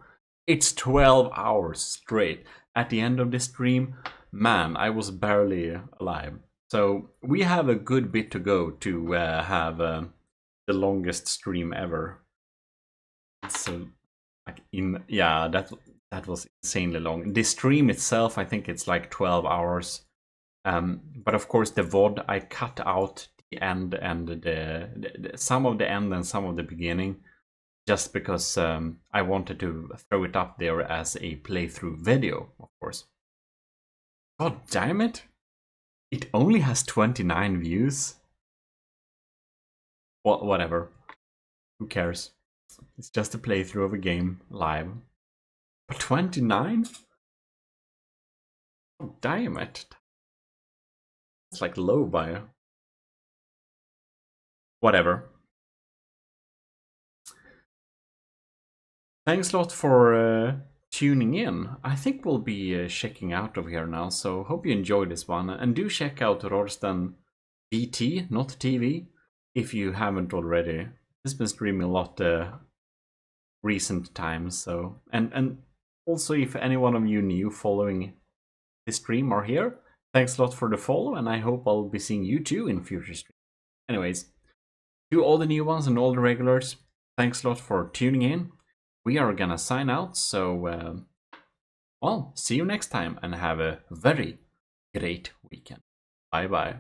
It's 12 hours straight. At the end of the stream, man, I was barely alive. So we have a good bit to go to have the longest stream ever. So, like yeah, that was insanely long. The stream itself, I think it's like 12 hours. But of course, the VOD, I cut out the end and the some of the end and some of the beginning, just because I wanted to throw it up there as a playthrough video, of course. God damn it! It only has 29 views. Well, whatever. Who cares? It's just a playthrough of a game live. But 29? Oh, damn it. It's like low by. Whatever. Thanks a lot for tuning in. I think we'll be checking out of here now, so hope you enjoyed this one. And do check out Rorstan BT, not TV, if you haven't already. He's been streaming a lot recent times, so and also if any one of you new following this stream are here, thanks a lot for the follow, and I hope I'll be seeing you too in future streams. Anyways, to all the new ones and all the regulars, thanks a lot for tuning in. We are gonna sign out, so well, see you next time and have a very great weekend. Bye bye.